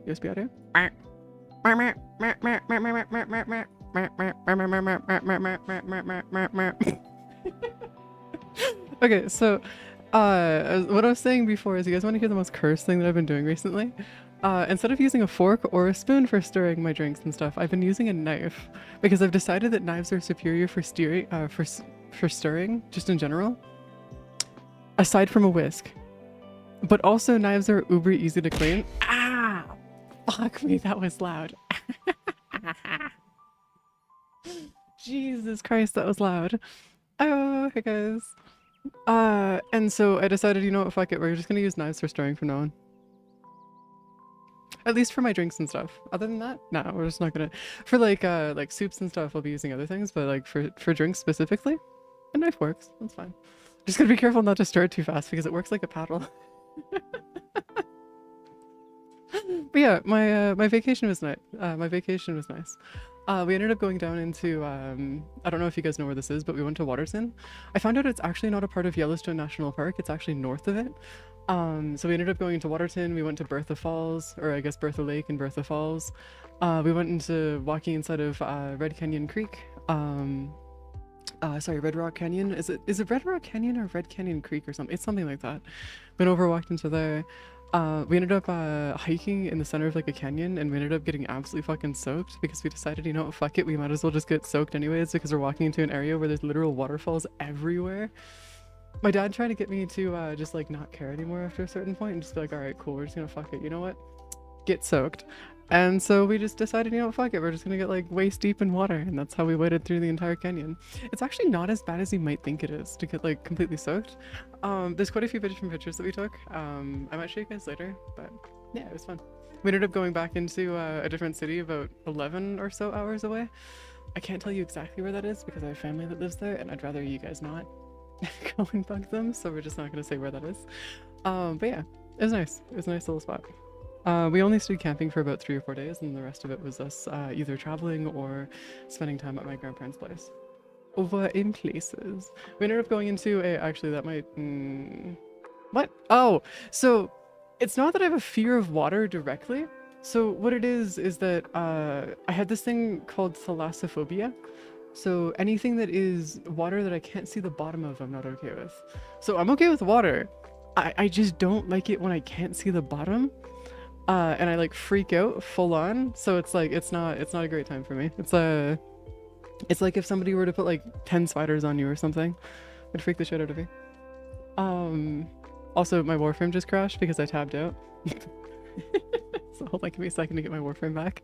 USB audio. Okay, so what I was saying before is, you guys want to hear the most cursed thing that I've been doing recently? Instead of using a fork or a spoon for stirring my drinks and stuff, I've been using a knife because I've decided that knives are superior for steering, for stirring, just in general, aside from a whisk. But also knives are uber easy to clean. Ah! Fuck me, that was loud. Jesus Christ, that was loud. Oh, hey guys. And so I decided, you know what, fuck it, we're just gonna use knives for stirring from now on. At least for my drinks and stuff. Other than that, no, we're just not gonna. For like soups and stuff, I'll be using other things, but like for drinks specifically, a knife works. That's fine. Just gotta be careful not to stir it too fast because it works like a paddle. But yeah, my vacation was nice. My vacation was nice. We ended up going down into I don't know if you guys know where this is, but we went to Waterton. I found out it's actually not a part of Yellowstone National Park. It's actually north of it. So we ended up going to Waterton. We went to Bertha Falls, or I guess Bertha Lake and Bertha Falls. We went into walking inside of Red Canyon Creek. Sorry, Red Rock Canyon. Is it Red Rock Canyon or Red Canyon Creek or something? It's something like that. Went over, walked into there. We ended up hiking in the center of like a canyon, and we ended up getting absolutely fucking soaked because we decided, you know what, fuck it, we might as well just get soaked anyways because we're walking into an area where there's literal waterfalls everywhere. My dad tried to get me to just like not care anymore after a certain point and just be like, all right, cool, we're just gonna fuck it, you know what? Get soaked. And so we just decided, you know, fuck it, we're just gonna get like waist deep in water, and that's how we waded through the entire canyon. It's actually not as bad as you might think it is to get like completely soaked. There's quite a few different pictures that we took. I might show you guys later, but yeah, it was fun. We ended up going back into a different city about 11 or so hours away. I can't tell you exactly where that is because I have family that lives there, and I'd rather you guys not go and bug them, so we're just not gonna say where that is. But yeah, it was nice. It was a nice little spot. We only stayed camping for about 3 or 4 days, and the rest of it was us either traveling or spending time at my grandparents' place. Over in places. We ended up going into a, actually that might, what? Oh, so it's not that I have a fear of water directly. So what it is that I had this thing called thalassophobia. So anything that is water that I can't see the bottom of, I'm not okay with. So I'm okay with water. I just don't like it when I can't see the bottom. And I like freak out full on. So it's like, it's not a great time for me. It's like if somebody were to put like 10 spiders on you or something, it'd freak the shit out of me. Also my Warframe just crashed because I tabbed out. So hold on, give me a second to get my Warframe back.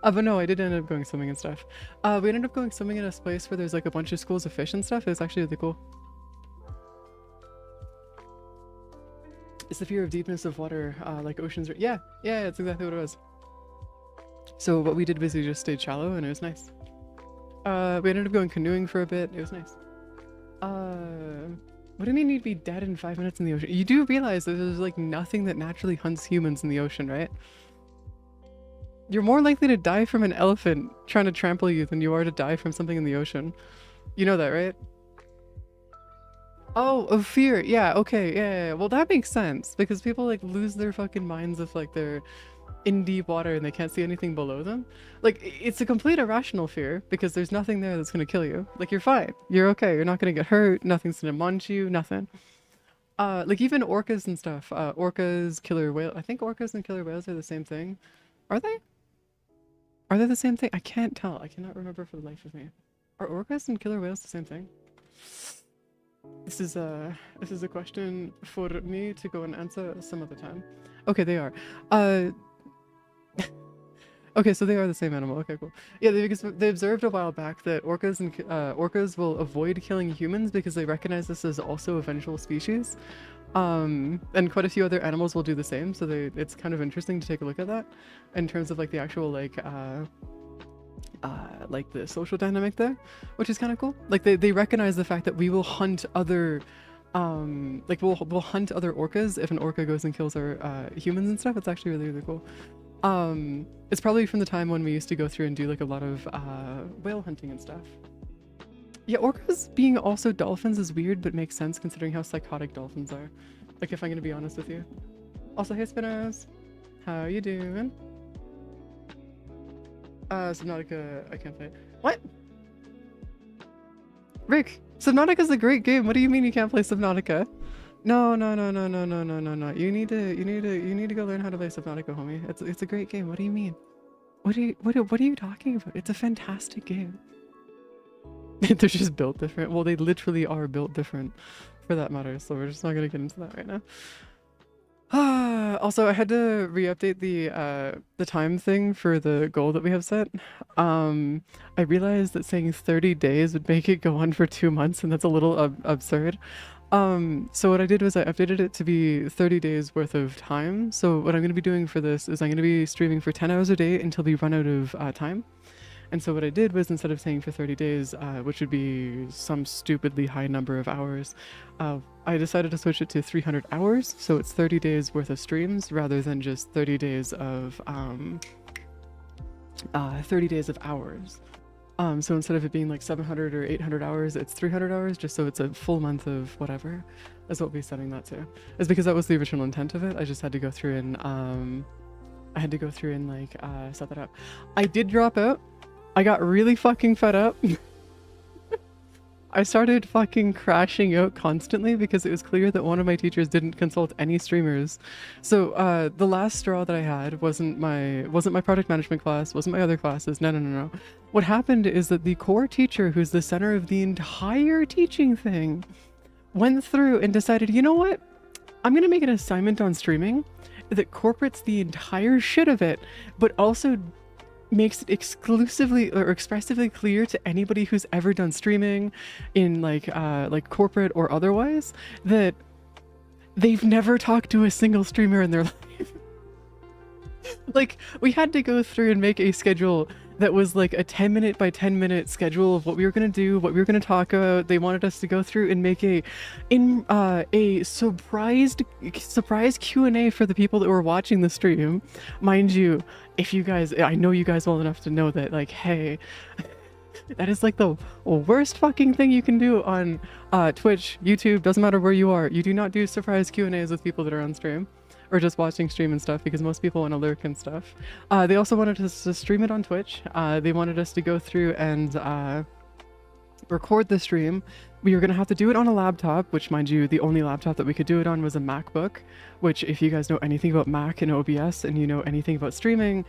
But no, I did end up going swimming and stuff. We ended up going swimming in a place where there's like a bunch of schools of fish and stuff. It was actually really cool. It's the fear of deepness of water, like oceans. Yeah, that's exactly what it was. So what we did was we just stayed shallow, and it was nice. We ended up going canoeing for a bit. It was nice. What do you mean you'd be dead in 5 minutes in the ocean? You do realize that there's like nothing that naturally hunts humans in the ocean, right? You're more likely to die from an elephant trying to trample you than you are to die from something in the ocean. You know that, right? Oh, of fear. Yeah, okay. Yeah. Well, that makes sense because people like lose their fucking minds if like they're in deep water and they can't see anything below them. Like, it's a complete irrational fear because there's nothing there that's gonna kill you. Like, you're fine. You're okay. You're not gonna get hurt. Nothing's gonna munch you. Nothing. Like even orcas and stuff. Orcas, killer whale. I think orcas and killer whales are the same thing. Are they? Are they the same thing? I can't tell. I cannot remember for the life of me. Are orcas and killer whales the same thing? This is a question for me to go and answer some other time. Okay, they are. Okay, so they are the same animal. Okay, cool. Yeah, because they observed a while back that orcas will avoid killing humans because they recognize this as also a vengeful species. And quite a few other animals will do the same. So it's kind of interesting to take a look at that in terms of like the actual like the social dynamic there, which is kind of cool. Like they recognize the fact that we will hunt other like we'll hunt other orcas if an orca goes and kills our humans and stuff. It's actually really, really cool. It's probably from the time when we used to go through and do like a lot of whale hunting and stuff. Yeah, orcas being also dolphins is weird, but makes sense considering how psychotic dolphins are. Like, if I'm gonna be honest with you. Also, hey Spinos, how you doing? Subnautica, I can't play it. What? Rick, Subnautica's a great game. What do you mean you can't play Subnautica? No. You need to go learn how to play Subnautica, homie. It's a great game. What do you mean? What are you talking about? It's a fantastic game. They're just built different. Well, they literally are built different for that matter, so we're just not gonna get into that right now. Also, I had to re-update the time thing for the goal that we have set. I realized that saying 30 days would make it go on for 2 months, and that's a little absurd. So what I did was I updated it to be 30 days worth of time. So what I'm going to be doing for this is I'm going to be streaming for 10 hours a day until we run out of time. And so what I did was instead of saying for 30 days, which would be some stupidly high number of hours, I decided to switch it to 300 hours. So it's 30 days worth of streams rather than just 30 days of 30 days of hours. So instead of it being like 700 or 800 hours, it's 300 hours, just so it's a full month of whatever. That's what we'll be setting that to. It's because that was the original intent of it. I just had to go through and like set that up. I did drop out. I got really fucking fed up. I started fucking crashing out constantly because it was clear that one of my teachers didn't consult any streamers. So the last straw that I had wasn't my project management class, wasn't my other classes. No. What happened is that the core teacher, who's the center of the entire teaching thing, went through and decided, you know what? I'm gonna make an assignment on streaming that corporates the entire shit of it, but also makes it exclusively or expressively clear to anybody who's ever done streaming in like corporate or otherwise that they've never talked to a single streamer in their life. Like, we had to go through and make a schedule that was like a 10-minute by 10-minute schedule of what we were going to do, what we were going to talk about. They wanted us to go through and make a surprise Q&A for the people that were watching the stream. Mind you, if you guys, I know you guys well enough to know that, like, hey, that is like the worst fucking thing you can do on Twitch, YouTube, doesn't matter where you are. You do not do surprise Q&As with people that are on stream or just watching stream and stuff, because most people want to lurk and stuff. They also wanted us to stream it on Twitch. They wanted us to go through and record the stream. We were going to have to do it on a laptop, which, mind you, the only laptop that we could do it on was a MacBook, which, if you guys know anything about Mac and OBS and you know anything about streaming,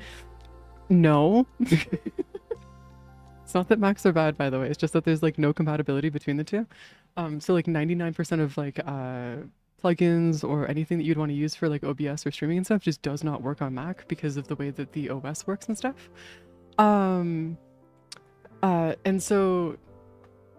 no. It's not that Macs are bad, by the way. It's just that there's like no compatibility between the two. So like 99% of like plugins or anything that you'd want to use for like OBS or streaming and stuff just does not work on Mac because of the way that the OS works and stuff. And so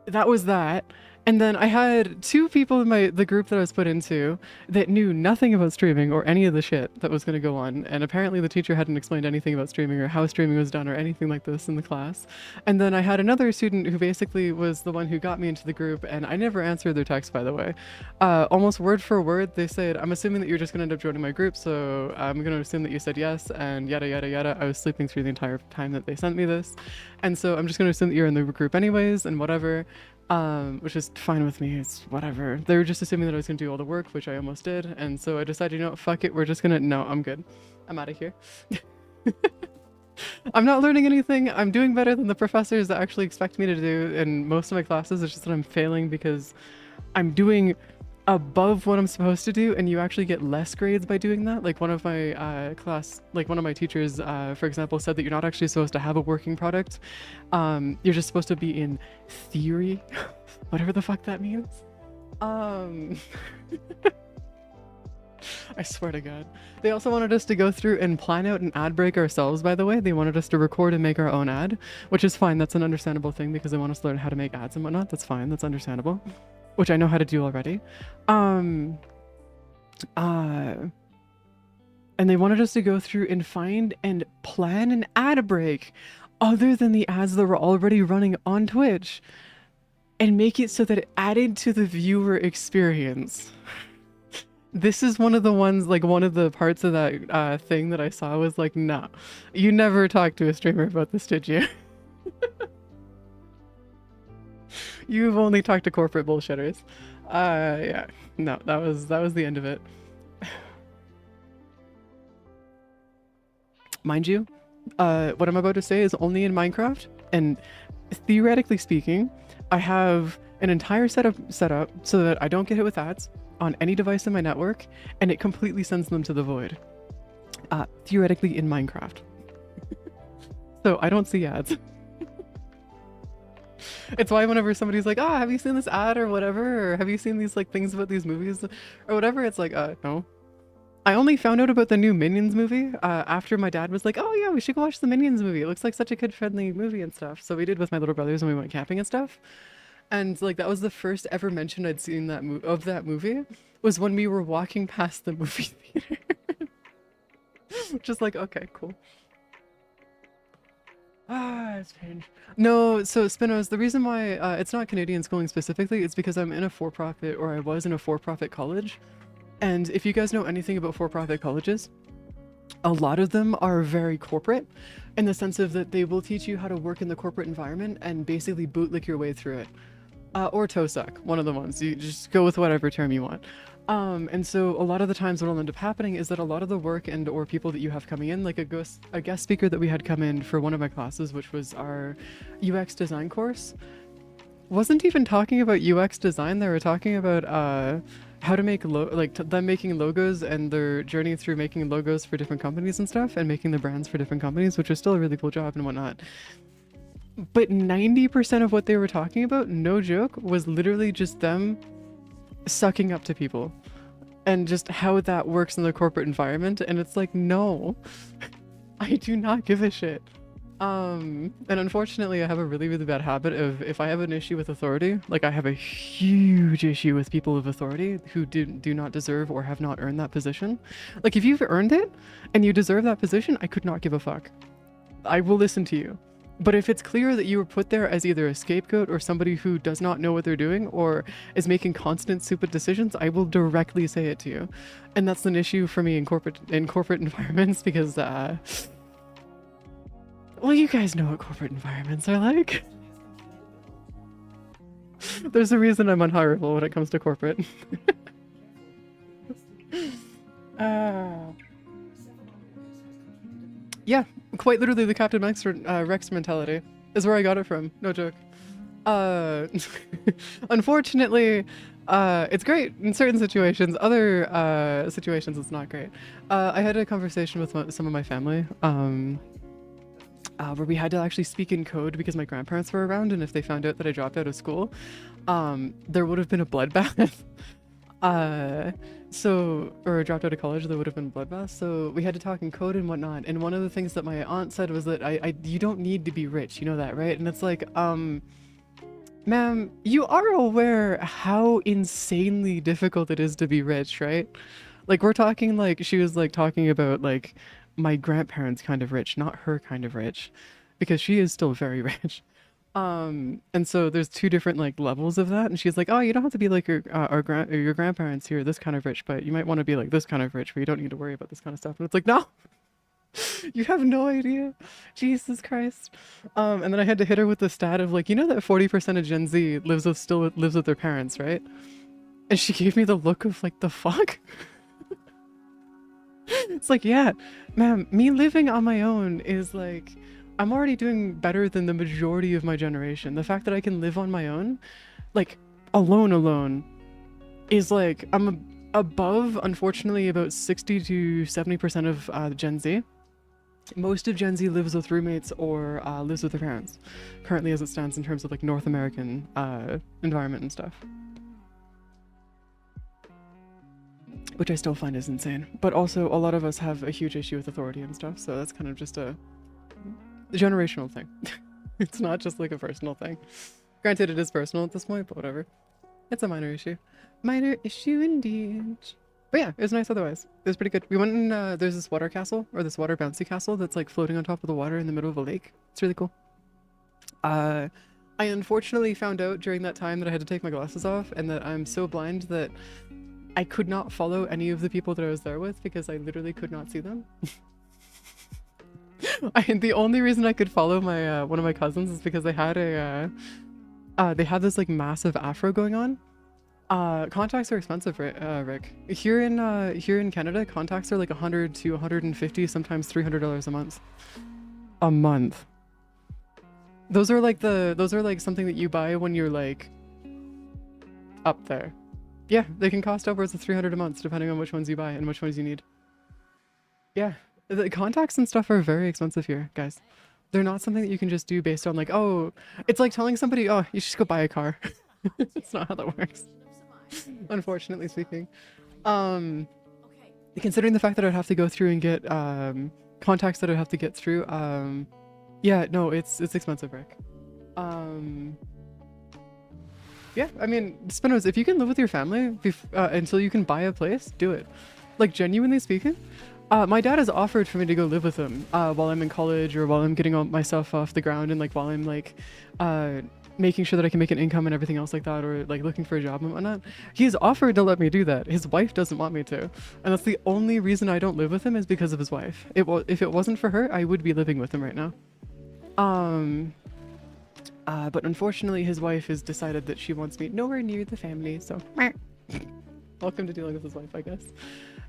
that was that. And then I had 2 people in the group that I was put into that knew nothing about streaming or any of the shit that was going to go on. And apparently the teacher hadn't explained anything about streaming or how streaming was done or anything like this in the class. And then I had another student who basically was the one who got me into the group, and I never answered their text, by the way. Almost word for word, they said, I'm assuming that you're just going to end up joining my group, so I'm going to assume that you said yes, and yada yada yada. I was sleeping through the entire time that they sent me this. And so I'm just going to assume that you're in the group anyways, and whatever. Which is fine with me, it's whatever. They were just assuming that I was gonna do all the work, which I almost did, and so I decided, you know what, fuck it, we're just gonna, no, I'm good. I'm out of here. I'm not learning anything. I'm doing better than the professors that actually expect me to do in most of my classes. It's just that I'm failing because I'm doing above what I'm supposed to do, and you actually get less grades by doing that. Like one of my one of my teachers, for example, said that you're not actually supposed to have a working product. You're just supposed to be in theory, whatever the fuck that means. I swear to God. They also wanted us to go through and plan out an ad break ourselves, by the way. They wanted us to record and make our own ad, which is fine. That's an understandable thing because they want us to learn how to make ads and whatnot. That's fine. That's understandable, which I know how to do already. And they wanted us to go through and find and plan an ad break other than the ads that were already running on Twitch and make it so that it added to the viewer experience. This is one of the ones, like one of the parts of that thing that I saw was like, nah, you never talked to a streamer about this, did you? You've only talked to corporate bullshitters. Yeah, no, that was the end of it. Mind you, what I'm about to say is only in Minecraft, and theoretically speaking, I have an entire setup set up so that I don't get hit with ads on any device in my network, and it completely sends them to the void. Theoretically in Minecraft. So I don't see ads. It's why whenever somebody's like, oh, have you seen this ad or whatever, or have you seen these like things about these movies or whatever, it's like, no. I only found out about the new Minions movie after my dad was like, oh yeah, we should go watch the Minions movie. It looks like such a kid-friendly movie and stuff. So we did with my little brothers when we went camping and stuff. And like that was the first ever mention I'd seen of that movie was when we were walking past the movie theater. Just like, okay, cool. It's strange. No, so Spinos, the reason why it's not Canadian schooling specifically, it's because I'm in a for-profit, or I was in a for-profit college. And if you guys know anything about for-profit colleges, a lot of them are very corporate in the sense of that they will teach you how to work in the corporate environment and basically bootlick your way through it. Or toe suck, one of the ones. You just go with whatever term you want. And so a lot of the times what will end up happening is that a lot of the work and or people that you have coming in, like a guest speaker that we had come in for one of my classes, which was our UX design course, wasn't even talking about UX design. They were talking about how to make them making logos and their journey through making logos for different companies and stuff, and making the brands for different companies, which was still a really cool job and whatnot. But 90% of what they were talking about, no joke, was literally just them sucking up to people and just how that works in the corporate environment. And it's like, no, I do not give a shit. And unfortunately, I have a really, really bad habit of, if I have an issue with authority, like I have a huge issue with people of authority who do not deserve or have not earned that position. Like if you've earned it and you deserve that position, I could not give a fuck. I will listen to you. But if it's clear that you were put there as either a scapegoat or somebody who does not know what they're doing or is making constant stupid decisions, I will directly say it to you. And that's an issue for me in corporate environments because, well, you guys know what corporate environments are like. There's a reason I'm unhireable when it comes to corporate. Yeah, quite literally the Captain Rex mentality is where I got it from. No joke. Unfortunately, it's great in certain situations. Other situations, it's not great. I had a conversation with some of my family where we had to actually speak in code because my grandparents were around, and if they found out that I dropped out of school, there would have been a bloodbath. Or dropped out of college, there would have been a bloodbath. So we had to talk in code and whatnot. And one of the things that my aunt said was that you don't need to be rich, you know that, right? And it's like, ma'am, you are aware how insanely difficult it is to be rich, right? Like we're talking like, she was like talking about like my grandparents kind of rich, not her kind of rich, because she is still very rich. And so there's two different like levels of that, and she's like, oh, you don't have to be like your grandparents here, this kind of rich, but you might want to be like this kind of rich where you don't need to worry about this kind of stuff. And it's like, no, you have no idea, Jesus Christ. And then I had to hit her with the stat of like, you know that 40% of Gen Z still lives with their parents, right? And she gave me the look of like, the fuck. It's like, yeah, ma'am, me living on my own is like, I'm already doing better than the majority of my generation. The fact that I can live on my own, like alone, is like, I'm above, unfortunately, about 60 to 70% of Gen Z. Most of Gen Z lives with roommates or lives with their parents, currently as it stands in terms of like North American environment and stuff. which I still find is insane. But also, a lot of us have a huge issue with authority and stuff, so that's kind of just a generational thing. It's not just like a personal thing. Granted, it is personal at this point, but whatever. It's a minor issue. Minor issue indeed. But yeah, it was nice otherwise. It was pretty good. We went in, there's this water castle, or this water bouncy castle that's like floating on top of the water in the middle of a lake. It's really cool. I unfortunately found out during that time that I had to take my glasses off and that I'm so blind that I could not follow any of the people that I was there with because I literally could not see them. The only reason I could follow my one of my cousins is because they had this like massive afro going on. Contacts are expensive, Rick. Here in Canada, contacts are like 100 to 150, sometimes $300 a month. A month. Those are like something that you buy when you're like up there. Yeah, they can cost upwards of $300 a month depending on which ones you buy and which ones you need. Yeah, the contacts and stuff are very expensive here, guys. They're not something that you can just do based on like, oh, it's like telling somebody, oh, you should just go buy a car. It's not how that works. Unfortunately speaking. Considering the fact that I'd have to go through and get contacts that I'd have to get through, yeah, no, it's expensive, Rick. Yeah, I mean, Spinos, if you can live with your family until you can buy a place, do it. Like, genuinely speaking, my dad has offered for me to go live with him while I'm in college or while I'm getting all myself off the ground and like while I'm like making sure that I can make an income and everything else like that, or like looking for a job and whatnot. He's offered to let me do that. His wife doesn't want me to, and that's the only reason I don't live with him is because of his wife. If it wasn't for her, I would be living with him right now. But unfortunately his wife has decided that she wants me nowhere near the family, so welcome to dealing with his wife, I guess.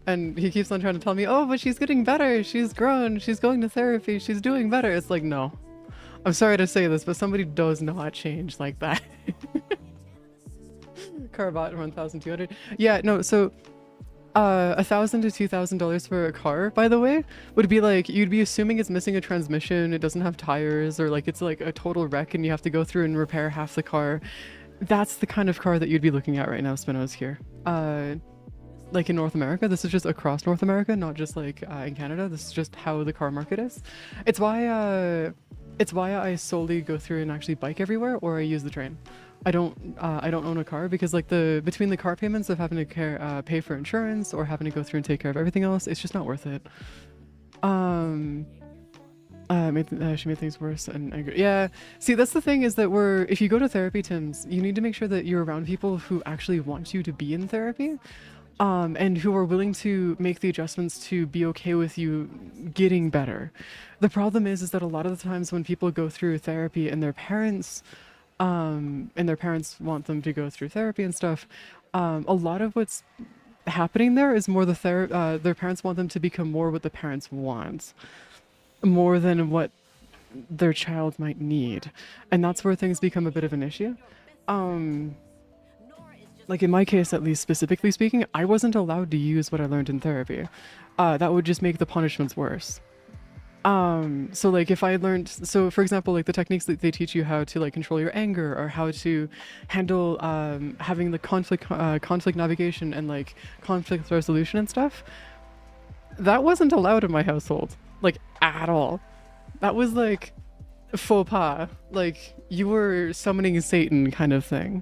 And he keeps on trying to tell me, oh, but she's getting better, she's grown, she's going to therapy, she's doing better. It's like, no. I'm sorry to say this, but somebody does not change like that. Carvat 1,200. Yeah, no, so $1,000 to $2,000 for a car, by the way, would be like, you'd be assuming it's missing a transmission, it doesn't have tires, or like it's like a total wreck and you have to go through and repair half the car. That's the kind of car that you'd be looking at right now, Spinos, here. Like in North America, this is just across North America, not just like in Canada. This is just how the car market is. It's why I solely go through and actually bike everywhere, or I use the train. I don't own a car because like between the car payments of having to pay for insurance or having to go through and take care of everything else, it's just not worth it. She made things worse and angry. Yeah, see, that's the thing is that if you go to therapy, Tims, you need to make sure that you're around people who actually want you to be in therapy. And who are willing to make the adjustments to be okay with you getting better. The problem is that a lot of the times when people go through therapy and their parents want them to go through therapy and stuff, a lot of what's happening there is more their parents want them to become more what the parents want, more than what their child might need. And that's where things become a bit of an issue. Like in my case, at least specifically speaking, I wasn't allowed to use what I learned in therapy. That would just make the punishments worse. So like if I learned, so for example, like the techniques that they teach you how to like control your anger or how to handle having the conflict navigation and like conflict resolution and stuff, that wasn't allowed in my household, like at all. That was like faux pas, like you were summoning Satan kind of thing.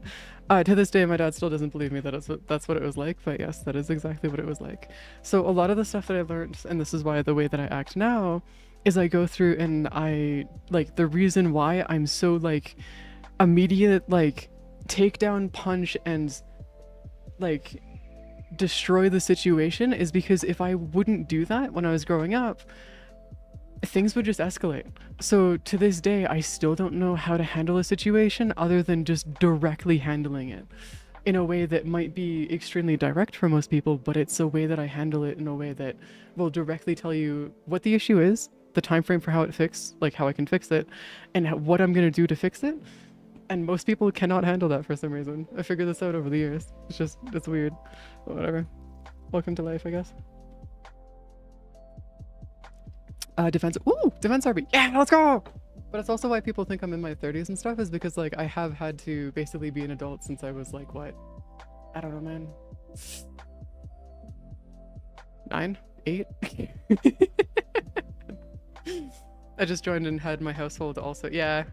To this day, my dad still doesn't believe me that that's what it was like, but yes, that is exactly what it was like. So a lot of the stuff that I learned, and this is why the way that I act now, is I go through and the reason why I'm so like immediate, like take down, punch, and like destroy the situation is because if I wouldn't do that when I was growing up, things would just escalate. So to this day, I still don't know how to handle a situation other than just directly handling it in a way that might be extremely direct for most people, but it's a way that I handle it in a way that will directly tell you what the issue is, the time frame for how I can fix it, and what I'm gonna do to fix it. And most people cannot handle that for some reason. I figured this out over the years. It's weird, but whatever. Welcome to life, I guess. Defense RB. Yeah, let's go! But it's also why people think I'm in my 30s and stuff, is because like I have had to basically be an adult since I was like, what? I don't know, man. 9, 8. I just joined and had my household also. Yeah.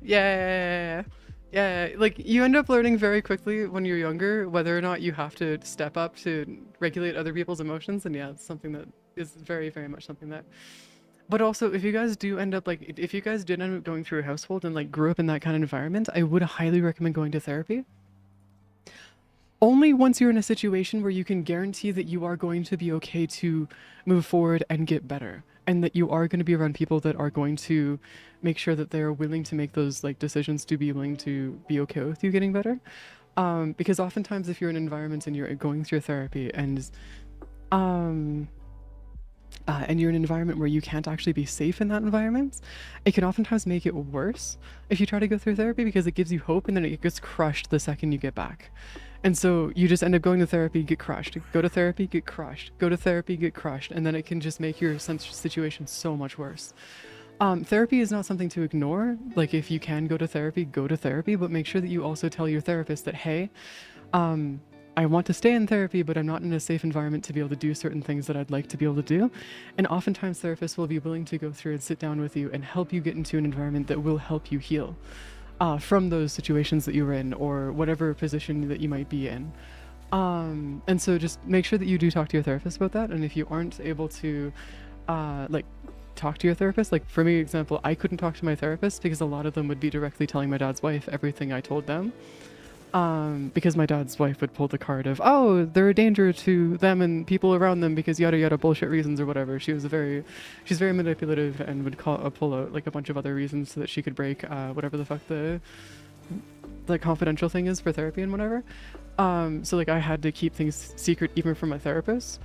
Like you end up learning very quickly when you're younger whether or not you have to step up to regulate other people's emotions, and yeah, it's something that is very, very much something that. But also, if you guys do end up like, if you guys did end up going through a household and like grew up in that kind of environment, I would highly recommend going to therapy. Only once you're in a situation where you can guarantee that you are going to be okay to move forward and get better, and that you are going to be around people that are going to make sure that they're willing to make those like decisions to be willing to be okay with you getting better. Because oftentimes if you're in an environment and you're going through therapy and you're in an environment where you can't actually be safe in that environment, it can oftentimes make it worse if you try to go through therapy, because it gives you hope and then it gets crushed the second you get back. And so you just end up going to therapy, get crushed, go to therapy, get crushed, go to therapy, get crushed, and then it can just make your situation so much worse. Therapy is not something to ignore. Like, if you can go to therapy, but make sure that you also tell your therapist that, hey, I want to stay in therapy, but I'm not in a safe environment to be able to do certain things that I'd like to be able to do. And oftentimes therapists will be willing to go through and sit down with you and help you get into an environment that will help you heal from those situations that you were in, or whatever position that you might be in. And so just make sure that you do talk to your therapist about that. And if you aren't able to like talk to your therapist, like for me, example, I couldn't talk to my therapist because a lot of them would be directly telling my dad's wife everything I told them. Because my dad's wife would pull the card of, oh, they're a danger to them and people around them because yada yada bullshit reasons or whatever. She's very manipulative and would pull out like a bunch of other reasons so that she could break whatever the fuck the confidential thing is for therapy and whatever. So like I had to keep things secret even from my therapist.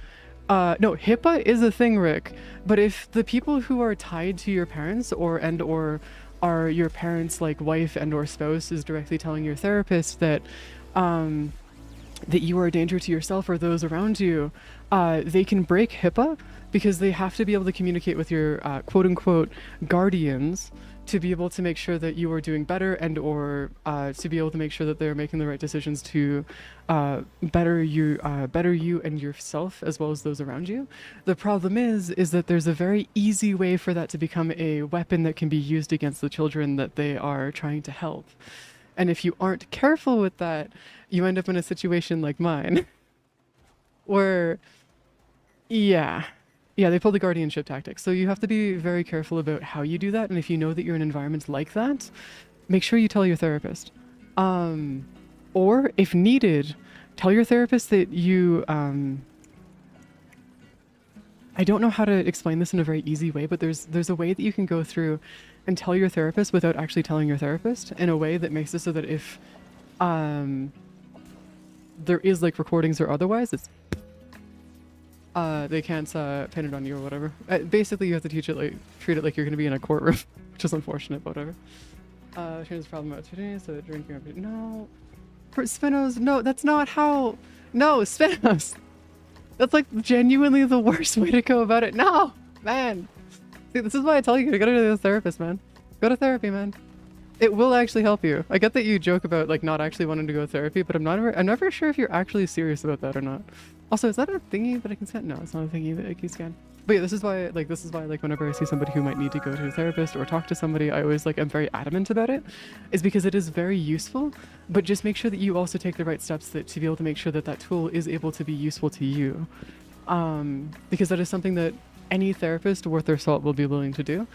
No, HIPAA is a thing, Rick. But if the people who are tied to your parents or are your parents' like wife and or spouse is directly telling your therapist that that you are a danger to yourself or those around you, they can break HIPAA because they have to be able to communicate with your quote unquote guardians to be able to make sure that you are doing better and or to be able to make sure that they're making the right decisions to better you and yourself as well as those around you. The problem is that there's a very easy way for that to become a weapon that can be used against the children that they are trying to help. And if you aren't careful with that, you end up in a situation like mine where, yeah, they pull the guardianship tactics. So you have to be very careful about how you do that. And if you know that you're in environments like that, make sure you tell your therapist. Or if needed, tell your therapist that you, I don't know how to explain this in a very easy way, but there's a way that you can go through and tell your therapist without actually telling your therapist, in a way that makes it so that if there is like recordings or otherwise, it's they can't pin it on you or whatever. Basically, you have to treat it like you're going to be in a courtroom, which is unfortunate, but whatever. Here's the problem about today, so drinking. No, for Spinos, no, that's not how. No, Spinos. That's like genuinely the worst way to go about it. No, man. See, this is why I tell you to go to the therapist, man. Go to therapy, man. It will actually help you. I get that you joke about like not actually wanting to go to therapy, but I'm never sure if you're actually serious about that or not. Also, is that a thingy that I can scan? No, it's not a thingy that I can scan. But yeah, this is why whenever I see somebody who might need to go to a therapist or talk to somebody, I always I'm very adamant about it, is because it is very useful, but just make sure that you also take the right steps to be able to make sure that that tool is able to be useful to you. Because that is something that any therapist worth their salt will be willing to do.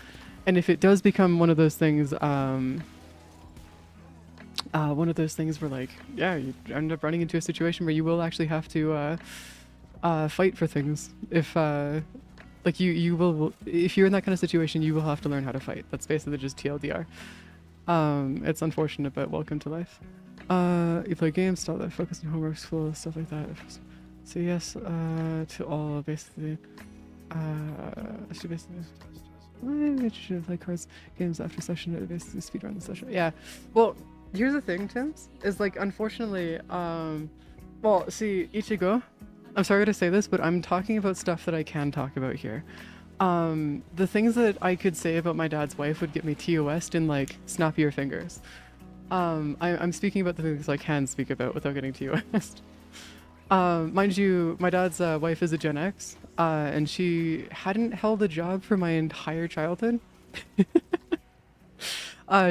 And if it does become one of those things, where like, yeah, you end up running into a situation where you will actually have to fight for things. If like you will, if you're in that kind of situation, you will have to learn how to fight. That's basically just TLDR. It's unfortunate, but welcome to life. You play games, stop that, focus on homework, school, stuff like that. So yes, to all, basically. I should play cards games after session to basically speedrun the session. Yeah, well, here's the thing, Tims, is like, unfortunately, well, see, Ichigo, I'm sorry to say this, but I'm talking about stuff that I can talk about here. The things that I could say about my dad's wife would get me TOS'd in like snap your fingers. I'm speaking about the things I can speak about without getting TOS'd. Mind you, my dad's wife is a Gen X, and she hadn't held a job for my entire childhood.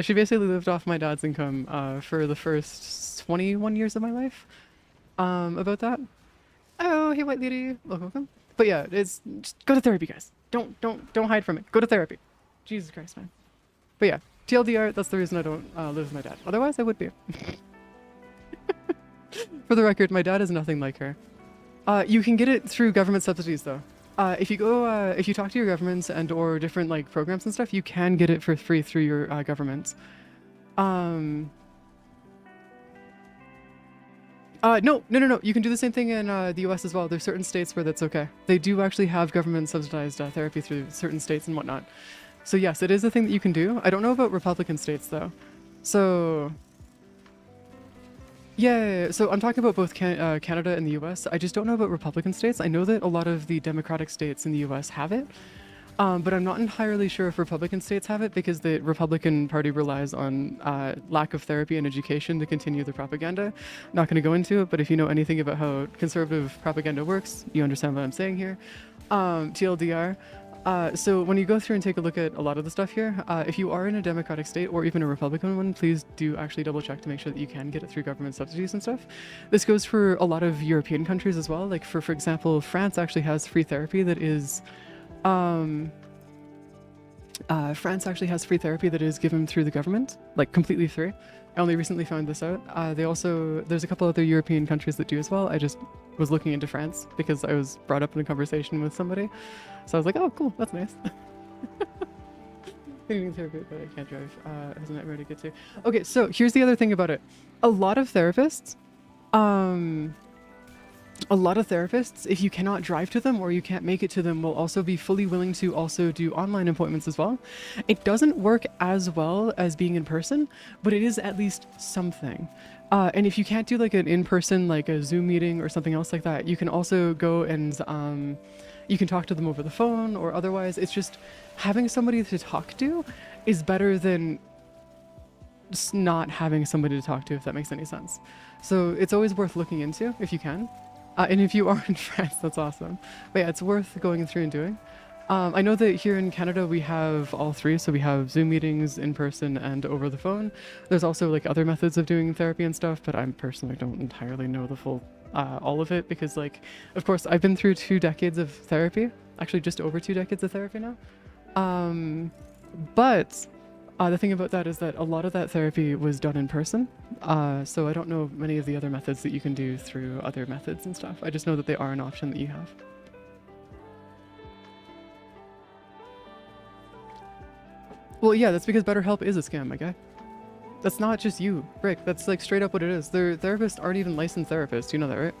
She basically lived off my dad's income for the first 21 years of my life. About that. Oh, hey, white lady. Welcome. But yeah, it's just go to therapy, guys. Don't hide from it. Go to therapy. Jesus Christ, man. But yeah, TLDR. That's the reason I don't live with my dad. Otherwise, I would be. For the record, my dad is nothing like her. You can get it through government subsidies, though. If you go, if you talk to your governments and or different like programs and stuff, you can get it for free through your governments. No. You can do the same thing in the US as well. There's certain states where that's okay. They do actually have government subsidized therapy through certain states and whatnot. So yes, it is a thing that you can do. I don't know about Republican states though. So yeah, so I'm talking about both Canada and the US. I just don't know about Republican states. I know that a lot of the Democratic states in the US have it. But I'm not entirely sure if Republican states have it because the Republican Party relies on lack of therapy and education to continue the propaganda. Not going to go into it, but if you know anything about how conservative propaganda works, you understand what I'm saying here. TLDR. So when you go through and take a look at a lot of the stuff here, if you are in a Democratic state or even a Republican one, please do actually double check to make sure that you can get it through government subsidies and stuff. This goes for a lot of European countries as well. Like for example, France actually has free therapy that is France actually has free therapy that is given through the government, like completely free. I only recently found this out. There's a couple other European countries that do as well. I just was looking into France because I was brought up in a conversation with somebody. So I was like, oh, cool, that's nice. Therapy, but I can't drive. Has a nightmare to get to. Okay, so here's the other thing about it. A lot of therapists, if you cannot drive to them or you can't make it to them, will also be fully willing to also do online appointments as well. It doesn't work as well as being in person, but it is at least something. And if you can't do like an in-person, like a Zoom meeting or something else like that, you can also go and you can talk to them over the phone or otherwise. It's just having somebody to talk to is better than just not having somebody to talk to, if that makes any sense. So it's always worth looking into if you can. And if you are in France, that's awesome. But yeah, it's worth going through and doing. I know that here in Canada, we have all three. So we have Zoom meetings, in person, and over the phone. There's also like other methods of doing therapy and stuff, but I personally don't entirely know the full, all of it because like, of course, I've been through 2 decades of therapy, actually just over 2 decades of therapy now. But the thing about that is that a lot of that therapy was done in person. So I don't know many of the other methods that you can do through other methods and stuff. I just know that they are an option that you have. Well, yeah, that's because BetterHelp is a scam, my guy. That's not just you, Rick. That's like straight up what it is. Their therapists aren't even licensed therapists. You know that, right?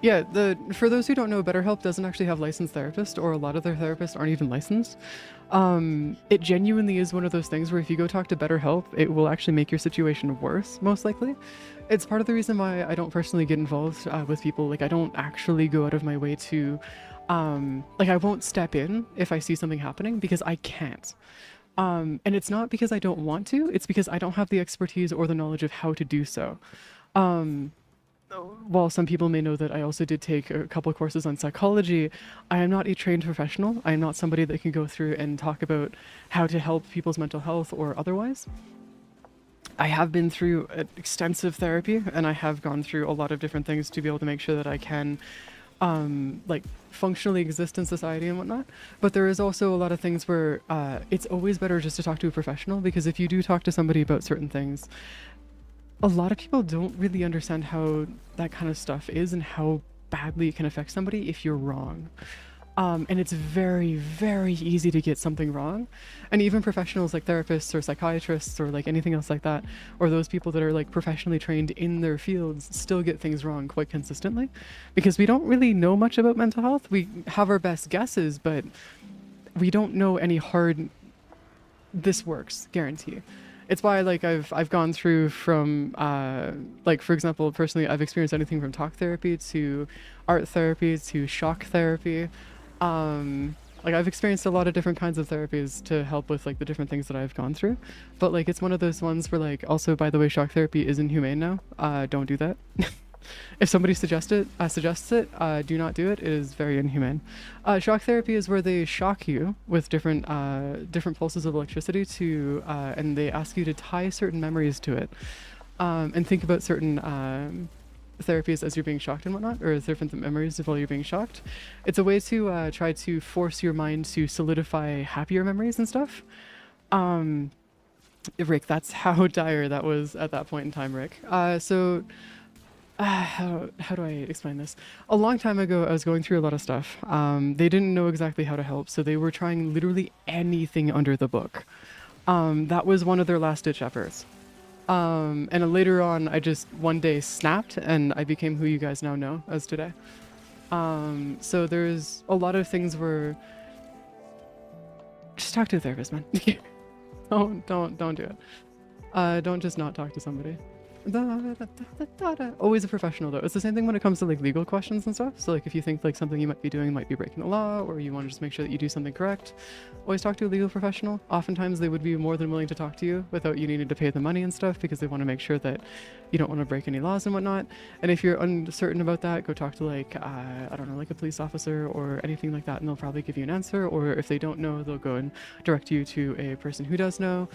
Yeah, for those who don't know, BetterHelp doesn't actually have licensed therapists, or a lot of their therapists aren't even licensed. It genuinely is one of those things where if you go talk to BetterHelp, it will actually make your situation worse, most likely. It's part of the reason why I don't personally get involved with people. Like, I don't actually go out of my way to, like, I won't step in if I see something happening because I can't. And it's not because I don't want to, it's because I don't have the expertise or the knowledge of how to do so. While some people may know that I also did take a couple of courses on psychology, I am not a trained professional. I am not somebody that can go through and talk about how to help people's mental health or otherwise. I have been through extensive therapy and I have gone through a lot of different things to be able to make sure that I can like functionally exist in society and whatnot. But there is also a lot of things where it's always better just to talk to a professional, because if you do talk to somebody about certain things, a lot of people don't really understand how that kind of stuff is and how badly it can affect somebody if you're wrong. And it's very, very easy to get something wrong. And even professionals like therapists or psychiatrists or like anything else like that, or those people that are like professionally trained in their fields, still get things wrong quite consistently because we don't really know much about mental health. We have our best guesses, but we don't know any hard, this works, guarantee. It's why like I've gone through from like, for example, personally I've experienced anything from talk therapy to art therapy to shock therapy. Like I've experienced a lot of different kinds of therapies to help with like the different things that I've gone through, but like it's one of those ones where like, also by the way, shock therapy is inhumane now. Don't do that. If somebody suggests it, do not do it. It is very inhumane. Shock therapy is where they shock you with different pulses of electricity to, and they ask you to tie certain memories to it, and think about certain therapies as you're being shocked and whatnot, or different memories while you're being shocked. It's a way to try to force your mind to solidify happier memories and stuff. Rick, that's how dire that was at that point in time, Rick. How do I explain this? A long time ago, I was going through a lot of stuff. They didn't know exactly how to help, so they were trying literally anything under the book. That was one of their last-ditch efforts. And later on, I just one day snapped, and I became who you guys now know as today. So there's a lot of things where just talk to a therapist, man. Don't do it. Don't just not talk to somebody. Always a professional though. It's the same thing when it comes to like legal questions and stuff. So like if you think like something you might be doing might be breaking the law, or you want to just make sure that you do something correct, always talk to a legal professional. Oftentimes they would be more than willing to talk to you without you needing to pay them money and stuff, because they want to make sure that you don't want to break any laws and whatnot. And if you're uncertain about that, go talk to like I don't know, like a police officer or anything like that, and they'll probably give you an answer. Or if they don't know, they'll go and direct you to a person who does know.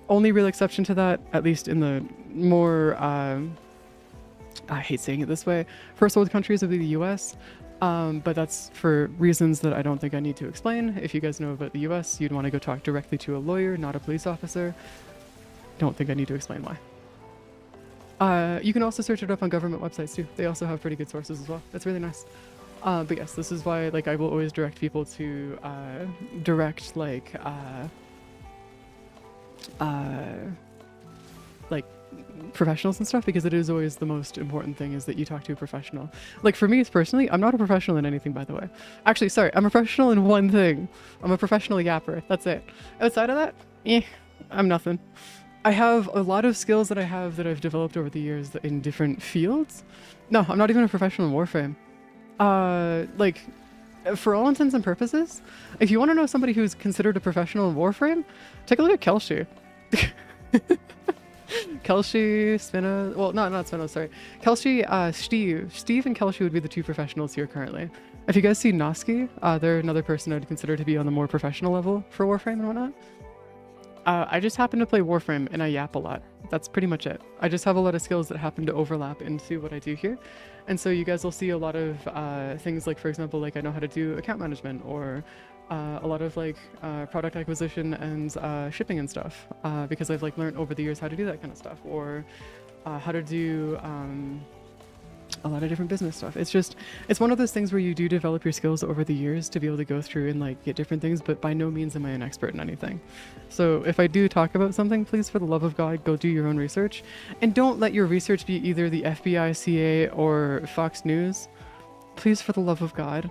Only real exception to that, at least in the more I hate saying it this way, first world countries would be the US, but that's for reasons that I don't think I need to explain. If you guys know about the US, you'd want to go talk directly to a lawyer, not a police officer. Don't think I need to explain why. You can also search it up on government websites too. They also have pretty good sources as well. That's really nice. But yes, this is why like I will always direct people to direct like professionals and stuff, because it is always the most important thing is that you talk to a professional. Like for me personally, I'm not a professional in anything, by the way. Actually, sorry, I'm a professional in one thing. I'm a professional yapper. That's it. Outside of that, I'm nothing. I have a lot of skills that I've developed over the years in different fields. No, I'm not even a professional in Warframe. Like, for all intents and purposes, if you want to know somebody who's considered a professional in Warframe, take a look at Kelshi. Kelshi, Spinna, well, not Spinna, sorry. Kelshi, Steve and Kelshi would be the two professionals here currently. If you guys see Noski, they're another person I'd consider to be on the more professional level for Warframe and whatnot. I just happen to play Warframe and I yap a lot. That's pretty much it. I just have a lot of skills that happen to overlap into what I do here. And so you guys will see a lot of things like, for example, like I know how to do account management, or a lot of like product acquisition and shipping and stuff, because I've like learned over the years how to do that kind of stuff, or how to do a lot of different business stuff. It's one of those things where you do develop your skills over the years to be able to go through and like get different things, but by no means am I an expert in anything. So if I do talk about something, please, for the love of God, go do your own research, and don't let your research be either the FBI, CA, or Fox News. Please, for the love of God.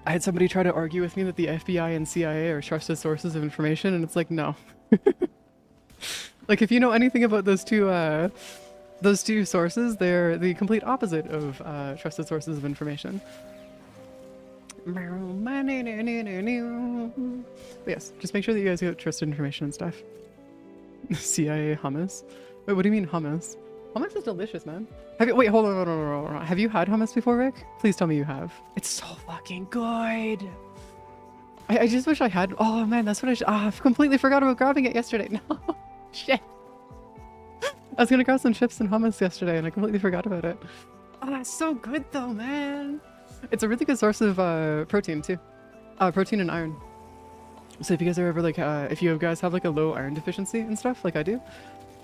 I had somebody try to argue with me that the FBI and CIA are trusted sources of information, and it's like, no. Like, if you know anything about those two sources, they're the complete opposite of trusted sources of information. But yes, just make sure that you guys get trusted information and stuff. CIA hummus. Wait, what do you mean hummus? Hummus is delicious, man. Wait, hold on. Have you had hummus before, Rick? Please tell me you have. It's so fucking good. I just wish I had. Oh man, that's what I completely forgot about grabbing it yesterday. No. Shit. I was gonna grab some chips and hummus yesterday and I completely forgot about it. Oh, it's so good though, man. It's a really good source of protein too. Protein and iron. So if you guys are ever like, if you guys have like a low iron deficiency and stuff like I do,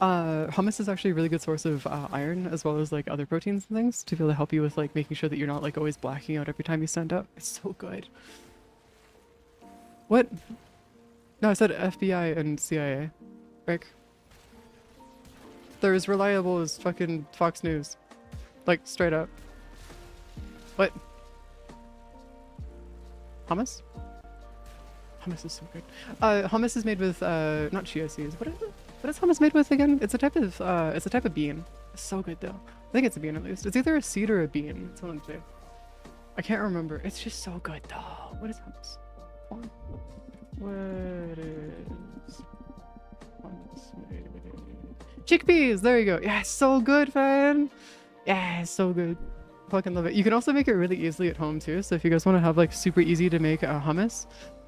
hummus is actually a really good source of iron, as well as like other proteins and things, to be able to help you with like making sure that you're not like always blacking out every time you stand up. It's so good. What? No, I said FBI and CIA. Rick. They're as reliable as fucking Fox News. Like, straight up. What? Hummus? Hummus is so good. Hummus is made with, not chia seeds. What is it? What is hummus made with again? It's a type of bean. It's so good though. I think it's a bean at least. It's either a seed or a bean. It's one of the two. I can't remember. It's just so good though. What is hummus? Hold on. What is hummus made? Chickpeas! There you go. Yeah, so good, man. Yeah, so good. Fucking love it. You can also make it really easily at home too. So if you guys want to have like super easy to make a hummus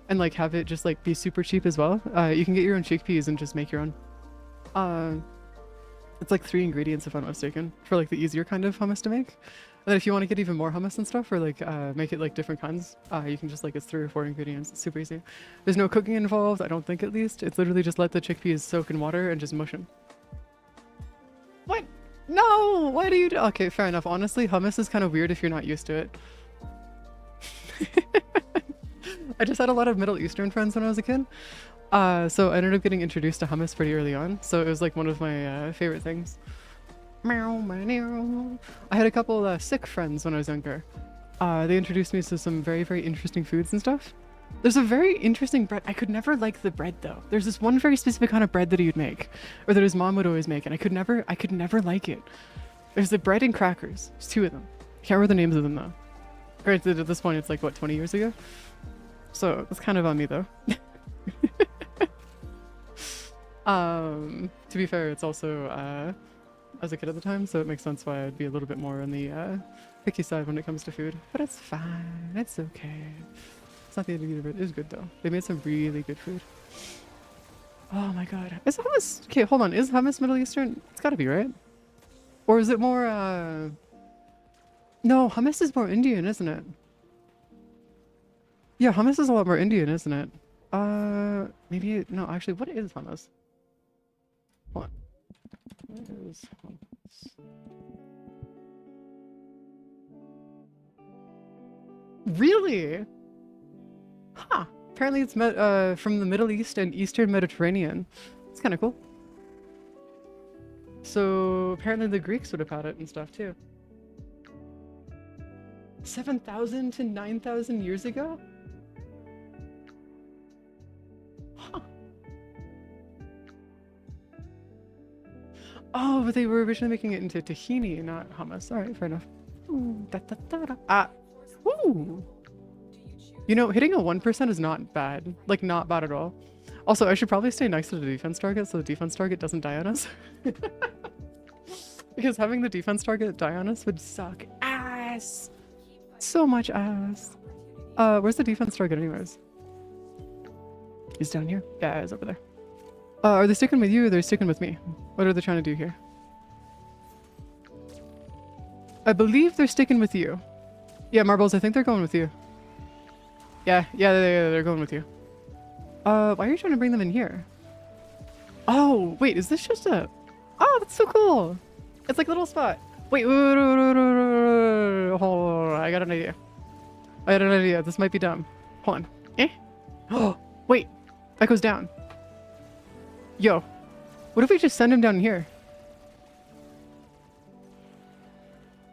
and like have it just like be super cheap as well, you can get your own chickpeas and just make your own. It's like 3 ingredients if I'm not mistaken for like the easier kind of hummus to make. And then if you want to get even more hummus and stuff or like make it like different kinds, you can just like it's 3 or 4 ingredients. It's super easy. There's no cooking involved, I don't think at least. It's literally just let the chickpeas soak in water and just mush them. What? No! Why do you do? Okay, fair enough. Honestly, hummus is kind of weird if you're not used to it. I just had a lot of Middle Eastern friends when I was a kid. So I ended up getting introduced to hummus pretty early on. So it was like one of my favorite things. I had a couple Sikh friends when I was younger. They introduced me to some very, very interesting foods and stuff. There's a very interesting bread. I could never like the bread though. There's this one very specific kind of bread that he would make, or that his mom would always make, and I could never like it. There's the bread and crackers. There's 2 of them. I can't remember the names of them though. Granted, at this point it's like what, 20 years ago? So that's kind of on me though. To be fair, it's also I was a kid at the time, so it makes sense why I'd be a little bit more on the picky side when it comes to food. But it's fine. It's okay. It's not the end of it. It was good though. They made some really good food. Oh my god. Is hummus... Okay, hold on. Is hummus Middle Eastern? It's gotta be, right? Or is it more No, hummus is more Indian, isn't it? Yeah, hummus is a lot more Indian, isn't it? Maybe... No, actually, what is hummus? Hold on. What is hummus? Really? Huh. Apparently it's from the Middle East and Eastern Mediterranean. It's kind of cool. So apparently the Greeks would have had it and stuff too. 7,000 to 9,000 years ago? Huh. Oh, but they were originally making it into tahini, not hummus. Alright, fair enough. Ooh, da, da, da, da. Ah. Ooh. You know, hitting a 1% is not bad. Like, not bad at all. Also, I should probably stay next to the defense target so the defense target doesn't die on us. Because having the defense target die on us would suck ass. So much ass. Where's the defense target anyways? He's down here? Yeah, he's over there. Are they sticking with you or are they sticking with me? What are they trying to do here? I believe they're sticking with you. Yeah, Marbles, I think they're going with you. Yeah, they're going with you. Why are you trying to bring them in here? Oh, wait, is this just a... Oh, that's so cool. It's like a little spot. Wait, hold on, I got an idea. This might be dumb. Hold on. Eh? Oh, wait, that goes down. Yo, what if we just send him down here?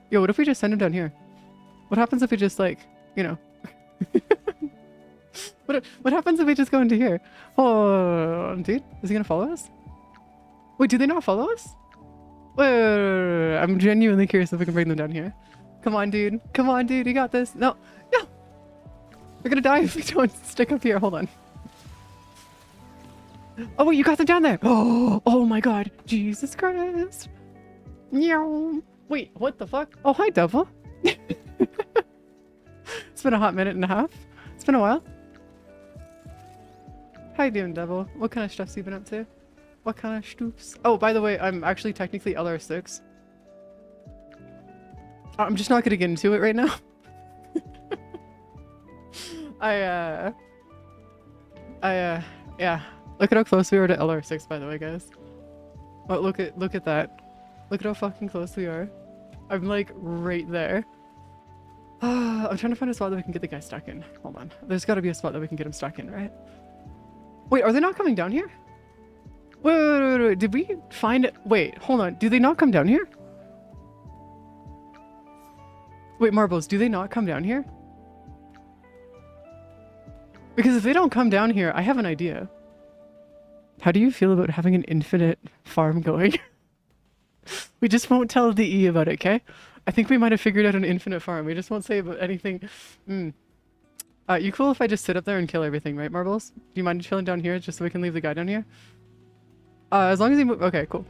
Yo, what if we just send him down here? What happens if we just like, you know... What happens if we just go into here? Oh, dude, is he gonna follow us? Wait, do they not follow us? Wait. I'm genuinely curious if we can bring them down here. Come on, dude. Come on, dude. You got this. No, no. We're gonna die if we don't stick up here. Hold on. Oh wait, you got them down there. Oh my God, Jesus Christ. Meow. Wait, what the fuck? Oh, hi, Devil. It's been a hot minute and a half. It's been a while. How you doing, Devil? What kind of stuffs you been up to? What kind of stoops? Oh, by the way, I'm actually technically LR6. I'm just not gonna get into it right now. Yeah. Look at how close we are to LR6, by the way, guys. Oh, look at that. Look at how fucking close we are. I'm like right there. I'm trying to find a spot that we can get the guy stuck in. Hold on. There's got to be a spot that we can get him stuck in, right? Wait, are they not coming down here? Wait. Did we find it? Wait, hold on. Do they not come down here? Wait, Marbles, do they not come down here? Because if they don't come down here, I have an idea. How do you feel about having an infinite farm going? We just won't tell the E about it, okay? I think we might have figured out an infinite farm. We just won't say about anything. You cool if I just sit up there and kill everything, right, Marbles? Do you mind chilling down here just so we can leave the guy down here? As long as he move. Okay, cool.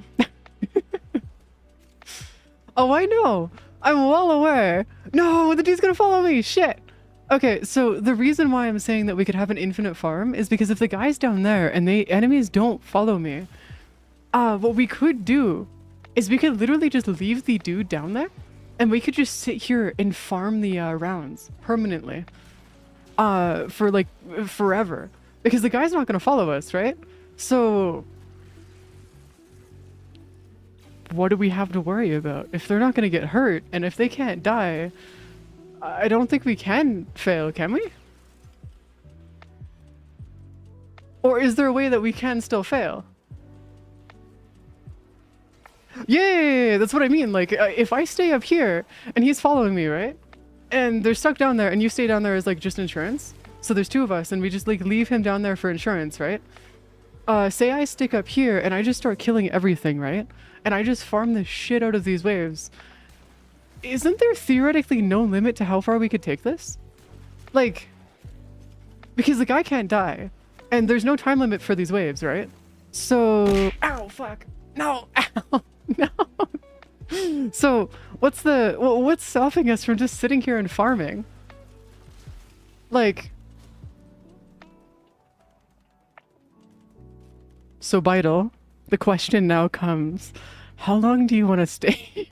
Oh, I know. I'm well aware. No, the dude's gonna follow me. Shit. Okay, so the reason why I'm saying that we could have an infinite farm is because if the guy's down there and the enemies don't follow me, what we could do is we could literally just leave the dude down there and we could just sit here and farm the rounds permanently for like forever because the guy's not gonna follow us, right? So what do we have to worry about? If they're not going to get hurt, and if they can't die, I don't think we can fail, can we? Or is there a way that we can still fail? Yeah, that's what I mean. Like, if I stay up here, and he's following me, right? And they're stuck down there, and you stay down there as, like, just insurance. So there's two of us, and we just, like, leave him down there for insurance, right? Say I stick up here, and I just start killing everything, right? And I just farm the shit out of these waves. Isn't there theoretically no limit to how far we could take this? Like, because the guy can't die, and there's no time limit for these waves, right? So, ow, fuck, no, ow, no. So, what's stopping us from just sitting here and farming? Like, so Beidel, the question now comes, how long do you want to stay?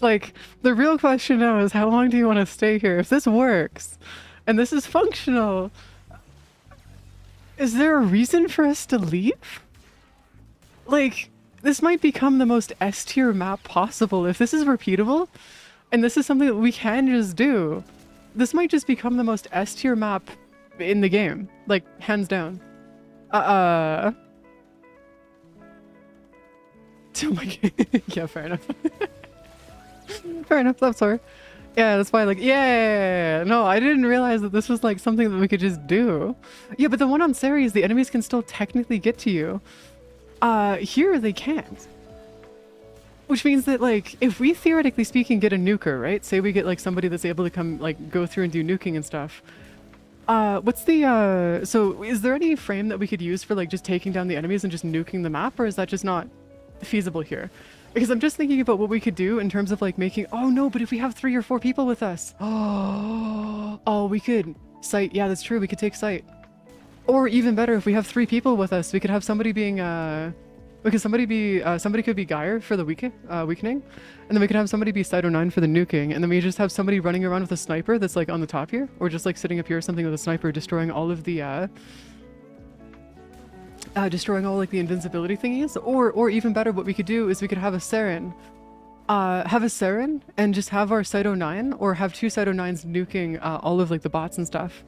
Like, the real question now is how long do you want to stay here? If this works, and this is functional, is there a reason for us to leave? Like, this might become the most S-tier map possible. If this is repeatable, and this is something that we can just do, this might just become the most S-tier map in the game. Like, hands down. Oh my god. Yeah, fair enough. Fair enough, I'm sorry. Yeah, that's why, like, yeah, no, I didn't realize that this was, like, something that we could just do. Yeah, but the one on Ceres, the enemies can still technically get to you. Here they can't. Which means that, like, if we theoretically speaking get a nuker, right? Say we get, like, somebody that's able to come, like, go through and do nuking and stuff. What's the, so is there any frame that we could use for, like, just taking down the enemies and just nuking the map, or is that just not feasible here? Because I'm just thinking about what we could do in terms of, like, making, oh no, but if we have 3 or 4 people with us, oh, we could site, yeah, that's true, we could take site. Or even better, if we have 3 people with us, we could have somebody being, because somebody could be Geyer for the weakening, and then we could have somebody be Site 09 for the nuking, and then we just have somebody running around with a sniper that's, like, on the top here, or just, like, sitting up here or something with a sniper, destroying all of the, destroying all, like, the invincibility thingies. Or even better, what we could do is we could have a Saren, and just have our Site 09, or have 2 Site 09s nuking, all of, like, the bots and stuff.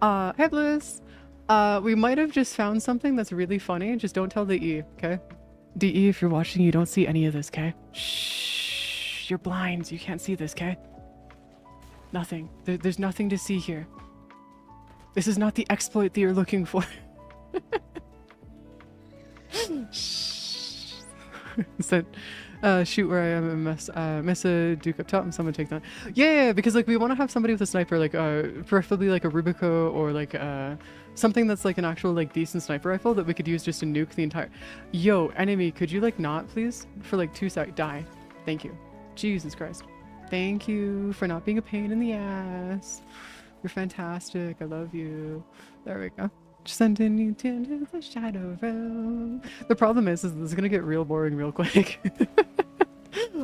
Hey, Bliss! We might have just found something that's really funny. Just don't tell the E, okay? DE, if you're watching, you don't see any of this, okay? Shh, you're blind. You can't see this, okay? Nothing. There's nothing to see here. This is not the exploit that you're looking for. Shh. Said, shoot where I am and miss a Duke up top and someone take that. Yeah, because, like, we want to have somebody with a sniper, like, preferably, like, a Rubico or, like, something that's, like, an actual, like, decent sniper rifle that we could use just to nuke the entire... Yo, enemy, could you, like, not, please? For, like, 2 seconds. Die. Thank you. Jesus Christ. Thank you for not being a pain in the ass. You're fantastic. I love you. There we go. Sending you to the shadow realm. The problem is this is gonna get real boring real quick.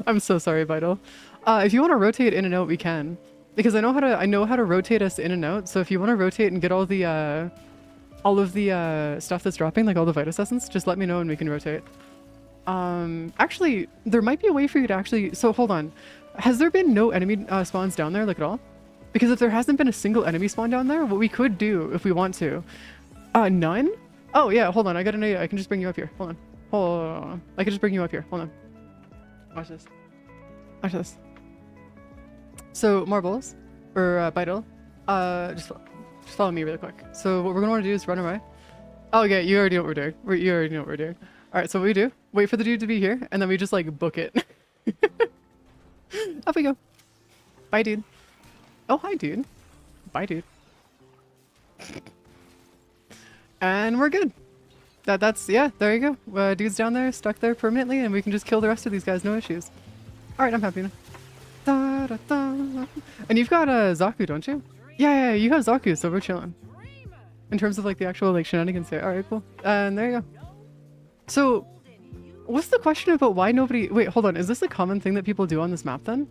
I'm so sorry, Vital. If you want to rotate in and out, we can. Because I know how to rotate us in and out. So if you want to rotate and get all of the stuff that's dropping, like all the Vitus Essence, just let me know and we can rotate. Actually, there might be a way for you to actually... So hold on. Has there been no enemy spawns down there, like, at all? Because if there hasn't been a single enemy spawn down there, what we could do, if we want to... none? Oh, yeah, hold on. I got an idea. I can just bring you up here. Hold on. Hold on. I can just bring you up here. Hold on. Watch this. Watch this. So, Marbles, or Beidel, just follow me really quick. So what we're going to want to do is run away. Oh, yeah, you already know what we're doing. You already know what we're doing. All right, so what we do, wait for the dude to be here, and then we just like book it. Up we go. Bye, dude. Oh, hi, dude. Bye, dude. And we're good. That's, yeah, there you go. Dude's down there, stuck there permanently, and we can just kill the rest of these guys, no issues. All right, I'm happy now. Da, da, da. And you've got Zaku, don't you? Yeah, you have Zaku, so we're chilling. In terms of like the actual like shenanigans here. All right, cool. And there you go. So, what's the question about why nobody... Wait, hold on. Is this a common thing that people do on this map then?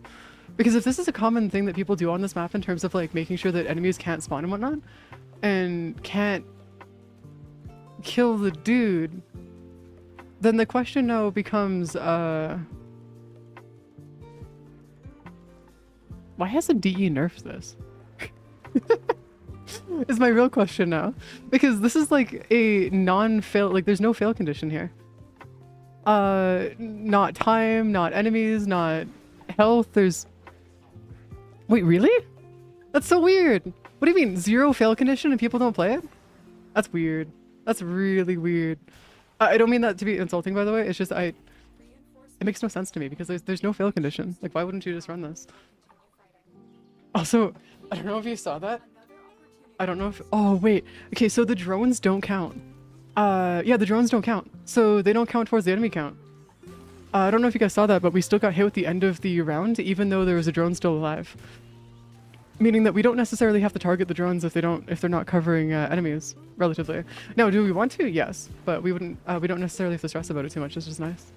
Because if this is a common thing that people do on this map in terms of like making sure that enemies can't spawn and whatnot, and can't kill the dude, then the question now becomes, why hasn't DE nerfed this? Is my real question now. Because this is like a non-fail, like there's no fail condition here. Not time, not enemies, not health, there's... Wait, really? That's so weird. What do you mean, 0 fail condition and people don't play it? That's weird. That's really weird. I don't mean that to be insulting, by the way. It's just it makes no sense to me because there's no fail condition. Like, why wouldn't you just run this? Also, I don't know if you saw that. I don't know if... Oh, wait. Okay, so the drones don't count. Yeah, the drones don't count. So they don't count towards the enemy count. I don't know if you guys saw that, but we still got hit with the end of the round, even though there was a drone still alive. Meaning that we don't necessarily have to target the drones if they're not covering enemies, relatively. Now, do we want to? Yes, but we wouldn't. We don't necessarily have to stress about it too much. It's just nice.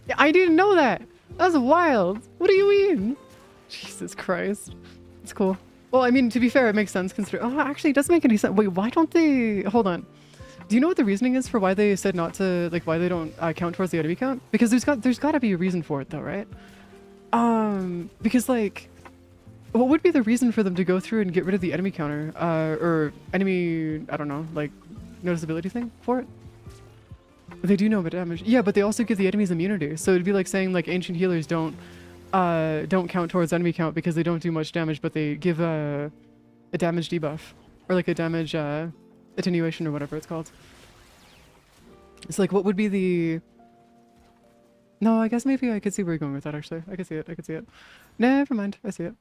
Yeah, I didn't know that. That's wild. What do you mean? Jesus Christ. It's cool. Well, I mean, to be fair, it makes sense considering... Oh, actually, it doesn't make any sense. Wait, why don't they... Hold on. Do you know what the reasoning is for why they said not to... Like, why they don't count towards the enemy count? Because there's got to be a reason for it, though, right? Because, like... What would be the reason for them to go through and get rid of the enemy counter? Or enemy... I don't know, like, noticeability thing for it? They do know about damage. Yeah, but they also give the enemies immunity. So it'd be like saying, like, ancient healers don't count towards enemy count because they don't do much damage, but they give a damage debuff. Or, like, a damage... attenuation or whatever it's called. It's like, what would be the... No, I guess maybe I could see where you're going with that, actually. I could see it. Never mind, I see it.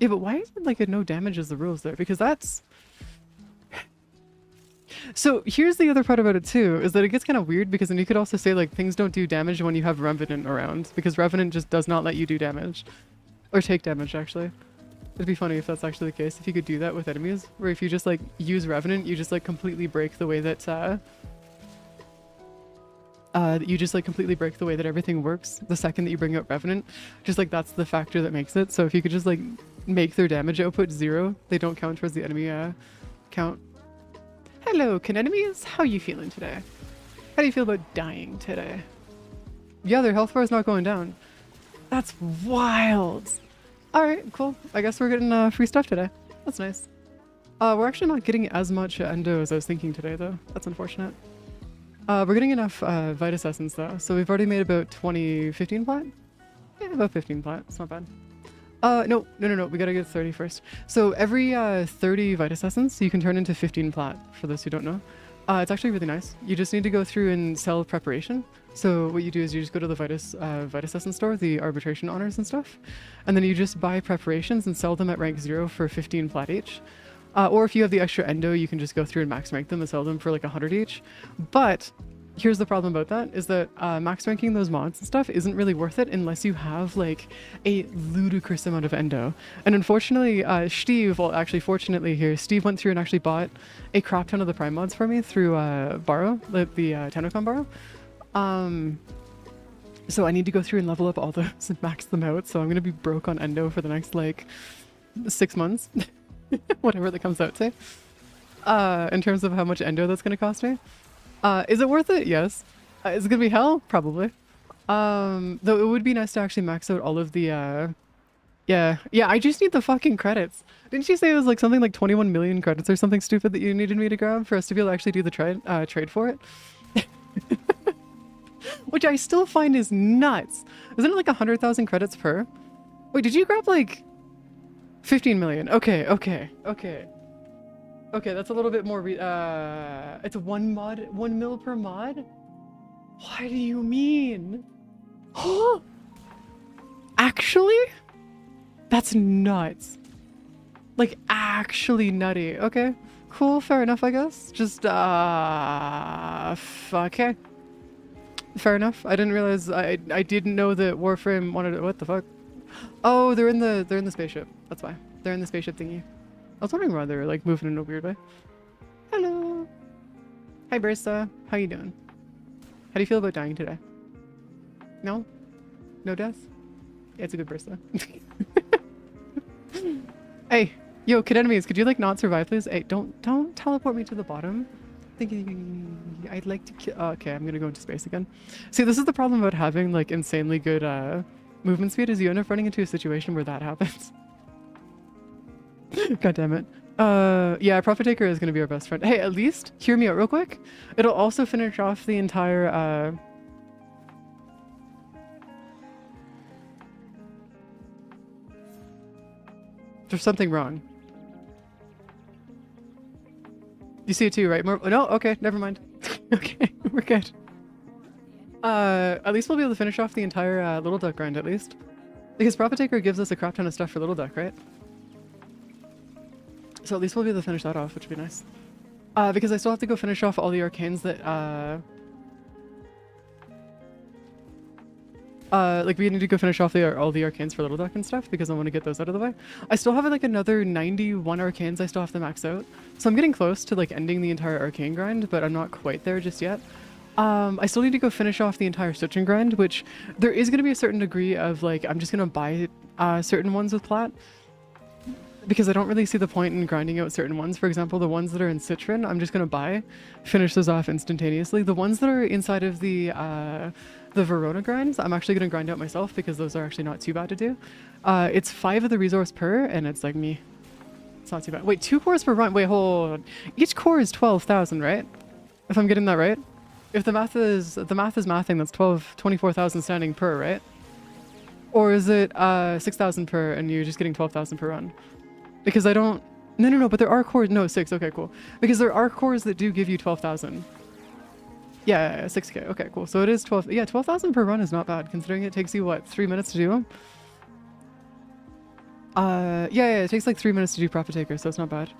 Yeah, but why is it like a no damage is the rules there? Because that's... So here's the other part about it too, is that it gets kind of weird because then you could also say like things don't do damage when you have Revenant around, because Revenant just does not let you do damage. Or take damage, actually. It'd be funny if that's actually the case, if you could do that with enemies, where if you just like use Revenant, you just like completely break the way that everything works the second that you bring out Revenant. Just like that's the factor that makes it. So if you could just like make their damage output 0, they don't count towards the enemy count. Hello, can enemies? How you feeling today? How do you feel about dying today? Yeah, their health bar is not going down. That's wild. Alright, cool. I guess we're getting free stuff today. That's nice. We're actually not getting as much endo as I was thinking today, though. That's unfortunate. We're getting enough Vitus Essence, though. So we've already made about 15 plat? Yeah, about 15 plat. It's not bad. No. We gotta get 30 first. So every 30 Vitus Essence, you can turn into 15 plat, for those who don't know. It's actually really nice. You just need to go through and sell preparation. So what you do is you just go to the Vitus Essence store, the arbitration honors and stuff, and then you just buy preparations and sell them at rank 0 for 15 plat each. Or if you have the extra endo, you can just go through and max rank them and sell them for like 100 each. But here's the problem about that, is that max ranking those mods and stuff isn't really worth it unless you have like a ludicrous amount of endo. And unfortunately, Steve, well actually fortunately here, Steve went through and actually bought a crap ton of the prime mods for me through Borrow, the Tenocon Borrow. So I need to go through and level up all those and max them out, so I'm gonna be broke on endo for the next like 6 months. Whatever that comes out to. In terms of how much endo that's gonna cost me. Is it worth it? Yes. Is it gonna be hell? Probably. Though it would be nice to actually max out all of the yeah, I just need the fucking credits. Didn't you say it was like something like 21 million credits or something stupid that you needed me to grab for us to be able to actually do the trade for it? Which I still find is nuts. Isn't it like 100,000 credits per? Wait, did you grab like 15 million? Okay, that's a little bit more it's 1 mil per mod? What do you mean? Actually? That's nuts. Like, actually nutty. Okay, cool, fair enough, I guess. Just, okay. Fair enough. I didn't realize, I didn't know that Warframe wanted to, what the fuck? Oh, they're in the spaceship. That's why. They're in the spaceship thingy. I was wondering why they're like moving in a weird way. Hello. Hi, Barista. How you doing? How do you feel about dying today? No? No death? Yeah, it's a good Barista. Hey, yo, kid enemies, could you like not survive, please? Hey, don't teleport me to the bottom. Thinking I'd like to kill. Oh, okay, I'm gonna go into space again. See, this is the problem about having like insanely good movement speed, is you end up running into a situation where that happens. God damn it. Yeah, Profit Taker is gonna be our best friend. Hey, at least hear me out real quick. It'll also finish off the entire There's something wrong. You see it too, right? No, okay, never mind. Okay, we're good. At least we'll be able to finish off the entire Little Duck grind at least. Because Profit Taker gives us a crap ton of stuff for Little Duck, right? So at least we'll be able to finish that off, which would be nice. Because I still have to go finish off all the arcanes that like we need to go finish off all the arcanes for Little Duck and stuff because I want to get those out of the way. I still have like another 91 arcanes I still have to max out. So I'm getting close to like ending the entire arcane grind, but I'm not quite there just yet. I still need to go finish off the entire switching grind, which there is going to be a certain degree of like, I'm just going to buy certain ones with plat. Because I don't really see the point in grinding out certain ones. For example, the ones that are in Citron, I'm just going to buy, finish those off instantaneously. The ones that are inside of the Verona grinds, I'm actually going to grind out myself because those are actually not too bad to do. It's 5 of the resource per, and it's like me. It's not too bad. Wait, 2 cores per run. Wait, hold on. Each core is 12,000, right? If I'm getting that right? If the math is mathing, that's 24,000 standing per, right? Or is it 6,000 per, and you're just getting 12,000 per run? Because I don't... No, but there are cores... No, 6. Okay, cool. Because there are cores that do give you 12,000. Yeah, 6k. Okay, cool. So it is 12... Yeah, 12,000 per run is not bad, considering it takes you, what, 3 minutes to do them? Yeah, it takes like 3 minutes to do Profit Taker, so it's not bad.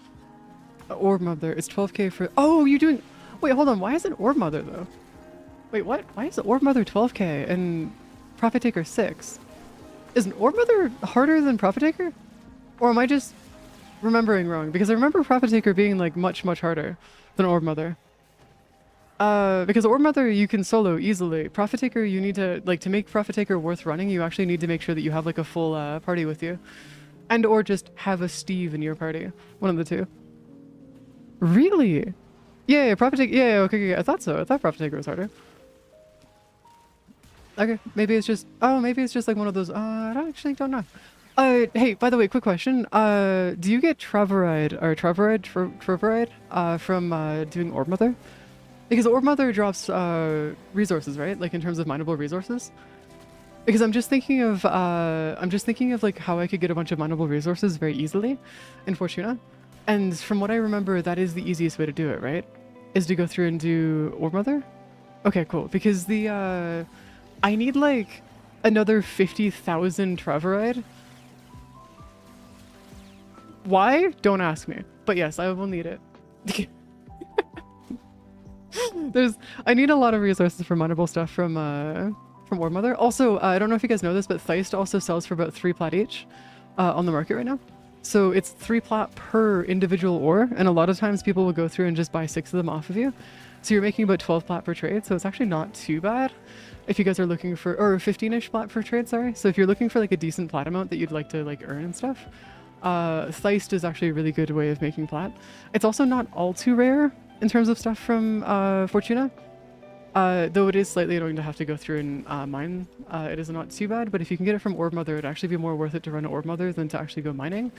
Orb Mother. It's 12k for... Oh, you're doing... Wait, hold on. Why is it Orb Mother, though? Wait, what? Why is it Orb Mother 12k and Profit Taker 6? Is an Orb Mother harder than Profit Taker? Or am I just... remembering wrong, because I remember Profit Taker being like much harder than Orb Mother. Because Orb Mother you can solo easily. Profit Taker you need to like to make Profit Taker worth running. You actually need to make sure that you have like a full party with you, and or just have a Steve in your party. One of the two. Really? Yeah, Profit Taker. Yeah, okay. I thought so. I thought Profit Taker was harder. Okay, maybe it's just. Oh, maybe it's just like one of those. I actually don't know. Hey, by the way, quick question. Do you get Trevoride from doing Orb Mother? Because Orb Mother drops resources, right? Like in terms of mineable resources. Because I'm just thinking of like how I could get a bunch of mineable resources very easily in Fortuna. And from what I remember, that is the easiest way to do it, right? Is to go through and do Orb Mother? Okay, cool. Because the I need like another 50,000 Trevoride. Why? Don't ask me. But yes, I will need it. I need a lot of resources for mineable stuff from Orb Mother. Also, I don't know if you guys know this, but Theist also sells for about 3 plat each on the market right now. So it's 3 plat per individual ore, and a lot of times people will go through and just buy 6 of them off of you. So you're making about 12 plat per trade, so it's actually not too bad if you guys are looking for, or 15-ish plat per trade, sorry. So if you're looking for like a decent plat amount that you'd like to like earn and stuff, Theist is actually a really good way of making plat. It's also not all too rare in terms of stuff from Fortuna, though it is slightly annoying to have to go through and mine. It is not too bad, but if you can get it from Orb Mother, it'd actually be more worth it to run Orb Mother than to actually go mining.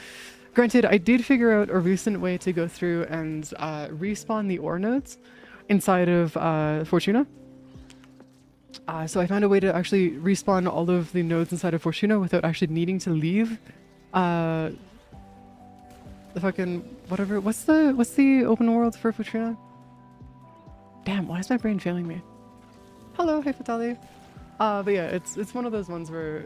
Granted, I did figure out a recent way to go through and respawn the ore nodes inside of Fortuna. So I found a way to actually respawn all of the nodes inside of Fortuna without actually needing to leave the fucking whatever. What's the open world for Fortuna? Damn, why is my brain failing me? Hello, hey Fatali. But yeah, it's one of those ones where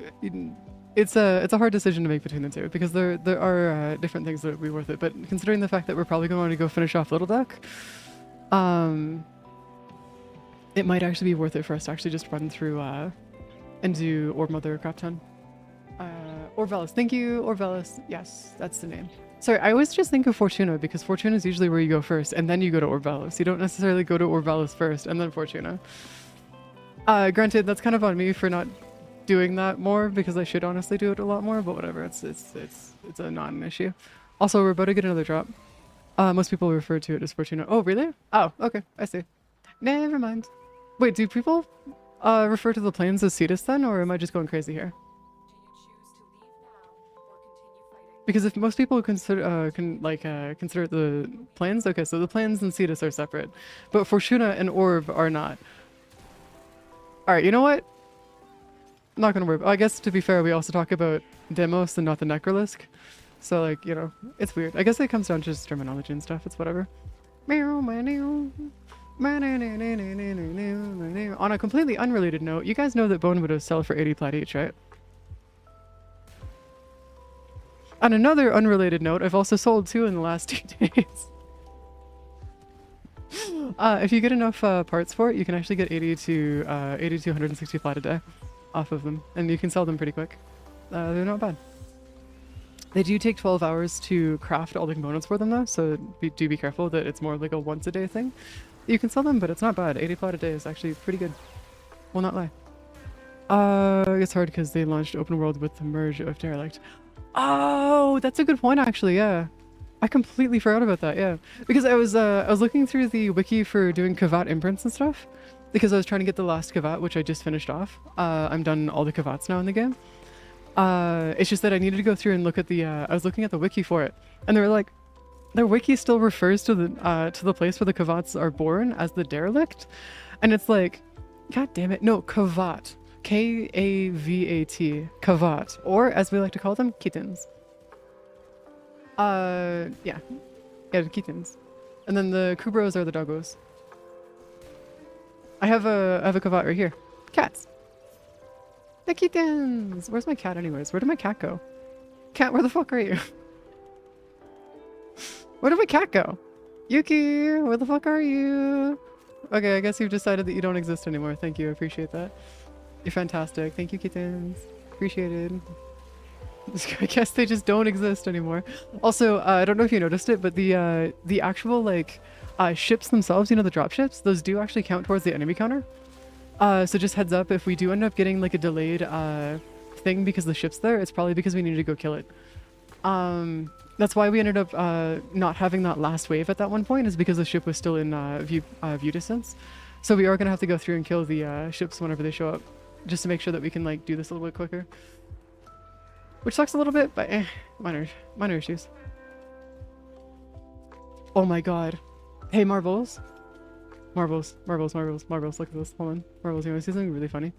it's a hard decision to make between the two because there are different things that would be worth it. But considering the fact that we're probably going to want to go finish off Little Duck, it might actually be worth it for us to actually just run through and do Orb Mother Crap Ton. Orvelis, thank you, Orvelis. Yes, that's the name. Sorry, I always just think of Fortuna because Fortuna is usually where you go first and then you go to Orvelis. You don't necessarily go to Orvelis first and then Fortuna. Granted, that's kind of on me for not doing that more because I should honestly do it a lot more, but whatever, it's not an issue. Also, we're about to get another drop. Most people refer to it as Fortuna. Oh, really? Oh, okay, I see. Never mind. Wait, do people refer to the plains as Cetus then, or am I just going crazy here? Because if most people consider consider the plains, okay, so the plains and Cetus are separate, but Fortuna and Orb are not. All right, you know what? I'm not gonna worry. I guess to be fair, we also talk about Demos and not the Necrolisk, so like it's weird. I guess it comes down to just terminology and stuff. It's whatever. On a completely unrelated note, you guys know that Bone Widows sell for 80 plat each, right? On another unrelated note, I've also sold 2 in the last 2 days. If you get enough parts for it, you can actually get 80 to 160 plat a day off of them, and you can sell them pretty quick. They're not bad. They do take 12 hours to craft all the components for them though, so do be careful that it's more like a once a day thing. You can sell them, but it's not bad. 80 plat a day is actually pretty good. Will not lie. It's hard because they launched open world with the merge of Derelict. Oh, that's a good point actually, yeah. I completely forgot about that, yeah. Because I was looking through the wiki for doing Kavat imprints and stuff, because I was trying to get the last Kavat, which I just finished off. I'm done all the Kavats now in the game. It's just that I needed to go through and look at the, I was looking at the wiki for it, and they were like, their wiki still refers to the place where the Kavats are born as the Derelict, and it's like, god damn it, no, Kavat. K-A-V-A-T, Kavat, or as we like to call them, kittens. Yeah, the kittens. And then the Kubros are the doggos. I have a Kavat right here. Cats. The kittens! Where's my cat anyways? Where did my cat go? Cat, where the fuck are you? Where did my cat go? Yuki, where the fuck are you? Okay, I guess you've decided that you don't exist anymore. Thank you, I appreciate that. You're fantastic. Thank you, kittens. Appreciated. I guess they just don't exist anymore. Also, I don't know if you noticed it, but the actual like ships themselves, you know, the drop ships, those do actually count towards the enemy counter. So just heads up, if we do end up getting like a delayed thing because the ship's there, it's probably because we need to go kill it. That's why we ended up not having that last wave at that one point, is because the ship was still in view distance. So we are gonna have to go through and kill the ships whenever they show up, just to make sure that we can like do this a little bit quicker. Which sucks a little bit, but minor issues. Oh my god. Hey, Marbles. Marbles, look at this. Hold on. Marbles, you want to see something really funny?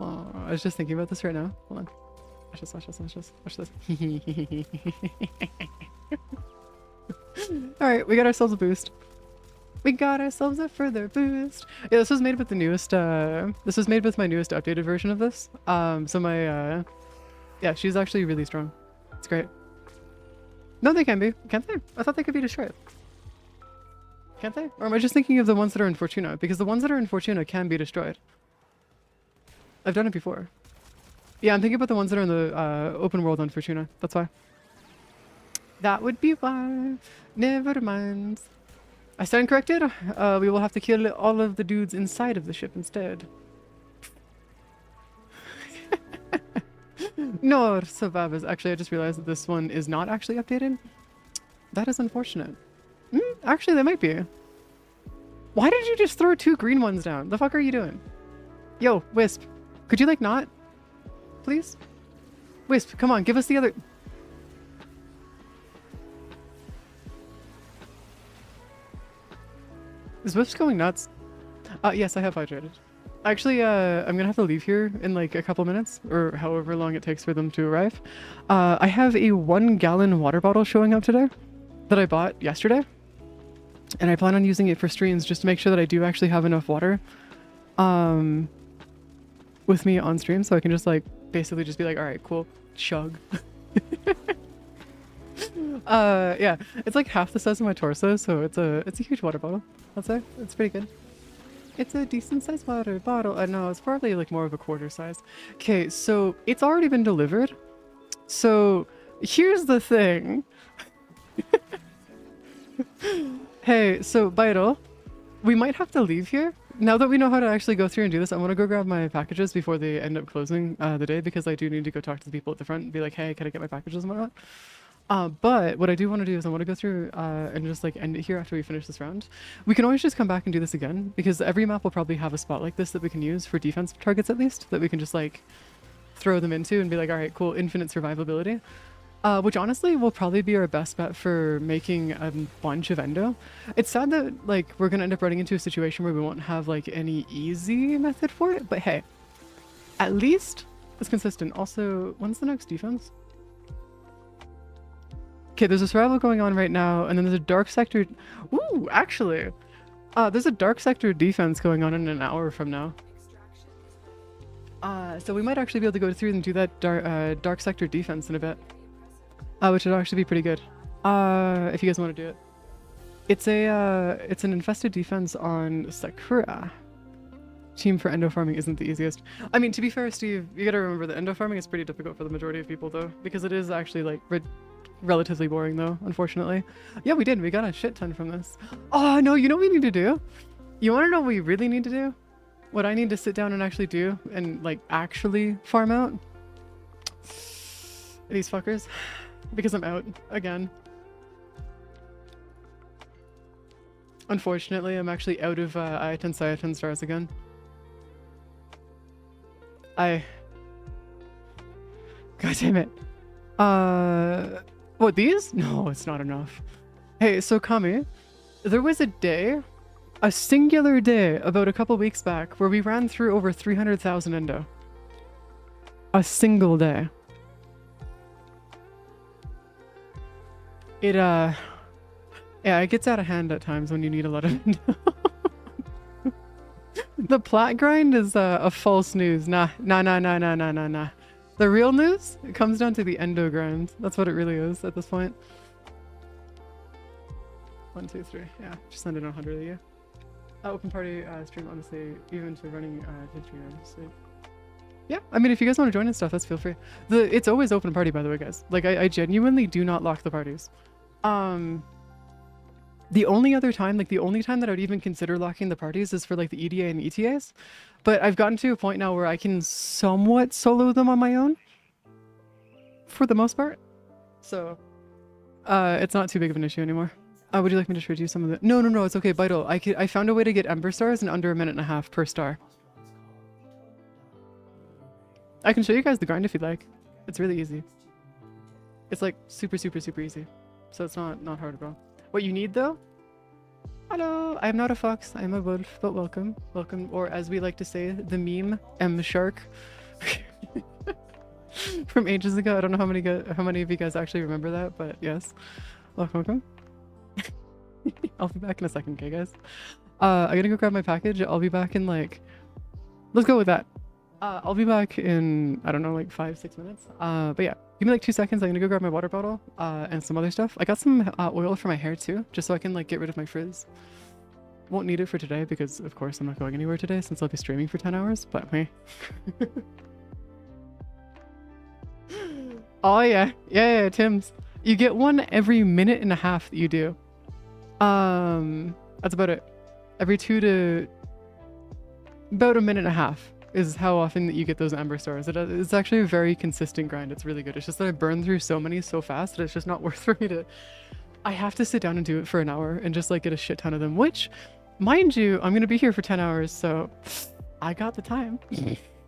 Oh, I was just thinking about this right now. Hold on. Watch this. Alright, we got ourselves a boost. We got ourselves a further boost. Yeah, this was made with the newest, this was made with my newest updated version of this. So my, yeah, she's actually really strong. It's great. No, they can be. Can't they? I thought they could be destroyed. Can't they? Or am I just thinking of the ones that are in Fortuna? Because the ones that are in Fortuna can be destroyed. I've done it before. Yeah, I'm thinking about the ones that are in the open world on Fortuna. That's why. That would be why. Never mind. I stand corrected. We will have to kill all of the dudes inside of the ship instead. No, survivors. Actually, I just realized that this one is not actually updated. That is unfortunate. Actually, they might be. Why did you just throw 2 green ones down? The fuck are you doing? Yo, Wisp. Could you, like, not? Please? Wisp, come on, give us the other... Is Wisp going nuts? Yes, I have hydrated. Actually, I'm gonna have to leave here in like a couple minutes, or however long it takes for them to arrive. I have a 1-gallon water bottle showing up today that I bought yesterday. And I plan on using it for streams just to make sure that I do actually have enough water um, with me on stream, so I can just like basically just be like, all right, cool, chug. Yeah, it's like half the size of my torso, so it's a huge water bottle. I'd say it's pretty good. It's a decent sized water bottle. I know it's probably like more of a quarter size. Okay, so it's already been delivered. So here's the thing. Hey, so Vital, we might have to leave here. Now that we know how to actually go through and do this, I want to go grab my packages before they end up closing the day, because I do need to go talk to the people at the front and be like, hey, can I get my packages and whatnot? But what I do want to do is I want to go through and just like end it here after we finish this round. We can always just come back and do this again, because every map will probably have a spot like this that we can use for defense targets, at least, that we can just like throw them into and be like, all right, cool, infinite survivability. Which honestly will probably be our best bet for making a bunch of endo. It's sad that like we're gonna end up running into a situation where we won't have like any easy method for it, but hey, at least it's consistent. Also, when's the next defense? Okay, there's a survival going on right now, and then there's a dark sector. Ooh, actually, there's a dark sector defense going on in an hour from now. So we might actually be able to go through and do that dark sector defense in a bit. Which would actually be pretty good. If you guys want to do it. It's an infested defense on Sakura. Team for endo farming isn't the easiest. I mean, to be fair, Steve, you gotta remember that endo farming is pretty difficult for the majority of people, though, because it is actually like relatively boring, though, unfortunately. Yeah, we did. We got a shit ton from this. Oh no, you know what we need to do? You want to know what we really need to do? What I need to sit down and actually do and like actually farm out? These fuckers. Because I'm out again. Unfortunately, I'm actually out of Iatan stars again. God damn it. What, these? No, it's not enough. Hey, so Kami, there was a singular day about a couple weeks back where we ran through over 300,000 endo. A single day. Yeah, it gets out of hand at times when you need a lot of endo. The plat grind is a false news. Nah. The real news, it comes down to the endo grind. That's what it really is at this point. 1, 2, 3. Yeah, just send it 100 of you. Open party stream, honestly, even to running Patreon. Yeah, I mean, if you guys want to join and stuff, that's feel free. It's always open party, by the way, guys. Like, I genuinely do not lock the parties. The only other time, like the only time that I would even consider locking the parties is for like the EDA and ETAs. But I've gotten to a point now where I can somewhat solo them on my own. For the most part. So, it's not too big of an issue anymore. Would you like me to trade you some of the... No, it's okay, Vital. I found a way to get Ember Stars in under 1.5 minutes per star. I can show you guys the grind if you'd like. It's really easy. It's like super easy. So it's not hard at all. What you need though? Hello, I'm not a fox, I'm a wolf, but welcome. Welcome, or as we like to say, the meme, M Shark. From ages ago. I don't know how many of you guys actually remember that, but yes. Welcome. I'll be back in a second, okay guys? I'm gonna go grab my package. I'll be back in like... Let's go with that. I'll be back in, I don't know, like 5-6 minutes. But yeah, give me like 2 seconds. I'm gonna go grab my water bottle and some other stuff. I got some oil for my hair too, just so I can like get rid of my frizz. Won't need it for today because of course I'm not going anywhere today since I'll be streaming for 10 hours, but hey. Oh yeah, Tim's. You get one every 1.5 minutes that you do. That's about it. Every 2 to... About 1.5 minutes is how often that you get those Ember Stars. It's actually a very consistent grind. It's really good. It's just that I burn through so many so fast that it's just not worth for me to... I have to sit down and do it for an hour and just like get a shit ton of them, which, mind you, I'm gonna be here for 10 hours, so I got the time.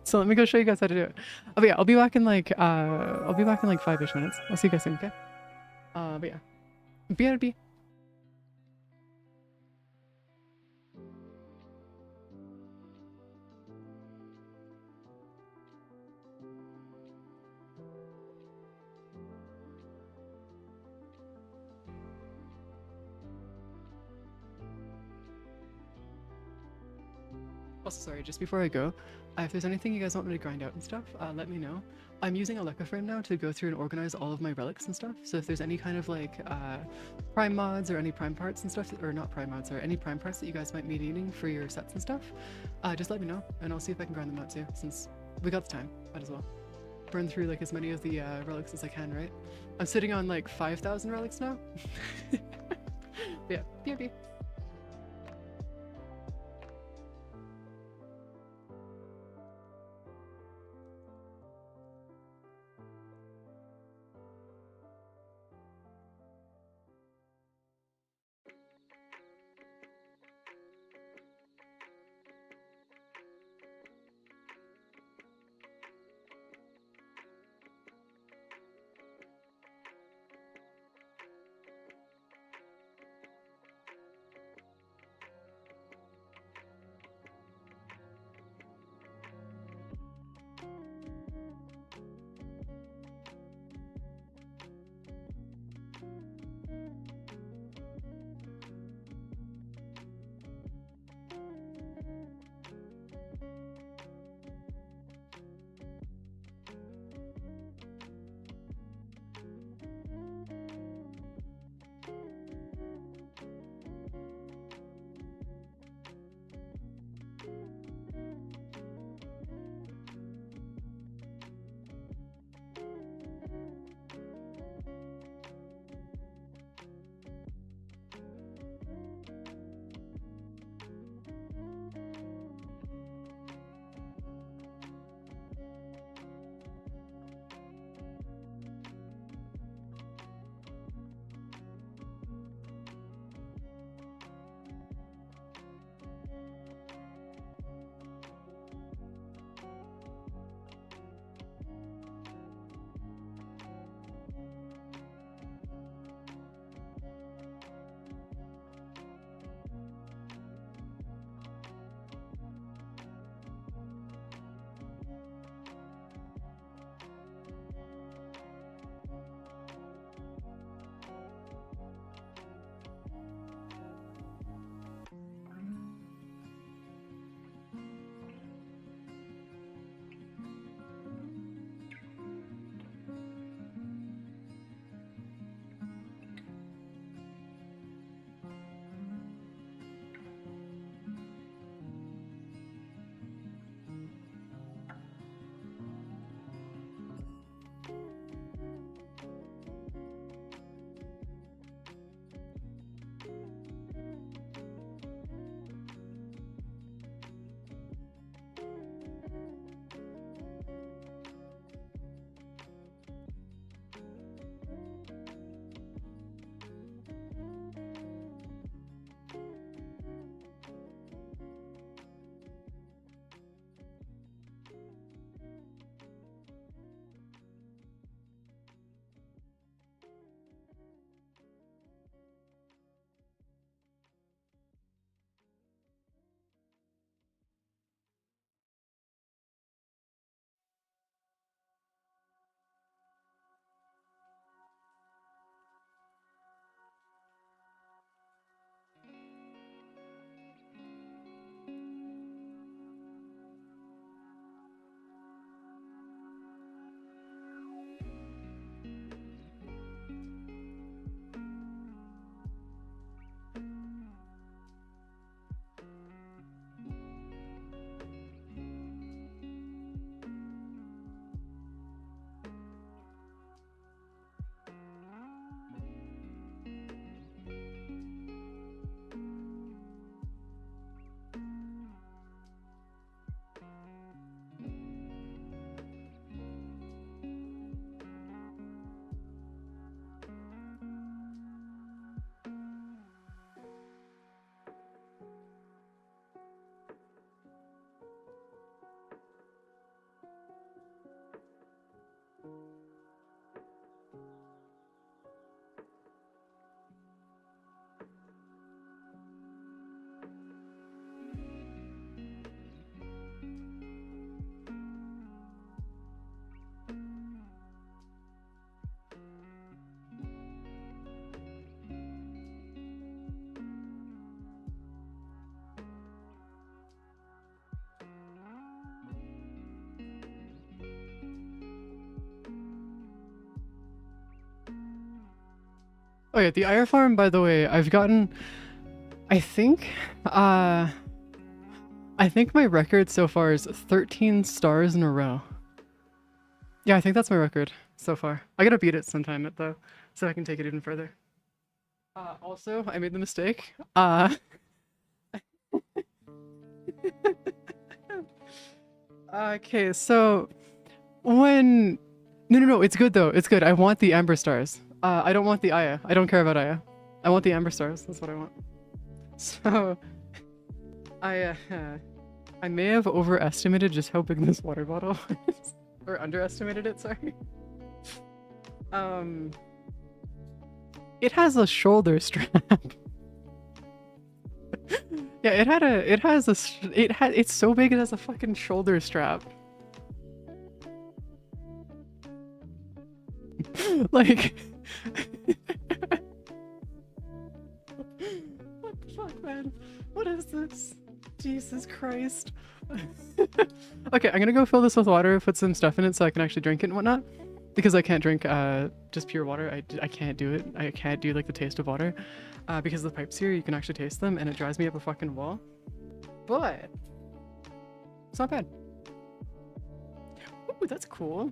So let me go show you guys how to do it. Oh, but yeah, I'll be back in like 5-ish minutes. I'll see you guys soon, okay? But yeah. BRB. Also, sorry, just before I go, if there's anything you guys want me to grind out and stuff, let me know. I'm using LR5 now to go through and organize all of my relics and stuff. So if there's any kind of like prime mods or any prime parts and stuff, or not prime mods, or any prime parts that you guys might be needing for your sets and stuff, just let me know and I'll see if I can grind them out too, since we got the time. Might as well burn through like as many of the relics as I can, right? I'm sitting on like 5,000 relics now. Yeah, BRB. Oh yeah, the IR farm, by the way, I've gotten, I think, uh, I think my record so far is 13 stars in a row. Yeah, I think that's my record so far. I gotta beat it sometime, though, so I can take it even further. Also, I made the mistake. Okay, so when... No, it's good though. It's good. I want the amber stars. I don't want the Aya. I don't care about Aya. I want the amber stars. That's what I want. So, I may have overestimated just how big this water bottle is. Or underestimated it, sorry. It has a shoulder strap. Yeah, it's so big it has a fucking shoulder strap. Like, what the fuck, man? What is this? Jesus Christ. Okay, I'm gonna go fill this with water, put some stuff in it so I can actually drink it and whatnot. Because I can't drink just pure water. I can't do it. I can't do like the taste of water. Because the pipes here, you can actually taste them and it drives me up a fucking wall. But it's not bad. Ooh, that's cool.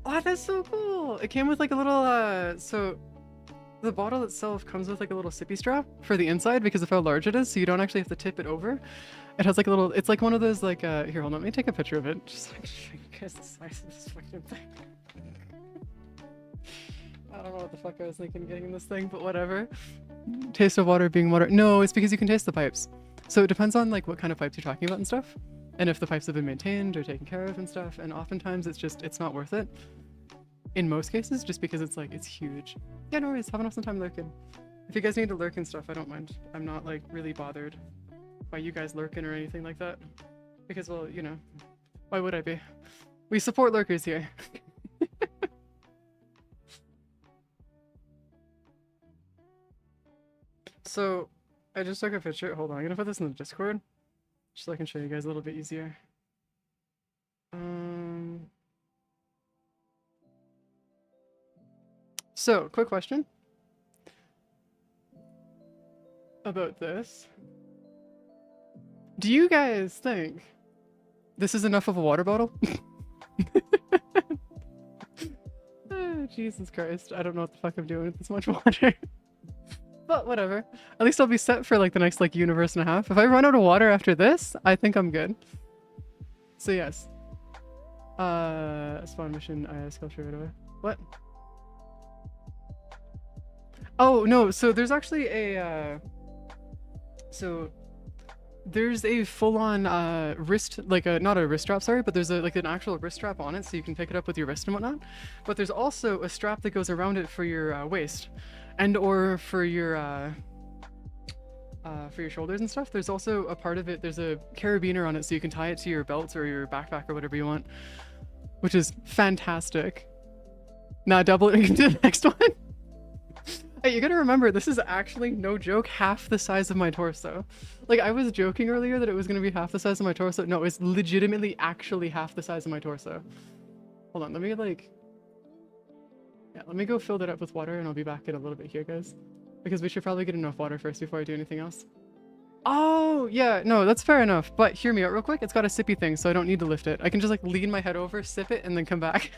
Oh, that's so cool. It came with like a little, so the bottle itself comes with like a little sippy strap for the inside because of how large it is, so you don't actually have to tip it over. It has like a little, it's like one of those like, here, hold on, let me take a picture of it. Just like show you guys the size of this fucking thing. I don't know what the fuck I was thinking getting this thing, but whatever. Taste of water being water. No, it's because you can taste the pipes. So it depends on like what kind of pipes you're talking about and stuff. And if the pipes have been maintained or taken care of and stuff. And oftentimes it's not worth it. In most cases, just because it's like, it's huge. Yeah, no worries, have an awesome time lurking. If you guys need to lurk and stuff, I don't mind. I'm not like really bothered by you guys lurking or anything like that. Because, well, you know, why would I be? We support lurkers here. So, I just took a picture. Hold on, I'm gonna put this in the Discord. Just so I can show you guys a little bit easier. So, quick question about this. Do you guys think this is enough of a water bottle? Oh, Jesus Christ, I don't know what the fuck I'm doing with this much water. But whatever. At least I'll be set for like the next like universe and a half. If I run out of water after this, I think I'm good. So yes. Spawn mission, sculpture right away. What? Oh no, so there's actually a so there's a full-on wrist, like a not a wrist strap, sorry, but there's a like an actual wrist strap on it, so you can pick it up with your wrist and whatnot. But there's also a strap that goes around it for your waist, and or for your shoulders and stuff. There's also a part of it. There's a carabiner on it, so you can tie it to your belt or your backpack or whatever you want, which is fantastic. Now double it into the next one. Hey, you gotta remember, this is actually, no joke, half the size of my torso. Like, I was joking earlier that it was gonna be half the size of my torso. No, it's legitimately actually half the size of my torso. Hold on, let me like... Yeah, let me go fill that up with water and I'll be back in a little bit here, guys. Because we should probably get enough water first before I do anything else. Oh, yeah, no, that's fair enough. But hear me out real quick, it's got a sippy thing, so I don't need to lift it. I can just like lean my head over, sip it, and then come back.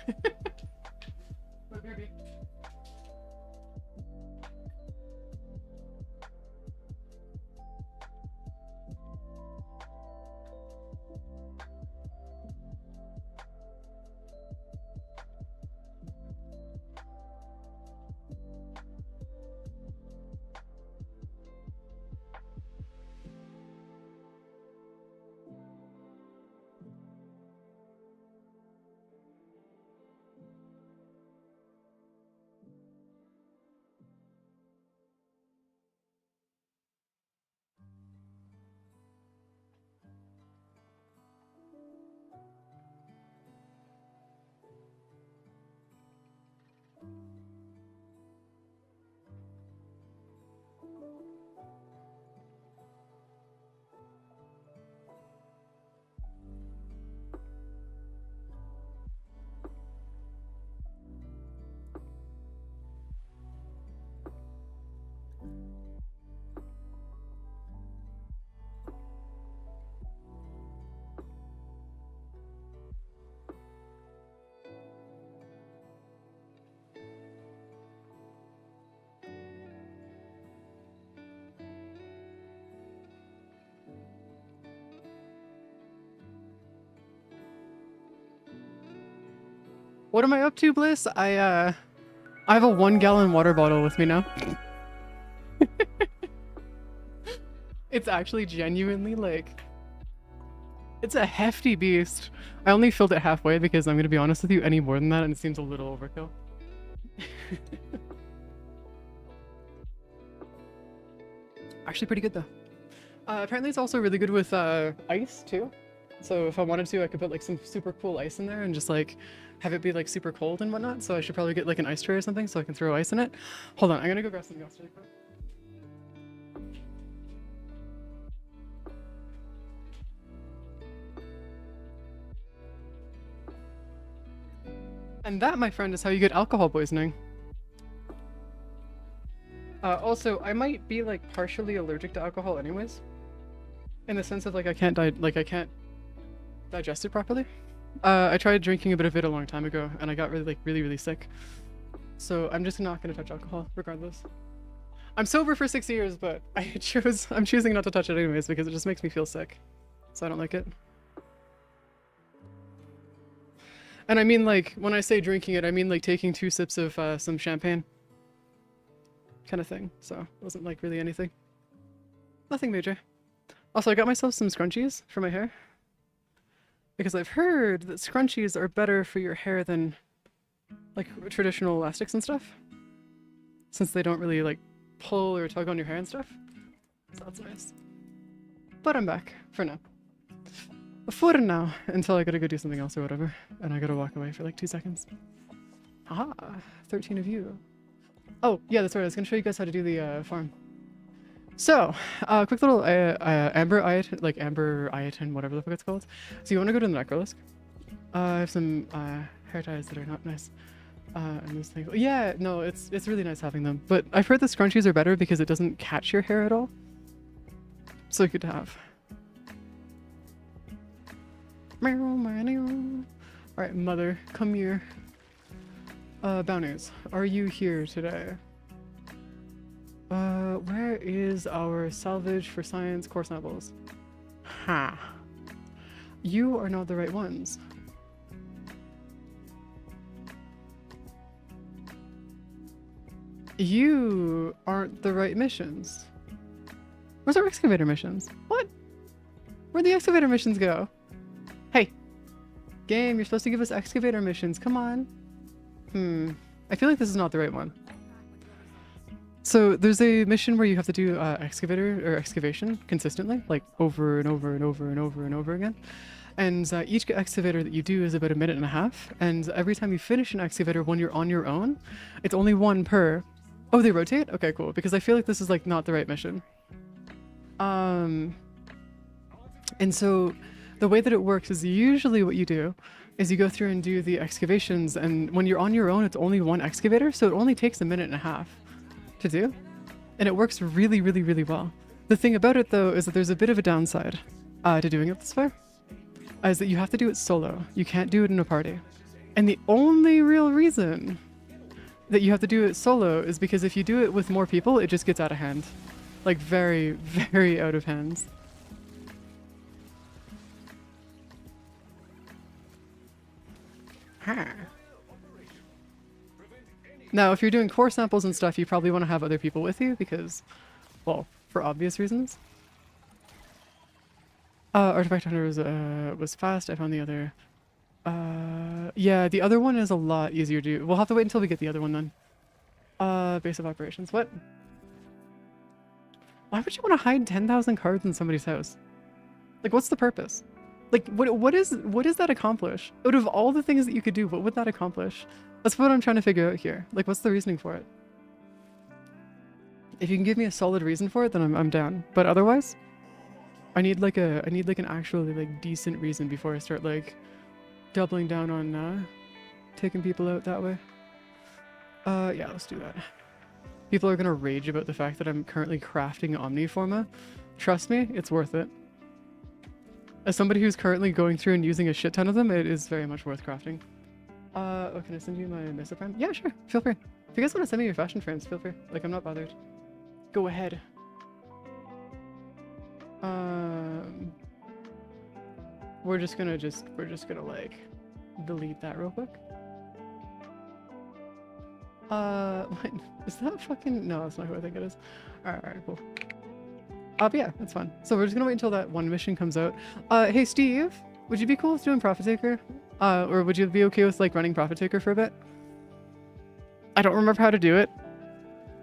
What am I up to, Bliss? I have a 1-gallon water bottle with me now. It's actually genuinely like, it's a hefty beast. I only filled it halfway because I'm gonna be honest with you, any more than that and it seems a little overkill. Actually pretty good though. Apparently it's also really good with ice too. So if I wanted to, I could put like some super cool ice in there and just like have it be like super cold and whatnot. So I should probably get like an ice tray or something so I can throw ice in it. Hold on, I'm gonna go grab something else really quick. And that, my friend, is how you get alcohol poisoning. Also, I might be like partially allergic to alcohol anyways. In the sense of like I can't digest it properly. I tried drinking a bit of it a long time ago and I got really sick. So I'm just not gonna touch alcohol regardless. I'm sober for 6 years, but I'm choosing not to touch it anyways because it just makes me feel sick. So I don't like it. And I mean like, when I say drinking it, I mean like taking 2 sips of some champagne. Kind of thing. So it wasn't like really anything. Nothing major. Also, I got myself some scrunchies for my hair. Because I've heard that scrunchies are better for your hair than like traditional elastics and stuff. Since they don't really like pull or tug on your hair and stuff. So that's nice. But I'm back for now. For now, until I gotta go do something else or whatever. And I gotta walk away for like 2 seconds. Aha, 13 of you. Oh, yeah, that's right. I was gonna show you guys how to do the farm. So, quick little amber item, whatever the fuck it's called. So you want to go to the necrolisc. I have some hair ties that are not nice. And these things. Yeah, no, it's really nice having them. But I've heard the scrunchies are better because it doesn't catch your hair at all. So good to have. Alright, mother, come here. Bounties, are you here today? Where is our salvage for science core samples? Ha. You are not the right ones. You aren't the right missions. Where's our excavator missions? What? Where'd the excavator missions go? Hey! Game, you're supposed to give us excavator missions. Come on. I feel like this is not the right one. So there's a mission where you have to do excavation consistently, like over and over and over and over and over again. And each excavator that you do is about 1.5 minutes. And every time you finish an excavator when you're on your own, it's only 1 per. Oh, they rotate? Okay, cool. Because I feel like this is like not the right mission. And so the way that it works is usually what you do is you go through and do the excavations, and when you're on your own, it's only 1 excavator, so it only takes 1.5 minutes to do. And it works really well. The thing about it though is that there's a bit of a downside to doing it this way, is that you have to do it solo. You can't do it in a party. And the only real reason that you have to do it solo is because if you do it with more people, it just gets out of hand. Like very out of hands. Huh. Now, if you're doing core samples and stuff, you probably want to have other people with you because, well, for obvious reasons. Artifact Hunter was fast. I found the other. Yeah, the other one is a lot easier to do. We'll have to wait until we get the other one then. Base of operations. What? Why would you want to hide 10,000 cards in somebody's house? Like, what's the purpose? Like, what does that accomplish? Out of all the things that you could do, what would that accomplish? That's what I'm trying to figure out here. Like, what's the reasoning for it? If you can give me a solid reason for it, then I'm down. But otherwise, I need like an actually like decent reason before I start like doubling down on taking people out that way. Yeah, let's do that. People are gonna rage about the fact that I'm currently crafting Omniforma. Trust me, it's worth it. As somebody who's currently going through and using a shit ton of them, it is very much worth crafting. Oh, can I send you my Mesa Prime? Yeah, sure. Feel free. If you guys want to send me your fashion frames, feel free. Like, I'm not bothered. Go ahead. We're just gonna like delete that real quick. What? Is that fucking... No, that's not who I think it is. Alright, cool. But yeah, that's fun. So we're just gonna wait until that one mission comes out. Hey Steve, would you be cool with doing Profit Taker? Or would you be okay with like running Profit Taker for a bit? I don't remember how to do it,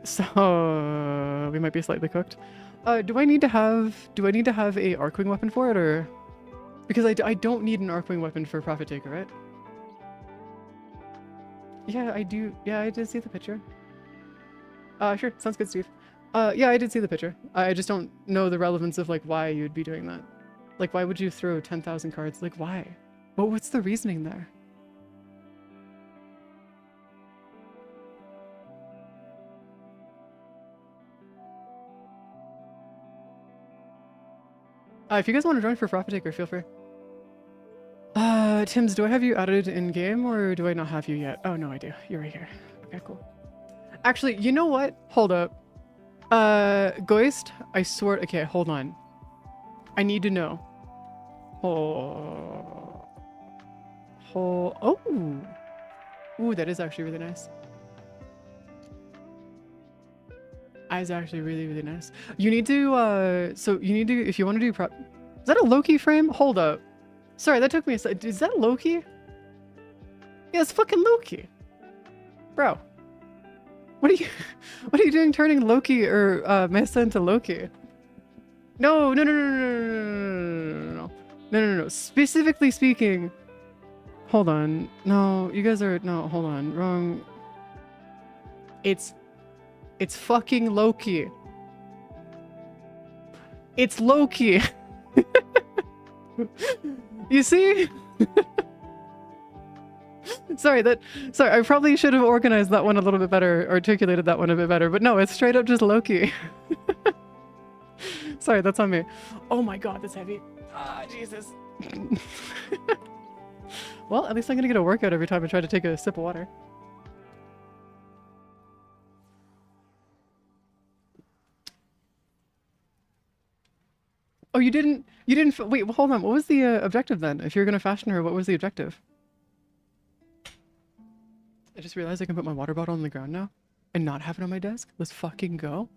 so we might be slightly cooked. Do I need to have a Arcwing weapon for it, or because I don't need an Arcwing weapon for Profit Taker, right? Yeah, I do. Yeah, I did see the picture. Sure, sounds good, Steve. Yeah, I did see the picture. I just don't know the relevance of like why you'd be doing that. Like, why would you throw 10,000 cards? Like, why? What's the reasoning there? If you guys want to join for Profit Taker, feel free. Tims, do I have you added in game or do I not have you yet? Oh, no, I do. You're right here. Okay, cool. Actually, you know what? Hold up. Geist, I swear. Okay, hold on. I need to know. Oh. Ooh, that is actually really nice. That is actually really, really nice. You need to, so you need to, if you want to do prep. Is that a Loki frame? Hold up. Sorry, that took me a second. Is that Loki? Yeah, it's fucking Loki. Bro. What are you doing turning Loki or Mesa into Loki? No. No. Specifically speaking. Hold on. No, you guys are, no, hold on. Wrong. It's fucking Loki. It's Loki. You see? Sorry, I probably should have organized that one a little bit better, articulated that one a bit better, but no, it's straight up just Loki. Sorry, that's on me. Oh my god, that's heavy. Ah, Jesus. Well, at least I'm gonna get a workout every time I try to take a sip of water. Oh, you didn't, wait, well, hold on. What was the objective then? If you're gonna fashion her, what was the objective? I just realized I can put my water bottle on the ground now and not have it on my desk. Let's fucking go.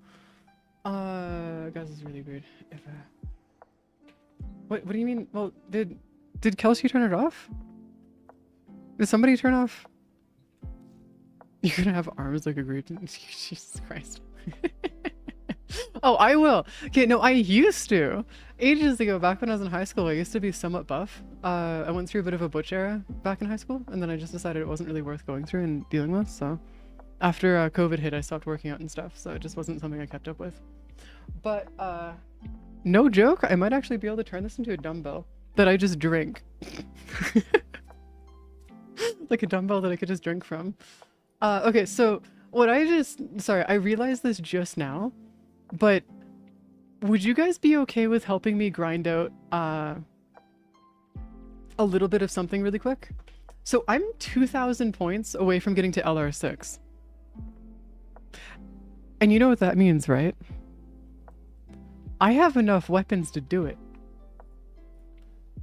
Guys, this is really weird. If, what do you mean? Well, did Kelsey turn it off? Did somebody turn off? You're gonna have arms like a Groot. Jesus Christ. Oh, I will. Okay, no, I used to. Ages ago, back when I was in high school, I used to be somewhat buff. I went through a bit of a butch era back in high school, and then I just decided it wasn't really worth going through and dealing with, so... After COVID hit, I stopped working out and stuff, so it just wasn't something I kept up with. But, no joke, I might actually be able to turn this into a dumbbell that I just drink. Like a dumbbell that I could just drink from. Okay, so, sorry, I realized this just now. But would you guys be okay with helping me grind out a little bit of something really quick? So I'm 2,000 points away from getting to LR6. And you know what that means, right? I have enough weapons to do it.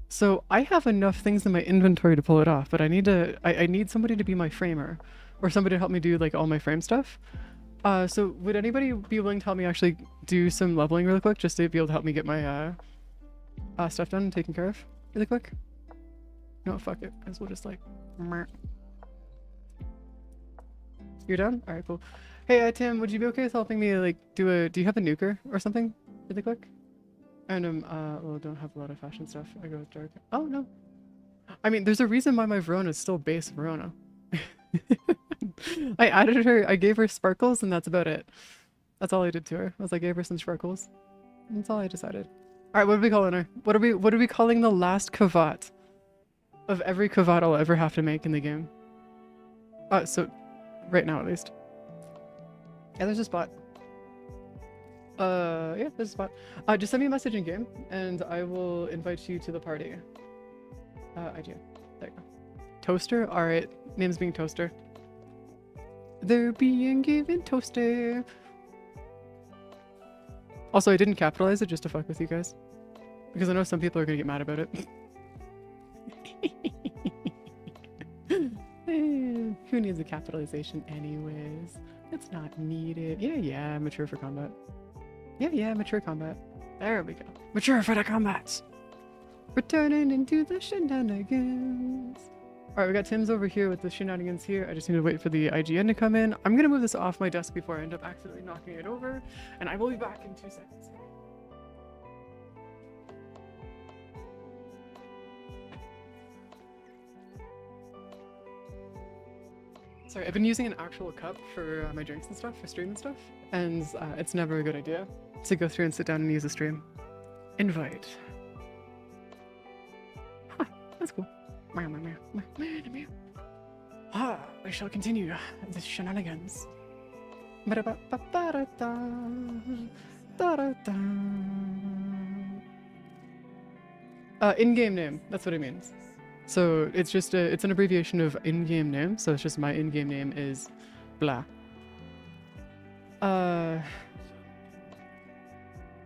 So I have enough things in my inventory to pull it off, but I need somebody to be my framer or somebody to help me do like all my frame stuff. So would anybody be willing to help me actually do some leveling really quick, just to be able to help me get my stuff done and taken care of really quick? No, fuck it. As well just like... You're done? Alright, cool. Hey, Tim, would you be okay with helping me like do you have a nuker or something really quick? And well, don't have a lot of fashion stuff. I go with dark. Oh, no. I mean, there's a reason why my Verona is still base Verona. I added her, I gave her sparkles, and that's about it. That's all I did to her, was I gave her some sparkles. That's all I decided. Alright, what are we calling her? What are we calling the last Kavat of every Kavat I'll ever have to make in the game? So, right now at least. Yeah, there's a spot. Yeah, there's a spot. Just send me a message in game, and I will invite you to the party. I do. There you go. Toaster? Alright, name's being Toaster. They're being given Toaster. Also, I didn't capitalize it just to fuck with you guys. Because I know some people are gonna get mad about it. Who needs a capitalization anyways? It's not needed. Yeah, mature for combat. Yeah, mature combat. There we go. Mature for the combat. Returning into the shenanigans. Alright, we got Tim's over here with the shenanigans here. I just need to wait for the IGN to come in. I'm gonna move this off my desk before I end up accidentally knocking it over, and I will be back in 2 seconds. Sorry, I've been using an actual cup for my drinks and stuff, for stream and stuff, and it's never a good idea to go through and sit down and use a stream. Invite. Huh, that's cool. We shall continue the shenanigans. In-game name, that's what it means. So it's just it's an abbreviation of in-game name, so it's just my in-game name is blah.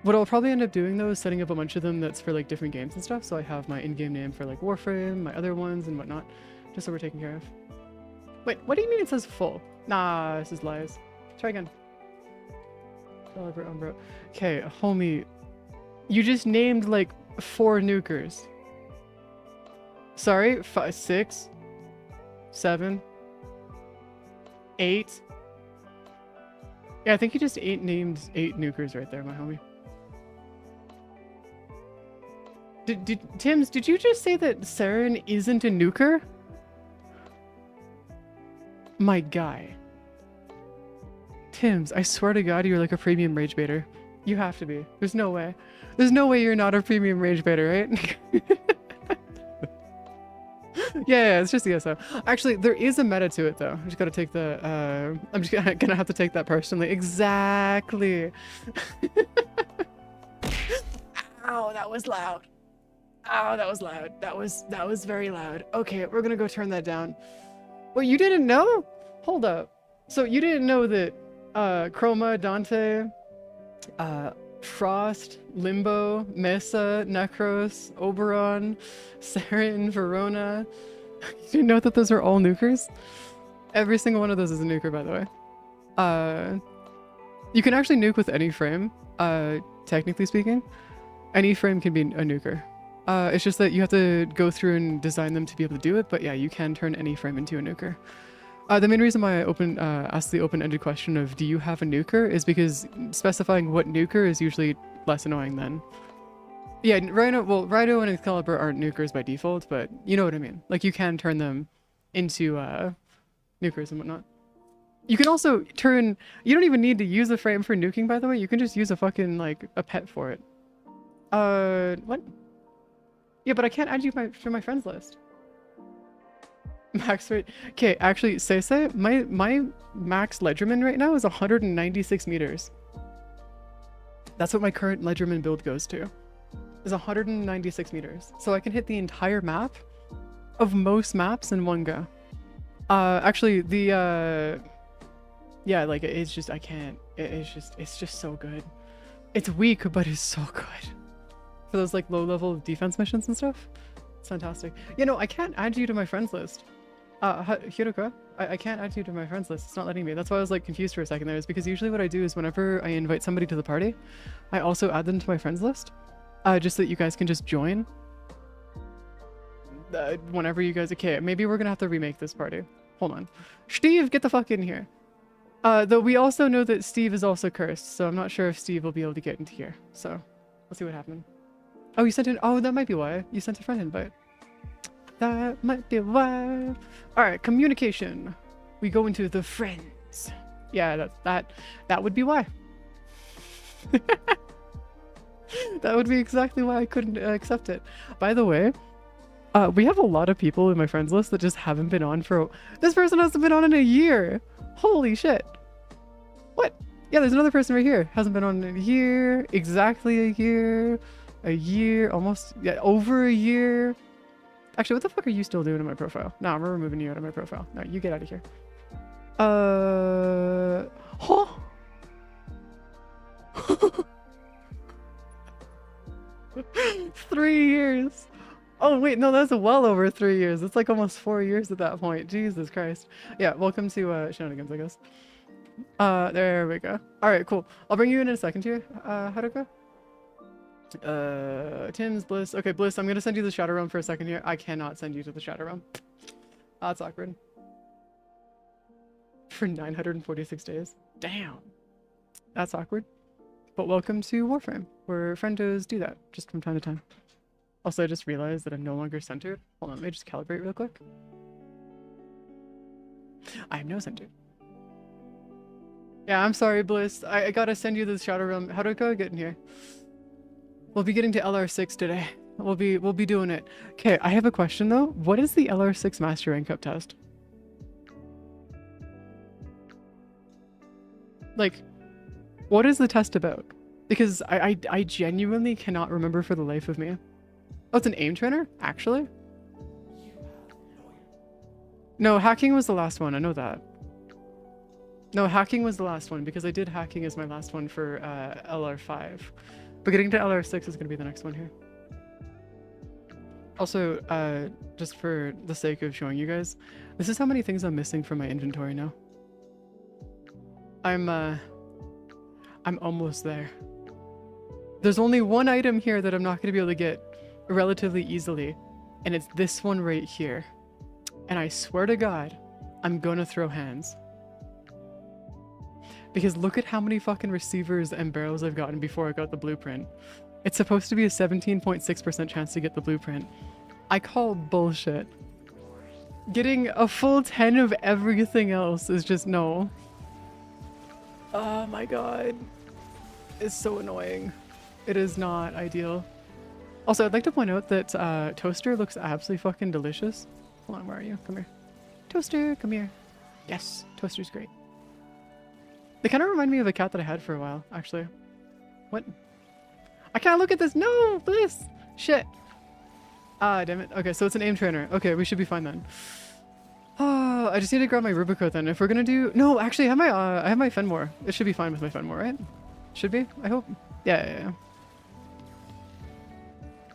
What I'll probably end up doing though is setting up a bunch of them that's for like different games and stuff, so I have my in-game name for like Warframe, my other ones and whatnot, just so we're taken care of. Wait, what do you mean it says full? Nah, this is lies. Try again. Okay, homie, you just named like 4 nukers. Sorry, 5, 6, 7, 8. Yeah, I think you just named 8 nukers right there, my homie. Tims, did you just say that Saren isn't a nuker? My guy. Tims, I swear to God, you're like a premium rage baiter. You have to be. There's no way. There's no way you're not a premium rage baiter, right? Yeah, it's just ESO. Actually, there is a meta to it though. I just gotta take the I'm just gonna have to take that personally. Exactly. Ow, that was loud. Ow, that was loud. That was very loud. Okay, we're gonna go turn that down. Wait, you didn't know? Hold up. So you didn't know that Chroma, Dante, Frost, Limbo, Mesa, Necros, Oberon, Saren, Verona. You didn't know that those are all nukers? Every single one of those is a nuker, by the way. You can actually nuke with any frame, technically speaking. Any frame can be a nuker. It's just that you have to go through and design them to be able to do it, but yeah, you can turn any frame into a nuker. The main reason why I asked the open-ended question of do you have a nuker is because specifying what nuker is usually less annoying than... Yeah, Rhino and Excalibur aren't nukers by default, but you know what I mean. Like, you can turn them into nukers and whatnot. You can also turn... You don't even need to use a frame for nuking, by the way. You can just use a fucking, like, a pet for it. What? Yeah, but I can't add you to my friends list. Max rate. Okay, actually, say my max Ledgerman right now is 196 meters. That's what my current Ledgerman build goes to. Is 196 meters. So I can hit the entire map of most maps in one go. Actually, the yeah, like it's just I can't. It's just so good. It's weak, but it's so good. For those like low-level defense missions and stuff. It's fantastic. You know, I can't add you to my friends list. Hiroka, I can't add you to my friends list. It's not letting me. That's why I was like confused for a second there. Is because usually what I do is whenever I invite somebody to the party, I also add them to my friends list. Just so that you guys can just join. Whenever you guys... Okay, maybe we're gonna have to remake this party. Hold on. Steve, get the fuck in here. Though we also know that Steve is also cursed, so I'm not sure if Steve will be able to get into here. So, let's see what happened. Oh, you sent in... Oh, that might be why. You sent a friend invite. That might be why. Alright, communication. We go into the friends. Yeah, that would be why. That would be exactly why I couldn't accept it. By the way, we have a lot of people in my friends list that just haven't been on for... This person hasn't been on in a year! Holy shit. What? Yeah, there's another person right here. Hasn't been on in a year. Exactly a year. A year. Almost... Yeah, over a year. Actually, what the fuck are you still doing in my profile? No, I'm removing you out of my profile. No, you get out of here. Huh? 3 years. Oh wait, no, that's well over 3 years. It's like almost 4 years at that point. Jesus Christ. Yeah, welcome to shenanigans, I guess. There we go. All right, cool. I'll bring you in a second here. How'd it go? Tim's Bliss. Okay, Bliss, I'm gonna send you the shadow realm for a second here. I cannot send you to the shadow realm. That's awkward. For 946 days. Damn. That's awkward. But welcome to Warframe, where friendos do that just from time to time. Also, I just realized that I'm no longer centered. Hold on, let me just calibrate real quick. I am no centered. Yeah, I'm sorry, Bliss. I gotta send you the shadow realm. How do I go get in here? We'll be getting to LR6 today. We'll be doing it. Okay, I have a question though. What is the LR6 Master Rank Up test? Like, what is the test about? Because I genuinely cannot remember for the life of me. Oh, it's an aim trainer? Actually? No, hacking was the last one. I know that. No, hacking was the last one because I did hacking as my last one for LR5. But getting to LR6 is going to be the next one here. Also, just for the sake of showing you guys, this is how many things I'm missing from my inventory now. I'm almost there. There's only one item here that I'm not going to be able to get relatively easily, and it's this one right here. And I swear to God, I'm gonna throw hands. Because look at how many fucking receivers and barrels I've gotten before I got the blueprint. It's supposed to be a 17.6% chance to get the blueprint. I call bullshit. Getting a full 10 of everything else is just no. Oh my God. It's so annoying. It is not ideal. Also, I'd like to point out that Toaster looks absolutely fucking delicious. Hold on, where are you? Come here. Toaster, come here. Yes, Toaster's great. They kind of remind me of a cat that I had for a while, actually. What? I can't look at this! No! Please! Shit! Ah, damn it. Okay, so it's an aim trainer. Okay, we should be fine then. Oh, I just need to grab my Rubicoat then. If we're gonna do... No, actually, I have my Fenmore. It should be fine with my Fenmore, right? Should be, I hope. Yeah.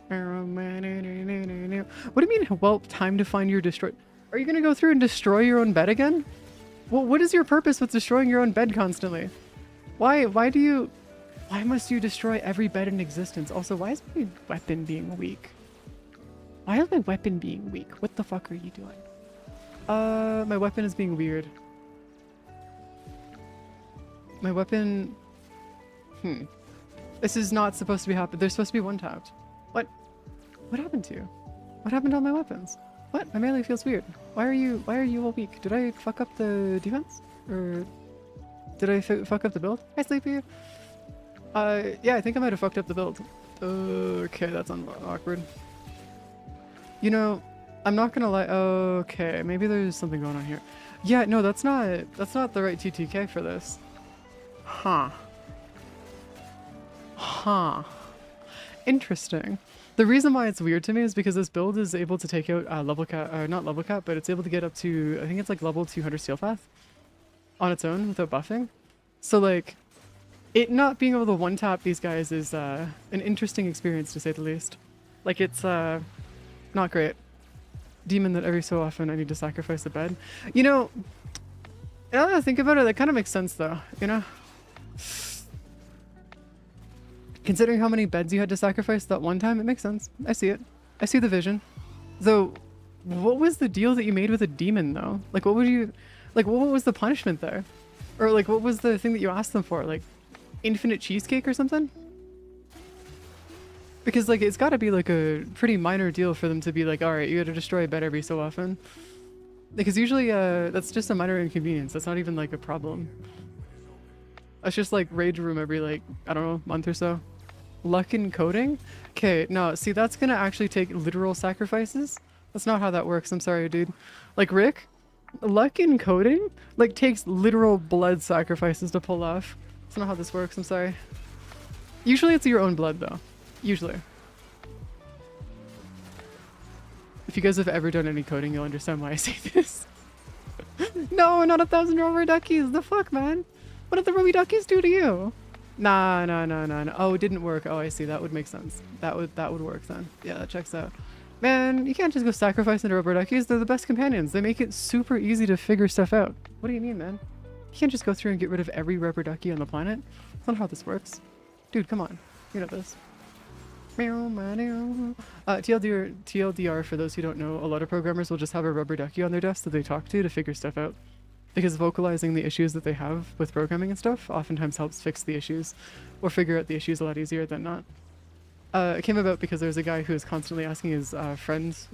What do you mean, well, time to find your destroy... Are you gonna go through and destroy your own bed again? Well, what is your purpose with destroying your own bed constantly? Why must you destroy every bed in existence? Also, why is my weapon being weak? Why is my weapon being weak? What the fuck are you doing? My weapon is being weird. My weapon... This is not supposed to be happening. They're supposed to be one-tapped. What? What happened to you? What happened to all my weapons? What? My melee feels weird. Why are you all weak? Did I fuck up the defense? Or did I fuck up the build? Hi, Sleepy. Yeah, I think I might have fucked up the build. Okay, that's awkward. You know, I'm not gonna lie. Okay, maybe there's something going on here. Yeah, no, that's not the right TTK for this. Huh. Interesting. The reason why it's weird to me is because this build is able to take out level cap, not level cap, but it's able to get up to, I think it's like level 200 steel path on its own without buffing. So like, it not being able to one-tap these guys is an interesting experience to say the least. Like it's not great. Demon that every so often I need to sacrifice a bed. You know, now that I think about it, that kind of makes sense though, you know? Considering how many beds you had to sacrifice that one time, it makes sense. I see it. I see the vision. Though, what was the deal that you made with a demon, though? Like, what was the punishment there? Or, like, what was the thing that you asked them for? Like, infinite cheesecake or something? Because, like, it's gotta be, like, a pretty minor deal for them to be like, alright, you gotta destroy a bed every so often. Because usually, that's just a minor inconvenience. That's not even, like, a problem. It's just, like, rage room every, like, I don't know, month or so. Luck in coding? Okay, no, see, that's gonna actually take literal sacrifices. That's not how that works, I'm sorry, dude. Like, Rick, luck in coding, like, takes literal blood sacrifices to pull off. That's not how this works, I'm sorry. Usually it's your own blood, though. Usually. If you guys have ever done any coding, you'll understand why I say this. No, not 1,000 rubber duckies! The fuck, man? What did the rubby duckies do to you? Nah. Oh, it didn't work. Oh, I see. That would make sense. That would work then. Yeah, that checks out. Man, you can't just go sacrifice into rubber duckies. They're the best companions. They make it super easy to figure stuff out. What do you mean, man? You can't just go through and get rid of every rubber ducky on the planet. That's not how this works. Dude, come on. You know this. TLDR, for those who don't know, a lot of programmers will just have a rubber ducky on their desk that they talk to figure stuff out. Because vocalizing the issues that they have with programming and stuff oftentimes helps fix the issues or figure out the issues a lot easier than not. It came about because there's a guy who was constantly asking his friends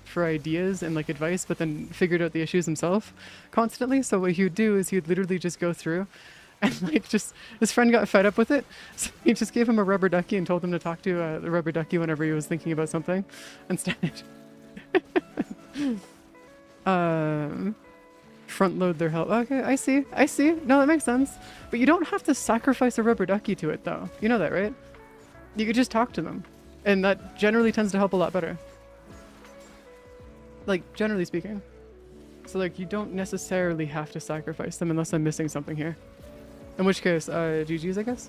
for ideas and like advice, but then figured out the issues himself constantly. So what he would do is he would literally just go through and like just his friend got fed up with it, so he just gave him a rubber ducky and told him to talk to the rubber ducky whenever he was thinking about something instead. Front load their help. Okay, I see. No, that makes sense. But you don't have to sacrifice a rubber ducky to it though. You know that, right? You could just talk to them, and that generally tends to help a lot better. Like, generally speaking. So like, you don't necessarily have to sacrifice them unless I'm missing something here. In which case, GG's, I guess.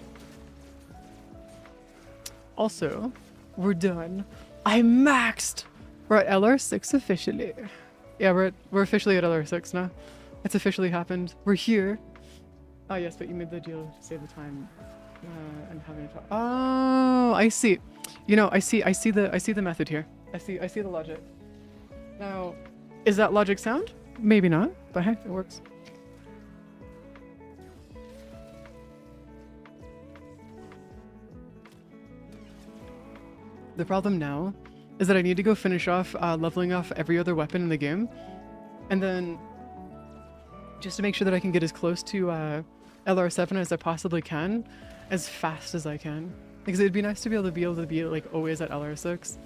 Also, we're done. I maxed! We're at LR6 officially. Yeah, we're officially at LR6 now. It's officially happened. We're here. Oh yes, but you made the deal to save the time and having to talk. Oh, I see. You know, I see the method here. I see the logic. Now, is that logic sound? Maybe not, but hey, it works. The problem now is that I need to go finish off leveling off every other weapon in the game, and then just to make sure that I can get as close to LR7 as I possibly can, as fast as I can, because it'd be nice to be able to be like always at LR6.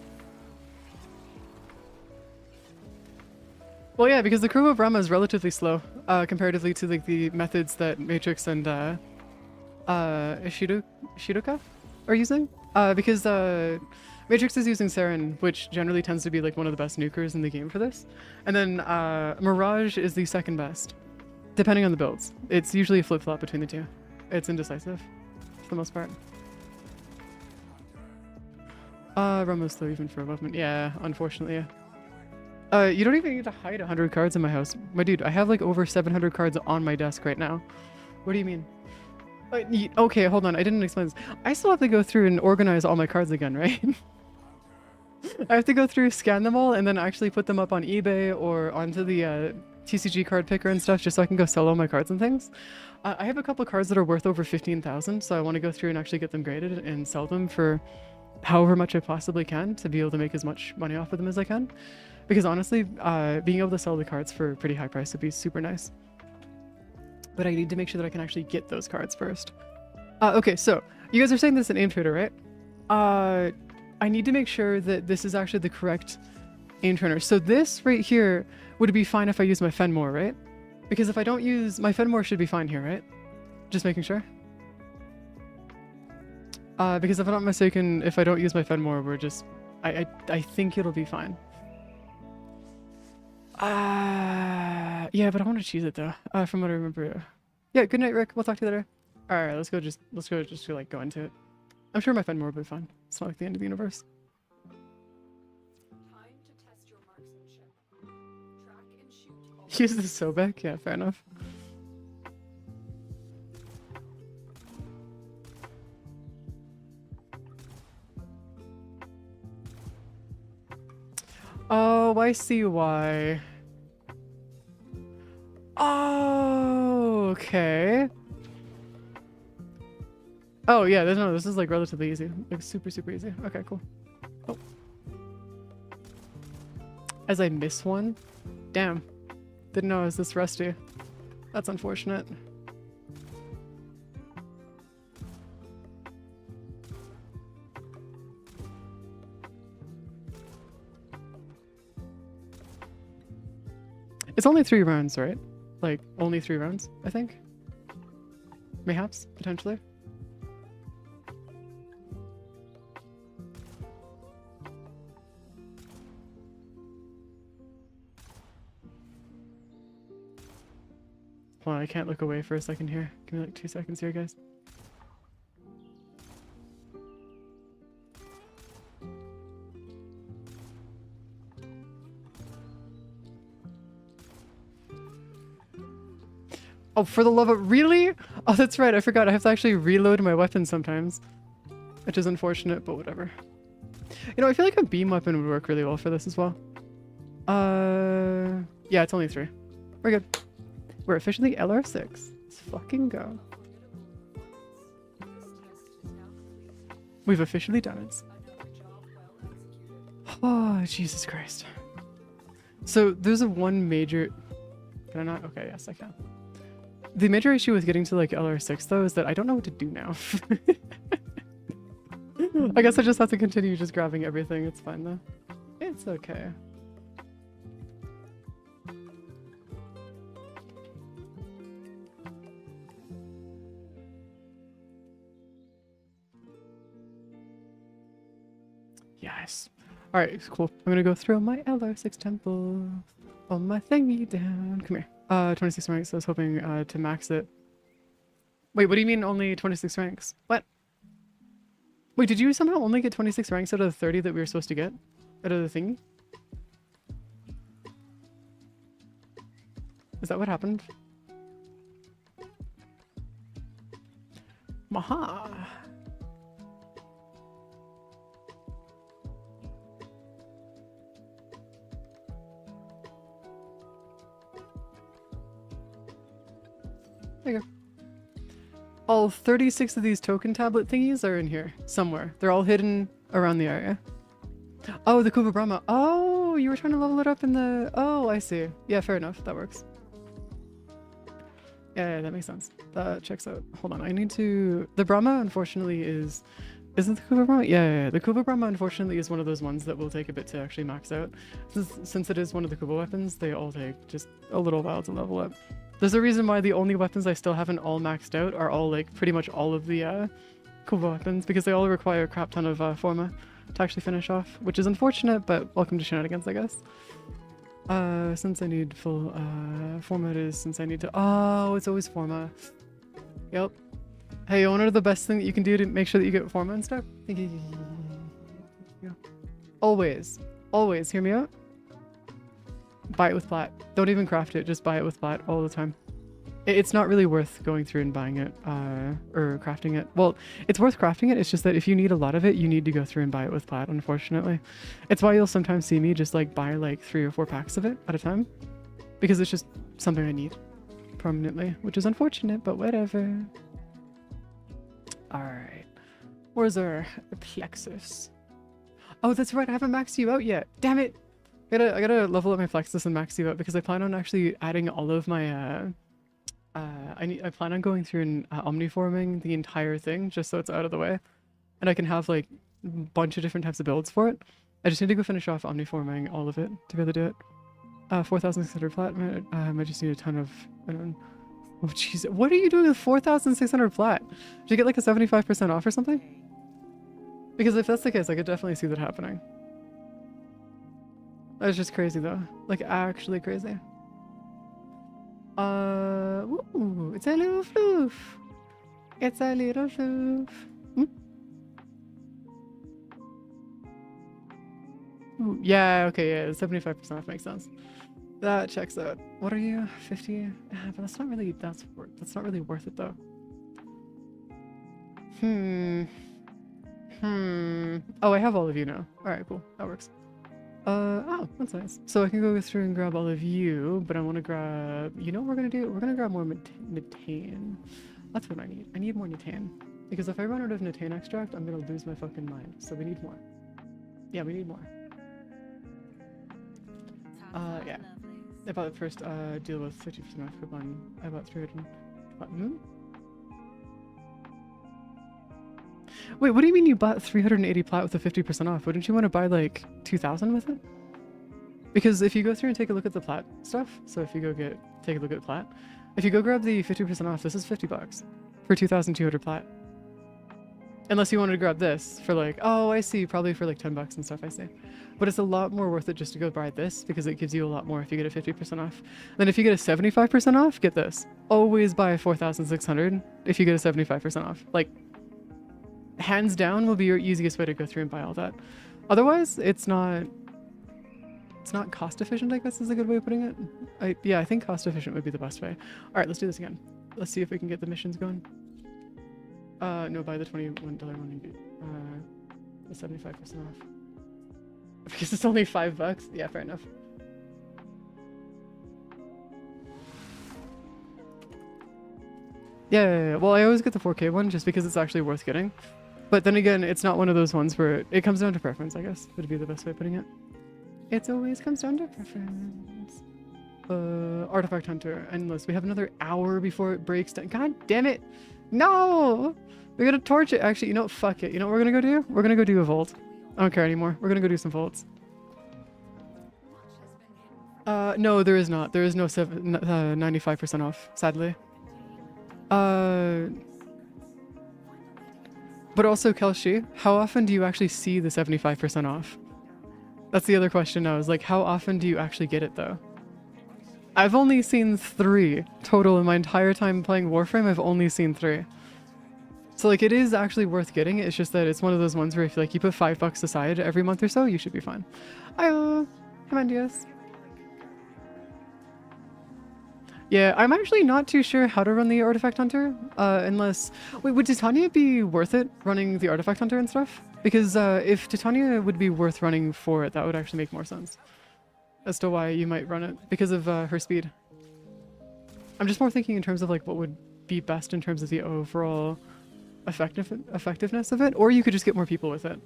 Well, yeah, because the crew of Rama is relatively slow comparatively to like the methods that Matrix and Shidoka are using, because Matrix is using Saren, which generally tends to be like one of the best nukers in the game for this. And then Mirage is the second best, depending on the builds. It's usually a flip-flop between the two. It's indecisive, for the most part. Ramo's slow even for a movement. Yeah, unfortunately. You don't even need to hide 100 cards in my house. My dude, I have like over 700 cards on my desk right now. What do you mean? Okay, hold on. I didn't explain this. I still have to go through and organize all my cards again, right? I have to go through, scan them all, and then actually put them up on eBay or onto the TCG card picker and stuff, just so I can go sell all my cards and things. I have a couple cards that are worth over 15,000, so I want to go through and actually get them graded and sell them for however much I possibly can to be able to make as much money off of them as I can. Because honestly, being able to sell the cards for a pretty high price would be super nice. But I need to make sure that I can actually get those cards first. Okay, so you guys are saying this is an aim trader, right? I need to make sure that this is actually the correct aim trainer. So this right here would be fine if I use my Fenmore, right? Because if I don't use my Fenmore, should be fine here, right? Just making sure. Because if I'm not mistaken, if I don't use my Fenmore, we're just I think it'll be fine. Yeah, but I want to choose it though. From what I remember. Yeah, good night, Rick. We'll talk to you later. All right, let's go just like go into it. I'm sure my Fenmore will be fine. It's not like the end of the universe. Time to test your marksmanship. Track and shoot. Use the Sobek? Yeah, fair enough. Oh, I see why. Oh, okay. Oh yeah, this is like relatively easy. Like super easy. Okay, cool. Oh. As I miss one? Damn. Didn't know I was this rusty. That's unfortunate. It's only 3 rounds, right? Like, only 3 rounds, I think? Mayhaps, potentially. Hold on, I can't look away for a second here. Give me like 2 seconds here, guys. Oh, for the love of... Really? Oh, that's right. I forgot. I have to actually reload my weapon sometimes. Which is unfortunate, but whatever. You know, I feel like a beam weapon would work really well for this as well. Yeah, it's only 3. We're good. We're officially LR6. Let's fucking go. We've officially done it. Oh, Jesus Christ. So there's a one major... Can I not? Okay, yes, I can. The major issue with getting to like LR6 though is that I don't know what to do now. I guess I just have to continue just grabbing everything. It's fine though. It's okay. Yes. Alright, cool. I'm gonna go through my LR6 temple. On my thingy down. Come here. 26 ranks. I was hoping to max it. Wait, what do you mean only 26 ranks? What? Wait, did you somehow only get 26 ranks out of the 30 that we were supposed to get? Out of the thingy? Is that what happened? Maha! There you go. All 36 of these token tablet thingies are in here somewhere. They're all hidden around the area. Oh, the Kuba Brahma. Oh, you were trying to level it up in the... Oh, I see. Yeah, fair enough. That works. Yeah, that makes sense. That checks out. Hold on. I need to... The Brahma, unfortunately, is... Isn't the Kuba Brahma? Yeah. The Kuba Brahma, unfortunately, is one of those ones that will take a bit to actually max out. Since it is one of the Kuba weapons, they all take just a little while to level up. There's a reason why the only weapons I still haven't all maxed out are all, like, pretty much all of the Kuba weapons, because they all require a crap ton of forma to actually finish off, which is unfortunate, but welcome to shenanigans, I guess. Since I need full forma, it is since I need to... Oh, it's always forma. Yep. Hey, one of the best thing that you can do to make sure that you get forma and stuff? Always. Always, hear me out? Buy it with plat. Don't even craft it, just buy it with plat all the time. It's not really worth going through and buying it, or crafting it. Well, it's worth crafting it, it's just that if you need a lot of it, you need to go through and buy it with plat, unfortunately. It's why you'll sometimes see me just like buy like 3 or 4 packs of it at a time. Because it's just something I need permanently, which is unfortunate, but whatever. Alright. Where's our plexus? Oh, that's right, I haven't maxed you out yet. Damn it! I gotta level up my plexus and max you out because I plan on actually adding all of my I plan on going through and omniforming the entire thing just so it's out of the way, and I can have like a bunch of different types of builds for it. I just need to go finish off omniforming all of it to be able to do it. 4,600 plat. I just need a ton of... I don't know. Oh jeez, what are you doing with 4,600 plat? Did you get like a 75% off or something? Because if that's the case, I could definitely see that happening. That's just crazy though. Like actually crazy. Ooh, it's a little floof. It's a little floof. Ooh, yeah, okay, yeah, 75% off makes sense. That checks out. What are you? 50? But that's not really not really worth it though. Oh, I have all of you now. Alright, cool. That works. Oh, that's nice. So I can go through and grab all of you, but I want to grab... You know what we're going to do? We're going to grab more Netane. That's what I need. I need more Netane. Because if I run out of Netane extract, I'm going to lose my fucking mind. So we need more. Yeah, we need more. Yeah. I bought the first deal with 50% off coupon. I bought 300... Wait, what do you mean you bought 380 plat with a 50% off? Wouldn't you want to buy like 2,000 with it? Because if you go through and take a look at the plat stuff, so if you go take a look at plat, if you go grab the 50% off, this is 50 bucks for 2,200 plat. Unless you wanted to grab this for like, oh, I see, probably for like 10 bucks and stuff, I see. But it's a lot more worth it just to go buy this because it gives you a lot more if you get a 50% off. Then if you get a 75% off, get this. Always buy 4,600 if you get a 75% off. Like, hands down will be your easiest way to go through and buy all that. Otherwise, it's not it's not cost efficient, I guess is a good way of putting it. Yeah, I think cost efficient would be the best way. All right, let's do this again. Let's see if we can get the missions going. No, buy the $21 one and get the 75% off. Because it's only $5. Yeah, fair enough. Yeah. Well, I always get the 4K one just because it's actually worth getting. But then again, it's not one of those ones where it comes down to preference, I guess, would be the best way of putting it. It always comes down to preference. Artifact Hunter, endless. We have another hour before it breaks down. God damn it! No! We're gonna torch it. Actually, you know what? Fuck it. You know what we're gonna go do? We're gonna go do a vault. I don't care anymore. We're gonna go do some vaults. No, there is not. There is no 95% off, sadly. But also, Kelshi, how often do you actually see the 75% off? That's the other question now, is like, how often do you actually get it though? I've only seen 3 total in my entire time playing Warframe. I've only seen 3. So like, it is actually worth getting. It's just that it's one of those ones where if like you put $5 aside every month or so, you should be fine. Come on, Diaz. Yeah, I'm actually not too sure how to run the Artifact Hunter, unless... Wait, would Titania be worth it, running the Artifact Hunter and stuff? Because if Titania would be worth running for it, that would actually make more sense. As to why you might run it, because of her speed. I'm just more thinking in terms of like what would be best in terms of the overall effectiveness of it, or you could just get more people with it.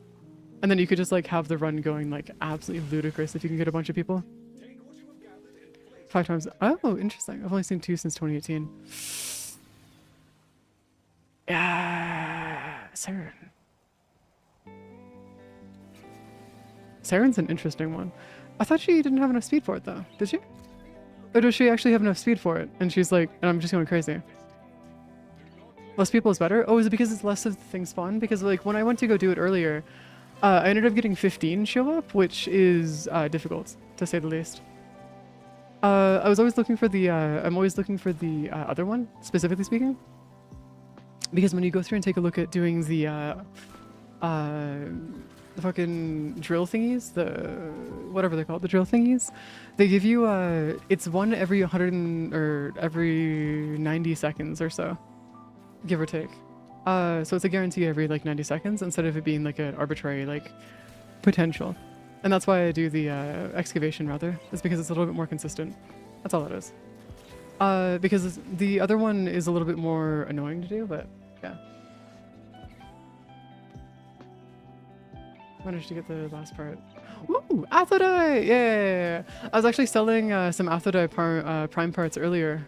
And then you could just like have the run going like absolutely ludicrous if you can get a bunch of people. 5 times. Oh, interesting. I've only seen 2 since 2018. Yeah, Saren. Saren's an interesting one. I thought she didn't have enough speed for it though. Did she? Or does she actually have enough speed for it? And she's like, and I'm just going crazy. Less people is better? Oh, is it because it's less of the thing spawn? Because like when I went to go do it earlier, I ended up getting 15 show up, which is difficult to say the least. I was always looking for the, I'm always looking for the other one, specifically speaking. Because when you go through and take a look at doing the fucking drill thingies, the, whatever they're called, the drill thingies, they give you, it's one every 100 or every 90 seconds or so, give or take. So it's a guarantee every like 90 seconds instead of it being like an arbitrary like potential. And that's why I do the excavation rather, is because it's a little bit more consistent. That's all it is. Because the other one is a little bit more annoying to do, but yeah. Managed to get the last part. Woo! Athodite! Yeah! I was actually selling some Athodite prime parts earlier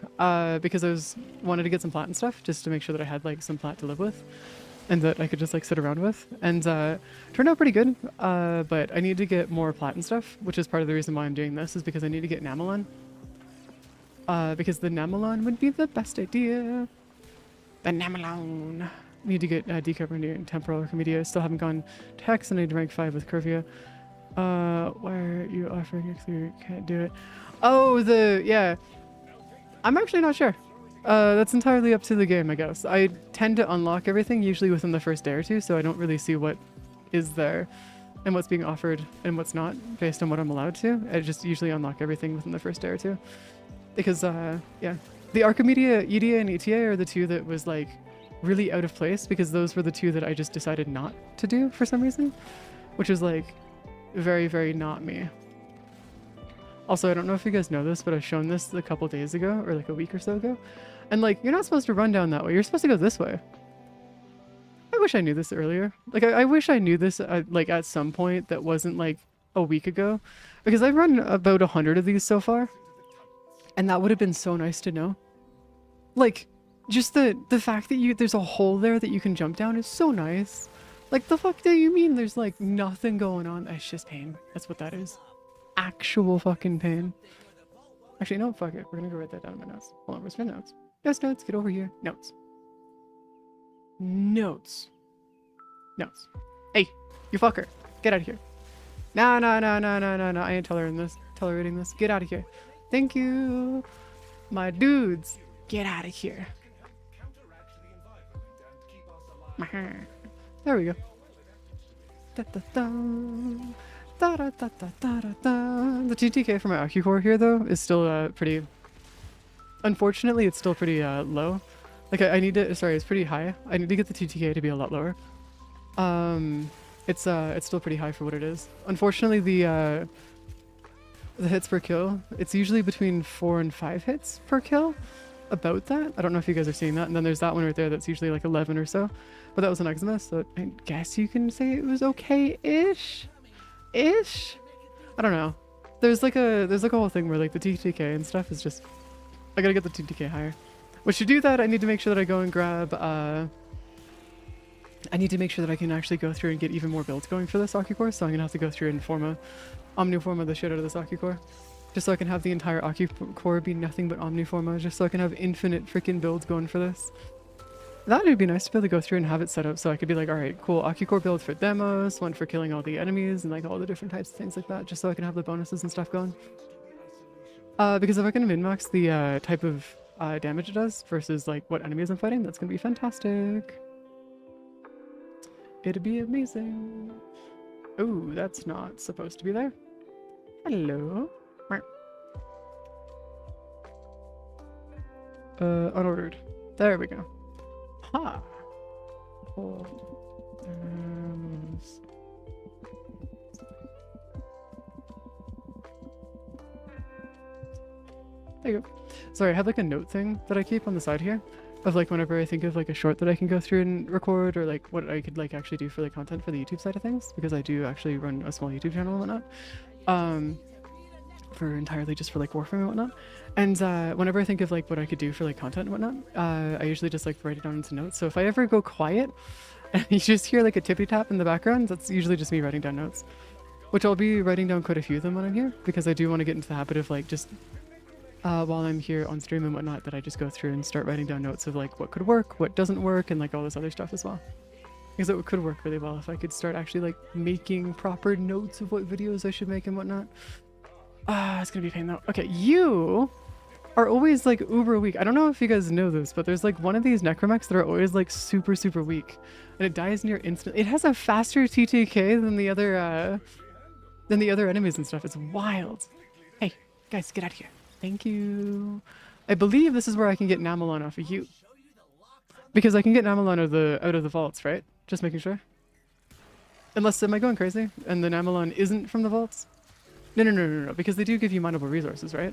because I wanted to get some plat and stuff just to make sure that I had like some plat to live with. And that I could just like sit around with, and turned out pretty good. But I need to get more plat and stuff, which is part of the reason why I'm doing this, is because I need to get Namelon. Because the Namelon would be the best idea. The Namelon. Need to get decarbonated temporal Archimedia. Still haven't gone to Hex, and I need to rank 5 with Curvia. Why are you offering it? You can't do it. Oh, yeah. I'm actually not sure. That's entirely up to the game, I guess. I tend to unlock everything usually within the first day or 2, so I don't really see what is there and what's being offered and what's not based on what I'm allowed to. I just usually unlock everything within the first day or 2. Because, yeah. The Archimedia, EDA, and ETA are the 2 that was, like, really out of place because those were the 2 that I just decided not to do for some reason. Which is, like, very, very not me. Also, I don't know if you guys know this, but I've shown this a couple days ago, or like a week or so ago. And like, you're not supposed to run down that way. You're supposed to go this way. I wish I knew this earlier. Like, I wish I knew this like at some point that wasn't like a week ago. Because I've run about 100 of these so far. And that would have been so nice to know. Like, just the fact that there's a hole there that you can jump down is so nice. Like, the fuck do you mean there's like nothing going on? It's just pain. That's what that is. Actual fucking pain. Actually, no, fuck it. We're gonna go write that down in my notes. Hold on, where's my notes? Yes, notes. Get over here. Notes. Notes. Notes. Hey, you fucker. Get out of here. No, no, no, no, no, no, no. I ain't tolerating this. Get out of here. Thank you. My dudes. Get out of here. There we go. Da, da, da. The TTK for my AccuCore here, though, is still pretty... Unfortunately, it's still pretty low. Like, I need to... Sorry, it's pretty high. I need to get the TTK to be a lot lower. It's still pretty high for what it is. Unfortunately, the hits per kill, it's usually between 4 and 5 hits per kill. About that. I don't know if you guys are seeing that. And then there's that one right there that's usually like 11 or so. But that was an eczema, so I guess you can say it was okay-ish? Ish? I don't know. There's like a whole thing where like the TTK and stuff is just... I gotta get the TTK higher. Which to do that, I need to make sure that I go and grab... I need to make sure that I can actually go through and get even more builds going for this AccuCore, so I'm gonna have to go through and Omniforma the shit out of this AccuCore. Just so I can have the entire AccuCore be nothing but Omniforma, just so I can have infinite freaking builds going for this. That would be nice to be able to go through and have it set up so I could be like, alright, cool, AccuCore build for demos, one for killing all the enemies, and like all the different types of things like that, just so I can have the bonuses and stuff going. Because if I can min-max the type of damage it does versus like what enemies I'm fighting, that's gonna be fantastic. It'd be amazing. Oh, that's not supposed to be there. Hello. Unordered. There we go. Ha! Oh. There you go. Sorry, I have like a note thing that I keep on the side here of like whenever I think of like a short that I can go through and record, or like what I could like actually do for like content for the YouTube side of things, because I do actually run a small YouTube channel and whatnot. For entirely just for like Warframe and whatnot. And whenever I think of like what I could do for like content and whatnot, I usually just like write it down into notes. So if I ever go quiet and you just hear like a tippy tap in the background, that's usually just me writing down notes. Which I'll be writing down quite a few of them when I'm here, because I do want to get into the habit of like just while I'm here on stream and whatnot, that I just go through and start writing down notes of like what could work, what doesn't work, and like all this other stuff as well. Because it could work really well if I could start actually like making proper notes of what videos I should make and whatnot. It's gonna be a pain though. Okay, you are always like uber weak. I don't know if you guys know this, but there's like one of these necromechs that are always like super weak, and it dies near instant. It has a faster TTK than the other enemies and stuff. It's wild. Hey guys, get out of here. Thank you. I believe this is where I can get Namelon off of you, because I can get Namelon out of the vaults, right? Just making sure. Unless, am I going crazy and the Namelon isn't from the vaults? No, because they do give you mineable resources, right?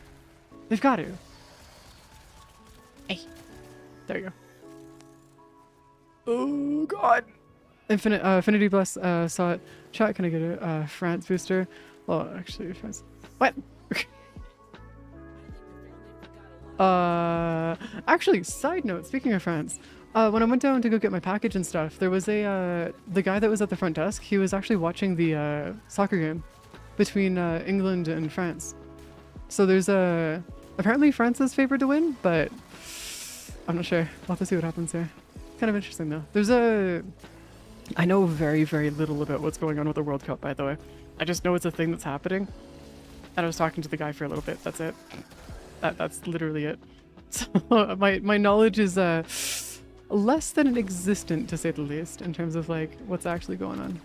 They've got to. Hey. There you go. Oh, God. Affinity Bless saw it. Chat, can I get a France booster? Well, actually, France. What? Actually, side note, speaking of France, when I went down to go get my package and stuff, there was the guy that was at the front desk, he was actually watching the soccer game between England and France. So there's apparently France is favored to win, but I'm not sure. We'll have to see what happens here. Kind of interesting though. I know very little about what's going on with the World Cup, by the way. I just know it's a thing that's happening. And I was talking to the guy for a little bit, that's it. That's literally it. So my knowledge is less than inexistent, to say the least, in terms of like what's actually going on.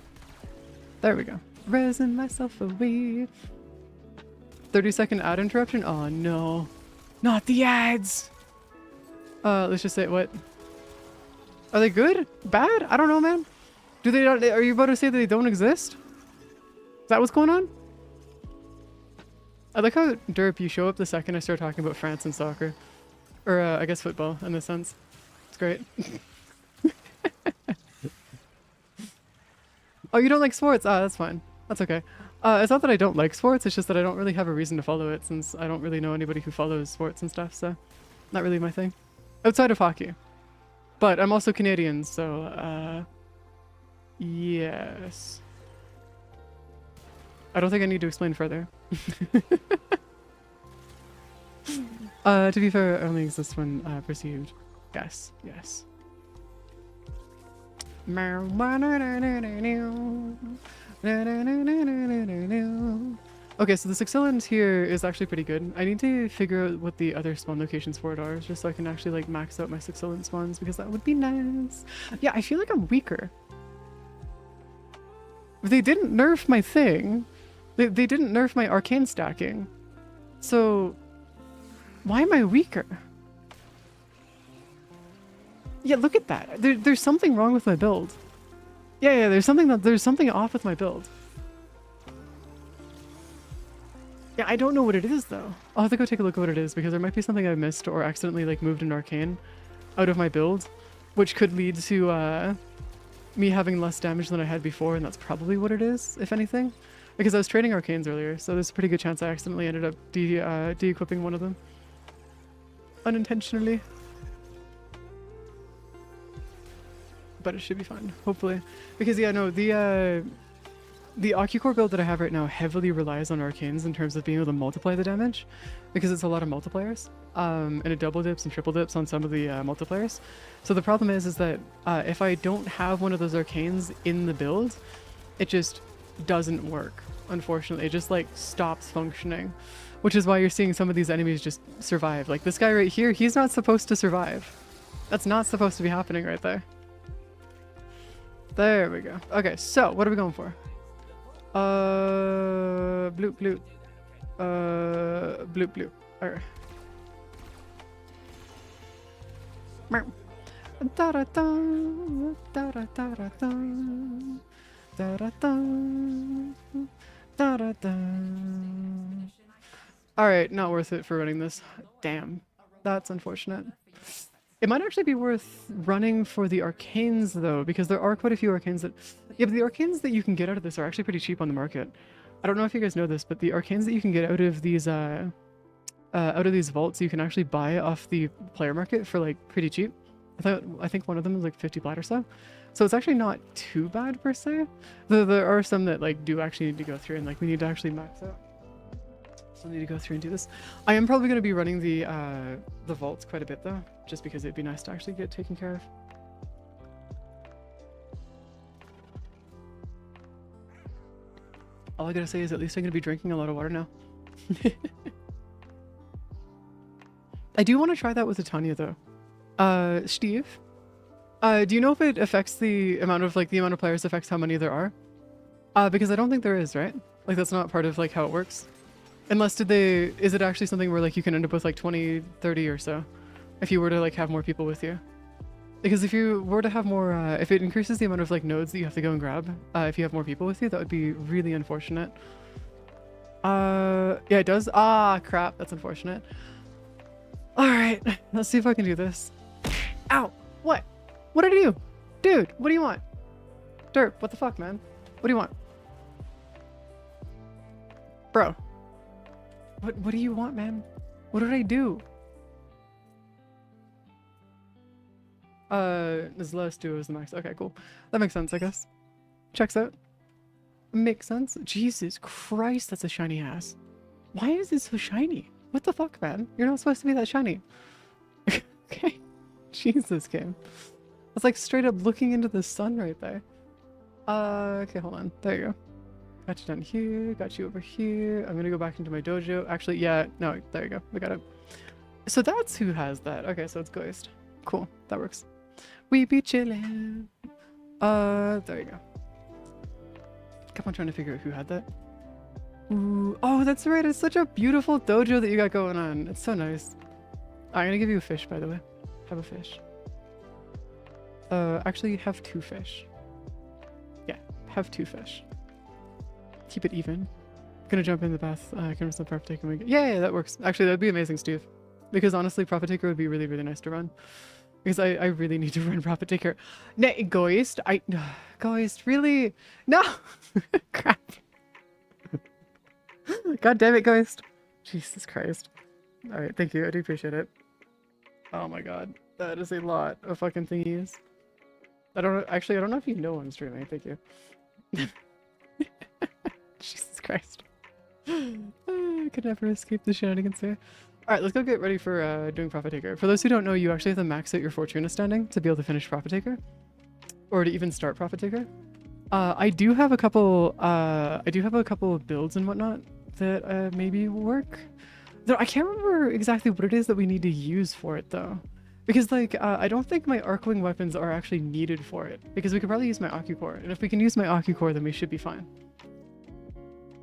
There we go. Resin myself away. 30-second ad interruption? Oh no. Not the ads! Let's just say, what? Are they good? Bad? I don't know, man. Do they not, are you about to say that they don't exist? Is that what's going on? I like how, Derp, you show up the second I start talking about France and soccer. Or, I guess football, in this sense. It's great. Oh, you don't like sports? Ah, that's fine. That's okay. It's not that I don't like sports, it's just that I don't really have a reason to follow it, since I don't really know anybody who follows sports and stuff, so not really my thing. Outside of hockey. But I'm also Canadian, so, yes. I don't think I need to explain further. To be fair, only exists when perceived. Yes, yes. Okay, so the Sexillant here is actually pretty good. I need to figure out what the other spawn locations for it are, just so I can actually like max out my Sexillant spawns, because that would be nice. Yeah, I feel like I'm weaker. If they didn't nerf my thing, They didn't nerf my arcane stacking. So why am I weaker? Yeah, look at that. There's something wrong with my build. Yeah, there's something off with my build. Yeah, I don't know what it is though. I'll have to go take a look at what it is because there might be something I missed or accidentally like moved an arcane out of my build, which could lead to me having less damage than I had before, and that's probably what it is, if anything. Because I was trading arcanes earlier, so there's a pretty good chance I accidentally ended up de-equipping one of them. Unintentionally. But it should be fine, hopefully. Because yeah, no, the Ocucore build that I have right now heavily relies on arcanes in terms of being able to multiply the damage, because it's a lot of multipliers. And it double dips and triple dips on some of the multipliers. So the problem is that if I don't have one of those arcanes in the build, it just doesn't work, unfortunately. It just like stops functioning, which is why you're seeing some of these enemies just survive. Like this guy right here, he's not supposed to survive. That's not supposed to be happening right there. There we go. Okay, so what are we going for? Bloop bloop. Bloop bloop. Alright. Da da da da da da da da da da da da da. Alright, not worth it for running this. Damn. That's unfortunate. It might actually be worth running for the arcanes though, because there are quite a few arcanes that... Yeah, but the arcanes that you can get out of this are actually pretty cheap on the market. I don't know if you guys know this, but the arcanes that you can get out of these vaults, you can actually buy off the player market for like pretty cheap. I think one of them is like 50 plat or so. So it's actually not too bad per se. Though there are some that like do actually need to go through and like we need to actually max out. So I need to go through and do this. I am probably going to be running the vaults quite a bit though, just because it'd be nice to actually get taken care of. All I gotta say is at least I'm gonna be drinking a lot of water now. I do want to try that with Titania though. Steve, do you know if it affects the amount of players affects how many there are? Because I don't think there is, right? Like that's not part of like how it works. Unless is it actually something where like you can end up with like 20, 30 or so if you were to like have more people with you? Because if you were to have more, if it increases the amount of like nodes that you have to go and grab, if you have more people with you, that would be really unfortunate. Yeah, it does. Ah, crap. That's unfortunate. All right, let's see if I can do this. Ow! What? What did I do? Dude, what do you want? Derp, what the fuck, man? What do you want? Bro. What do you want, man? What did I do? This last duo is the max. Okay, cool. That makes sense, I guess. Checks out. Makes sense. Jesus Christ, that's a shiny ass. Why is it so shiny? What the fuck, man? You're not supposed to be that shiny. Okay. Jesus, game. It's like straight up looking into the sun right there. Okay, hold on. There you go. Got you down here. Got you over here. I'm gonna go back into my dojo. Actually, yeah. No, there you go. We got it. So that's who has that. Okay, so it's Ghost. Cool. That works. We be chillin'. There you go. Kept on trying to figure out who had that. Ooh. Oh, that's right. It's such a beautiful dojo that you got going on. It's so nice. I'm gonna give you a fish, by the way. Have a fish. Actually, have 2 fish. Yeah, have 2 fish. Keep it even. Gonna jump in the bath. Can some Profit Taker. Yeah, that works. Actually, that'd be amazing, Steve. Because honestly, Profit Taker would be really, really nice to run. Because I really need to run Profit Taker. Ghost, Ghost, really? No! Crap. God damn it, Ghost. Jesus Christ. Alright, thank you. I do appreciate it. Oh my god. That is a lot of fucking thingies. I don't know if you know I'm streaming. Thank you. Jesus Christ. I could never escape the shenanigans here. Alright, let's go get ready for doing Profit Taker. For those who don't know, you actually have to max out your Fortuna standing to be able to finish Profit Taker. Or to even start Profit Taker. I do have a couple of builds and whatnot that maybe work. I can't remember exactly what it is that we need to use for it though. Because like, I don't think my Arcwing weapons are actually needed for it. Because we could probably use my Ocucore. And if we can use my Ocucore, then we should be fine.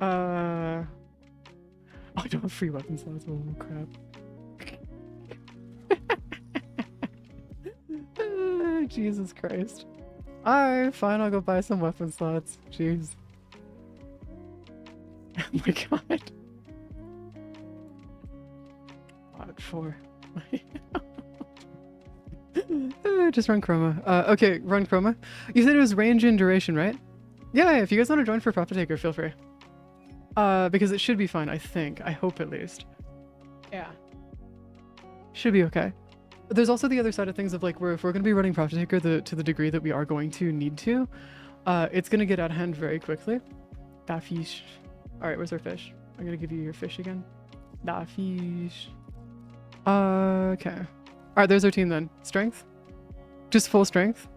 Oh, I don't have free weapon slots. Oh crap. Jesus Christ. Alright, fine, I'll go buy some weapon slots. Jeez. Oh my god. What for? Just run chroma. Okay, run chroma. You said it was range and duration, right? Yeah, if you guys want to join for Profit Taker, feel free. Because it should be fine, I think. I hope at least. Yeah. Should be okay. There's also the other side of things of like, if we're going to be running Profit Taker to the degree that we are going to need to, it's going to get out of hand very quickly. Da fish. Alright, where's our fish? I'm going to give you your fish again. Da fish. Okay. Alright, there's our team then. Strength? Just full strength?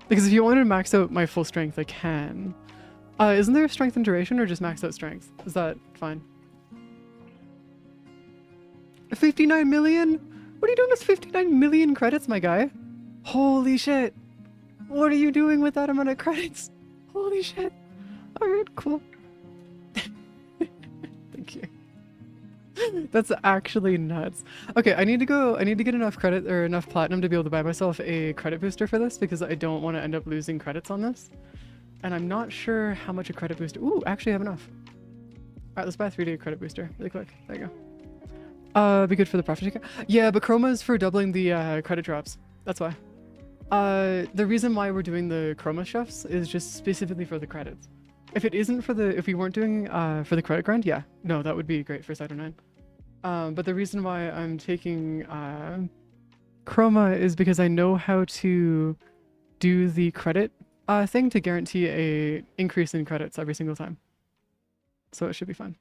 Because if you wanted to max out my full strength, I can. Isn't there strength and duration or just max out strength? Is that fine? 59 million? What are you doing with 59 million credits, my guy? Holy shit. What are you doing with that amount of credits? Holy shit. Alright, cool. Thank you. That's actually nuts. Okay, I need to get enough credit or enough platinum to be able to buy myself a credit booster for this because I don't want to end up losing credits on this. And I'm not sure how much a credit booster. Ooh, actually I have enough. Alright, let's buy a 3-day credit booster really quick. There you go. Be good for the profit taker. Yeah, but chroma is for doubling the credit drops. That's why. The reason why we're doing the chroma chefs is just specifically for the credits. If it isn't for the, if we weren't doing for the credit grind, yeah, no, that would be great for Cyto 9. But the reason why I'm taking chroma is because I know how to do the credit thing to guarantee a increase in credits every single time. So it should be fun.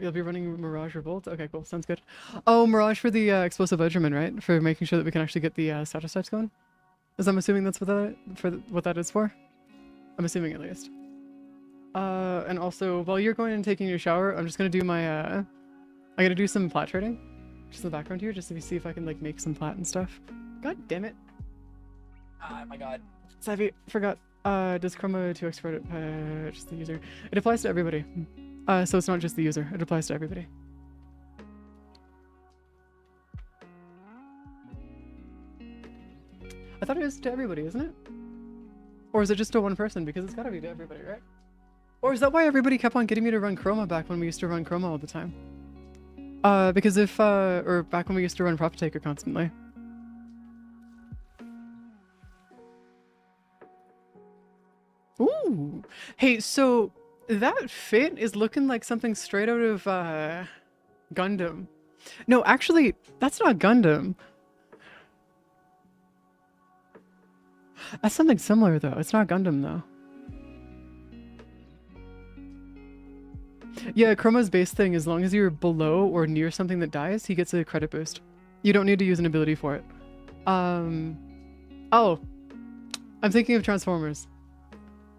You'll be running Mirage or Bolt? Okay, cool. Sounds good. Oh, Mirage for the explosive Edgerman, right? For making sure that we can actually get the status types going? As I'm assuming that's what that is for? I'm assuming at least. And also, while you're going and taking your shower, I'm just gonna do my, I'm gonna do some plat trading. Just in the background here, just to see if I can, like, make some plat and stuff. God damn it. Oh my god. Savvy, forgot. Does Chroma 2x credit, just the user? It applies to everybody. So it's not just the user, it applies to everybody. I thought it was to everybody, isn't it? Or is it just to one person? Because it's gotta be to everybody, right? Or is that why everybody kept on getting me to run Chroma back when we used to run Chroma all the time? Because if, or back when we used to run Profit Taker constantly. Ooh! Hey, so that fit is looking like something straight out of, Gundam. No, actually, that's not Gundam. That's something similar, though. It's not Gundam, though. Yeah, Chroma's base thing, as long as you're below or near something that dies, he gets a credit boost. You don't need to use an ability for it. Oh. I'm thinking of Transformers.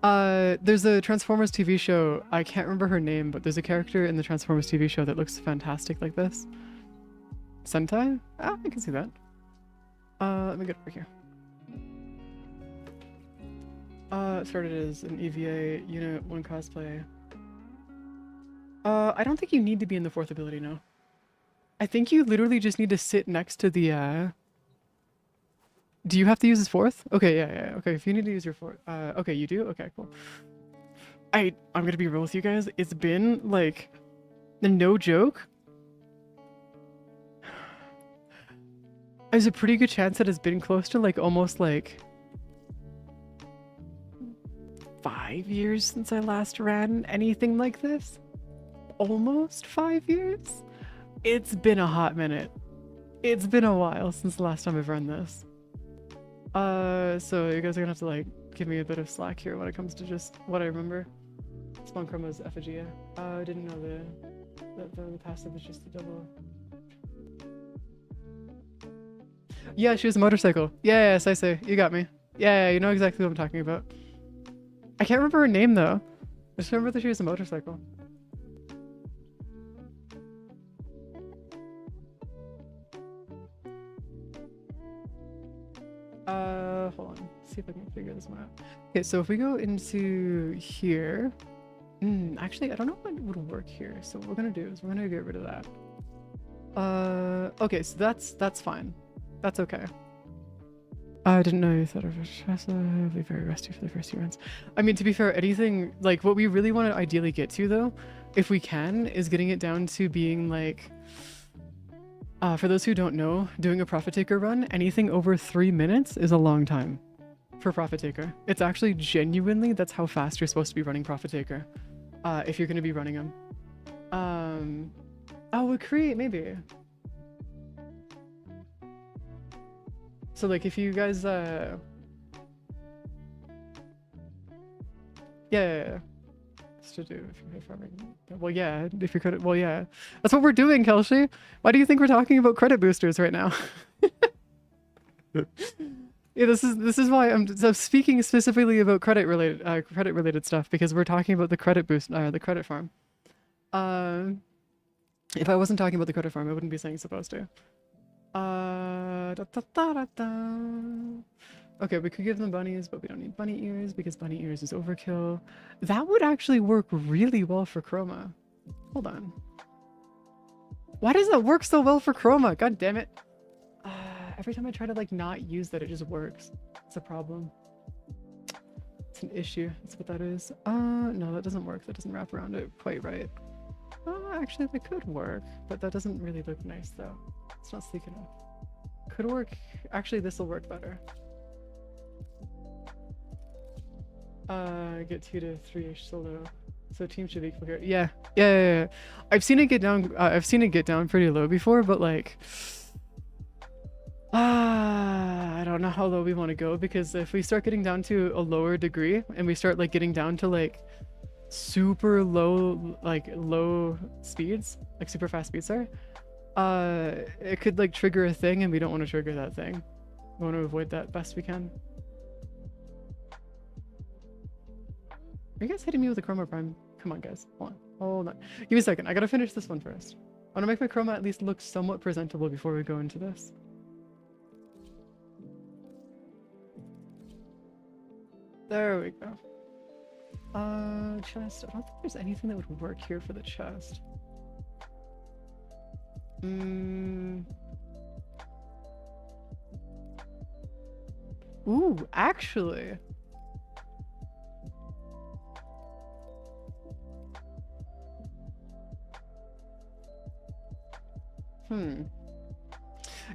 There's a Transformers TV show. I can't remember her name, but there's a character in the Transformers TV show that looks fantastic like this. Sentai? Ah, I can see that. Let me get over here. Started as an EVA Unit 1 cosplay. I don't think you need to be in the 4th ability, no. I think you literally just need to sit next to the, Do you have to use his 4th? Okay, yeah. Okay, if you need to use your 4th. Okay, you do? Okay, cool. I'm gonna be real with you guys. It's been, like, no joke. There's a pretty good chance that it's been close to, like, almost, like, 5 years since I last ran anything like this. Almost 5 years? It's been a hot minute. It's been a while since the last time I've run this. So you guys are gonna have to, like, give me a bit of slack here when it comes to just what I remember. Spawn Chroma's effigy. I didn't know the passive was just a double. Yeah, she was a motorcycle. Yeah, I say. You got me. Yeah, you know exactly what I'm talking about. I can't remember her name, though. I just remember that she was a motorcycle. hold on. See if I can figure this one out. Okay, so if we go into here, actually, I don't know what would work here. So what we're gonna do is we're gonna get rid of that. Okay, so that's fine. That's okay. I didn't know you thought of it. I'll be very rusty for the first few runs. I mean, to be fair, anything like what we really want to ideally get to though, if we can, is getting it down to being like, for those who don't know, doing a Profit Taker run, anything over 3 minutes is a long time for Profit Taker. It's actually genuinely, that's how fast you're supposed to be running Profit Taker, if you're going to be running them. Oh, we create, maybe. So like if you guys, yeah. To do if you're farming. Well, yeah, if you're credit, well, yeah, that's what we're doing, Kelsey. Why do you think we're talking about credit boosters right now? Yeah, this is why I'm speaking specifically about credit related stuff, because we're talking about the credit boost, the credit farm. If I wasn't talking about the credit farm, I wouldn't be saying supposed to. Okay, we could give them bunnies, but we don't need bunny ears because bunny ears is overkill. That would actually work really well for Chroma. Hold on. Why does that work so well for Chroma? God damn it. Every time I try to like not use that, it just works. It's a problem. It's an issue. That's what that is. No, that doesn't work. That doesn't wrap around it quite right. Actually, that could work, but that doesn't really look nice though. It's not sleek enough. Could work. Actually, this will work better. Get 2 to 3-ish solo. So team should equal here. Yeah. I've seen it get down. I've seen it get down pretty low before, but like, I don't know how low we want to go, because if we start getting down to a lower degree and we start like getting down to like super low, like low speeds, like super fast speeds, sorry, it could like trigger a thing, and we don't want to trigger that thing. We want to avoid that best we can. Are you guys hitting me with a Chroma Prime? Come on, guys. Hold on. Give me a second. I gotta finish this one first. I want to make my Chroma at least look somewhat presentable before we go into this. There we go. Chest. I don't think there's anything that would work here for the chest. Ooh, actually.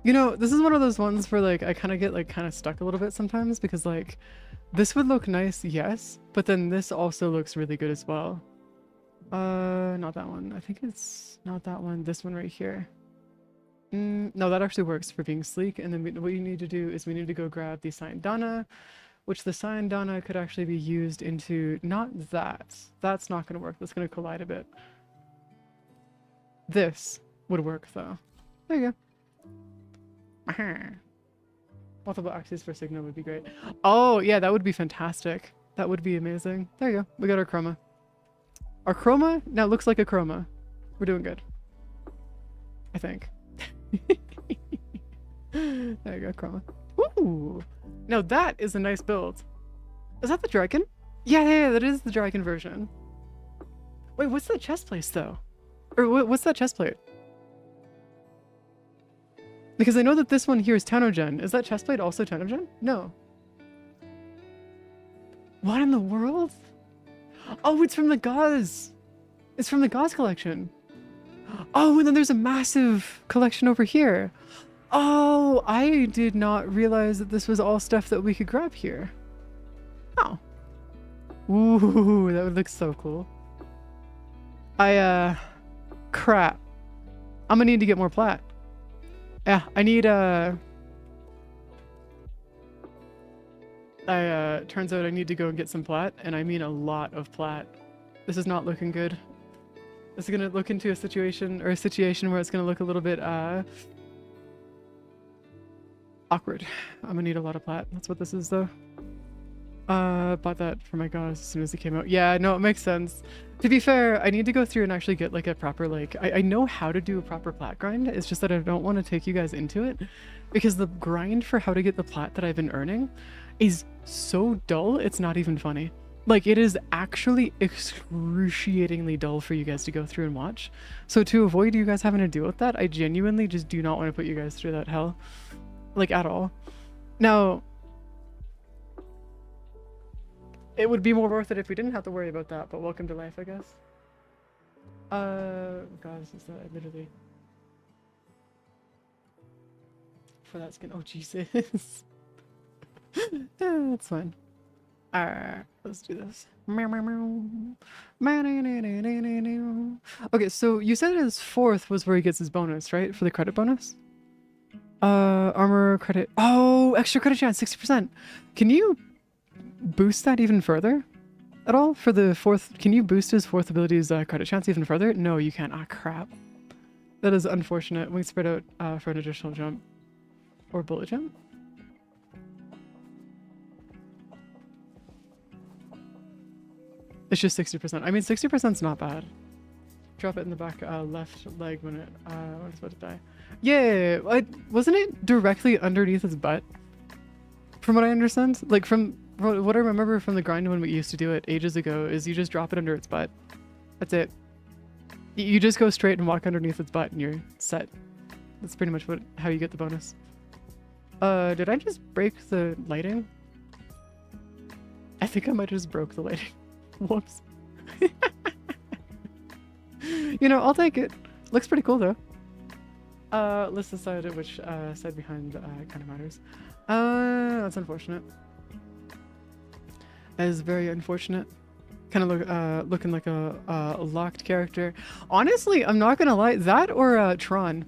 You know, this is one of those ones where like I kind of get like kind of stuck a little bit sometimes, because like this would look nice, yes, but then this also looks really good as well. Not that one. I think it's not that one. This one right here. No, that actually works for being sleek. And then what you need to do is we need to go grab the Cyan Dana, which the Cyan Dana could actually be used into, not that. That's not going to work. That's going to collide a bit. This would work though. There you go. Multiple axes for signal would be great. Oh yeah, that would be fantastic. That would be amazing. There you go. We got our Chroma. Our Chroma now looks like a Chroma. We're doing good, I think. There you go, Chroma. Ooh, now that is a nice build. Is that the dragon? Yeah, that is the dragon version. Wait, what's that chest plate though? Or what's that chest plate? Because I know that this one here is Tenogen. Is that chestplate also Tenogen? No. What in the world? Oh, it's from the Gauze. It's from the Gauze collection. Oh, and then there's a massive collection over here. Oh, I did not realize that this was all stuff that we could grab here. Oh. Ooh, that would look so cool. Crap. I'm gonna need to get more plat. Yeah, I need, turns out I need to go and get some plat, and I mean a lot of plat. This is not looking good. This is gonna look into a situation where it's gonna look a little bit, awkward. I'm gonna need a lot of plat. That's what this is, though. Bought that for my goddess as soon as it came out. Yeah, no, it makes sense. To be fair, I need to go through and actually get like a proper like I know how to do a proper plat grind. It's just that I don't want to take you guys into it because the grind for how to get the plat that I've been earning is so dull, it's not even funny. Like it is actually excruciatingly dull for you guys to go through and watch. So to avoid you guys having to deal with that, I genuinely just do not want to put you guys through that hell. Like at all. Now, it would be more worth it if we didn't have to worry about that, but welcome to life, I guess. God, this is literally... For that skin. Oh, Jesus. That's fine. Alright, let's do this. Okay, so you said his 4th was where he gets his bonus, right? For the credit bonus? Armor credit. Oh, extra credit chance, 60%. Can you boost that even further at all for the 4th? Can you boost his 4th ability's credit chance even further? No, you can't. Ah, crap. That is unfortunate. We can spread out for an additional jump or bullet jump. It's just 60%. I mean, 60% is not bad. Drop it in the back left leg when it's about to die. Yeah, wasn't it directly underneath his butt? From what I understand, like from what I remember from the grind when we used to do it ages ago, is you just drop it under its butt. That's it. You just go straight and walk underneath its butt and you're set. That's pretty much how you get the bonus. Did I just break the lighting? I think I might have just broke the lighting. Whoops. You know, I'll take it. Looks pretty cool though. Let's decide which side behind kind of matters. That's unfortunate. That is very unfortunate. Kind of looking like a locked character. Honestly, I'm not gonna lie. That or Tron.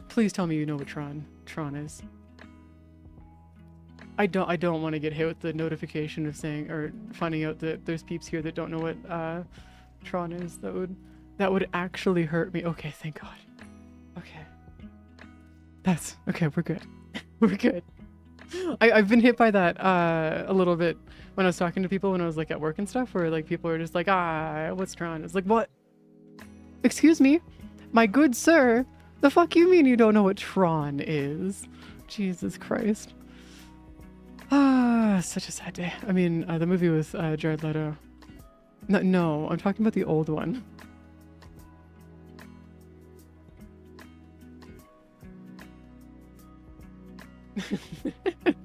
Please tell me you know what Tron is. I don't want to get hit with the notification of saying or finding out that there's peeps here that don't know what Tron is. That would actually hurt me. Okay, thank God. Okay. That's okay, we're good. We're good. I've been hit by that a little bit when I was talking to people when I was like at work and stuff, where like people are just like, what's Tron? It's like, what? Excuse me? My good sir, the fuck you mean you don't know what Tron is? Jesus Christ. Such a sad day. I mean, the movie with Jared Leto. No, I'm talking about the old one.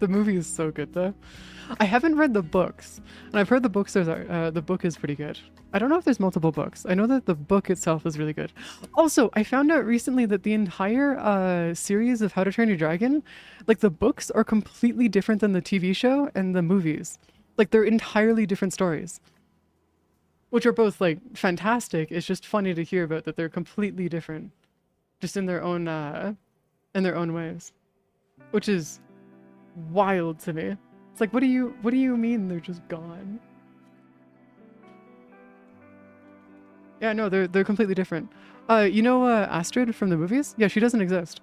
The movie is so good though. I haven't read the books, and I've heard the book is pretty good. I don't know if there's multiple books. I know that the book itself is really good. Also, I found out recently that the entire series of How to Train Your Dragon, like the books are completely different than the TV show and the movies. Like they're entirely different stories, which are both like fantastic. It's just funny to hear about that they're completely different, just in their own ways, which is wild to me. It's like, what do you mean they're just gone? Yeah, no, they're completely different. You know Astrid from the movies? Yeah, she doesn't exist.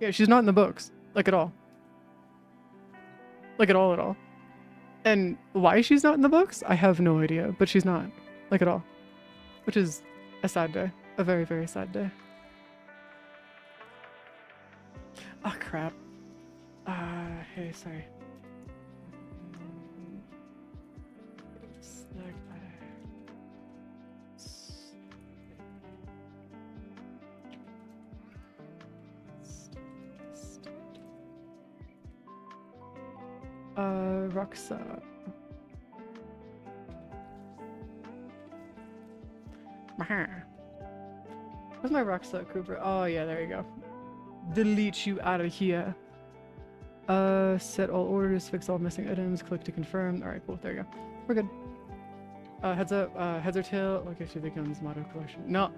Yeah, she's not in the books, like at all. Like at all. And why she's not in the books, I have no idea, but she's not, like at all. Which is a sad day. A very, very sad day. Oh, crap. Hey, sorry. Roxa. Where's my Roxa Cooper? Oh yeah, there you go. Delete you out of here. Set all orders, fix all missing items, click to confirm. Alright, cool, there you go. We're good. Heads up, heads or tail. Okay, so they guns motto collection. No,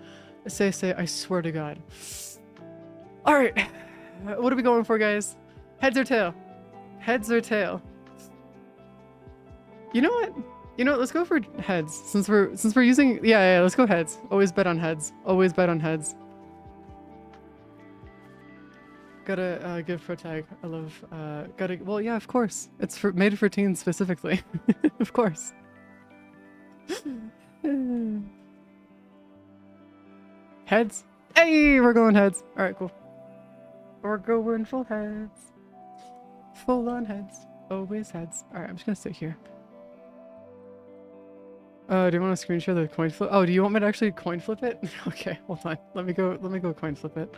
say, I swear to God. Alright, what are we going for, guys? Heads or tail? Heads or tail? You know what? Let's go for heads. Since we're using, yeah, let's go heads. Always bet on heads. Always bet on heads. Gotta give pro tag. I love gotta well yeah, of course. It's for made for teens specifically. Of course. Heads. Hey, we're going heads. Alright, cool. We're going full heads. Full on heads. Always heads. Alright, I'm just gonna sit here. Do you want to screen share the coin flip? Oh, do you want me to actually coin flip it? Okay, hold on. Let me go coin flip it.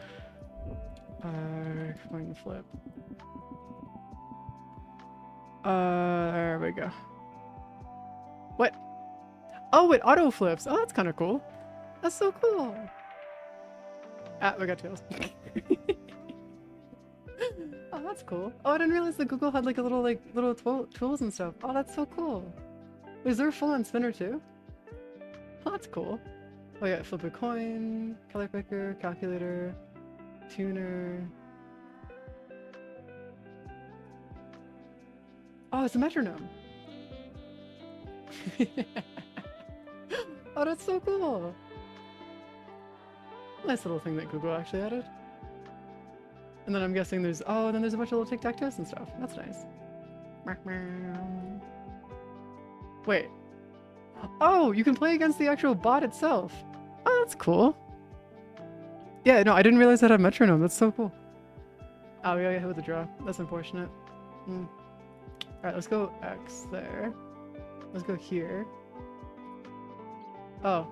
Coin flip. There we go. What? Oh, it auto flips. Oh, that's kind of cool. That's so cool. Ah, we got tails. Oh, that's cool. Oh, I didn't realize that Google had like a little tools and stuff. Oh, that's so cool. Is there a full-on spinner too? Oh, that's cool. Oh yeah, flip a coin, color picker, calculator, tuner. Oh, it's a metronome. Oh, that's so cool. Nice little thing that Google actually added. And then I'm guessing there's, oh, and then there's a bunch of little tic-tac-toes and stuff. That's nice. Wait. Oh, you can play against the actual bot itself. Oh, that's cool. Yeah, no, I didn't realize that had metronome. That's so cool. Oh, yeah, hit with the draw. That's unfortunate. Alright, let's go X there. Let's go here. Oh.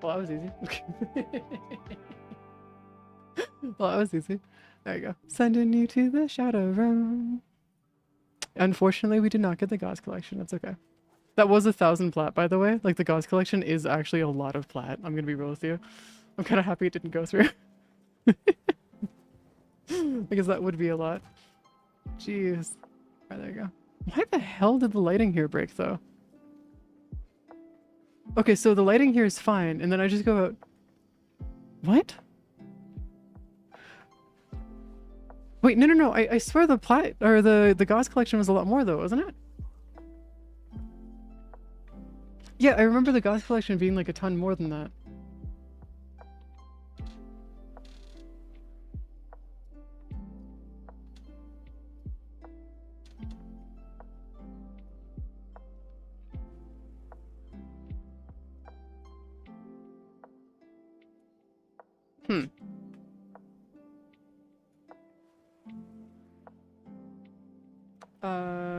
Well, that was easy. Well, that was easy. There you go. Sending you to the shadow room. Unfortunately, we did not get the gauze collection. That's okay. That was 1,000 plat, by the way. Like, the gauze collection is actually a lot of plat. I'm gonna be real with you. I'm kind of happy it didn't go through. Because that would be a lot. Jeez. Alright, there you go. Why the hell did the lighting here break, though? Okay, so the lighting here is fine, and then I just go out... What? Wait, no. I swear the plat... Or the gauze collection was a lot more, though, wasn't it? Yeah, I remember the gauze collection being like a ton more than that.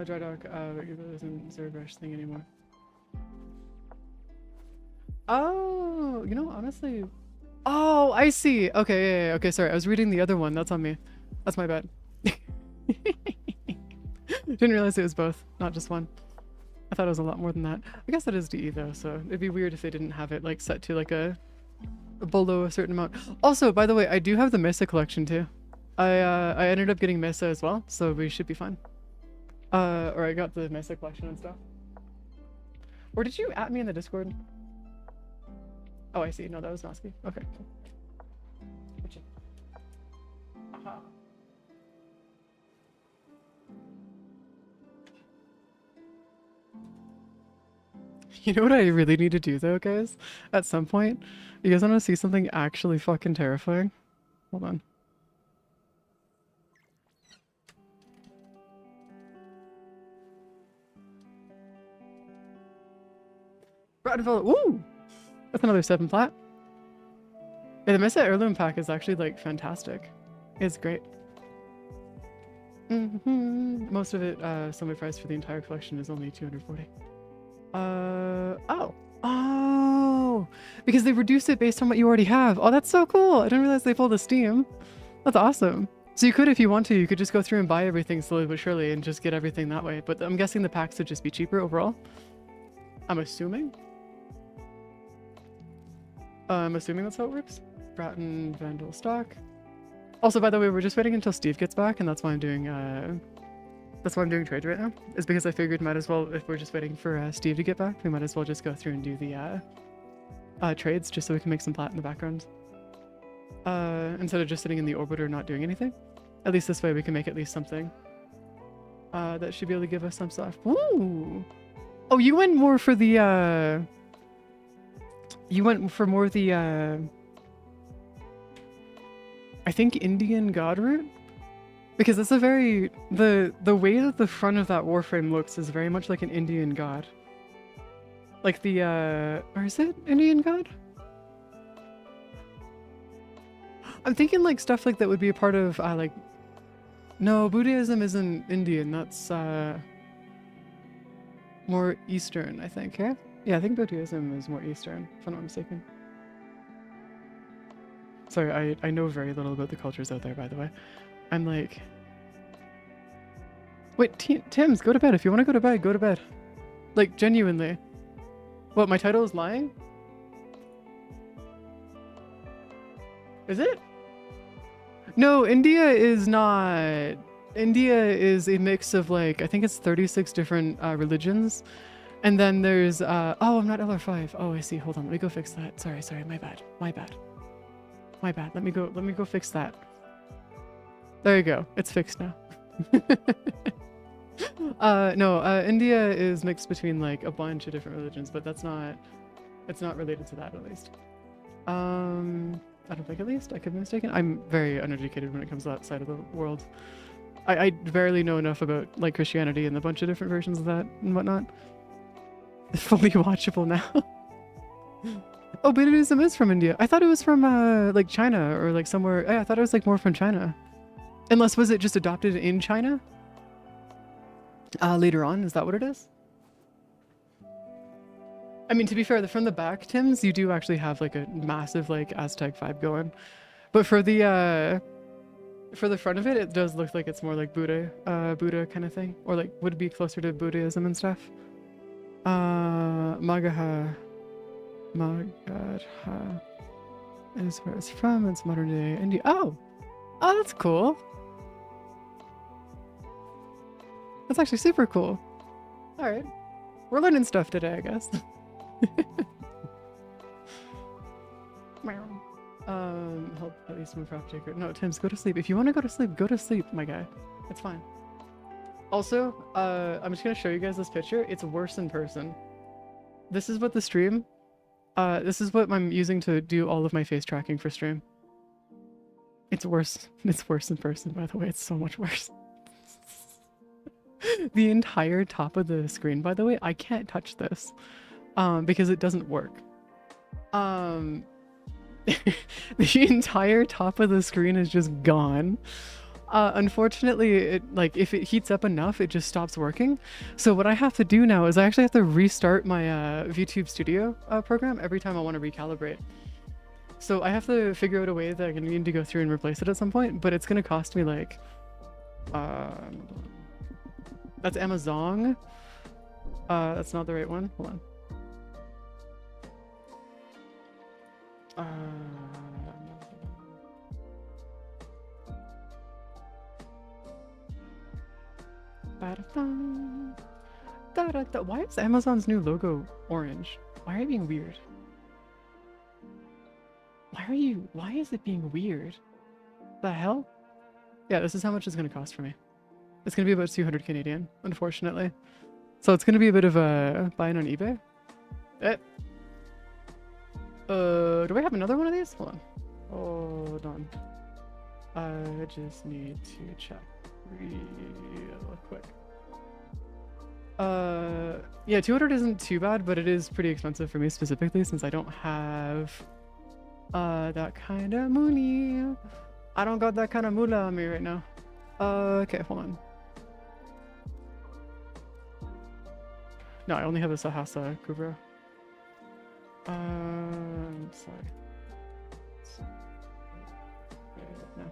Dry dock, it doesn't serve brush thing anymore. Oh, you know, honestly... Oh, I see! Okay, yeah, okay, sorry, I was reading the other one, that's on me. That's my bad. Didn't realize it was both, not just one. I thought it was a lot more than that. I guess that is DE though, so it'd be weird if they didn't have it like set to like a below a certain amount. Also, by the way, I do have the Mesa collection too. I ended up getting Mesa as well, so we should be fine. Or I got the Mesa collection and stuff. Or did you at me in the Discord? Oh, I see. No, that was Nosky. Okay, cool. Aha. You know what I really need to do though, guys? At some point, you guys want to see something actually fucking terrifying? Hold on. Woo! That's another 7 plat. Yeah, the Mesa Heirloom pack is actually like fantastic. It's great. Most of it, semi price for the entire collection is only 240. Oh, because they reduced it based on what you already have. Oh, that's so cool. I didn't realize they pulled a Steam. That's awesome. So you could, if you want to, you could just go through and buy everything slowly but surely and just get everything that way. But I'm guessing the packs would just be cheaper overall. I'm assuming. That's how it works. Bratton, Vandal, stock. Also, by the way, we're just waiting until Steve gets back, and that's why I'm doing trades right now. Is because I figured might as well, if we're just waiting for Steve to get back, we might as well just go through and do the trades, just so we can make some plat in the background. Instead of just sitting in the orbiter not doing anything. At least this way we can make at least something. That should be able to give us some stuff. Ooh! Oh, you went more for the I I think Indian god root, because it's a very the way that the front of that Warframe looks is very much like an Indian god. Like the or is it Indian god? I'm thinking like stuff like that would be a part of like, no, Buddhism isn't Indian. That's more Eastern, I think. Yeah, I think Buddhism is more Eastern, if I'm not mistaken. Sorry, I know very little about the cultures out there, by the way. I'm like, wait, Tim's, go to bed. If you want to go to bed, go to bed. Like, genuinely. What, my title is lying? Is it? No, India is not. India is a mix of like, I think it's 36 different religions. And then there's, oh, I'm not LR5. Oh, I see. Hold on. Let me go fix that. Sorry. My bad. Let me go fix that. There you go. It's fixed now. No, India is mixed between like a bunch of different religions, but it's not related to that at least. I don't think at least. I could be mistaken. I'm very uneducated when it comes to that side of the world. I barely know enough about like Christianity and a bunch of different versions of that and whatnot. It's fully watchable now. Oh, Buddhism is from India. I thought it was from like China or like somewhere. I thought it was like more from China. Unless was it just adopted in China? Later on, is that what it is? I mean, to be fair, from the back, Tim's, you do actually have like a massive like Aztec vibe going. But for the front of it, it does look like it's more like Buddha kind of thing. Or like would be closer to Buddhism and stuff. Magadha is where it's from. It's modern day India. Oh, that's cool. That's actually super cool. All right, we're learning stuff today, I guess. Help at least one prop taker. No, Tim's, go to sleep. If you want to go to sleep, my guy. It's fine. Also, I'm just gonna show you guys this picture. It's worse in person. This is what the stream. This is what I'm using to do all of my face tracking for stream. It's worse. It's worse in person, by the way. It's so much worse. The entire top of the screen, by the way, I can't touch this because it doesn't work. The entire top of the screen is just gone. Unfortunately, if it heats up enough, it just stops working. So what I have to do now is I actually have to restart my VTube Studio program every time I want to recalibrate. So I have to figure out a way that I can need to go through and replace it at some point, but it's going to cost me like... that's Amazon. That's not the right one. Hold on. Why is Amazon's new logo orange? Why are you being weird? Why is it being weird? The hell? Yeah, this is how much it's gonna cost for me. It's gonna be about 200 Canadian, unfortunately. So it's gonna be a bit of a buying on eBay. Do I have another one of these? Hold on. Hold on. I just need to check real quick. Yeah, 200 isn't too bad, but it is pretty expensive for me specifically since I don't have that kind of money. I don't got that kind of moolah on me right now. Okay, hold on. No, I only have a Sahasa Kubra. Sorry. No.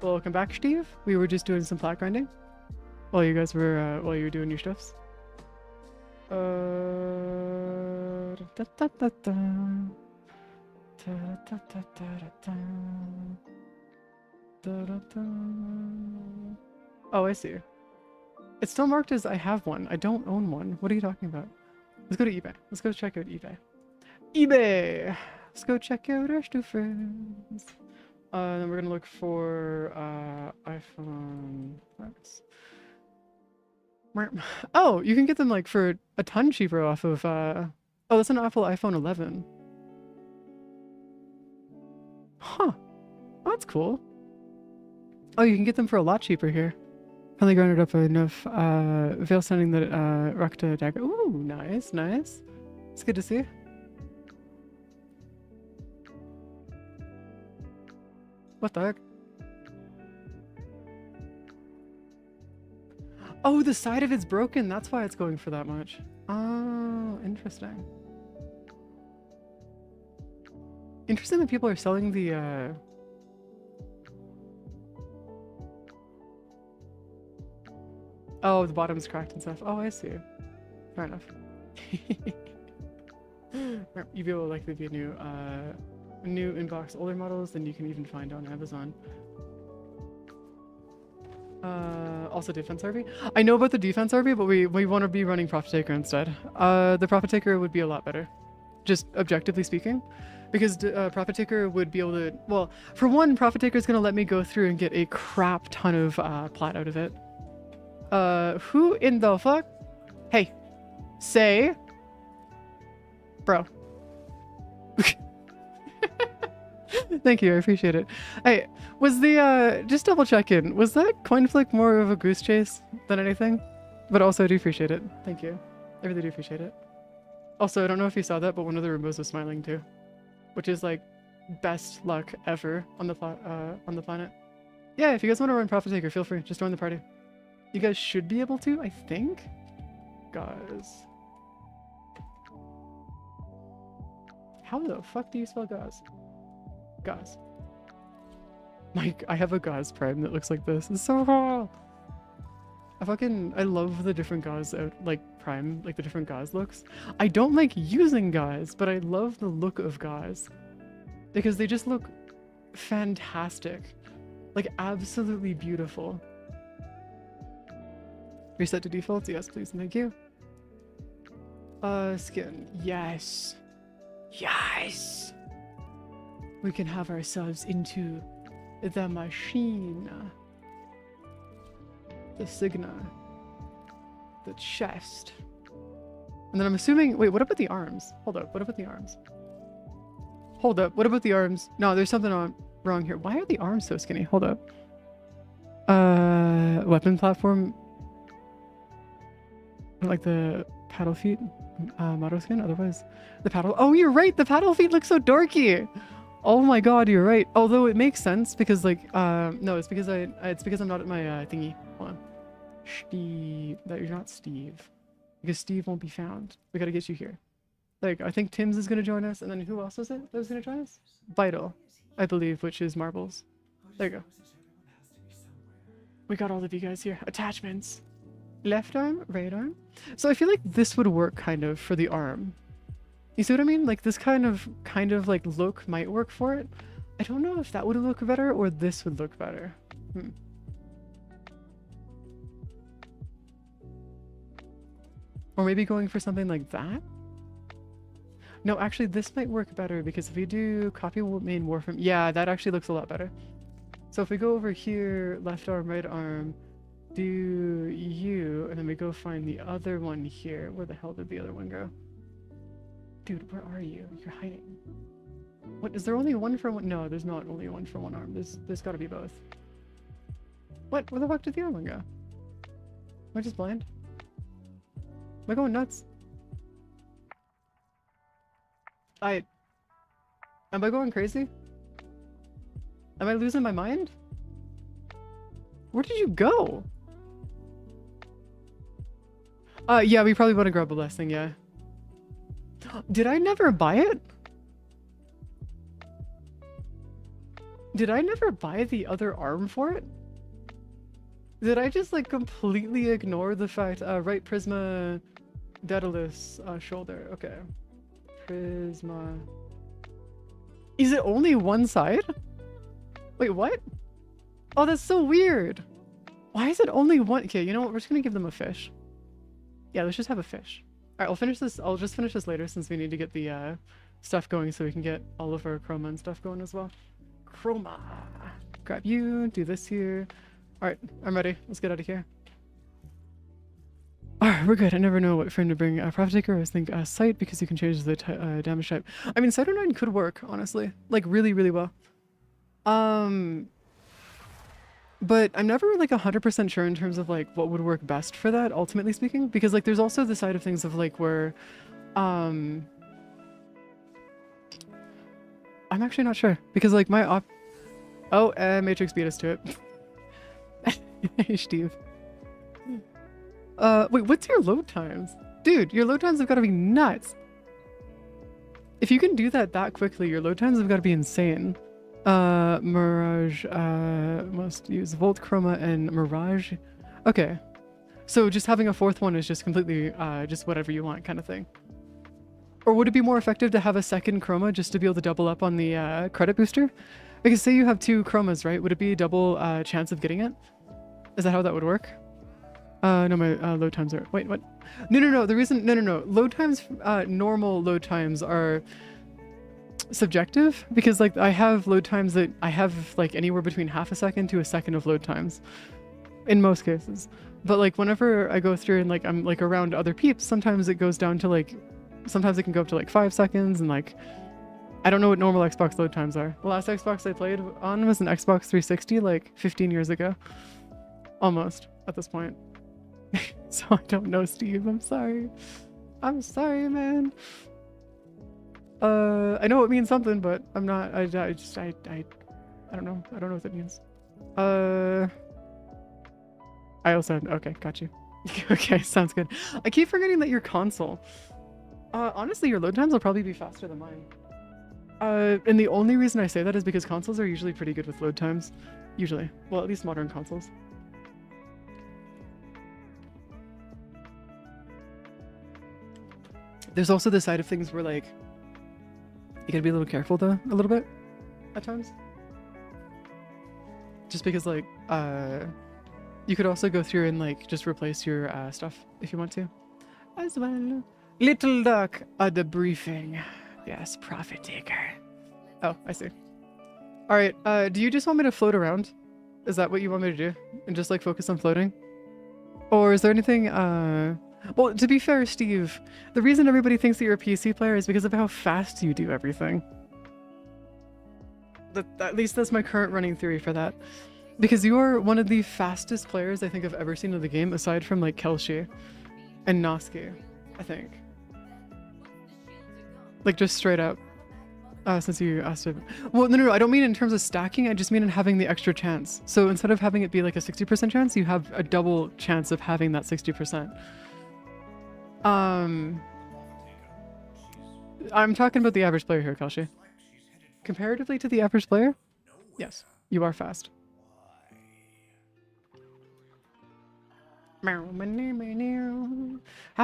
Welcome back, Steve. We were just doing some plat grinding while you guys were while you were doing your stuffs. Oh, I see. It's still marked as I have one. I don't own one. What are you talking about? Let's go to eBay. Let's go check out eBay. eBay! Let's go check out our stuffers. Then we're gonna look for iPhone. Oh, you can get them like for a ton cheaper off of oh, that's an Apple iPhone 11. Huh. That's cool. Oh, you can get them for a lot cheaper here. Finally grounded up enough veil sending the Rakta dagger. Ooh, nice, nice. It's good to see. What the heck? Oh, the side of it's broken. That's why it's going for that much. Oh, interesting. Interesting that people are selling the oh, the bottom's cracked and stuff. Oh, I see. Fair enough. You'd be able to likely be a new inbox older models than you can even find on Amazon. Also defense RV. I know about the defense RV, but we want to be running Profit Taker instead. The Profit Taker would be a lot better, just objectively speaking, because Profit Taker would be able to. Well, for one, Profit Taker is going to let me go through and get a crap ton of plat out of it. Who in the fuck? Hey, say, bro. Thank you, I appreciate it. Hey, was the, just double check in, was that coin flick more of a goose chase than anything? But also, I do appreciate it. Thank you. I really do appreciate it. Also, I don't know if you saw that, but one of the Roombos was smiling too. Which is like, best luck ever on the planet. Yeah, if you guys want to run Profit Taker, feel free, just join the party. You guys should be able to, I think? Guys. How the fuck do you spell gauze? Gauze. Mike, I have a gauze prime that looks like this. It's so cool. I love the different gauze out, like prime, like the different gauze looks. I don't like using gauze, but I love the look of gauze because they just look fantastic. Like absolutely beautiful. Reset to defaults? Yes, please, and thank you. Skin. Yes. Yes! We can have ourselves into the machine. The Signa. The chest. And then I'm assuming... Wait, what about the arms? Hold up, what about the arms? Hold up, what about the arms? No, there's something wrong here. Why are the arms so skinny? Hold up. Weapon platform... Like the paddle feet model skin, otherwise the paddle. Oh, you're right, the paddle feet look so dorky. Oh my god, you're right. Although it makes sense because like no, it's because I'm not at my thingy. Hold on. Steve, that you're not Steve, because Steve won't be found. We gotta get you here. Like I think Tim's is gonna join us, and then who else was it that was gonna join us? Vital, I believe, which is Marbles. There you go. We got all of you guys here. Attachments. Left arm, right arm. So I feel like this would work kind of for the arm. You see what I mean? Like this kind of like look might work for it. I don't know if that would look better or this would look better. Or maybe going for something like that? No, actually this might work better because if we do copy main Warframe, yeah, that actually looks a lot better. So if we go over here, left arm, right arm, do you, and then we go find the other one here. Where the hell did the other one go? Dude, where are you? You're hiding. What, is there only one for one? No, there's not only one for one arm. There's gotta be both. What? Where the fuck did the other one go? Am I just blind? Am I going nuts? Am I going crazy? Am I losing my mind? Where did you go? Yeah, we probably want to grab a blessing, yeah. Did I never buy it? Did I never buy the other arm for it? Did I just like completely ignore the fact, right Prisma Daedalus shoulder, okay. Prisma. Is it only one side? Wait, what? Oh, that's so weird. Why is it only one? Okay, you know what? We're just gonna give them a fish. Yeah, let's just have a fish. All right, I'll finish this. I'll just finish this later since we need to get the stuff going so we can get all of our chroma and stuff going as well. Chroma. Grab you, do this here. All right, I'm ready. Let's get out of here. All right, we're good. I never know what frame to bring. Profit Taker, I always think Sight because you can change the damage type. I mean, Sight 09 could work, honestly. Like, really, really well. Um, but I'm never like 100% sure in terms of like what would work best for that, ultimately speaking, because like there's also the side of things of like where, um, I'm actually not sure because like my Matrix beat us to it. Hey, Steve. Wait, what's your load times? Dude, your load times have got to be nuts. If you can do that quickly, your load times have got to be insane. Mirage, must use Volt Chroma and Mirage. Okay. So just having a fourth one is just completely, just whatever you want kind of thing. Or would it be more effective to have a second Chroma just to be able to double up on the, credit booster? Because say you have 2 Chromas, right? Would it be a double, chance of getting it? Is that how that would work? No, my load times are... Wait, what? No. The reason... No. Load times, normal load times are subjective because, like, I have load times that I have, like, anywhere between half a second to a second of load times in most cases. But, like, whenever I go through and, like, I'm, like, around other peeps, sometimes it goes down to, like... Sometimes it can go up to, like, 5 seconds and, like... I don't know what normal Xbox load times are. The last Xbox I played on was an Xbox 360, like, 15 years ago. Almost, at this point. So I don't know, Steve. I'm sorry. I'm sorry, man. I know it means something, but I'm not. I don't know. I don't know what that means. I also okay, got you. Okay, sounds good. I keep forgetting that your console. Honestly, your load times will probably be faster than mine. And the only reason I say that is because consoles are usually pretty good with load times. Usually, well, at least modern consoles. There's also the side of things where, like, you gotta be a little careful, though, a little bit, at times. Just because, like, you could also go through and, like, just replace your, stuff, if you want to. As well. Little duck, the briefing. Yes, profit taker. Oh, I see. Alright, do you just want me to float around? Is that what you want me to do? And just, like, focus on floating? Or is there anything, Well, to be fair, Steve, the reason everybody thinks that you're a PC player is because of how fast you do everything. At least that's my current running theory for that. Because you are one of the fastest players I think I've ever seen in the game, aside from, like, Kelshi and Noski, I think. Like, just straight up. Since you asked it. Well, no, I don't mean in terms of stacking, I just mean in having the extra chance. So instead of having it be like a 60% chance, you have a double chance of having that 60%. I'm talking about the average player here, Kelshi. Comparatively to the average player, yes, you are fast. Half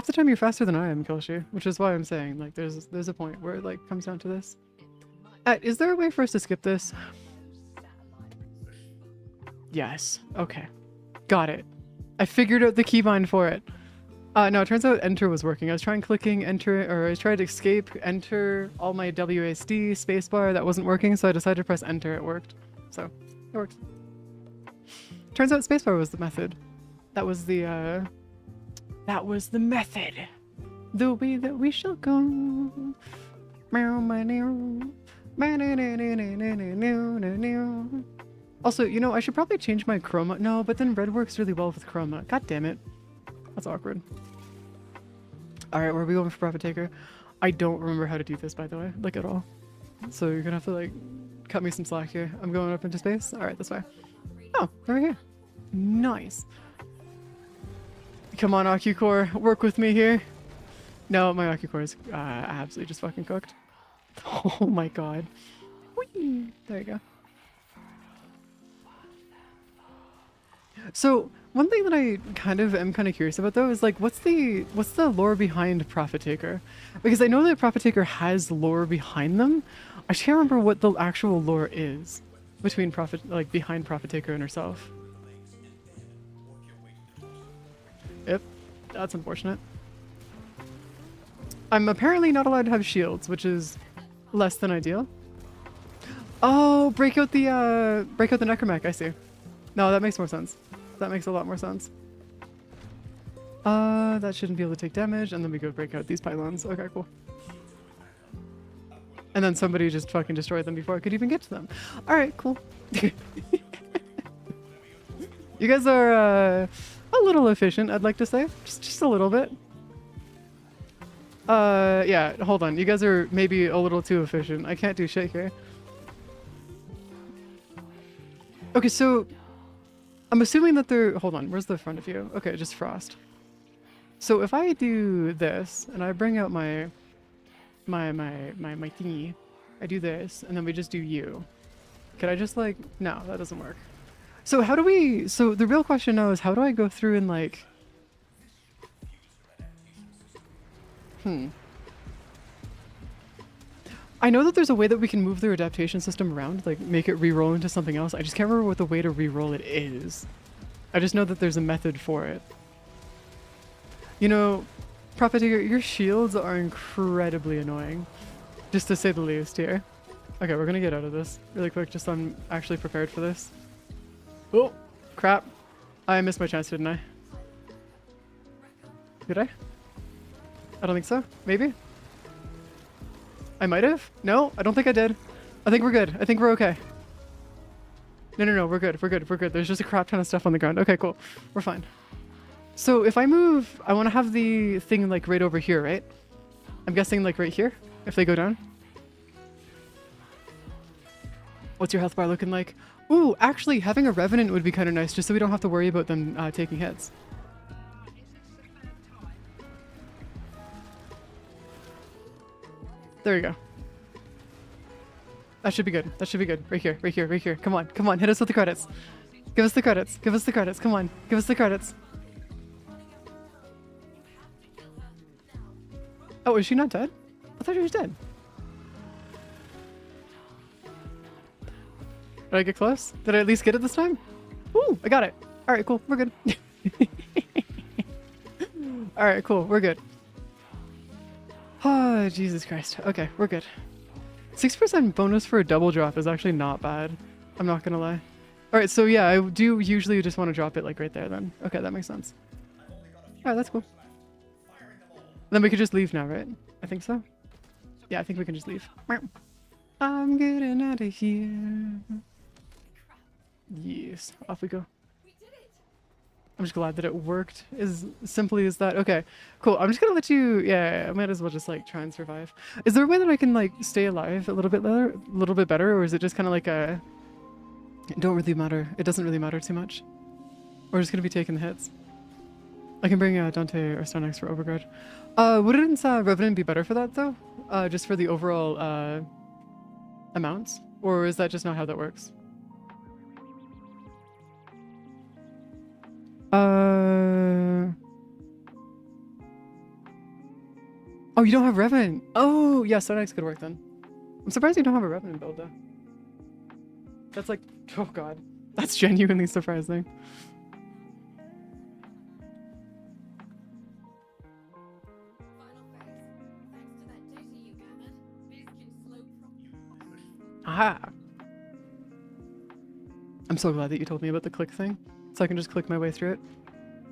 the time you're faster than I am, Kelshi, which is why I'm saying, like, there's a point where it, like, comes down to this. Is there a way for us to skip this? Yes. Okay. Got it. I figured out the keybind for it. No, it turns out enter was working. I was trying clicking enter, or I tried escape, enter, all my WASD, spacebar, that wasn't working, so I decided to press enter, it worked. So, it worked. Turns out spacebar was the method. That was the method. The way that we shall go. Also, you know, I should probably change my chroma. No, but then red works really well with chroma. God damn it. That's awkward. Alright, where are we going for Profit Taker? I don't remember how to do this, by the way. Like, at all. So you're gonna have to, like, cut me some slack here. I'm going up into space? Alright, this way. Oh, over here. Nice. Come on, AccuCore. Work with me here. No, my AccuCore is absolutely just fucking cooked. Oh my god. Whee! There you go. So, one thing that I am kind of curious about though is like, what's the lore behind Profit Taker? Because I know that Profit Taker has lore behind them. I just can't remember what the actual lore is between behind Profit Taker and herself. Yep, that's unfortunate. I'm apparently not allowed to have shields, which is less than ideal. Oh, break out the necromech, I see. No, that makes more sense. That makes a lot more sense. That shouldn't be able to take damage, and then we go break out these pylons. Okay, cool. And then somebody just fucking destroyed them before I could even get to them. Alright, cool. You guys are a little efficient, I'd like to say. Just a little bit. Yeah, hold on. You guys are maybe a little too efficient. I can't do shit here. Okay, so I'm assuming that they're... Hold on, where's the front of you? Okay, just frost. So if I do this, and I bring out my thingy, I do this, and then we just do you. Could I just like... No, that doesn't work. So how do we... So the real question now is how do I go through and like... I know that there's a way that we can move their adaptation system around, like make it re-roll into something else. I just can't remember what the way to re-roll it is. I just know that there's a method for it. You know, Prophet, your shields are incredibly annoying. Just to say the least here. Okay, we're gonna get out of this really quick, just so I'm actually prepared for this. Oh, crap. I missed my chance, didn't I? Did I? I don't think so. Maybe? I might have? No, I don't think I did. I think we're good. I think we're okay. No, we're good. We're good. We're good. There's just a crap ton of stuff on the ground. Okay, cool. We're fine. So if I move, I want to have the thing like right over here, right? I'm guessing like right here, if they go down. What's your health bar looking like? Ooh, actually having a revenant would be kind of nice just so we don't have to worry about them taking hits. There you go. That should be good. That should be good. Right here, right here, right here. Come on, come on, hit us with the credits. Give us the credits. Give us the credits. Come on, give us the credits. Oh, is she not dead? I thought she was dead. Did I get close? Did I at least get it this time? Ooh, I got it. All right, cool. We're good. All right, cool. We're good. Oh, Jesus Christ. Okay, we're good. 6% bonus for a double drop is actually not bad. I'm not gonna lie. All right, so yeah, I do usually just want to drop it like right there then. Okay, that makes sense. All right, that's cool. Then we could just leave now, right? I think so. Yeah, I think we can just leave. I'm getting out of here. Yes, off we go. I'm just glad that it worked as simply as that. Okay, cool. I'm just gonna let you, yeah, I might as well just like try and survive. Is there a way that I can like stay alive a little bit better, or is it just kind of like a, it don't really matter. It doesn't really matter too much. We're just gonna be taking the hits. I can bring Dante or Stonex for Overguard. Wouldn't Revenant be better for that though? Just for the overall amounts? Or is that just not how that works? Oh, you don't have Revenant. Oh, yeah, Stonex could work then. I'm surprised you don't have a Revenant build though. That's like, oh god. That's genuinely surprising. Aha! I'm so glad that you told me about the click thing, so I can just click my way through it.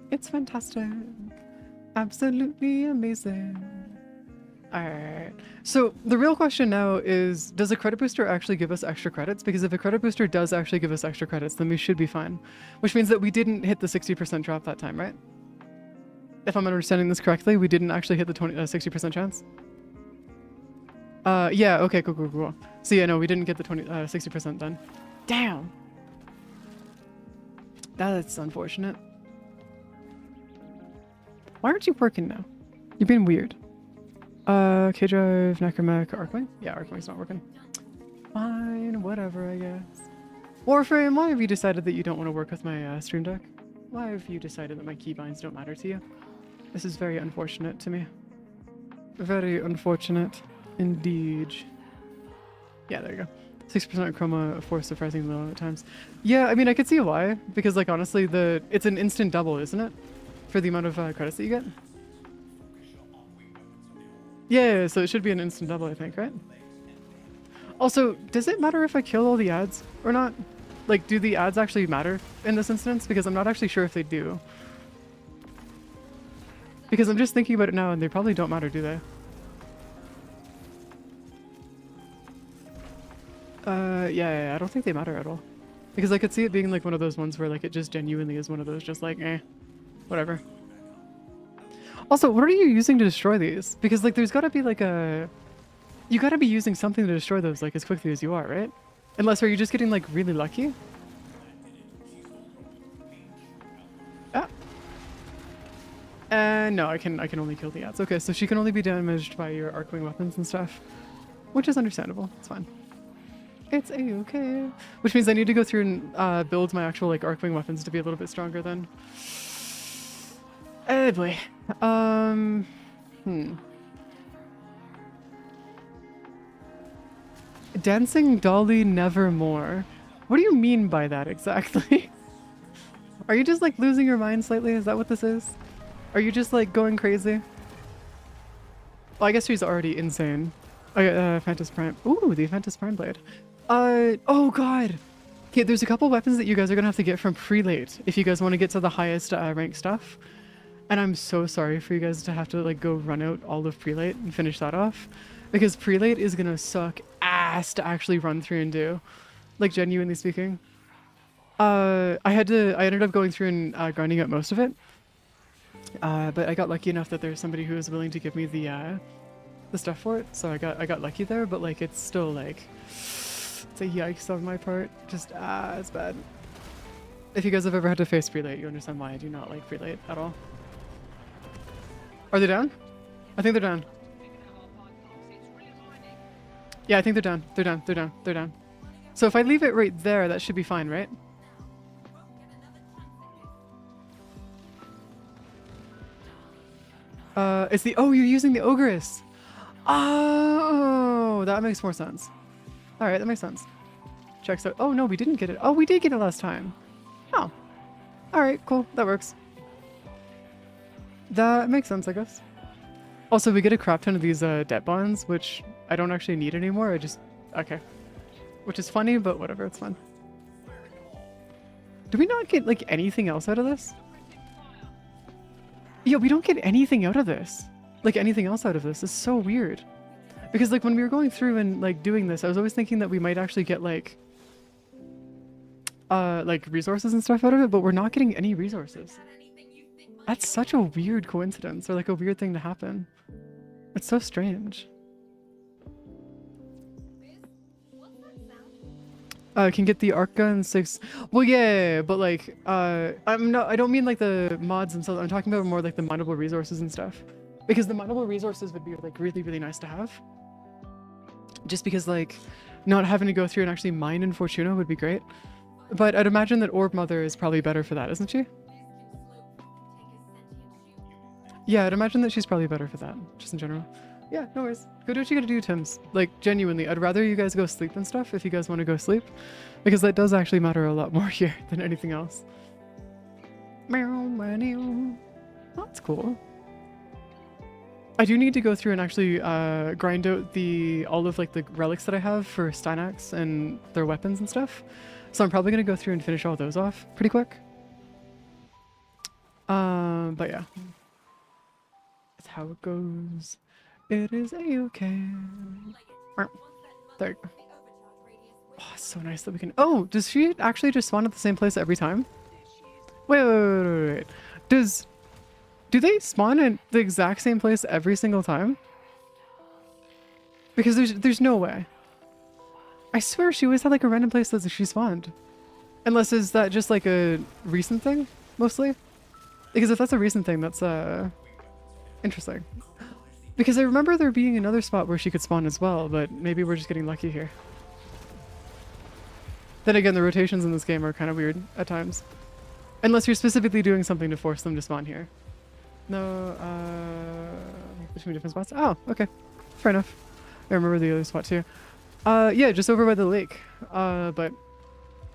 It's fantastic. Absolutely amazing. Alright. So the real question now is, does a credit booster actually give us extra credits? Because if a credit booster does actually give us extra credits, then we should be fine. Which means that we didn't hit the 60% drop that time, right? If I'm understanding this correctly, we didn't actually hit the 60% chance? Yeah, okay, cool. So yeah, no, we didn't get the 60% done. Damn! That's unfortunate. Why aren't you working now? You're being weird. K-Drive, Necromech, Arcwing? Yeah, Arcwing's not working. Fine, whatever, I guess. Warframe, why have you decided that you don't want to work with my stream deck? Why have you decided that my keybinds don't matter to you? This is very unfortunate to me. Very unfortunate indeed. Yeah, there you go. 6% chroma, force surprisingly low at times. Yeah, I mean, I could see why. Because, like, honestly, it's an instant double, isn't it? For the amount of credits that you get? Yeah, so it should be an instant double, I think, right? Also, does it matter if I kill all the ads or not? Like, do the ads actually matter in this instance? Because I'm not actually sure if they do. Because I'm just thinking about it now and they probably don't matter, do they? Yeah, I don't think they matter at all. Because I could see it being like one of those ones where like it just genuinely is one of those just like, whatever. Also, what are you using to destroy these? Because like there's gotta be like a... You gotta be using something to destroy those like as quickly as you are, right? Unless are you just getting like really lucky? Ah. No, I can only kill the ads. Okay, so she can only be damaged by your arcwing weapons and stuff. Which is understandable. It's fine. It's a-okay. Which means I need to go through and build my actual like arcwing weapons to be a little bit stronger then. Oh boy. Dancing Dolly Nevermore. What do you mean by that exactly? Are you just like losing your mind slightly? Is that what this is? Are you just like going crazy? Well, I guess she's already insane. Fantas Prime. Ooh, the Fantas Prime Blade. Oh god. Okay, there's a couple weapons that you guys are gonna have to get from prelate if you guys want to get to the highest rank stuff. And I'm so sorry for you guys to have to like go run out all of prelate and finish that off. Because prelate is gonna suck ass to actually run through and do. Like genuinely speaking. I ended up going through and grinding out most of it. But I got lucky enough that there's somebody who was willing to give me the stuff for it. So I got lucky there, but like it's still like it's a yikes on my part. Just it's bad. If you guys have ever had to face prelate, you understand why I do not like prelate at all. Are they down? I think they're down. Yeah, I think they're down. They're down. They're down. They're down. So if I leave it right there, that should be fine, right? It's the... Oh, you're using the Ogress! Oh, that makes more sense. Alright, that makes sense. Checks out. Oh, no, we didn't get it. Oh, we did get it last time. Oh. Alright, cool. That works. That makes sense, I guess. Also, we get a crap ton of these debt bonds, which I don't actually need anymore. I just... Okay. Which is funny, but whatever. It's fun. Do we not get, like, anything else out of this? Yeah, we don't get anything out of this. Like, anything else out of this. It's so weird. Because, like, when we were going through and, like, doing this, I was always thinking that we might actually get, like, resources and stuff out of it, but we're not getting any resources. That's such a weird coincidence, or, like, a weird thing to happen. It's so strange. Can get the arc gun 6. Well, yeah, but like, I don't mean like the mods themselves. I'm talking about more like the mineable resources and stuff. Because the mineable resources would be like really, really nice to have. Just because like, not having to go through and actually mine in Fortuna would be great. But I'd imagine that Orb Mother is probably better for that, isn't she? Yeah, I'd imagine that she's probably better for that, just in general. Yeah, no worries. Go do what you gotta do, Tims. Like, genuinely, I'd rather you guys go sleep and stuff if you guys want to go sleep. Because that does actually matter a lot more here than anything else. That's cool. I do need to go through and actually grind out all of like the relics that I have for Steinax and their weapons and stuff. So I'm probably gonna go through and finish all those off pretty quick. But yeah. That's how it goes. It is a-okay. There. Oh, it's so nice that we can... Oh, does she actually just spawn at the same place every time? Wait. Do they spawn at the exact same place every single time? Because there's no way. I swear she always had like a random place that she spawned. Unless is that just like a recent thing, mostly? Because if that's a recent thing, that's interesting. Because I remember there being another spot where she could spawn as well, but maybe we're just getting lucky here. Then again, the rotations in this game are kind of weird at times. Unless you're specifically doing something to force them to spawn here. No, between different spots? Oh, okay. Fair enough. I remember the other spot too. Yeah, just over by the lake. But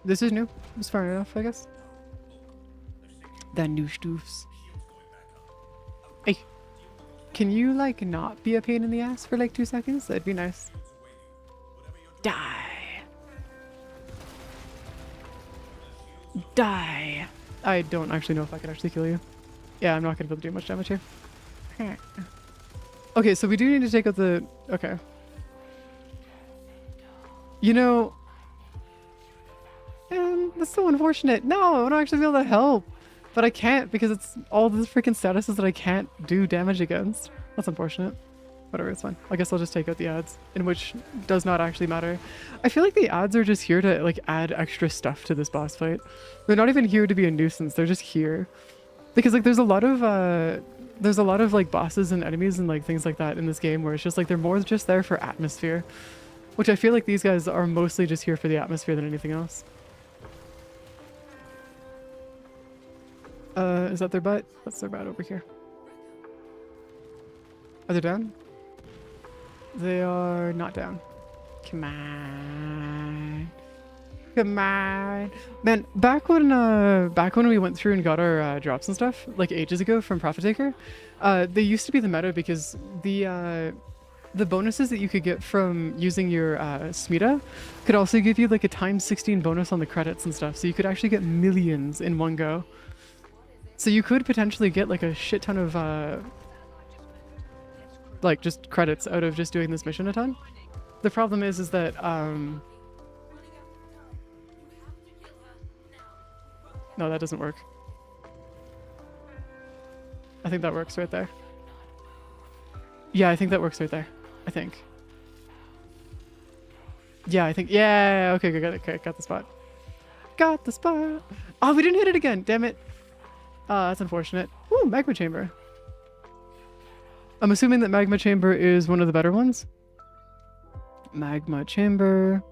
this is new. It's fair enough, I guess. The new stoofs. Hey. Can you, like, not be a pain in the ass for, like, 2 seconds? That'd be nice. Die. Die. I don't actually know if I could actually kill you. Yeah, I'm not going to be able to do much damage here. Okay, so we do need to take out the... Okay. You know, man. That's so unfortunate. No, I don't actually be able to help. But I can't because it's all the freaking statuses that I can't do damage against. That's unfortunate. Whatever, it's fine. I guess I'll just take out the ads, in which does not actually matter. I feel like the ads are just here to like add extra stuff to this boss fight. They're not even here to be a nuisance. They're just here. Because like there's a lot of like bosses and enemies and like things like that in this game where it's just like they're more just there for atmosphere. Which I feel like these guys are mostly just here for the atmosphere than anything else. Is that their butt? That's their butt over here. Are they down? They are not down. Come on. Come on. Man, back when we went through and got our drops and stuff, like ages ago from Profit Taker, they used to be the meta because the bonuses that you could get from using your Smita could also give you like a times 16 bonus on the credits and stuff. So you could actually get millions in one go. So you could potentially get like a shit ton of like just credits out of just doing this mission a ton. The problem is that no, that doesn't work. I think that works right there. Yeah, I think that works right there. I think. Yeah, I think. Yeah, okay, got it. Okay, got the spot. Got the spot. Oh, we didn't hit it again. Damn it. That's unfortunate. Ooh, magma chamber. I'm assuming that magma chamber is one of the better ones. Magma chamber.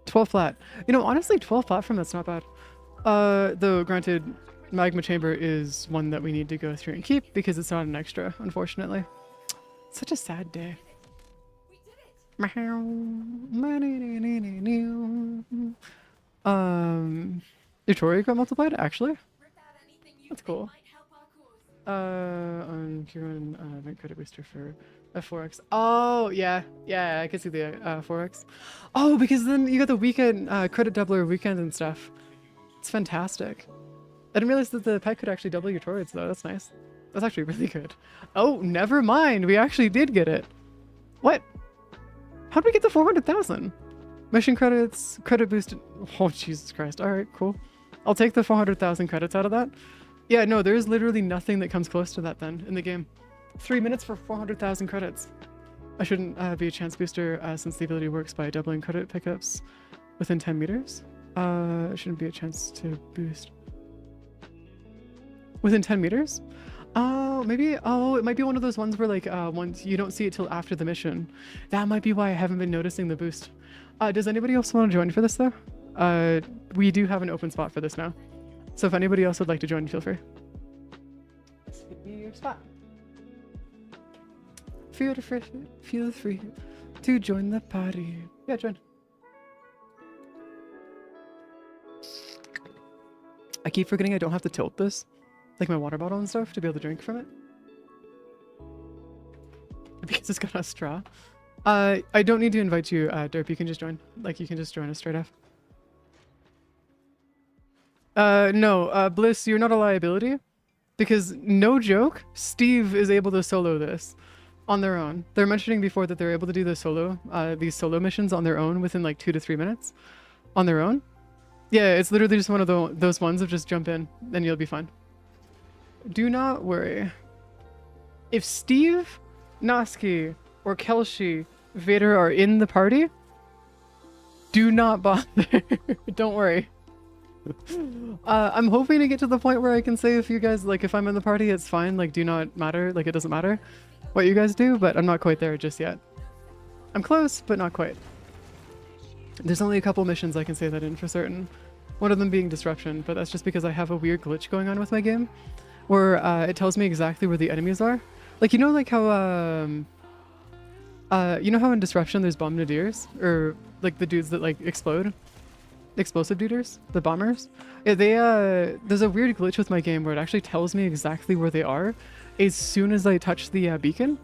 12 flat. You know, honestly, 12 platform, that's not bad. Though granted, magma chamber is one that we need to go through and keep because it's not an extra, unfortunately. Such a sad day. Victoria got multiplied, actually. That's cool. On Kieran, event credit booster for a 4x. Oh, yeah. Yeah, I can see the 4x. Oh, because then you got the weekend credit doubler weekend and stuff. It's fantastic. I didn't realize that the pet could actually double your torrents, though. That's nice. That's actually really good. Oh, never mind. We actually did get it. What? How did we get the 400,000? Mission credits, credit boost. Oh, Jesus Christ. All right, cool. I'll take the 400,000 credits out of that. Yeah, no, there is literally nothing that comes close to that then in the game. 3 minutes for 400,000 credits. I shouldn't be a chance booster since the ability works by doubling credit pickups within 10 meters. It shouldn't be a chance to boost. Within 10 meters? Oh, maybe. Oh, it might be one of those ones where like once you don't see it till after the mission. That might be why I haven't been noticing the boost. Does anybody else want to join for this though? We do have an open spot for this now. So if anybody else would like to join, feel free. This could be your spot. Feel free to join the party. Yeah, join. I keep forgetting I don't have to tilt this, like my water bottle and stuff, to be able to drink from it. Because it's got a straw. I don't need to invite you, Derp. You can just join. Like, you can just join us straight off. No, Bliss, you're not a liability. Because, no joke, Steve is able to solo this on their own. They're mentioning before that they're able to do the solo, these solo missions on their own within like 2 to 3 minutes. On their own. Yeah, it's literally just one of those ones of just jump in, and you'll be fine. Do not worry. If Steve, Noski, or Kelshi, Vader are in the party, do not bother. Don't worry. I'm hoping to get to the point where I can say if you guys, like, if I'm in the party, it's fine. Like, do not matter. Like, it doesn't matter what you guys do, but I'm not quite there just yet. I'm close, but not quite. There's only a couple missions I can say that in for certain. One of them being Disruption, but that's just because I have a weird glitch going on with my game where it tells me exactly where the enemies are. Like, you know, like how, you know how in Disruption there's bombardiers? Or, like, the dudes that, like, explode? Explosive duders? The bombers? Yeah, they, there's a weird glitch with my game where it actually tells me exactly where they are as soon as I touch the beacon.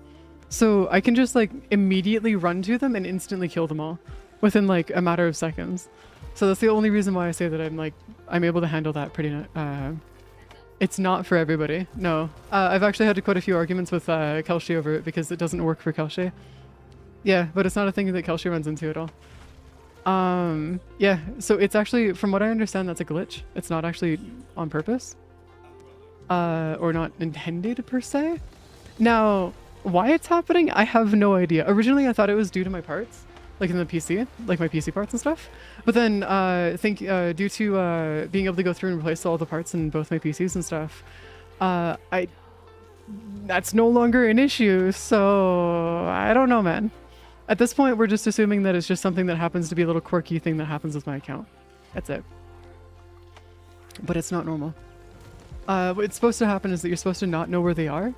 So I can just, like, immediately run to them and instantly kill them all within, like, a matter of seconds. So that's the only reason why I say that I'm able to handle that pretty, it's not for everybody. No. I've actually had quite a few arguments with Kelshi over it because it doesn't work for Kelshi. Yeah, but it's not a thing that Kelshi runs into at all. Yeah, so it's actually, from what I understand, that's a glitch. It's not actually on purpose. Or not intended per se. Now, why it's happening, I have no idea. Originally, I thought it was due to my parts, like in the PC, like my PC parts and stuff. But then, due to being able to go through and replace all the parts in both my PCs and stuff, that's no longer an issue. So I don't know, man. At this point, we're just assuming that it's just something that happens to be a little quirky thing that happens with my account. That's it. But it's not normal. What's supposed to happen is that you're supposed to not know where they are.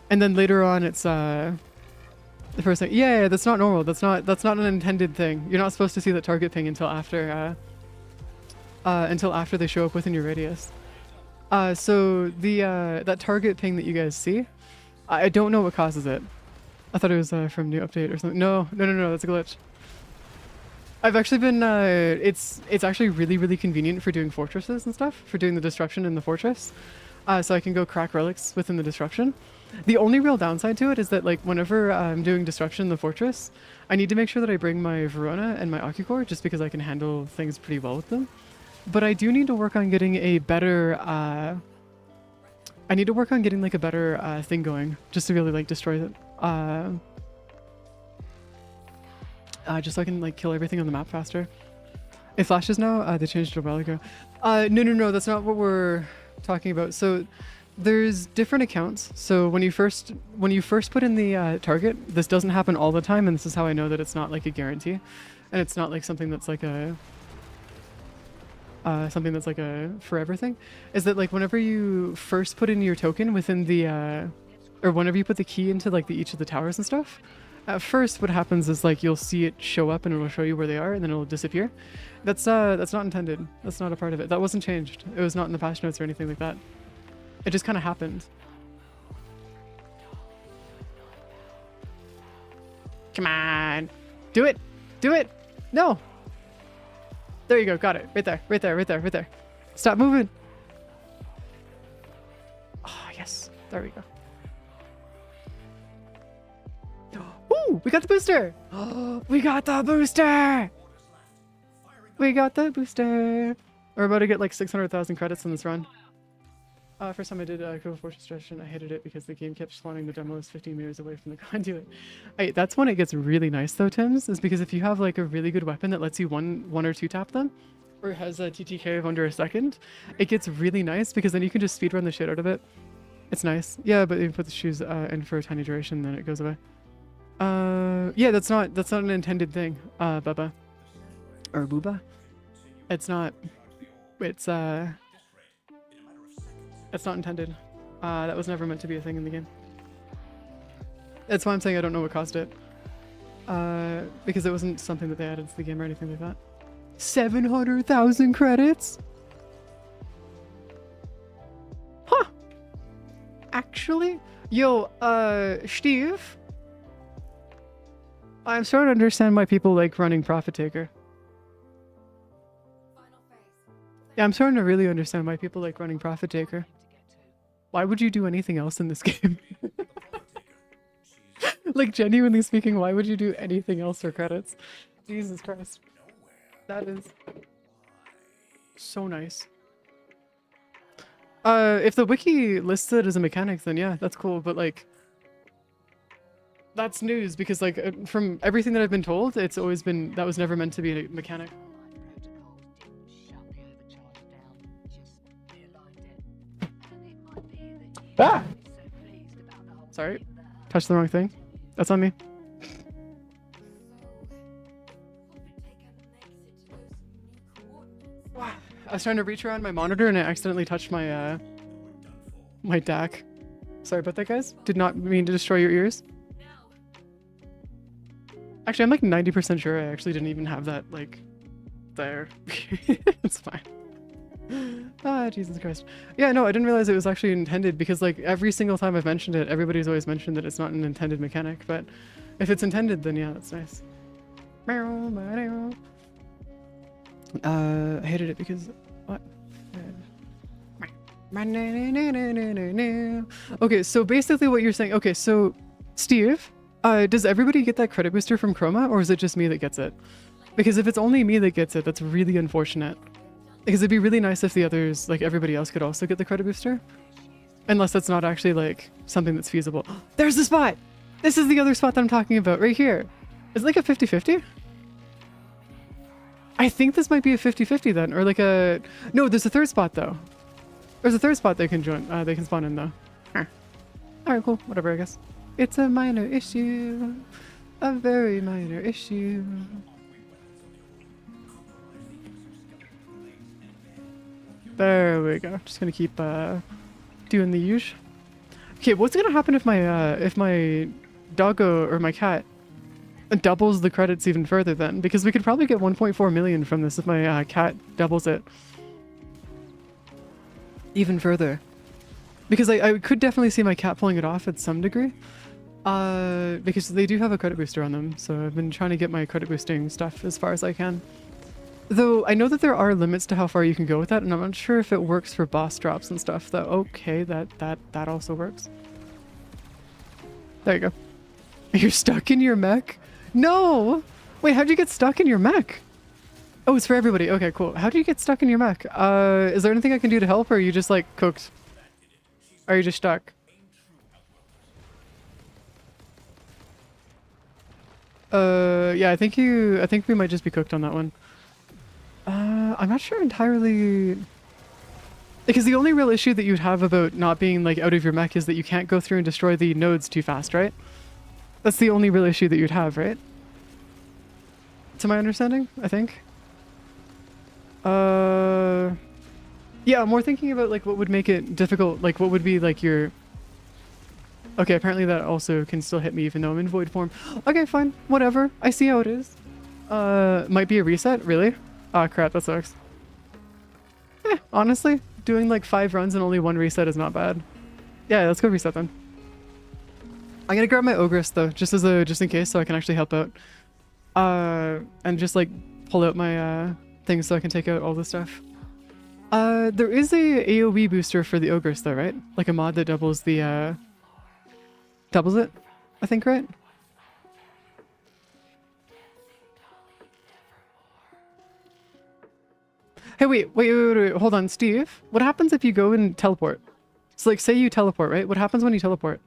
And then later on, it's, the first thing, yeah, that's not normal. That's not an intended thing. You're not supposed to see the target ping until after they show up within your radius. So that target ping that you guys see, I don't know what causes it. I thought it was from new update or something. No, that's a glitch. I've actually been, it's actually really convenient for doing fortresses and stuff, for doing the disruption in the fortress. So I can go crack relics within the disruption. The only real downside to it is that, like, whenever I'm doing disruption in the fortress, I need to make sure that I bring my Verona and my Ocucore, just because I can handle things pretty well with them. But I do need to work on getting a better, I need to work on getting, like, a better thing going, just to really, like, destroy it. Just so I can, like, kill everything on the map faster. It flashes now? They changed it a while ago. No, that's not what we're talking about. So there's different accounts. So when you first put in the target, this doesn't happen all the time, and this is how I know that it's not like a guarantee, and it's not like something that's like a forever thing. Is that, like, whenever you first put in your token within the or whenever you put the key into, like, each of the towers and stuff, at first what happens is, like, you'll see it show up and it'll show you where they are, and then it'll disappear. That's not intended. That's not a part of it. That wasn't changed. It was not in the patch notes or anything like that. It just kind of happened. Come on. Do it. Do it. No. There you go. Got it. Right there. Stop moving. Oh, yes. There we go. Ooh, we got the booster. Oh, we got the booster. We're about to get like 600,000 credits in this run. First time I did Hewwo Fortress Destruction, I hated it because the game kept spawning the demos 15 meters away from the conduit. That's when it gets really nice though, Tims, is because if you have like a really good weapon that lets you one or two tap them, or has a TTK of under a second, it gets really nice because then you can just speedrun the shit out of it. It's nice. Yeah, but you put the shoes in for a tiny duration, then it goes away. Yeah, that's not an intended thing, Bubba. Or Booba. It's not intended. That was never meant to be a thing in the game. That's why I'm saying I don't know what caused it. Because it wasn't something that they added to the game or anything like that. 700,000 credits? Huh. Actually? Yo, Steve? I'm starting to understand why people like running Profit Taker. Yeah, I'm starting to really understand why people like running Profit Taker. Why would you do anything else in this game? Like, genuinely speaking, why would you do anything else for credits? Jesus Christ. That is so nice. If the wiki lists it as a mechanic, then yeah, that's cool, but like, that's news because like, from everything that I've been told, it's always been, that was never meant to be a mechanic. Ah! Sorry. Touched the wrong thing. That's on me. I was trying to reach around my monitor and I accidentally touched my my DAC. Sorry about that, guys. Did not mean to destroy your ears. Actually, I'm like 90% sure I actually didn't even have that, like, there. It's fine. Ah, Jesus Christ. Yeah, no, I didn't realize it was actually intended because, like, every single time I've mentioned it, everybody's always mentioned that it's not an intended mechanic, but if it's intended, then yeah, that's nice. I hated it because... What? Okay, so basically what you're saying... Okay, so, Steve, does everybody get that credit booster from Chroma, or is it just me that gets it? Because if it's only me that gets it, that's really unfortunate. Because it'd be really nice if the others, like everybody else, could also get the credit booster. Unless that's not actually like something that's feasible. There's the spot! This is the other spot that I'm talking about, right here. Is it like a 50-50? I think this might be a 50-50 then, or like a... No, there's a third spot though. There's a third spot they can join, they can spawn in though. Alright, cool, whatever I guess. It's a minor issue. A very minor issue. There we go. Just gonna keep doing the usual. Okay, what's gonna happen if my doggo or my cat doubles the credits even further then? Because we could probably get 1.4 million from this if my cat doubles it even further. Because I could definitely see my cat pulling it off at some degree. Because they do have a credit booster on them, so I've been trying to get my credit boosting stuff as far as I can. Though I know that there are limits to how far you can go with that, and I'm not sure if it works for boss drops and stuff. Though, okay, that also works. There you go. You're stuck in your mech? No! Wait, how'd you get stuck in your mech? Oh, it's for everybody. Okay, cool. How do you get stuck in your mech? Is there anything I can do to help, or are you just like cooked? Are you just stuck? Yeah, I think we might just be cooked on that one. I'm not sure entirely... Because the only real issue that you'd have about not being like out of your mech is that you can't go through and destroy the nodes too fast, right? That's the only real issue that you'd have, right? To my understanding, I think. Yeah, I'm more thinking about like what would make it difficult, like what would be like your... Okay, apparently that also can still hit me even though I'm in void form. Okay, fine, whatever. I see how it is. Might be a reset, really? Ah, crap, that sucks. Honestly, doing like 5 runs and only 1 reset is not bad. Yeah, let's go reset then. I'm gonna grab my Ogress though, just in case, so I can actually help out. And just like pull out my things so I can take out all the stuff. There is a AoE booster for the Ogress though, right? Like a mod that doubles the doubles it, I think, right? Hey, wait, hold on, Steve. What happens if you go and teleport? So like, say you teleport, right? What happens when you teleport?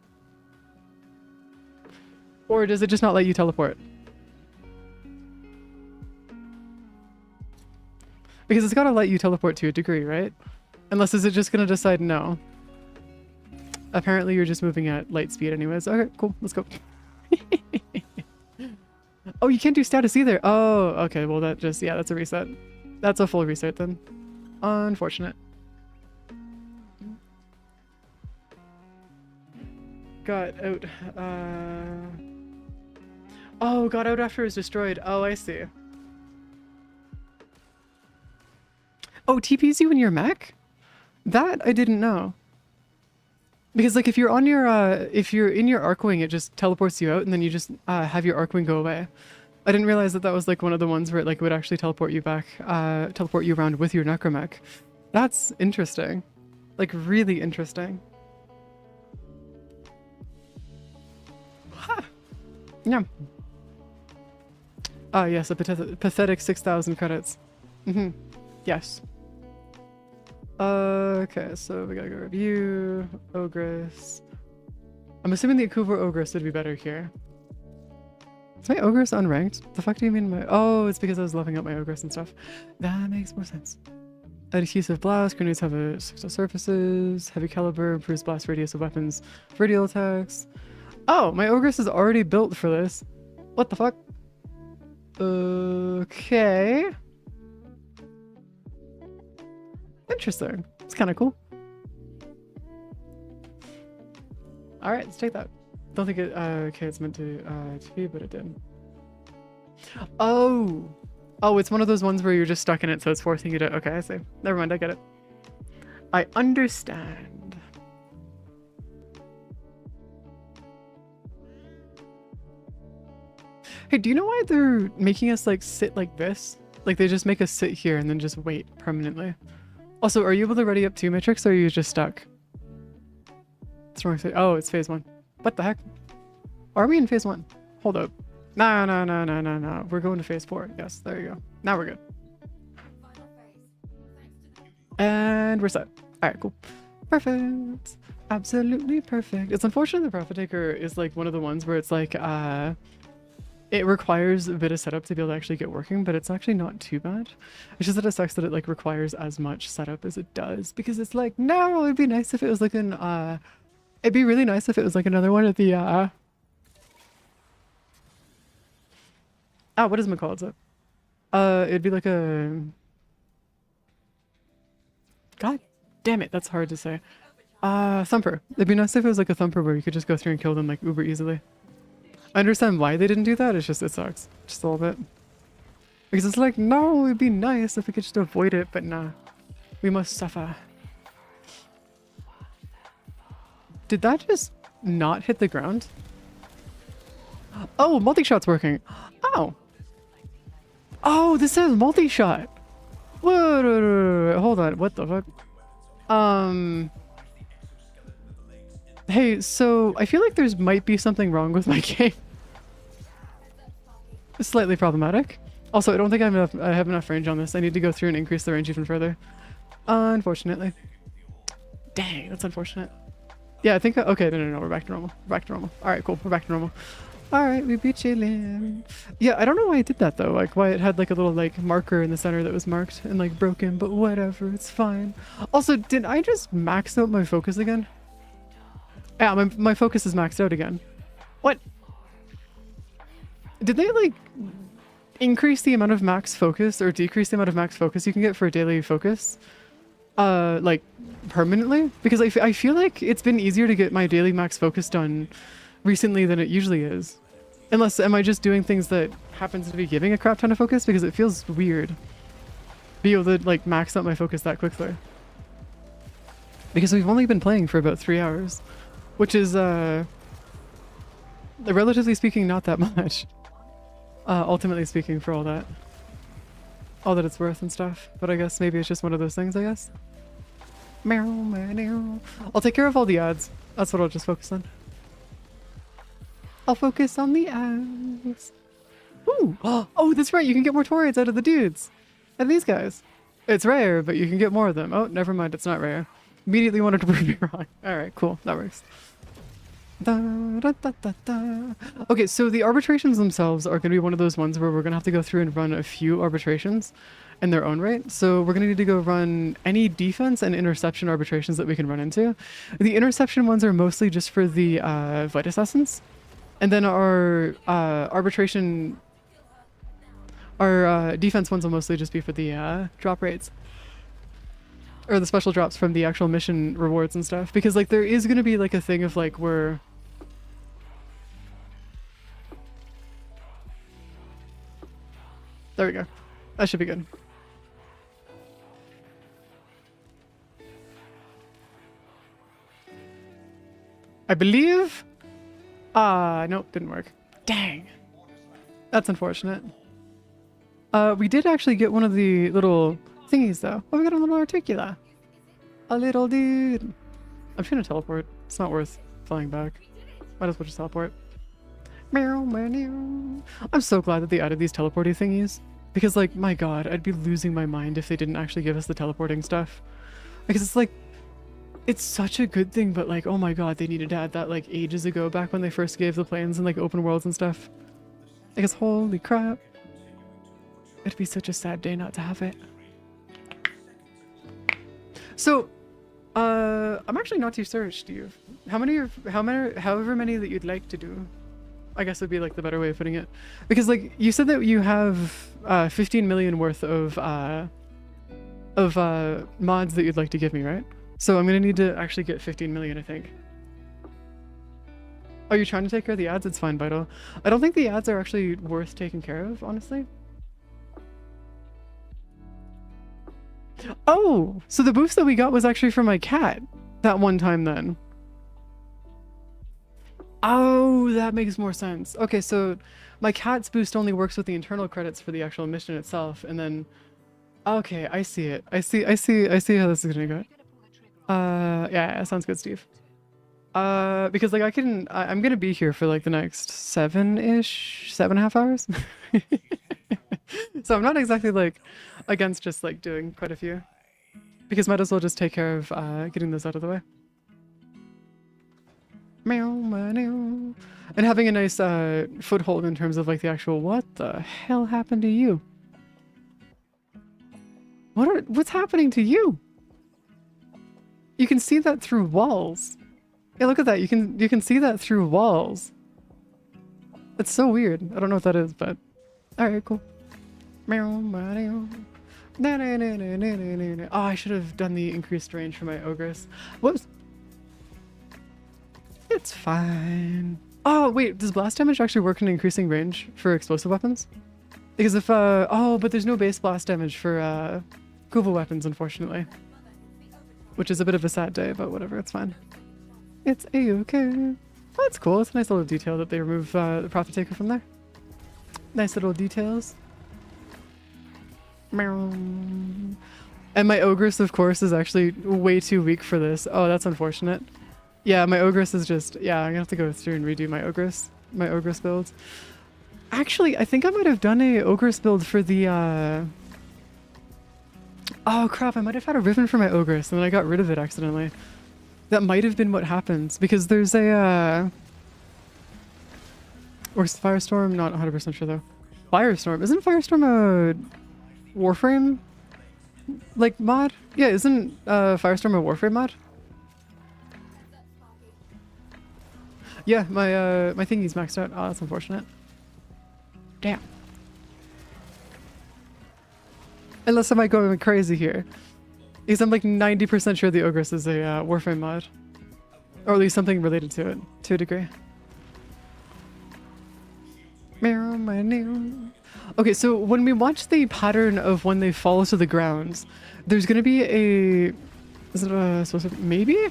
Or does it just not let you teleport? Because it's gotta let you teleport to a degree, right? Unless is it just gonna decide no? Apparently you're just moving at light speed anyways. Okay, cool, let's go. Oh, you can't do status either. Oh, okay, well that just, yeah, that's a reset. That's a full reset then. Unfortunate. Got out. Oh, got out after it was destroyed. Oh, I see. Oh, TPs you in your mech? That I didn't know. Because like if you're on your if you're in your Arcwing, it just teleports you out and then you just have your Arcwing go away. I didn't realize that that was like one of the ones where it like would actually teleport you back, teleport you around with your necromech. That's interesting. Like really interesting. Huh. Yeah. Ah, yes, a pathetic 6,000 credits. Mm-hmm. Yes. Okay, so we gotta go review, Ogress. I'm assuming the Akuvo Ogress would be better here. Is my Ogress unranked? The fuck do you mean my... Oh, it's because I was leveling up my Ogress and stuff. That makes more sense. Adhesive blast, grenades have a 6 surfaces, heavy caliber, improves blast radius of weapons, radial attacks. Oh, my Ogress is already built for this. What the fuck? Okay. Interesting. It's kind of cool. Alright, let's take that. Don't think it, okay, it's meant to be, but it did. Oh! Oh, it's one of those ones where you're just stuck in it, so it's forcing you to... Okay, I see. Never mind, I get it. I understand. Hey, do you know why they're making us, like, sit like this? Like, they just make us sit here and then just wait permanently. Also, are you able to ready up 2 Matrix, or are you just stuck? It's wrong. Oh, it's phase 1. What the heck? Are we in phase 1? Hold up. No, no, no, no, no, no. We're going to phase 4. Yes, there you go. Now we're good. Final phase. And we're set. All right, cool. Perfect. Absolutely perfect. It's unfortunate the Profit Taker is like one of the ones where it's like, it requires a bit of setup to be able to actually get working, but it's actually not too bad. It's just that it sucks that it like requires as much setup as it does, because it's like, no, it'd be nice if it was like it'd be really nice if it was like another one of the, what is it called? It'd be like a, god damn it, that's hard to say. Thumper. It'd be nice if it was like a thumper where you could just go through and kill them like uber easily. I understand why they didn't do that, it's just, it sucks. Just a little bit. Because it's like, no, it'd be nice if we could just avoid it, but nah. We must suffer. Did that just not hit the ground? Oh, multi-shot's working. Oh. Oh, this says multi-shot. Whoa, hold on, what the fuck? Hey, so I feel like there's might be something wrong with my game. It's slightly problematic. Also, I don't think I have enough range on this. I need to go through and increase the range even further. Unfortunately. Dang, that's unfortunate. Yeah, I think, okay, no, we're back to normal. We're back to normal. All right, cool, we're back to normal. All right, we be chilling. Yeah, I don't know why I did that though. Like why it had like a little like marker in the center that was marked and like broken, but whatever, it's fine. Also, did I just max out my focus again? Yeah, my focus is maxed out again. What? Did they like increase the amount of max focus or decrease the amount of max focus you can get for a daily focus? Like permanently? Because I feel like it's been easier to get my daily max focus done recently than it usually is. Unless, am I just doing things that happens to be giving a crap ton of focus? Because it feels weird. Be able to like max out my focus that quickly. Because we've only been playing for about 3 hours. Which is, relatively speaking, not that much. Ultimately speaking, for all that it's worth and stuff. But I guess maybe it's just one of those things, I guess. Meow, meow. I'll take care of all the ads. That's what I'll just focus on. I'll focus on the ads. Ooh! Oh, that's right, you can get more torians out of the dudes. And these guys. It's rare, but you can get more of them. Oh, never mind, it's not rare. Immediately wanted to prove me wrong. Alright, cool, that works. Da, da, da, da, da. Okay, so the arbitrations themselves are going to be one of those ones where we're going to have to go through and run a few arbitrations in their own right. So we're going to need to go run any defense and interception arbitrations that we can run into. The interception ones are mostly just for the Vitus Essence. And then our defense ones will mostly just be for the drop rates. Or the special drops from the actual mission rewards and stuff. Because like there is going to be like a thing of like where... There we go. That should be good. I believe... nope, didn't work. Dang. That's unfortunate. We did actually get one of the little thingies though. Oh, we got a little articula. A little dude. I'm just gonna teleport. It's not worth flying back. Might as well just teleport. Meow, meow, meow. I'm so glad that they added these teleporty thingies. Because like, my god, I'd be losing my mind if they didn't actually give us the teleporting stuff. Because it's like, it's such a good thing, but like, oh my god, they needed to add that like ages ago, back when they first gave the planes and like open worlds and stuff. Because holy crap. It'd be such a sad day not to have it. So, I'm actually not too sure, Steve. However many that you'd like to do, I guess would be like the better way of putting it. Because like, you said that you have 15 million worth of mods that you'd like to give me, right? So I'm gonna need to actually get 15 million, I think. Are you trying to take care of the ads? It's fine, Vital. I don't think the ads are actually worth taking care of, honestly. Oh, so the boost that we got was actually from my cat that one time then. Oh, that makes more sense. Okay, so my cat's boost only works with the internal credits for the actual mission itself, and then okay, I see it. I see how this is gonna go. Yeah, sounds good, Steve. Because like I'm gonna be here for like the next 7.5 hours. So I'm not exactly like against just like doing quite a few. Because might as well just take care of getting this out of the way. Meow, meow. And having a nice foothold in terms of like the actual what the hell happened to you? What's happening to you? You can see that through walls. Yeah, look at that. You can see that through walls. It's so weird. I don't know what that is, but alright, cool. Meow, meow. Oh, I should have done the increased range for my ogress. Whoops. It's fine. Oh, wait, does blast damage actually work in increasing range for explosive weapons? Because if, oh, but there's no base blast damage for, Kuva weapons, unfortunately. Which is a bit of a sad day, but whatever, it's fine. It's a-okay. Oh, that's cool. It's a nice little detail that they remove, the Prophet Taker from there. Nice little details. Meow. And my ogress, of course, is actually way too weak for this. Oh, that's unfortunate. Yeah, my ogress is just... Yeah, I'm gonna have to go through and redo my ogress builds. Actually, I think I might have done a ogress build for the, Oh, crap, I might have had a ribbon for my ogress, and then I got rid of it accidentally. That might have been what happens, because there's a, Or Firestorm? Not 100% sure, though. Firestorm? Isn't Firestorm a Warframe, like, mod? Yeah, isn't, Firestorm a Warframe mod? Yeah, my thingy's maxed out. Oh, that's unfortunate. Damn. Unless I might go crazy here. Because I'm like 90% sure the Ogress is a Warframe mod. Or at least something related to it, to a degree. Okay, so when we watch the pattern of when they fall to the ground, there's gonna be a... Is it supposed to... Maybe?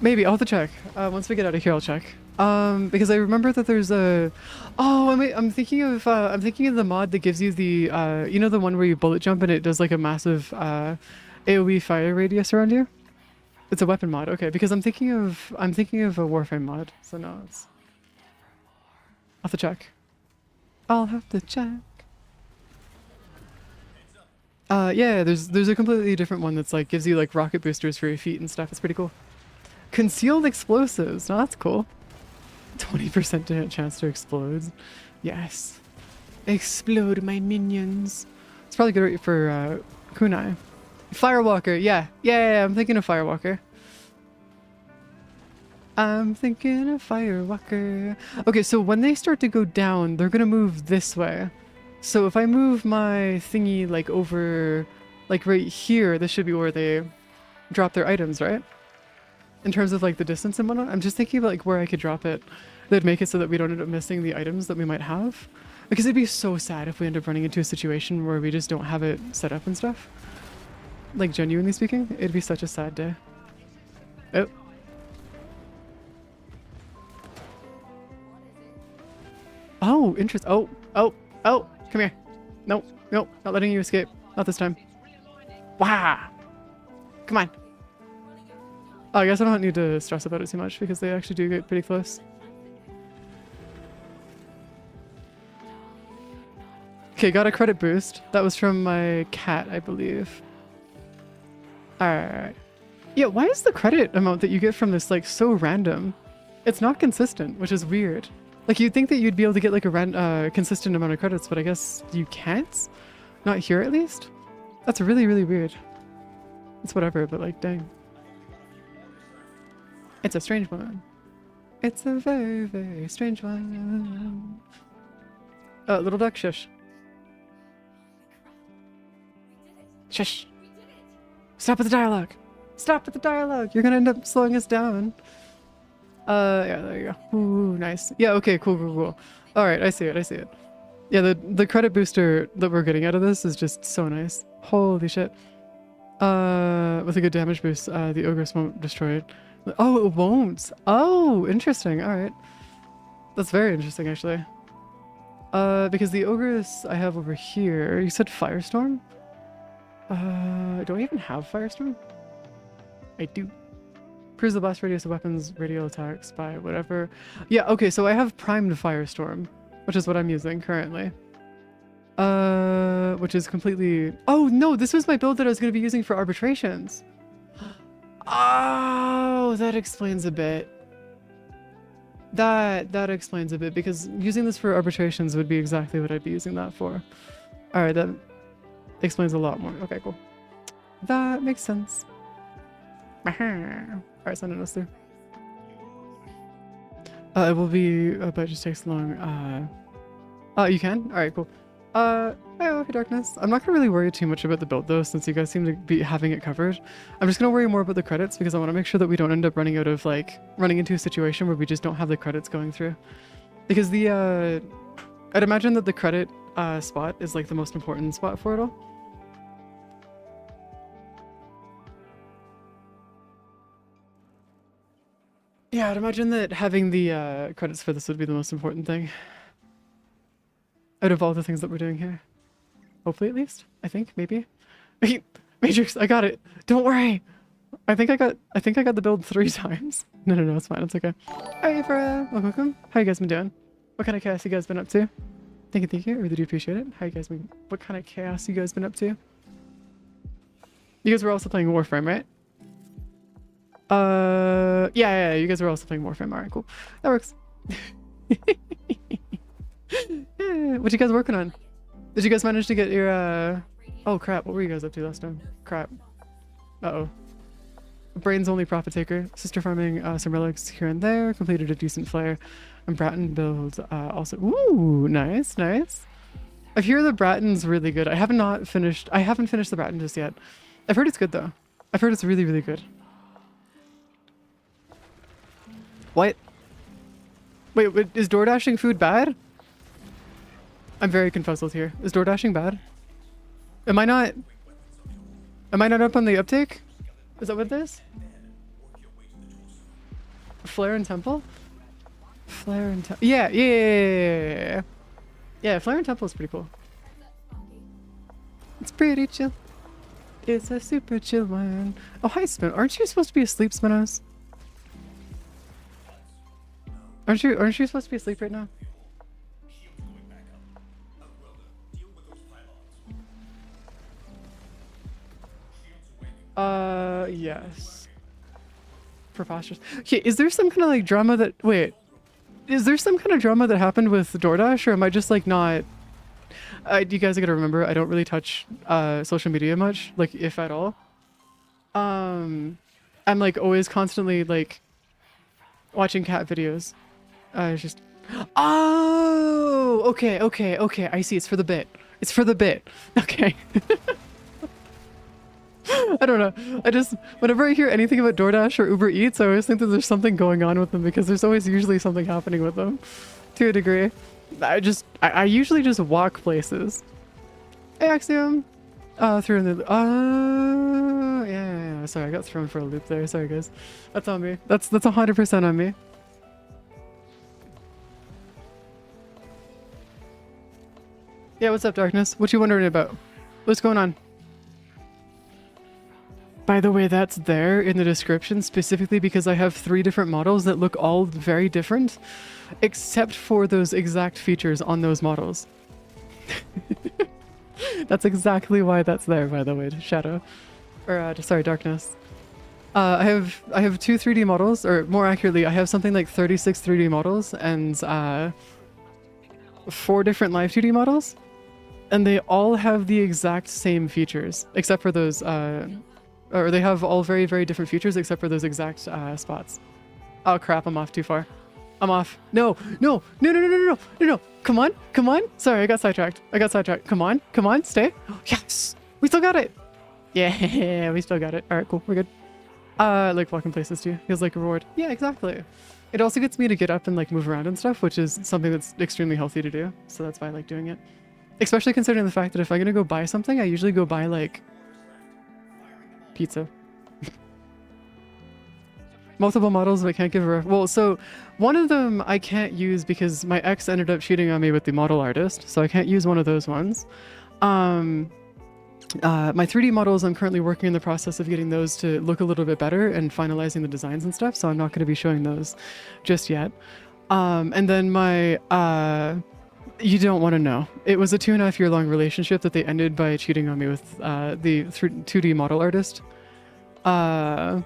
Maybe, I'll have to check. Once we get out of here, I'll check. Because I remember that there's a... Oh, I'm thinking of the mod that gives you the, you know, the one where you bullet jump and it does like a massive, AoE fire radius around you? It's a weapon mod, okay, because I'm thinking of a Warframe mod, so no, it's... I'll have to check. I'll have to check. Yeah, there's a completely different one that's like, gives you like rocket boosters for your feet and stuff, it's pretty cool. Concealed explosives, no, that's cool. 20% chance to explode. Yes. Explode my minions. It's probably good for kunai. Firewalker, yeah, I'm thinking of Firewalker. I'm thinking of Firewalker. Okay, so when they start to go down, they're gonna move this way. So if I move my thingy like over, like right here, this should be where they drop their items, right? In terms of like the distance and whatnot, I'm just thinking about like where I could drop it. That'd make it so that we don't end up missing the items that we might have. Because it'd be so sad if we end up running into a situation where we just don't have it set up and stuff. Like genuinely speaking, it'd be such a sad day. Oh. Oh, interest. Oh, come here. Nope, not letting you escape. Not this time. Wow. Come on. Oh, I guess I don't need to stress about it too much because they actually do get pretty close. Okay, got a credit boost. That was from my cat, I believe. Alright. Yeah, why is the credit amount that you get from this like so random? It's not consistent, which is weird. Like you'd think that you'd be able to get like a consistent amount of credits, but I guess you can't? Not here at least? That's really, really weird. It's whatever, but like, dang. It's a strange one. It's a very, very strange one. Little duck, shush. Shush. Stop with the dialogue. Stop with the dialogue. You're gonna end up slowing us down. Yeah, there you go. Ooh, nice. Yeah, okay, cool. Alright, I see it. Yeah, the credit booster that we're getting out of this is just so nice. Holy shit. With a good damage boost, the Ogress won't destroy it. Oh, it won't. Oh, interesting. Alright. That's very interesting, actually. Because the Ogress I have over here... You said Firestorm? Do I even have Firestorm? I do. Increase the blast radius of weapons, radial attacks by whatever. Yeah, okay, so I have primed Firestorm, which is what I'm using currently. Which is completely... Oh, no, this was my build that I was going to be using for arbitrations. Oh, that explains a bit. That explains a bit, because using this for arbitrations would be exactly what I'd be using that for. Alright, that explains a lot more. Okay, cool. That makes sense. Alright, sending us through. It will be, but it just takes long. You can? Alright, cool. Hey, Darkness. I'm not gonna really worry too much about the build though, since you guys seem to be having it covered. I'm just gonna worry more about the credits because I want to make sure that we don't end up running out of, like, running into a situation where we just don't have the credits going through. Because the, I'd imagine that the credit, spot is, like, the most important spot for it all. Yeah, I'd imagine that having the, credits for this would be the most important thing. Out of all the things that we're doing here. Hopefully, at least. I think, maybe. Matrix, I got it. Don't worry. I think I got the build 3 times. No, it's fine. It's okay. Hi, Farah. Welcome. How you guys been doing? What kind of chaos you guys been up to? Thank you. I really do appreciate it. How you guys been? What kind of chaos you guys been up to? You guys were also playing Warframe, right? Yeah. You guys were also playing Warframe. Alright, cool. That works. What you guys working on? Did you guys manage to get your oh crap, what were you guys up to last time? Crap. Uh-oh. Brains only profit taker. Sister farming some relics here and there. Completed a decent flare. And Bratton build also. Ooh, nice. I hear the Bratton's really good. I haven't finished the Bratton just yet. I've heard it's good though. I've heard it's really, really good. What? Wait, is door dashing food bad? I'm very confuzzled here. Is door dashing bad? Am I not up on the uptake? Is that what it is? Flare and Temple? Flare and Temple. Yeah. Yeah, Flare and Temple is pretty cool. It's pretty chill. It's a super chill one. Oh, hi, Spin. Aren't you supposed to be asleep, Spinos? Aren't you supposed to be asleep right now? Yes. Preposterous. Okay, is there some kind of like drama that... Wait. Is there some kind of drama that happened with DoorDash, or am I just like not... you guys gotta remember, I don't really touch social media much, like if at all. I'm like always constantly like watching cat videos. Just... Oh! Okay. I see, it's for the bit. It's for the bit. Okay. I don't know. I just, whenever I hear anything about DoorDash or Uber Eats, I always think that there's something going on with them because there's always usually something happening with them to a degree. I usually just walk places. Hey, Axiom. Through in the, yeah. Sorry, I got thrown for a loop there. Sorry, guys. That's on me. That's 100% on me. Yeah, what's up, Darkness? What you wondering about? What's going on? By the way, that's there in the description specifically because I have 3 different models that look all very different, except for those exact features on those models. That's exactly why that's there, by the way, Shadow. Or, sorry, Darkness. I have 2 3D models, or more accurately, I have something like 36 3D models and 4 different live 2D models, and they all have the exact same features, except for those, or they have all very, very different features except for those exact spots. Oh crap, I'm off too far. I'm off. No. Come on. Sorry, I got sidetracked. Come on, stay. Yes, we still got it. Yeah, we still got it. All right, cool, we're good. Like walking places too. Feels like a reward. Yeah, exactly. It also gets me to get up and like move around and stuff, which is something that's extremely healthy to do. So that's why I like doing it. Especially considering the fact that if I'm gonna go buy something, I usually go buy like pizza. Multiple models, but I can't give a well, so one of them I can't use because my ex ended up cheating on me with the model artist, so I can't use one of those ones. My 3D models, I'm currently working in the process of getting those to look a little bit better and finalizing the designs and stuff, so I'm not going to be showing those just yet. And then my, you don't want to know. It was a 2.5 year long relationship that they ended by cheating on me with the 2D model artist. And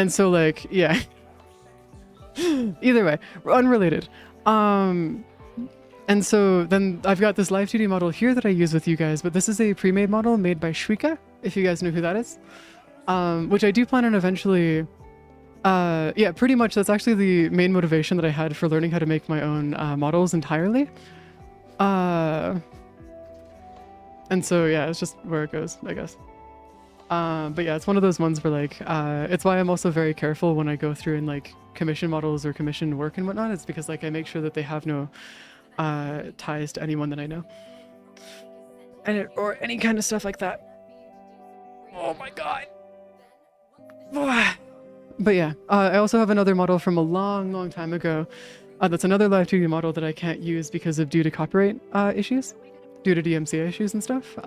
so like, yeah. Either way, unrelated. And so then I've got this live 2D model here that I use with you guys, but this is a pre-made model made by Shwika, if you guys know who that is. Which I do plan on eventually, yeah, pretty much that's actually the main motivation that I had for learning how to make my own models entirely. And so yeah, it's just where it goes, I guess. But yeah, it's one of those ones where like, it's why I'm also very careful when I go through and like commission models or commission work and whatnot. It's because like I make sure that they have no ties to anyone that I know, and or any kind of stuff like that. Oh my god. But yeah, I also have another model from a long time ago. That's another live 2D model that I can't use because of due to copyright issues, due to DMCA issues and stuff.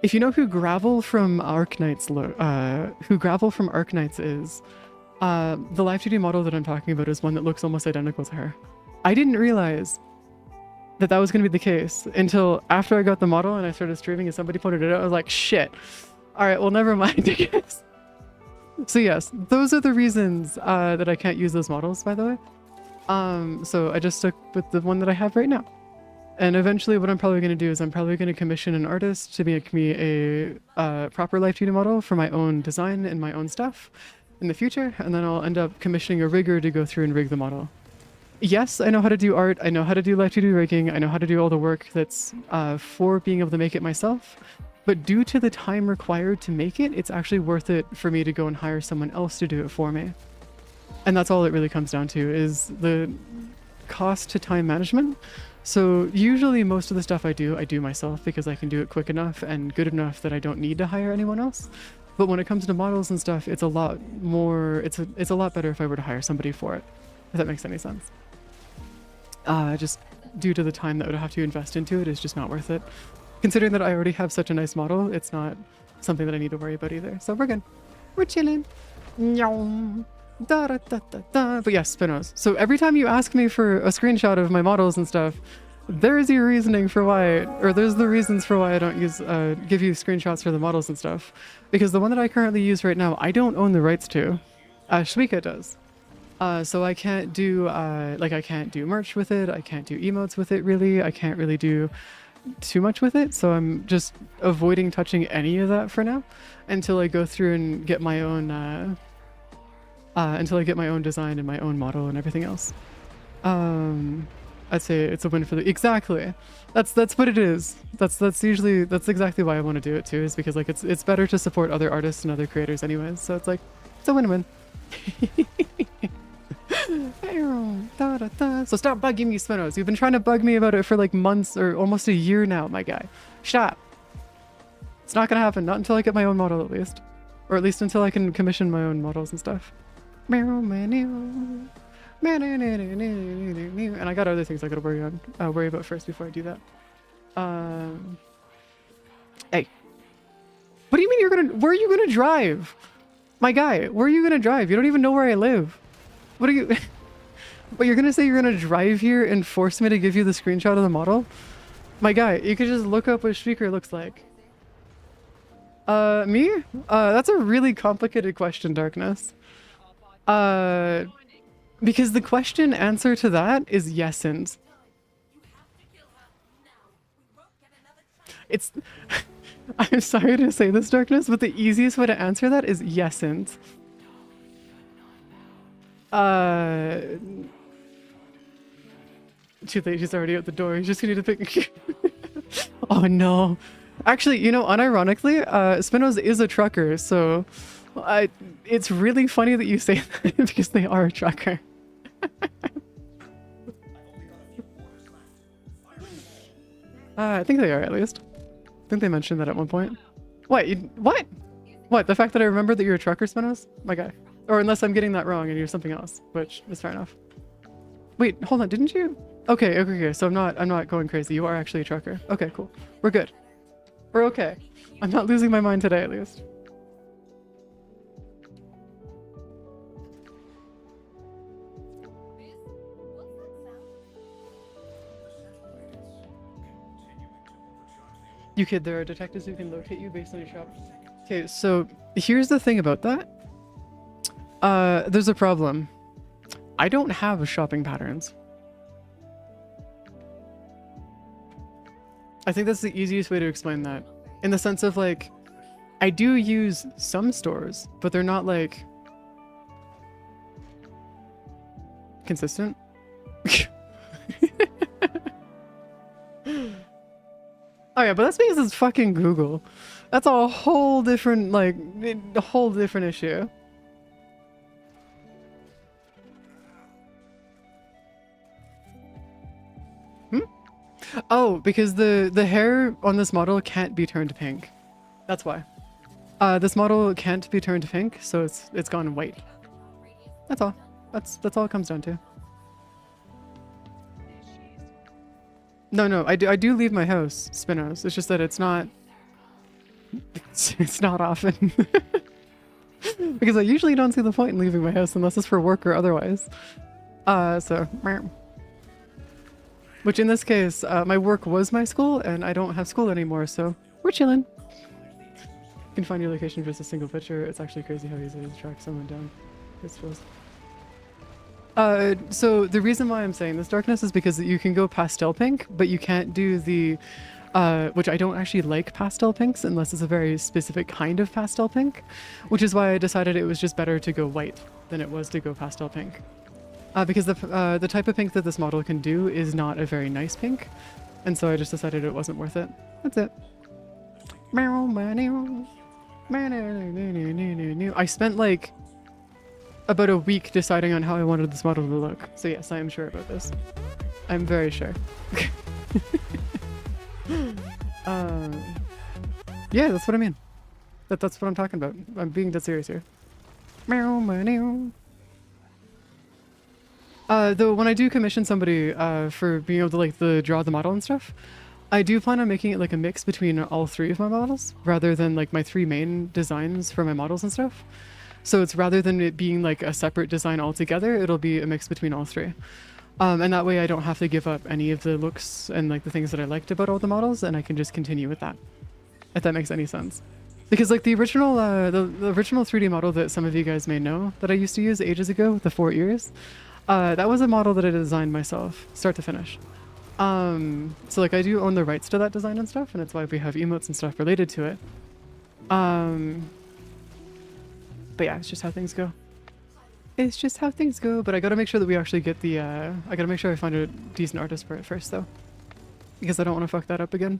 If you know who Gravel from Arknights is, the live 2D model that I'm talking about is one that looks almost identical to her. I didn't realize that that was going to be the case until after I got the model and I started streaming and somebody pointed it out. I was like, shit. All right, well, never mind, I guess. So yes, those are the reasons that I can't use those models, by the way. So I just stuck with the one that I have right now. And eventually what I'm probably going to do is I'm probably going to commission an artist to make me a proper live 2D model for my own design and my own stuff in the future. And then I'll end up commissioning a rigger to go through and rig the model. Yes, I know how to do art, I know how to do live 2D rigging, I know how to do all the work that's for being able to make it myself, but due to the time required to make it, it's actually worth it for me to go and hire someone else to do it for me. And that's all it really comes down to, is the cost to time management. So usually most of the stuff I do myself because I can do it quick enough and good enough that I don't need to hire anyone else. But when it comes to models and stuff, it's a lot more, it's a lot better if I were to hire somebody for it, if that makes any sense. Just due to the time that I would have to invest into it is just not worth it. Considering that I already have such a nice model, it's not something that I need to worry about either. So we're good. We're chilling. Da, da, da, da, da. But yes, Spinos. So every time you ask me for a screenshot of my models and stuff, there is your reasoning for why, or there's the reasons for why I don't use, give you screenshots for the models and stuff. Because the one that I currently use right now, I don't own the rights to. Shwika does. So I can't do, like I can't do merch with it, I can't do emotes with it really, I can't really do too much with it, so I'm just avoiding touching any of that for now, until I go through and get my own, until I get my own design and my own model and everything else. I'd say it's a win for the, exactly, that's what it is. That's exactly why I want to do it too, is because like it's better to support other artists and other creators anyways, so it's like, it's a win-win. So stop bugging me, Spinos. You've been trying to bug me about it for like months or almost a year now, my guy. Stop. It's not gonna happen. Not until I get my own model, at least. Or at least until I can commission my own models and stuff. And I got other things I gotta worry about first before I do that. Hey. What do you mean where are you gonna drive? My guy, where are you gonna drive? You don't even know where I live. What are you... But you're gonna say you're gonna drive here and force me to give you the screenshot of the model? My guy, you could just look up what Streaker looks like. Me? That's a really complicated question, Darkness. Because the question answer to that is yes'n't. It's... I'm sorry to say this, Darkness, but the easiest way to answer that is yes'n't. Too late, she's already out the door. He's just gonna need to pick... Oh no. Actually, you know, unironically, Spinos is a trucker, so... it's really funny that you say that because they are a trucker. I think they are, at least. I think they mentioned that at one point. What? What? What? The fact that I remember that you're a trucker, Spinos? My guy. Or unless I'm getting that wrong and you're something else, which is fair enough. Wait, hold on, didn't you? Okay, so I'm not going crazy. You are actually a trucker. Okay, cool. We're good. We're okay. I'm not losing my mind today, at least. You kid, there are detectives who can locate you based on your shop. Okay, so here's the thing about that. There's a problem. I don't have shopping patterns. I think that's the easiest way to explain that. In the sense of like, I do use some stores, but they're not like consistent. Oh yeah, but that's because it's fucking Google. That's a whole different, like, a whole different issue. Oh, because the hair on this model can't be turned pink. That's why. This model can't be turned pink, so it's gone white. That's all. That's all it comes down to. No, I do leave my house, Spinos. It's just that it's not often. Because I usually don't see the point in leaving my house unless it's for work or otherwise. So which in this case, my work was my school, and I don't have school anymore, so we're chilling. You can find your location for just a single picture. It's actually crazy how easy it is to track someone down. So the reason why I'm saying this darkness is because you can go pastel pink, but you can't do the, which I don't actually like pastel pinks unless it's a very specific kind of pastel pink, which is why I decided it was just better to go white than it was to go pastel pink. Because the type of pink that this model can do is not a very nice pink, and so I just decided it wasn't worth it. That's it. I spent like about a week deciding on how I wanted this model to look, so yes, I am sure about this. I'm very sure. Yeah, that's what I mean. That's what I'm talking about. I'm being dead serious here. Though when I do commission somebody for being able to like draw the model and stuff, I do plan on making it like a mix between all three of my models rather than like my three main designs for my models and stuff. So it's rather than it being like a separate design altogether, it'll be a mix between all three. And that way I don't have to give up any of the looks and like the things that I liked about all the models, and I can just continue with that, if that makes any sense. Because like the original 3D model that some of you guys may know that I used to use ages ago with the 4 ears, that was a model that I designed myself, start to finish. So like I do own the rights to that design and stuff, and it's why we have emotes and stuff related to it. But yeah, it's just how things go. It's just how things go, but I gotta make sure that we actually get the, I gotta make sure I find a decent artist for it first though. Because I don't want to fuck that up again.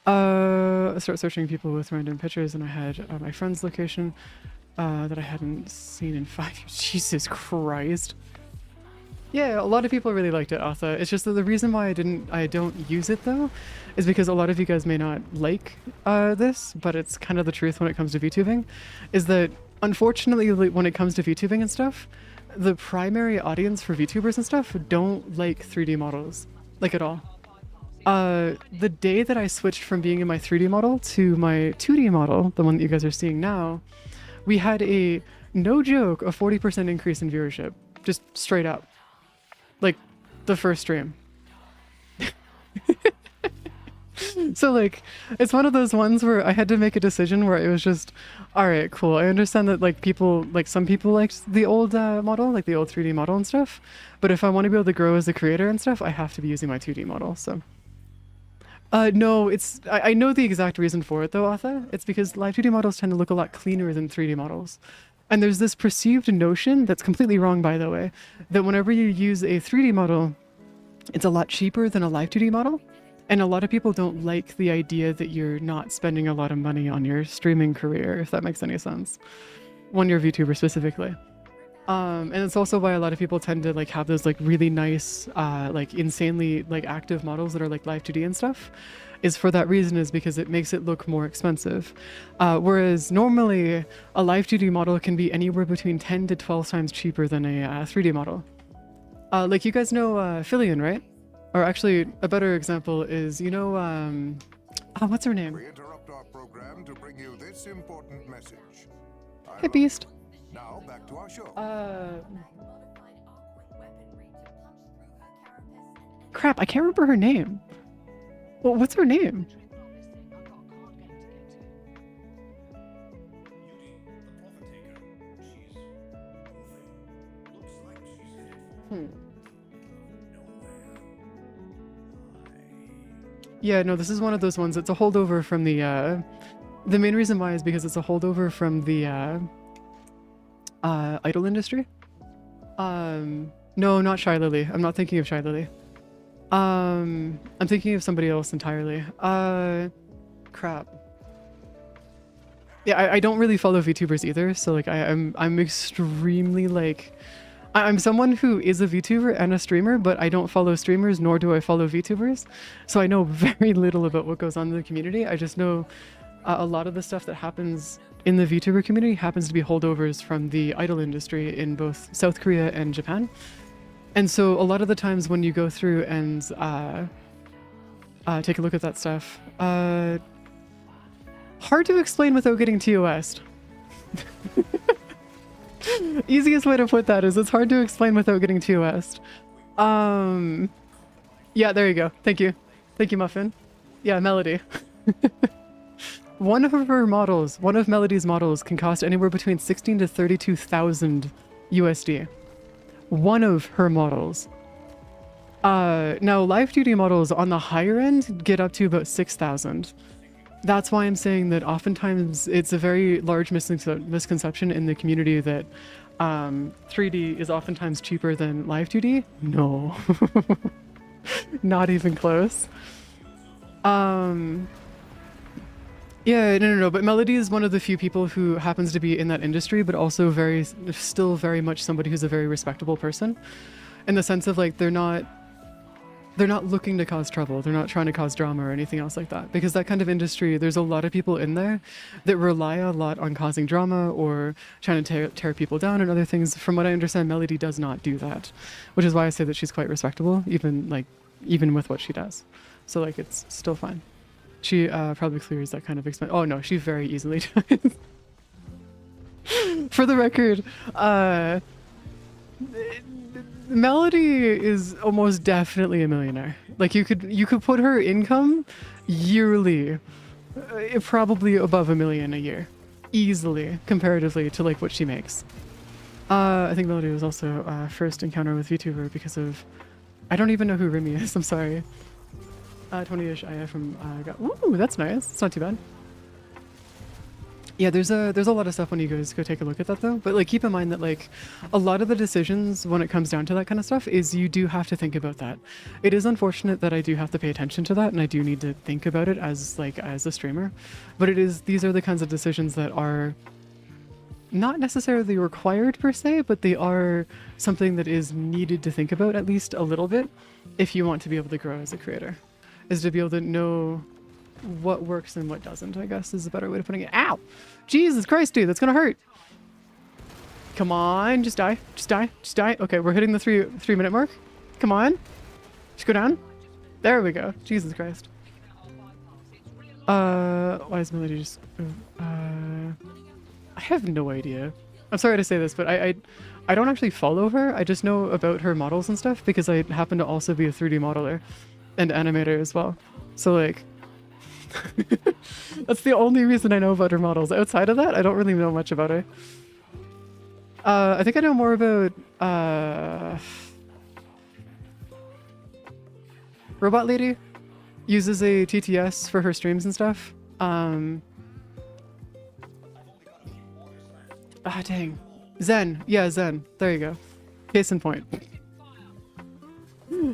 I start searching people with random pictures, and I had my friend's location that I hadn't seen in 5 years. Jesus Christ. Yeah, a lot of people really liked it, Atha. It's just that the reason why I don't use it though is because a lot of you guys may not like this, but it's kind of the truth when it comes to VTubing, is that unfortunately when it comes to VTubing and stuff, the primary audience for VTubers and stuff don't like 3D models, like at all. The day that I switched from being in my 3D model to my 2D model, the one that you guys are seeing now, we had a, no joke, a 40% increase in viewership, just straight up. Like, the first stream. So like, it's one of those ones where I had to make a decision where it was just, alright, cool. I understand that like people, like some people liked the old model, like the old 3D model and stuff. But if I want to be able to grow as a creator and stuff, I have to be using my 2D model, so. No, it's, I know the exact reason for it though, Atha. It's because live 2D models tend to look a lot cleaner than 3D models. And there's this perceived notion that's completely wrong, by the way, that whenever you use a 3D model, it's a lot cheaper than a live 2D model. And a lot of people don't like the idea that you're not spending a lot of money on your streaming career, if that makes any sense. When you're a VTuber specifically. And it's also why a lot of people tend to like have those like really nice, like insanely like active models that are like live 2D and stuff. Is for that reason, is because it makes it look more expensive. Whereas normally a live 2D model can be anywhere between 10 to 12 times cheaper than a 3D model. Like you guys know Filion, right? Or actually a better example is, you know, What's her name? We interrupt our program to bring you this important message. Hey, Beast. Now back to our show. Crap, I can't remember her name. Well, what's her name? Yeah, no, this is one of those ones. It's a holdover from the main reason why is because it's a holdover from the idol industry. No, not Shy Lily. I'm not thinking of Shy Lily. I'm thinking of somebody else entirely. Crap. Yeah, I don't really follow VTubers either, so like I'm extremely like I'm someone who is a VTuber and a streamer, but I don't follow streamers, nor do I follow VTubers. So I know very little about what goes on in the community. I just know a lot of the stuff that happens in the VTuber community happens to be holdovers from the idol industry in both South Korea and Japan. And so a lot of the times when you go through and take a look at that stuff, hard to explain without getting TOS'd. Easiest way to put that is it's hard to explain without getting TOS'd. Yeah, there you go. Thank you. Thank you, Muffin. Yeah, Melody. One of her models, one of Melody's models can cost anywhere between 16 to 32,000 USD. One of her models. Now live duty models on the higher end get up to about 6,000. That's why I'm saying that oftentimes it's a very large misconception in the community that 3D is oftentimes cheaper than live 2D. No. Not even close. Yeah, no. But Melody is one of the few people who happens to be in that industry, but also still very much somebody who's a very respectable person, in the sense of like they're not looking to cause trouble. They're not trying to cause drama or anything else like that. Because that kind of industry, there's a lot of people in there that rely a lot on causing drama or trying to tear people down and other things. From what I understand, Melody does not do that, which is why I say that she's quite respectable, even with what she does. So like it's still fine. She probably clears that kind of expense. Oh no, she very easily does. For the record, Melody is almost definitely a millionaire. Like you could put her income yearly, probably above $1 million a year, easily comparatively to like what she makes. I think Melody was also first encounter with VTuber because of, I don't even know who Remy is. I'm sorry. 20-ish Aya from ooh, that's nice. It's not too bad. Yeah, there's a lot of stuff when you guys go take a look at that though. But like keep in mind that like a lot of the decisions when it comes down to that kind of stuff is you do have to think about that. It is unfortunate that I do have to pay attention to that and I do need to think about it as a streamer. But these are the kinds of decisions that are not necessarily required per se, but they are something that is needed to think about at least a little bit if you want to be able to grow as a creator. Is to be able to know what works and what doesn't, I guess is a better way of putting it. Ow! Jesus Christ, dude, that's gonna hurt. Come on, just die. Just die. Just die. Okay, we're hitting the three minute mark. Come on. Just go down. There we go. Jesus Christ. Why is Melody just... I have no idea. I'm sorry to say this, but I don't actually follow her. I just know about her models and stuff because I happen to also be a 3D modeler and animator as well. So like... that's the only reason I know about her models. Outside of that, I don't really know much about her. I think I know more about Robot Lady uses a TTS for her streams and stuff. Dang. Zen. Yeah, Zen. There you go. Case in point.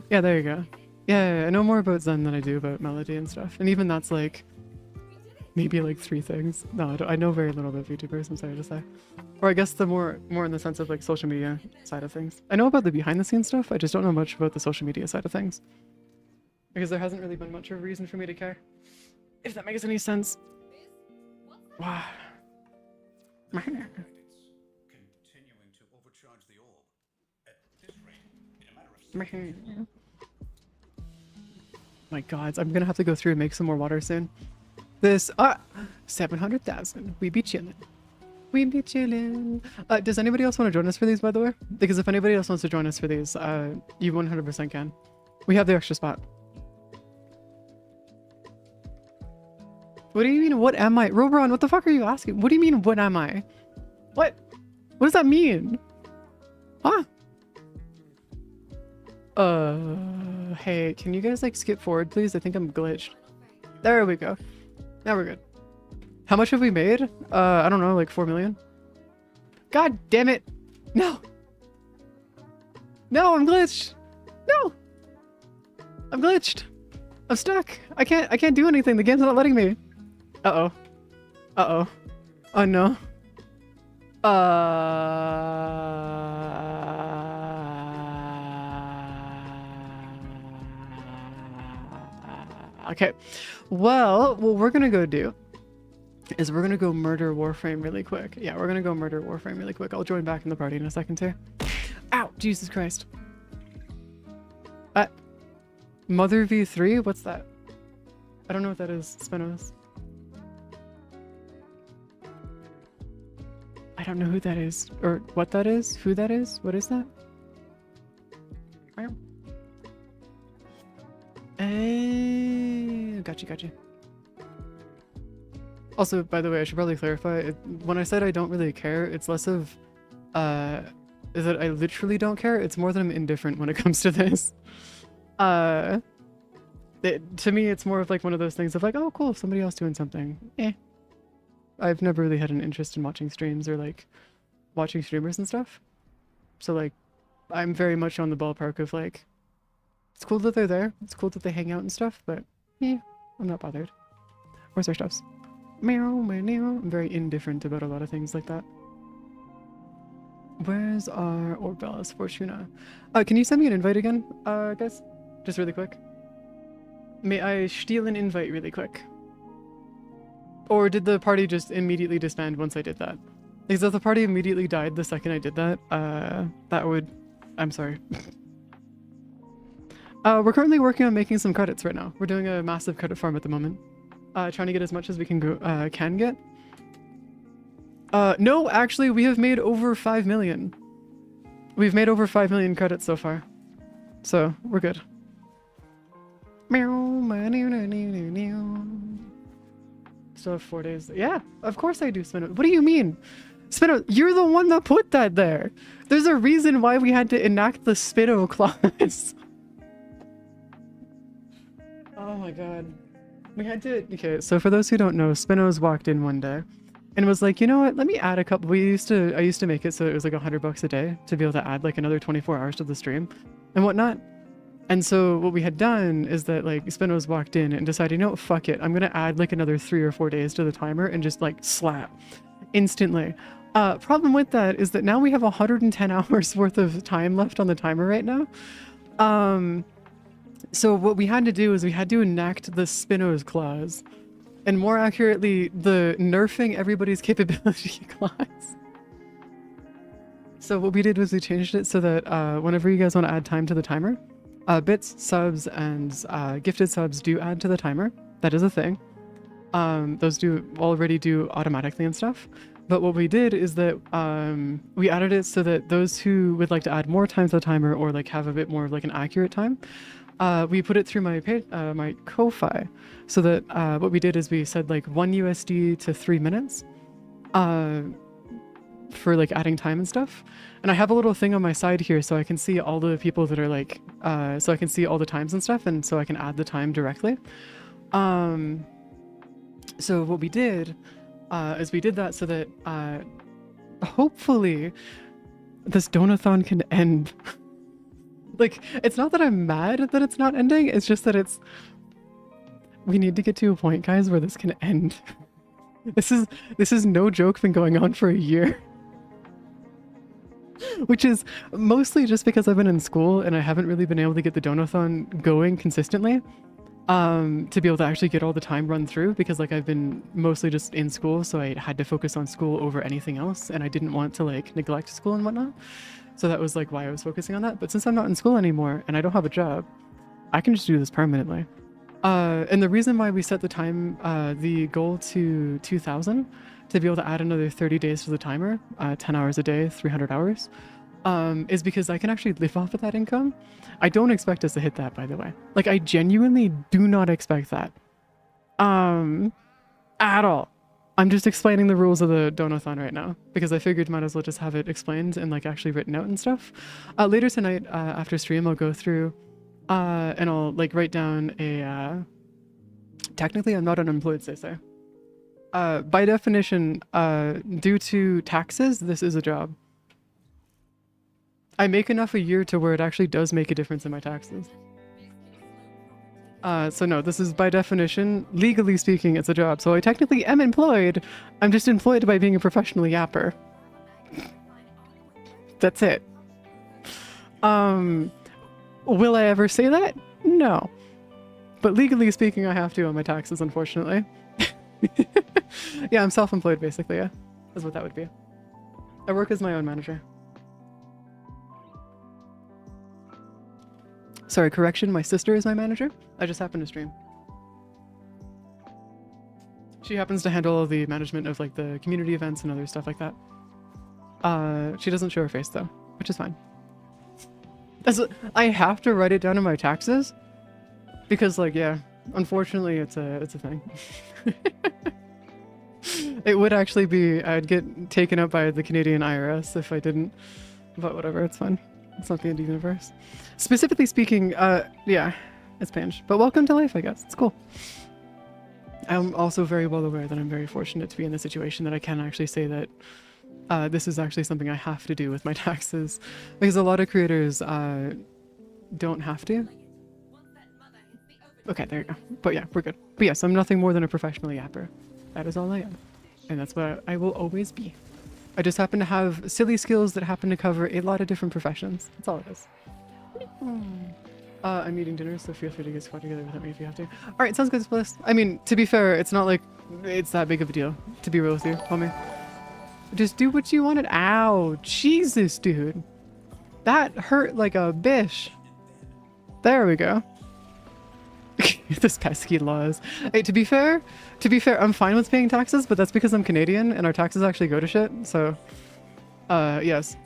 Yeah, there you go. Yeah, I know more about Zen than I do about Melody and stuff. And even that's like maybe like 3 things. No, I know very little about VTubers, I'm sorry to say. Or I guess the more in the sense of like social media side of things. I know about the behind the scenes stuff, I just don't know much about the social media side of things. Because there hasn't really been much of a reason for me to care. If that makes any sense. Wow. Continuing to overcharge the orb. At this rate, in a matter of seconds. My God, I'm gonna have to go through and make some more water soon. This 700,000. We be chilling. We be chilling. Does anybody else want to join us for these, by the way? Because if anybody else wants to join us for these, you 100% can. We have the extra spot. What do you mean, what am I? Robron, what the fuck are you asking? What do you mean, what am I? What? What does that mean? Huh? Hey, can you guys like skip forward, please? I think I'm glitched. There we go. Now we're good. How much have we made? I don't know, like 4 million? God damn it! No! No, I'm glitched! No! I'm glitched! I'm stuck! I can't do anything, the game's not letting me! Uh-oh. Uh-oh. Oh no. Okay. Well, what we're gonna go do is we're gonna go murder Warframe really quick. Yeah, we're gonna go murder Warframe really quick. I'll join back in the party in a second too. Ow! Jesus Christ. Mother V3? What's that? I don't know what that is, Spinos. I don't know who that is, or what that is, who that is, what is that? Gotcha. Also, by the way, I should probably clarify, when I said I don't really care, it's less of, is that I literally don't care, it's more that I'm indifferent when it comes to this. To me, it's more of like one of those things of like, oh cool, somebody else doing something. I've never really had an interest in watching streams or like watching streamers and stuff. So like, I'm very much on the ballpark of like, it's cool that they're there. It's cool that they hang out and stuff, but yeah, I'm not bothered. Where's our stuffs? Meow, meow. I'm very indifferent about a lot of things like that. Where's our Orbelis Fortuna? Can you send me an invite again, guys? Just really quick. May I steal an invite really quick? Or did the party just immediately disband once I did that? Because if the party immediately died the second I did that, that would... I'm sorry. We're currently working on making some credits right now. We're doing a massive credit farm at the moment. Trying to get as much as we can get. No, actually, we have made over 5 million. We've made over 5 million credits so far. So, we're good. Still have 4 days. Yeah, of course I do, Spino. What do you mean? Spino, you're the one that put that there. There's a reason why we had to enact the Spino clause. Oh my god. We had to... Okay, so for those who don't know, Spinos walked in one day and was like, you know what, let me add a couple... I used to make it so it was like $100 a day to be able to add like another 24 hours to the stream and whatnot. And so what we had done is that like Spinos walked in and decided, you know what, fuck it. I'm going to add like another 3 or 4 days to the timer and just like slap instantly. Problem with that is that now we have 110 hours worth of time left on the timer right now. So what we had to do is we had to enact the Spinos clause, and more accurately, the nerfing everybody's capability clause. So what we did was we changed it so that whenever you guys want to add time to the timer, bits, subs, and gifted subs do add to the timer. That is a thing. Those do already do automatically and stuff. But what we did is that we added it so that those who would like to add more time to the timer or like have a bit more of like an accurate time, we put it through my my Ko-Fi, so that what we did is we said like 1 USD to 3 minutes for like adding time and stuff. And I have a little thing on my side here so I can see all the people that are like, so I can see all the times and stuff, and so I can add the time directly. So what we did is we did that so that hopefully this donathon can end. Like, it's not that I'm mad that it's not ending, it's just that we need to get to a point, guys, where this can end. This is no joke, been going on for a year. Which is mostly just because I've been in school and I haven't really been able to get the donathon going consistently. To be able to actually get all the time run through, because like I've been mostly just in school, so I had to focus on school over anything else, and I didn't want to like neglect school and whatnot. So that was like why I was focusing on that. But since I'm not in school anymore and I don't have a job, I can just do this permanently. And the reason why we set the time, the goal to 2000 to be able to add another 30 days to the timer, 10 hours a day, 300 hours, is because I can actually live off of that income. I don't expect us to hit that, by the way. Like, I genuinely do not expect that. At all. I'm just explaining the rules of the donathon right now because I figured might as well just have it explained and like actually written out and stuff. Later tonight, after stream, I'll go through and I'll like write down a technically I'm not unemployed, say. By definition, due to taxes, this is a job. I make enough a year to where it actually does make a difference in my taxes. So no, this is by definition, legally speaking, it's a job. So I technically am employed. I'm just employed by being a professional yapper. That's it. Will I ever say that? No. But legally speaking, I have to on my taxes, unfortunately. Yeah, I'm self-employed basically, yeah. That's what that would be. I work as my own manager. Sorry, correction, my sister is my manager. I just happened to stream. She happens to handle all the management of like the community events and other stuff like that. She doesn't show her face though, which is fine. I have to write it down in my taxes because like, yeah, unfortunately it's a thing. It would actually be, I'd get taken up by the Canadian IRS if I didn't, but whatever, it's fine. It's not the end of the universe. Specifically speaking, yeah, it's pinch. But welcome to life, I guess. It's cool. I'm also very well aware that I'm very fortunate to be in the situation that I can actually say that this is actually something I have to do with my taxes. Because a lot of creators don't have to. Okay, there you go. But yeah, we're good. But yes, I'm nothing more than a professional yapper. That is all I am. And that's what I will always be. I just happen to have silly skills that happen to cover a lot of different professions. That's all it is. I'm eating dinner, so feel free to get squad together with me if you have to. Alright, sounds good, Spliss. I mean, to be fair, it's not like it's that big of a deal, to be real with you, homie. Just do what you wanted. Ow, Jesus, dude. That hurt like a bish. There we go. This pesky laws. Hey, to be fair, I'm fine with paying taxes, but that's because I'm Canadian and our taxes actually go to shit. So, yes.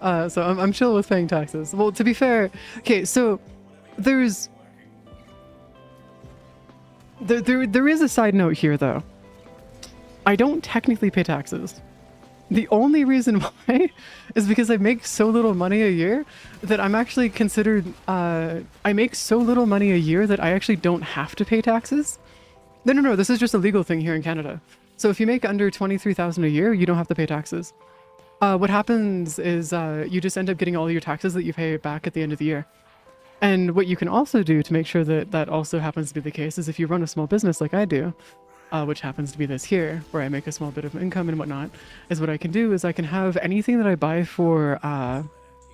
So I'm chill with paying taxes. Well, to be fair, okay, so there is a side note here though. I don't technically pay taxes. The only reason why is because I make so little money a year that I'm actually considered, I make so little money a year that I actually don't have to pay taxes. No, this is just a legal thing here in Canada. So if you make under 23,000 a year, you don't have to pay taxes. What happens is you just end up getting all your taxes that you pay back at the end of the year. And what you can also do to make sure that that also happens to be the case is if you run a small business like I do, which happens to be this here, where I make a small bit of income and whatnot, is what I can do is I can have anything that I buy for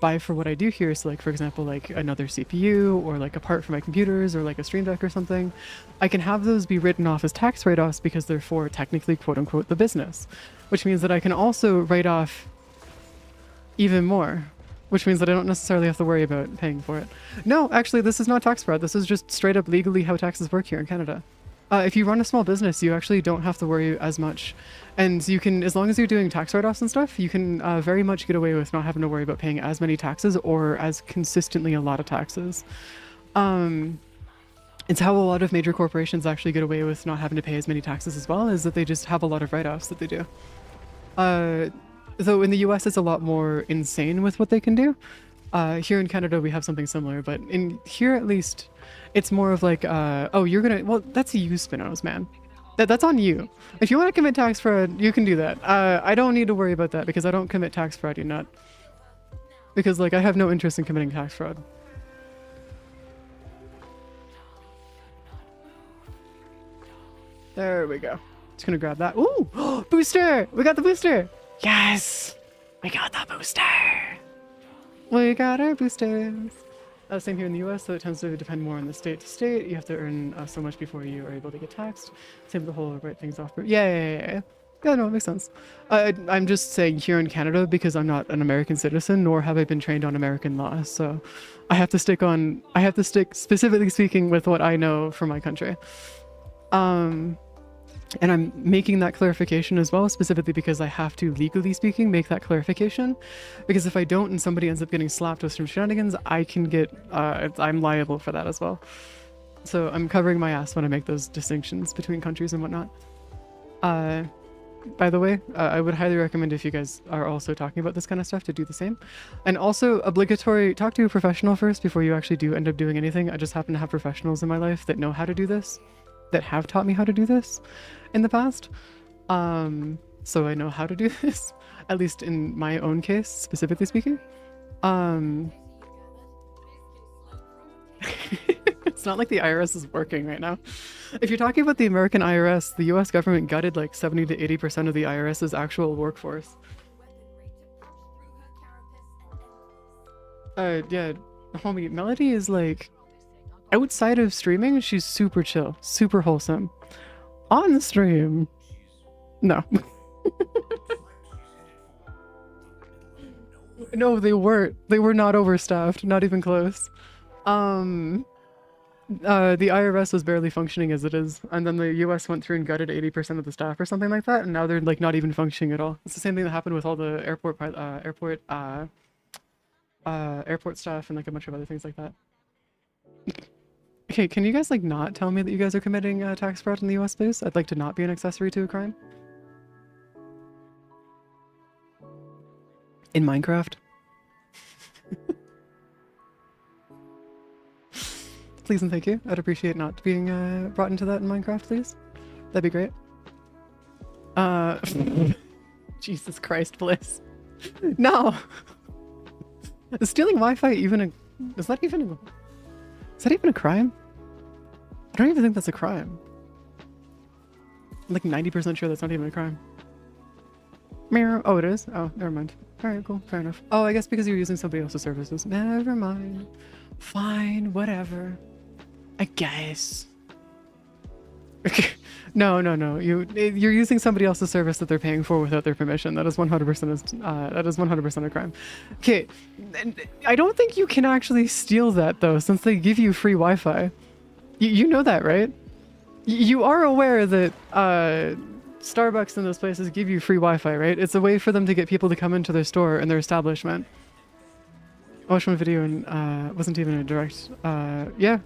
what I do here. So like, for example, like another CPU or like a part for my computers or like a stream deck or something, I can have those be written off as tax write-offs because they're for technically quote unquote the business, which means that I can also write off even more, which means that I don't necessarily have to worry about paying for it. No, actually, this is not tax fraud. This is just straight up legally how taxes work here in Canada. If you run a small business, you actually don't have to worry as much. And you can, as long as you're doing tax write-offs and stuff, you can very much get away with not having to worry about paying as many taxes or as consistently a lot of taxes. It's how a lot of major corporations actually get away with not having to pay as many taxes as well, is that they just have a lot of write-offs that they do. Though in the US, it's a lot more insane with what they can do. Here in Canada, we have something similar, but in here at least, it's more of like, oh, you're gonna, well, that's you, Spinos, man. That's on you. If you want to commit tax fraud, you can do that. I don't need to worry about that because I don't commit tax fraud, you nut. Because, like, I have no interest in committing tax fraud. There we go. Just gonna grab that. Ooh! Booster! We got the booster! Yes! We got the booster! We got our boosters! Same here in the US, so it tends to depend more on the state to state. You have to earn so much before you are able to get taxed. Same with the whole write things off. Yeah. Yeah, no, it makes sense. I'm just saying here in Canada because I'm not an American citizen, nor have I been trained on American law. So I have to stick specifically speaking with what I know from my country. And I'm making that clarification as well, specifically because I have to, legally speaking, make that clarification. Because if I don't and somebody ends up getting slapped with some shenanigans, I can get, I'm liable for that as well. So I'm covering my ass when I make those distinctions between countries and whatnot. By the way, I would highly recommend if you guys are also talking about this kind of stuff to do the same. And also obligatory, talk to a professional first before you actually do end up doing anything. I just happen to have professionals in my life that know how to do this, that have taught me how to do this in the past. So I know how to do this, at least in my own case, specifically speaking. It's not like the IRS is working right now. If you're talking about the American IRS, the US government gutted like 70 to 80% of the IRS's actual workforce. Yeah, homie, Melody is like, outside of streaming, she's super chill, super wholesome. On the stream, no. No, they weren't. They were not overstaffed, not even close. The IRS was barely functioning as it is, and then the US went through and gutted 80% of the staff or something like that, and now they're like not even functioning at all. It's the same thing that happened with all the airport staff and like a bunch of other things like that. Okay, can you guys like not tell me that you guys are committing tax fraud in the US, please? I'd like to not be an accessory to a crime. In Minecraft? Please and thank you. I'd appreciate not being brought into that in Minecraft, please. That'd be great. Jesus Christ, Bliss. No! Is stealing Wi-Fi even a... Is that even a crime? I don't even think that's a crime. I'm like 90% sure that's not even a crime. Mirror. Oh, it is? Oh, never mind. Alright, cool. Fair enough. Oh, I guess because you're using somebody else's services. Never mind. Fine, whatever. I guess. No. You're using somebody else's service that they're paying for without their permission. That is 100% a crime. Okay, I don't think you can actually steal that though, since they give you free Wi-Fi. You know that, right? You are aware that Starbucks and those places give you free Wi-Fi, right? It's a way for them to get people to come into their store and their establishment. I watched one video and wasn't even a direct. Yeah.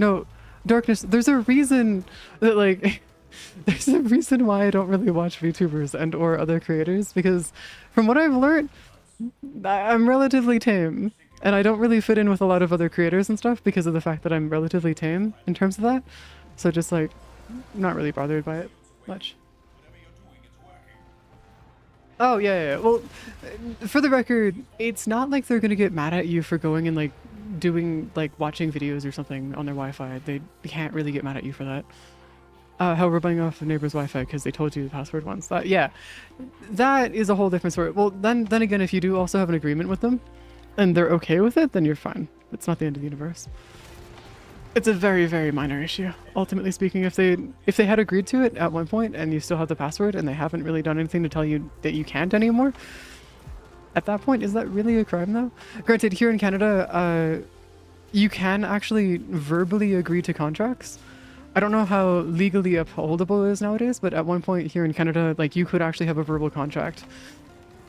No, Darkness, there's a reason that like there's a reason why I don't really watch VTubers and or other creators, because from what I've learned, I'm relatively tame and I don't really fit in with a lot of other creators and stuff because of the fact that I'm relatively tame in terms of that. So just like not really bothered by it much. Oh yeah. Well, for the record, it's not like they're gonna get mad at you for going and like doing like watching videos or something on their Wi-Fi. They can't really get mad at you for that. How we're buying off the neighbor's Wi-Fi because they told you the password once. That that is a whole different story. Well, then again, if you do also have an agreement with them and they're okay with it, then you're fine. It's not the end of the universe. It's a very, very minor issue. Ultimately speaking, if they had agreed to it at one point and you still have the password and they haven't really done anything to tell you that you can't anymore, at that point, is that really a crime though? Granted, here in Canada, you can actually verbally agree to contracts. I don't know how legally upholdable it is nowadays, but at one point here in Canada, like you could actually have a verbal contract.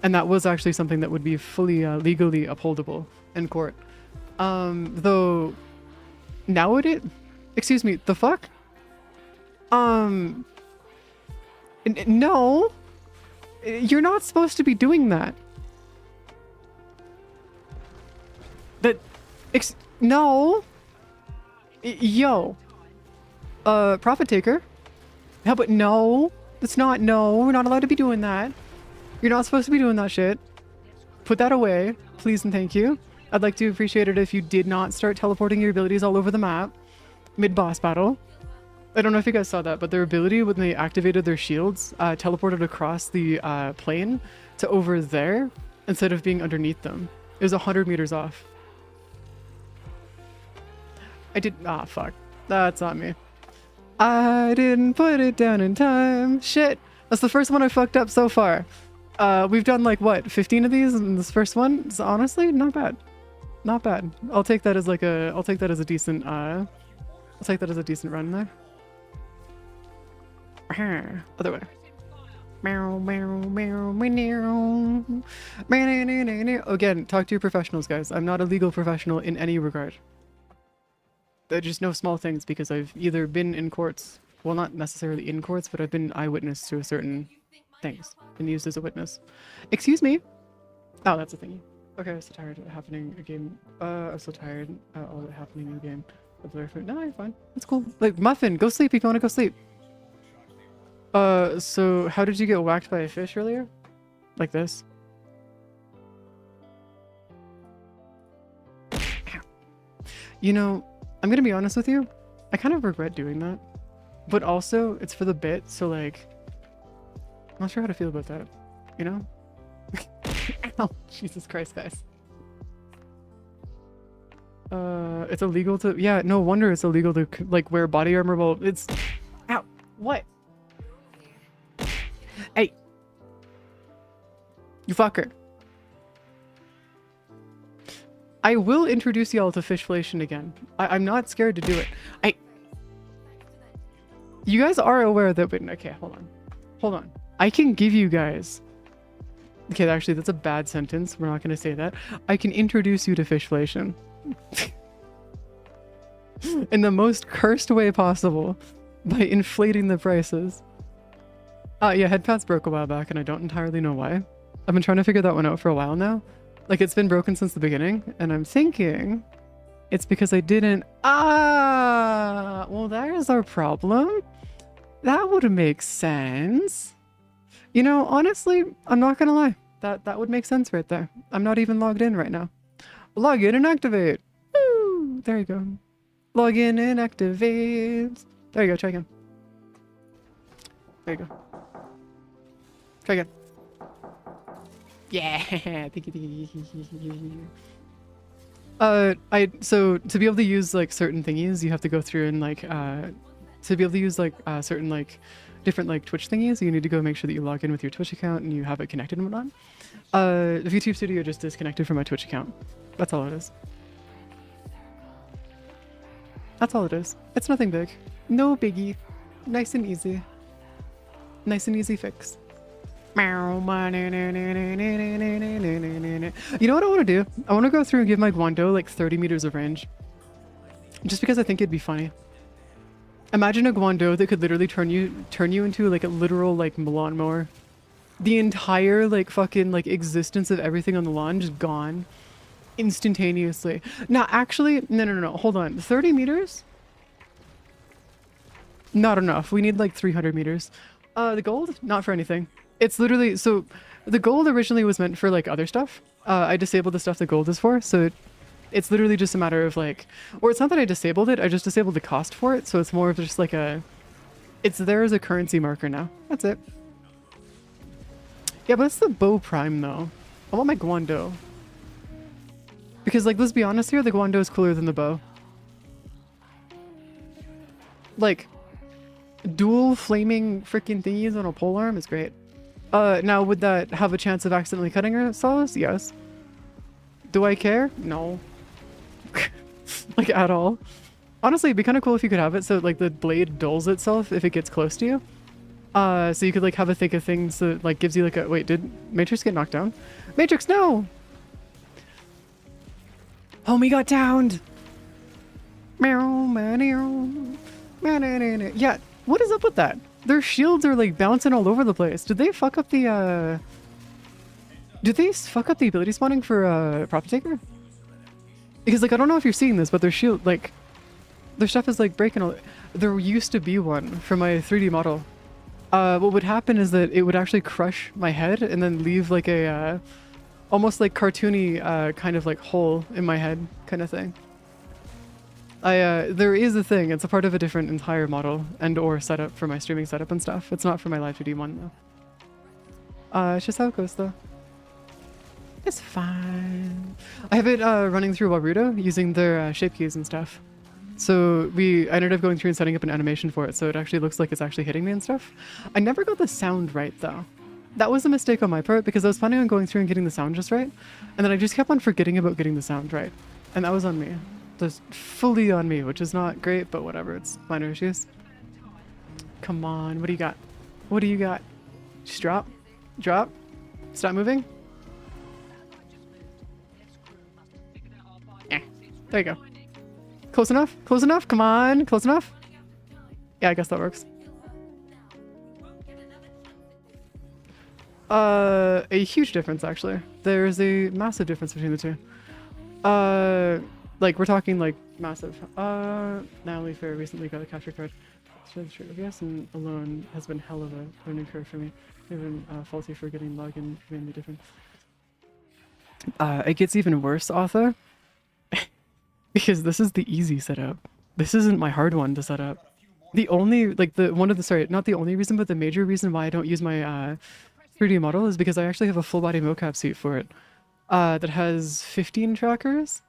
And that was actually something that would be fully legally upholdable in court. Though nowadays, excuse me, the fuck? No, you're not supposed to be doing that. No. Yo. Profit taker. How about no? It's not, no. We're not allowed to be doing that. You're not supposed to be doing that shit. Put that away, please and thank you. I'd like to appreciate it if you did not start teleporting your abilities all over the map mid-boss battle. I don't know if you guys saw that, but their ability when they activated their shields teleported across the plane to over there instead of being underneath them. It was 100 meters off. Fuck. That's not me. I didn't put it down in time. Shit. That's the first one I fucked up so far. We've done like what, 15 of these in this first one? It's honestly not bad. Not bad. I'll take that as like a decent I'll take that as a decent run there. Other way. Again, talk to your professionals, guys. I'm not a legal professional in any regard. They're just no small things because I've either been in courts, well, not necessarily in courts, but I've been eyewitness to a certain things. Been used as a witness. Excuse me. Oh, that's a thingy. Okay, I'm so tired of it happening a game. I'm so tired of all it happening in the game. No, you're fine. It's cool. Like, Muffin, go sleep if you want to go sleep. So how did you get whacked by a fish earlier? Like this? You know, I'm gonna be honest with you. I kind of regret doing that. But also, it's for the bit, so like... I'm not sure how to feel about that. You know? Ow, Jesus Christ, guys. It's illegal to... Yeah, no wonder it's illegal to, like, wear body armor while... It's... Ow! What? Hey! You fucker. I will introduce y'all to fishflation again. I'm not scared to do it. You guys are aware that... Wait, okay, hold on. Hold on. I can give you guys... Okay, actually, that's a bad sentence. We're not going to say that. I can introduce you to fishflation. In the most cursed way possible. By inflating the prices. Yeah, headpads broke a while back, and I don't entirely know why. I've been trying to figure that one out for a while now. Like, it's been broken since the beginning, and I'm thinking it's because I didn't... Ah! Well, there's our problem. That would make sense. You know, honestly, I'm not gonna lie. That would make sense right there. I'm not even logged in right now. Log in and activate. Woo! There you go. Log in and activate. There you go, try again. There you go. Try again. Yeah. So to be able to use like certain thingies, you have to go through and like to be able to use like certain like different like Twitch thingies, you need to go make sure that you log in with your Twitch account and you have it connected and whatnot. The YouTube Studio just disconnected from my Twitch account. That's all it is. That's all it is. It's nothing big. No biggie. Nice and easy. Nice and easy fix. You know what I want to do? I want to go through and give my Guando like 30 meters of range. Just because I think it'd be funny. Imagine a Guando that could literally turn you into like a literal like lawnmower. The entire like fucking like existence of everything on the lawn just gone instantaneously. Now actually, no, hold on. 30 meters? Not enough. We need like 300 meters. The gold? Not for anything. It's literally, so the gold originally was meant for like other stuff. I disabled the stuff the gold is for, so it's literally just a matter of like, or it's not that I disabled it, I just disabled the cost for it, so it's more of just like a, it's there as a currency marker now. That's it. Yeah, but it's the bow prime though. I want my Guando. Because like, let's be honest here, the Guando is cooler than the bow. Like, dual flaming freaking thingies on a polearm is great. Now would that have a chance of accidentally cutting ourselves? Yes. Do I care? No. Like at all. Honestly, it'd be kind of cool if you could have it so like the blade dulls itself if it gets close to you. So you could like have a think of things that like gives you like a, wait, did Matrix get knocked down? Matrix, no! Homie got downed! Yeah, what is up with that? Their shields are like bouncing all over the place. Did they fuck up the did they fuck up the ability spawning for Profit Taker? Because like I don't know if you're seeing this, but their shield like their stuff is like breaking all. There used to be one for my 3D model. What would happen is that it would actually crush my head and then leave like a almost like cartoony kind of like hole in my head kind of thing. There is a thing. It's a part of a different entire model and or setup for my streaming setup and stuff. It's not for my live 2D one though. It's just how it goes though. It's fine. I have it running through Warudo using their shape keys and stuff. So I ended up going through and setting up an animation for it, so it actually looks like it's actually hitting me and stuff. I never got the sound right though. That was a mistake on my part because I was planning on going through and getting the sound just right, and then I just kept on forgetting about getting the sound right, and that was on me. Just fully on me, which is not great, but whatever. It's minor issues. Come on, what do you got? What do you got? Just drop, drop, stop moving. Yeah, there you go. Close enough? Close enough? Come on, close enough? Yeah, I guess that works. A huge difference actually. There's a massive difference between the two. Like we're talking like massive. Natalie Fair recently got a capture card. Yes, and alone has been hell of a learning curve for me. Even faulty for getting login mainly different. It gets even worse, Arthur. Because this is the easy setup. This isn't my hard one to set up. The only, like sorry, not the only reason, but the major reason why I don't use my 3D model is because I actually have a full body mocap suit for it. That has 15 trackers.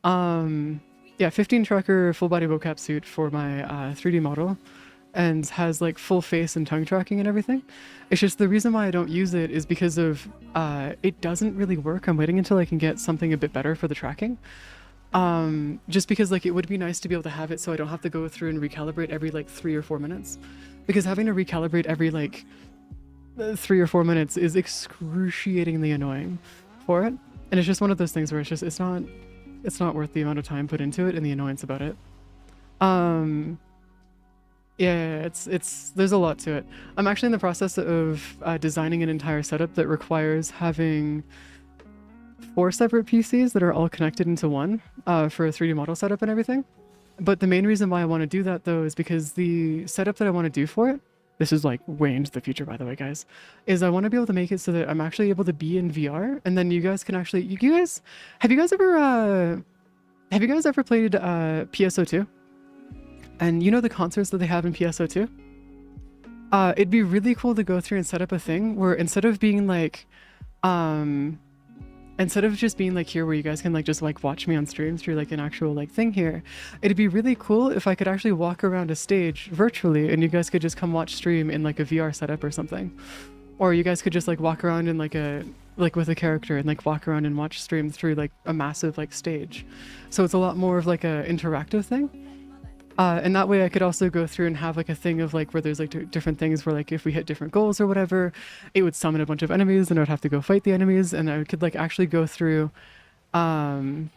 Yeah, 15 tracker full body mocap suit for my 3D model. And has like full face and tongue tracking and everything. It's just the reason why I don't use it is because of, it doesn't really work. I'm waiting until I can get something a bit better for the tracking. Just because like it would be nice to be able to have it so I don't have to go through and recalibrate every like 3 or 4 minutes, because having to recalibrate every like 3 or 4 minutes is excruciatingly annoying for it, and it's just one of those things where it's not worth the amount of time put into it and the annoyance about it. Yeah, it's there's a lot to it. I'm actually in the process of designing an entire setup that requires having 4 separate PCs that are all connected into one for a 3D model setup and everything. But the main reason why I want to do that though is because the setup that I want to do for it, this is like way into the future by the way guys, is I want to be able to make it so that I'm actually able to be in VR, and then you guys can actually, have you guys ever played PSO2? And you know the concerts that they have in PSO2? It'd be really cool to go through and set up a thing where instead of being like instead of just being like here where you guys can like just like watch me on streams through like an actual like thing here, it'd be really cool if I could actually walk around a stage virtually and you guys could just come watch stream in like a VR setup or something. Or you guys could just like walk around in like with a character and like walk around and watch stream through like a massive like stage. So it's a lot more of like a interactive thing. And that way I could also go through and have like a thing of like where there's like different things where like if we hit different goals or whatever, it would summon a bunch of enemies and I would have to go fight the enemies, and I could like actually go through, have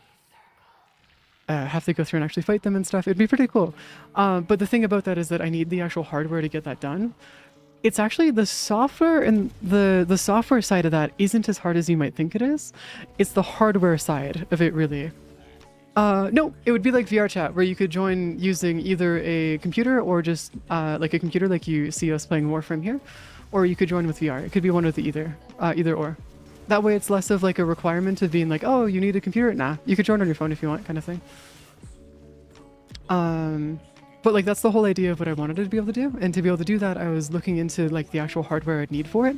to go through and actually fight them and stuff. It'd be pretty cool. But the thing about that is that I need the actual hardware to get that done. It's actually the software, and the software side of that isn't as hard as you might think it is. It's the hardware side of it really. No, it would be like VR chat where you could join using either a computer or just like a computer like you see us playing Warframe here, or you could join with VR. It could be one of the either or. That way it's less of like a requirement of being like, oh, you need a computer? Nah, you could join on your phone if you want, kind of thing. But like that's the whole idea of what I wanted to be able to do, and to be able to do that I was looking into like the actual hardware I'd need for it,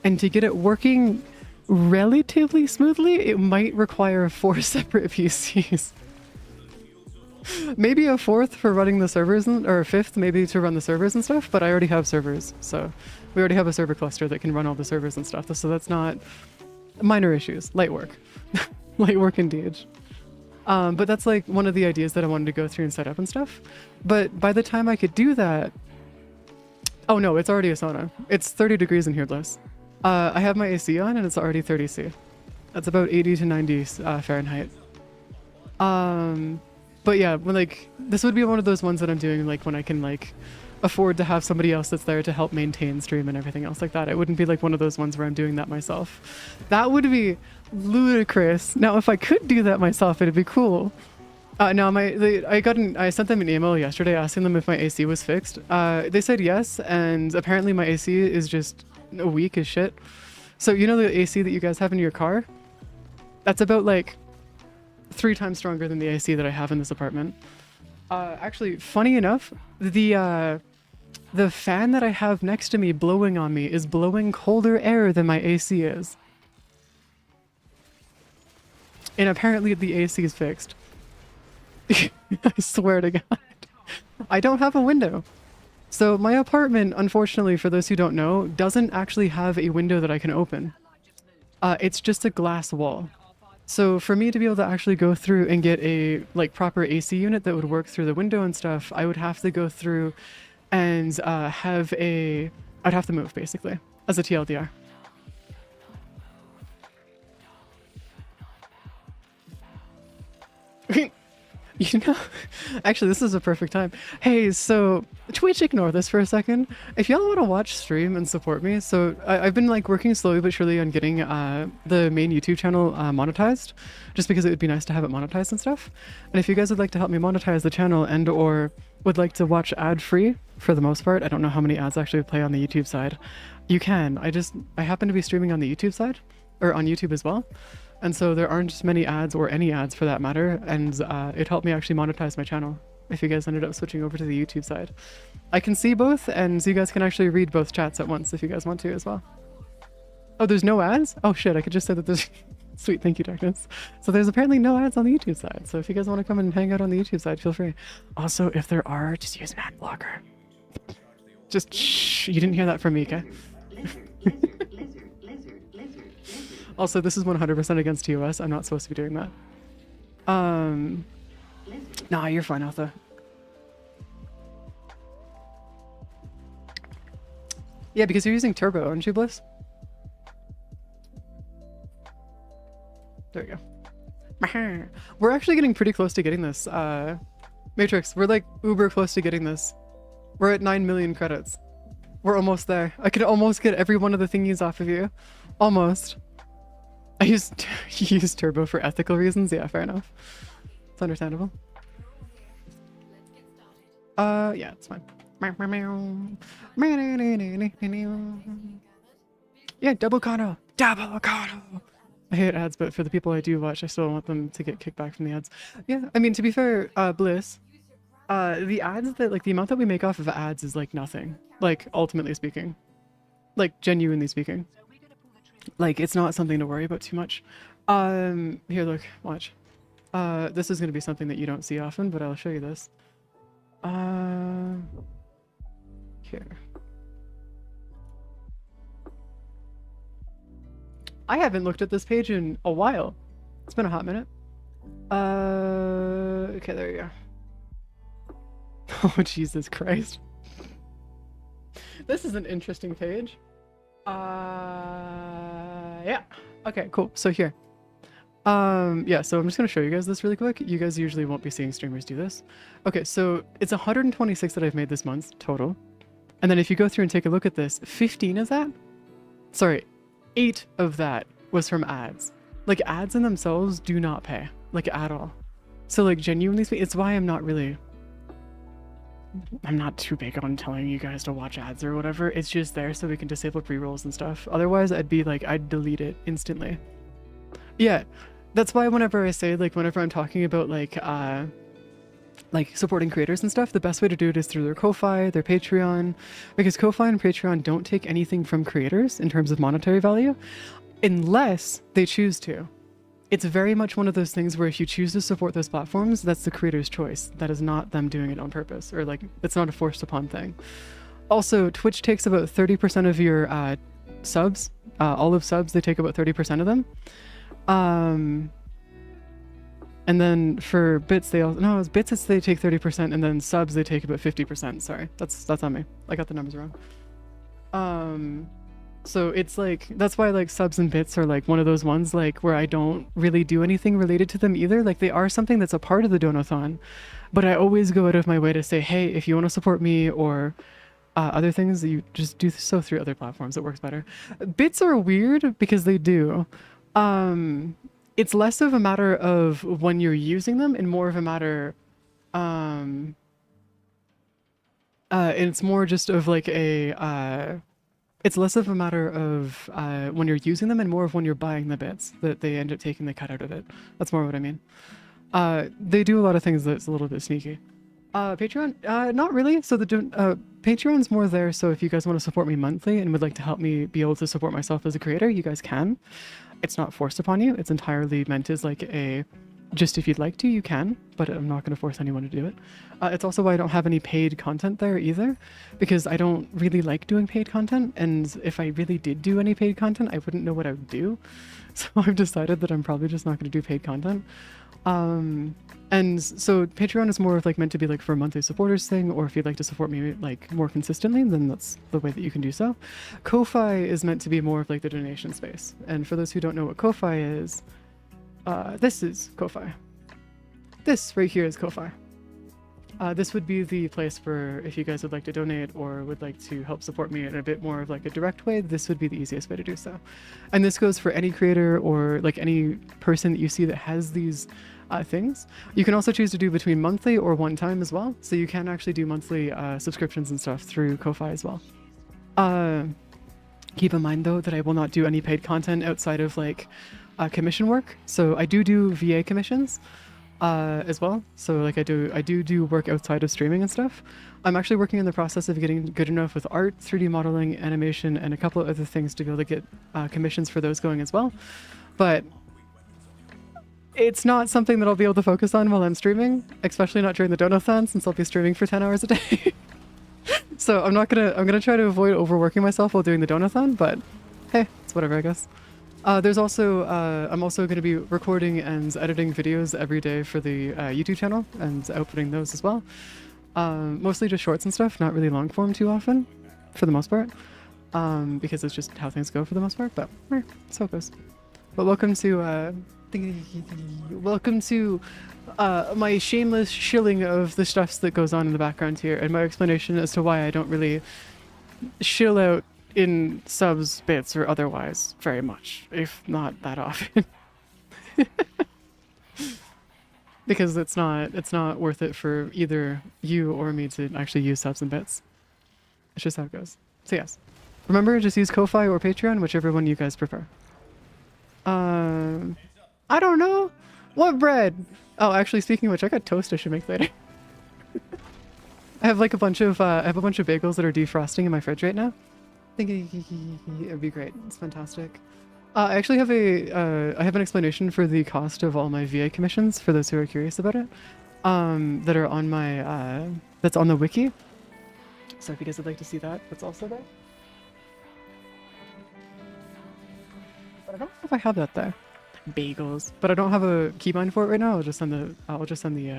and to get it working relatively smoothly, it might require 4 separate PCs. Maybe a 4th for running the servers, or a 5th maybe to run the servers and stuff, but I already have servers, so we already have a server cluster that can run all the servers and stuff, so that's not minor issues. Light work. Light work indeed. But that's like one of the ideas that I wanted to go through and set up and stuff. But by the time I could do that, oh no, it's already a sauna. It's 30 degrees in here, Bliss. I have my AC on and it's already 30 C. That's about 80 to 90 Fahrenheit. But yeah, like this would be one of those ones that I'm doing like when I can like afford to have somebody else that's there to help maintain stream and everything else like that. It wouldn't be like one of those ones where I'm doing that myself. That would be ludicrous. Now, if I could do that myself, it'd be cool. No, I sent them an email yesterday asking them if my AC was fixed. They said yes, and apparently my AC is just weak as shit. So you know the AC that you guys have in your car? That's about like 3 times stronger than the AC that I have in this apartment. Actually, funny enough, the fan that I have next to me blowing on me is blowing colder air than my AC is. And apparently the AC is fixed. I swear to God. I don't have a window. So my apartment, unfortunately, for those who don't know, doesn't actually have a window that I can open. It's just a glass wall. So for me to be able to actually go through and get a like proper AC unit that would work through the window and stuff, I would have to go through and I'd have to move basically as a TLDR. You know, actually, this is a perfect time. Hey, so Twitch, ignore this for a second. If y'all want to watch stream and support me, so I've been like working slowly but surely on getting the main YouTube channel monetized, just because it would be nice to have it monetized and stuff. And if you guys would like to help me monetize the channel and or would like to watch ad-free for the most part, I don't know how many ads actually play on the YouTube side. You can. I happen to be streaming on the YouTube side, or on YouTube as well. And so there aren't many ads or any ads for that matter, and it helped me actually monetize my channel if you guys ended up switching over to the YouTube side. I can see both, and you guys can actually read both chats at once if you guys want to as well. Oh, there's no ads? Oh shit, I could just say that there's... Sweet, thank you, Darkness. So there's apparently no ads on the YouTube side, so if you guys want to come and hang out on the YouTube side, feel free. Also, if there are, just use an ad blocker. Just shh, you didn't hear that from me, okay? Also, this is 100% against TOS. I'm not supposed to be doing that. Nah, you're fine, Alpha. Yeah, because you're using Turbo, aren't you, Bliss? There we go. We're actually getting pretty close to getting this. Matrix, we're like uber close to getting this. We're at 9 million credits. We're almost there. I could almost get every one of the thingies off of you. Almost. I used Turbo for ethical reasons. Yeah, fair enough. It's understandable. Yeah, it's fine. Yeah, double Kanno. Double Kanno. I hate ads, but for the people I do watch, I still want them to get kicked back from the ads. Yeah, I mean, to be fair, Bliss, the ads that, like, the amount that we make off of ads is, like, nothing. Like, ultimately speaking. Like, genuinely speaking. Like, it's not something to worry about too much. Here, look, watch. This is going to be something that you don't see often, but I'll show you this. Here. I haven't looked at this page in a while. It's been a hot minute. Okay, there you go. Oh, Jesus Christ. This is an interesting page. Yeah. Okay, cool. So here. Yeah, so I'm just gonna show you guys this really quick. You guys usually won't be seeing streamers do this. Okay, so it's 126 that I've made this month total. And then if you go through and take a look at this, 15 of that, sorry, 8 of that was from ads. Like, ads in themselves do not pay, like, at all. So, like, genuinely speaking, it's why I'm not too big on telling you guys to watch ads or whatever. It's just there so we can disable pre-rolls and stuff. Otherwise, I'd delete it instantly. Yeah, that's why whenever I say, like, whenever I'm talking about, like supporting creators and stuff, the best way to do it is through their Ko-Fi, their Patreon, because Ko-Fi and Patreon don't take anything from creators in terms of monetary value, unless they choose to. It's very much one of those things where if you choose to support those platforms, that's the creator's choice. That is not them doing it on purpose, or like, it's not a forced upon thing. Also, Twitch takes about 30% of your subs, all of subs, they take about 30% of them. And then for bits, they also, no, it's bits, they take 30%, and then subs, they take about 50%. Sorry, that's on me. I got the numbers wrong. So it's like, that's why like subs and bits are like one of those ones like where I don't really do anything related to them either. Like, they are something that's a part of the Donathon, but I always go out of my way to say, hey, if you want to support me or other things, you just do so through other platforms. It works better. Bits are weird because they do. It's less of a matter of when you're using them and more of a matter, it's more just of like a, it's less of a matter of when you're using them and more of when you're buying the bits that they end up taking the cut out of it. That's more what I mean. They do a lot of things that's a little bit sneaky. Patreon? Not really. So the Patreon's more there, so if you guys want to support me monthly and would like to help me be able to support myself as a creator, you guys can. It's not forced upon you. It's entirely meant as like a just if you'd like to, you can, but I'm not going to force anyone to do it. It's also why I don't have any paid content there either, because I don't really like doing paid content, and if I really did do any paid content, I wouldn't know what I would do. So I've decided that I'm probably just not going to do paid content. And so Patreon is more of like meant to be like for a monthly supporters thing, or if you'd like to support me like more consistently, then that's the way that you can do so. Ko-Fi is meant to be more of like the donation space. And for those who don't know what Ko-Fi is, this is Ko-Fi. This right here is Ko-Fi. This would be the place for if you guys would like to donate or would like to help support me in a bit more of like a direct way, this would be the easiest way to do so. And this goes for any creator or like any person that you see that has these things. You can also choose to do between monthly or one time as well. So you can actually do monthly subscriptions and stuff through Ko-Fi as well. Keep in mind though that I will not do any paid content outside of like commission work. So I do VA commissions as well. So like I do work outside of streaming and stuff. I'm actually working in the process of getting good enough with art, 3D modeling, animation, and a couple of other things to be able to get commissions for those going as well. But it's not something that I'll be able to focus on while I'm streaming, especially not during the donathon, since I'll be streaming for 10 hours a day. So I'm gonna try to avoid overworking myself while doing the donathon, but hey, it's whatever, I guess. There's also, I'm also going to be recording and editing videos every day for the YouTube channel and outputting those as well. Mostly just shorts and stuff, not really long form too often, for the most part, because it's just how things go for the most part, but that's how it goes. But welcome to my shameless shilling of the stuffs that goes on in the background here, and my explanation as to why I don't really shill out in subs, bits, or otherwise very much, if not that often. Because it's not worth it for either you or me to actually use subs and bits. It's just how it goes. So yes, remember, just use Ko-Fi or Patreon, whichever one you guys prefer. I don't know. What bread? Oh, actually, speaking of which, I got toast I should make later. I have like a bunch of bagels that are defrosting in my fridge right now. I think it'd be great. It's fantastic. I actually have I have an explanation for the cost of all my VA commissions for those who are curious about it. That are on my that's on the wiki. So if you guys would like to see that, that's also there. But I don't know if I have that there. Bagels, but I don't have a keybind for it right now. I'll just send the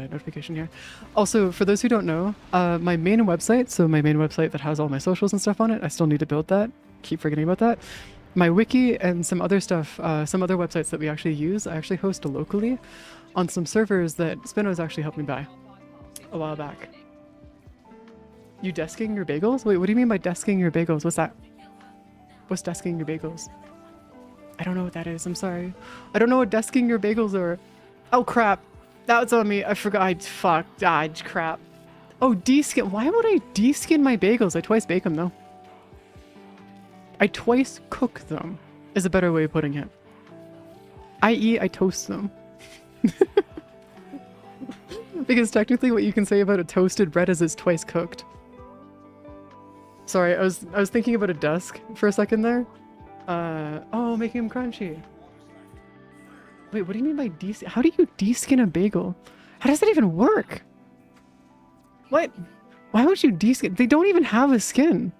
notification here. Also, for those who don't know, my main website, so my main website that has all my socials and stuff on it, I still need to build that. Keep forgetting about that. My wiki and some other stuff, some other websites that we actually use, I actually host locally on some servers that Spino's actually helped me buy a while back. You desking your bagels? Wait, what do you mean by desking your bagels? What's that? What's desking your bagels? I don't know what that is. I'm sorry. I don't know what desking your bagels are. Oh, crap. That was on me. I forgot. Crap. Oh, deskin. Why would I deskin my bagels? I twice bake them, though. I twice cook them is a better way of putting it. I.e., I toast them. Because technically what you can say about a toasted bread is it's twice cooked. Sorry, I was thinking about a desk for a second there. Oh, making them crunchy. Wait, what do you mean by deskin? How do you deskin a bagel? How does that even work? What? Why would you deskin? They don't even have a skin.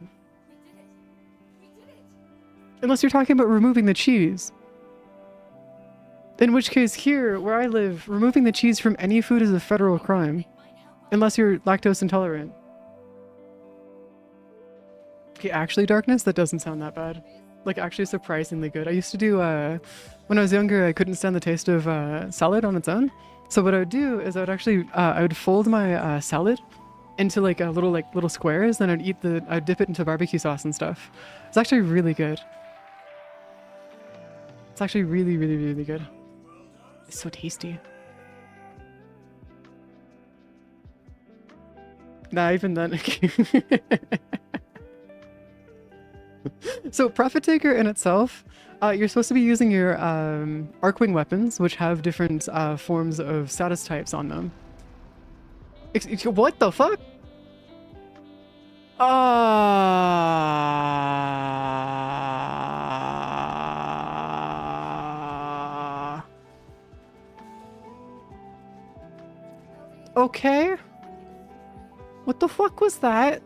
Unless you're talking about removing the cheese. In which case here, where I live, removing the cheese from any food is a federal crime. Unless you're lactose intolerant. Okay, actually, Darkness, that doesn't sound that bad. Like, actually surprisingly good. I used to do, when I was younger, I couldn't stand the taste of salad on its own. So what I would do is I would actually, I would fold my salad into like a little squares, then I'd dip it into barbecue sauce and stuff. It's actually really good. It's actually really, really, really good. It's so tasty. Nah, even then. So Prophet Taker in itself, you're supposed to be using your Arcwing weapons, which have different forms of status types on them. What the fuck? Okay. What the fuck was that?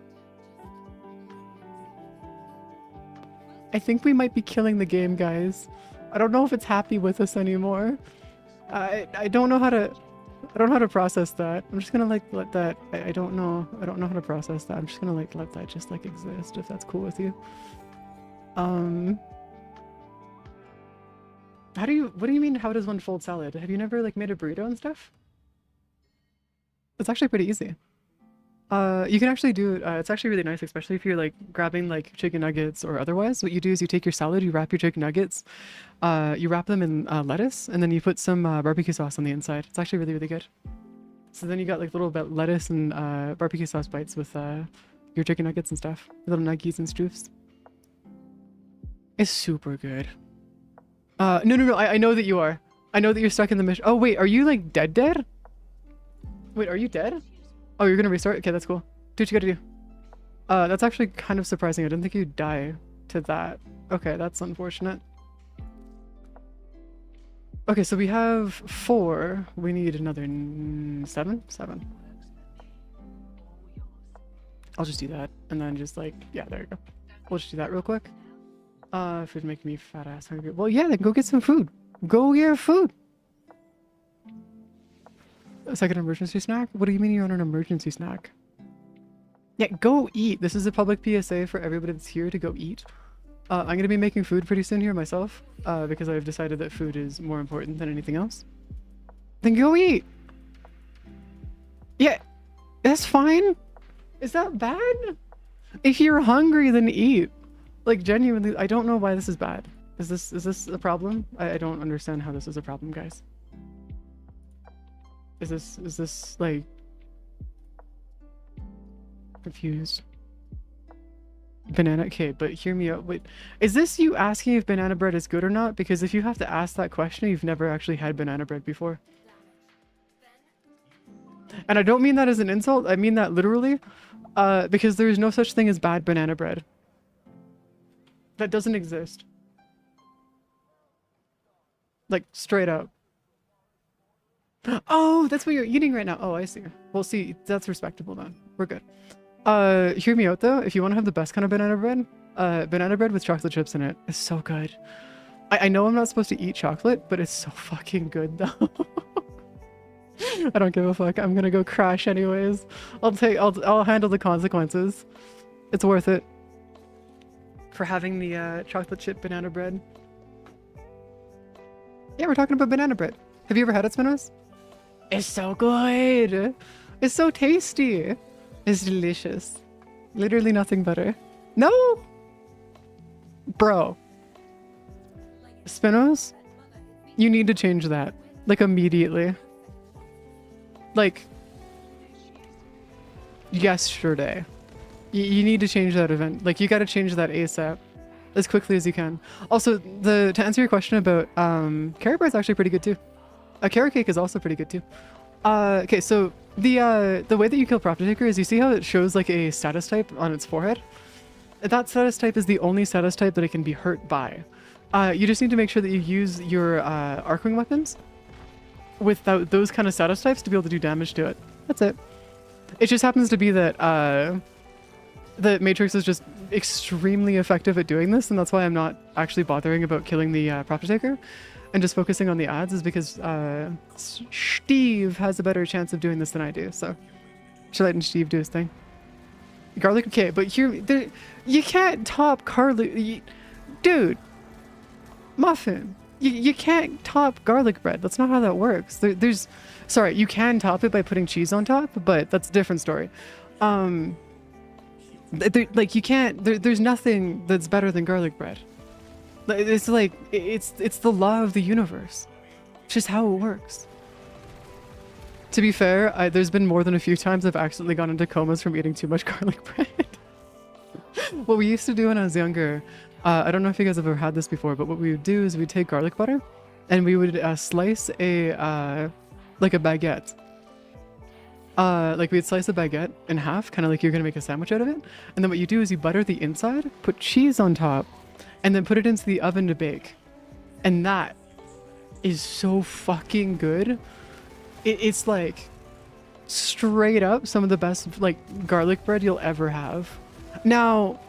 I think we might be killing the game, guys. I don't know if it's happy with us anymore. I don't know how to process that. I'm just gonna like let that. I don't know how to process that. I'm just gonna like let that just like exist if that's cool with you. What do you mean, how does one fold salad? Have you never like made a burrito and stuff? It's actually pretty easy. You can actually do it. It's actually really nice, especially if you're like grabbing like chicken nuggets or otherwise. What you do is you take your salad, you wrap your chicken nuggets, you wrap them in lettuce, and then you put some barbecue sauce on the inside. It's actually really, really good. So then you got like little bit lettuce and barbecue sauce bites with your chicken nuggets and stuff. Little nuggies and stoofs. It's super good. No. I know that you are. I know that you're stuck in the mission. Oh wait, are you like dead? Wait, are you dead? Oh, you're gonna restart? Okay, that's cool. Do what you gotta do. That's actually kind of surprising. I didn't think you'd die to that. Okay, that's unfortunate. Okay, so we have 4. We need another 7? 7. I'll just do that. And then just like, yeah, there you go. We'll just do that real quick. Food making me fat ass hungry. Well, yeah, then go get some food. Go get food. A second emergency snack? What do you mean you're on an emergency snack? Yeah, go eat. This is a public PSA for everybody that's here to go eat. I'm going to be making food pretty soon here myself, because I've decided that food is more important than anything else. Then go eat. Yeah, that's fine. Is that bad? If you're hungry, then eat. Like, genuinely, I don't know why this is bad. Is this a problem? I don't understand how this is a problem, guys. Is this like confused? Banana, okay, but hear me out. Wait, is this you asking if banana bread is good or not? Because if you have to ask that question, you've never actually had banana bread before. And I don't mean that as an insult, I mean that literally, because there's no such thing as bad banana bread. That doesn't exist. Like, straight up. Oh, that's what you're eating right now. Oh, I see. Well, see, that's respectable then. We're good. Hear me out though. If you want to have the best kind of banana bread with chocolate chips in it is so good. I know I'm not supposed to eat chocolate, but it's so fucking good though. I don't give a fuck. I'm gonna go crash anyways. I'll handle the consequences. It's worth it. For having the chocolate chip banana bread. Yeah, we're talking about banana bread. Have you ever had it, Spinos? It's so good. It's so tasty. It's delicious. Literally nothing better. No! Bro. Spinos, you need to change that. Like, immediately. Like, yesterday. You need to change that event. Like, you gotta change that ASAP. As quickly as you can. Also, to answer your question about carrot bread is actually pretty good too. Carrot cake is also pretty good too. Okay, so the way that you kill Prophet Taker is you see how it shows like a status type on its forehead? That status type is the only status type that it can be hurt by. You just need to make sure that you use your Arcwing weapons without those kind of status types to be able to do damage to it. That's it. It just happens to be that the Matrix is just extremely effective at doing this, and that's why I'm not actually bothering about killing the Prophet Taker and just focusing on the ads, is because Steve has a better chance of doing this than I do, so should let Steve do his thing. Garlic, okay, but here, you can't top garlic, dude, Muffin, you can't top garlic bread. That's not how that works. Sorry, you can top it by putting cheese on top, but that's a different story. Like, you can't, there's nothing that's better than garlic bread. It's like, it's the law of the universe. It's just how it works. To be fair, there's been more than a few times I've accidentally gone into comas from eating too much garlic bread. What we used to do when I was younger, I don't know if you guys have ever had this before, but what we would do is we'd take garlic butter and we would slice like a baguette. Like we'd slice a baguette in half, kind of like you're gonna make a sandwich out of it. And then what you do is you butter the inside, put cheese on top, and then put it into the oven to bake. And that is so fucking good. It's like, straight up some of the best like garlic bread you'll ever have. Now,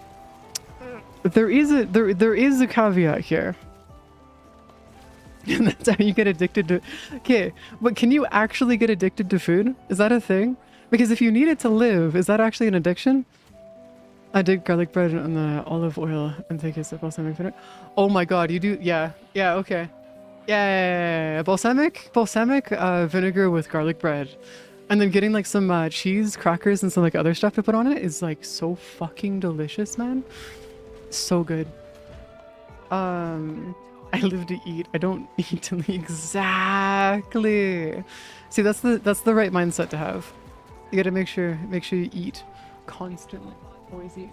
there is a caveat here. And that's how you get addicted to. Okay, but can you actually get addicted to food? Is that a thing? Because if you need it to live, is that actually an addiction? I did garlic bread on the olive oil and take a sip balsamic vinegar. Oh my god, you do? Yeah, yeah, okay. Yeah, balsamic vinegar with garlic bread. And then getting like some cheese, crackers, and some like other stuff to put on it is like so fucking delicious, man. So good. I live to eat. I don't eat to live. Exactly. See, that's the right mindset to have. You gotta make sure you eat constantly. Always eat.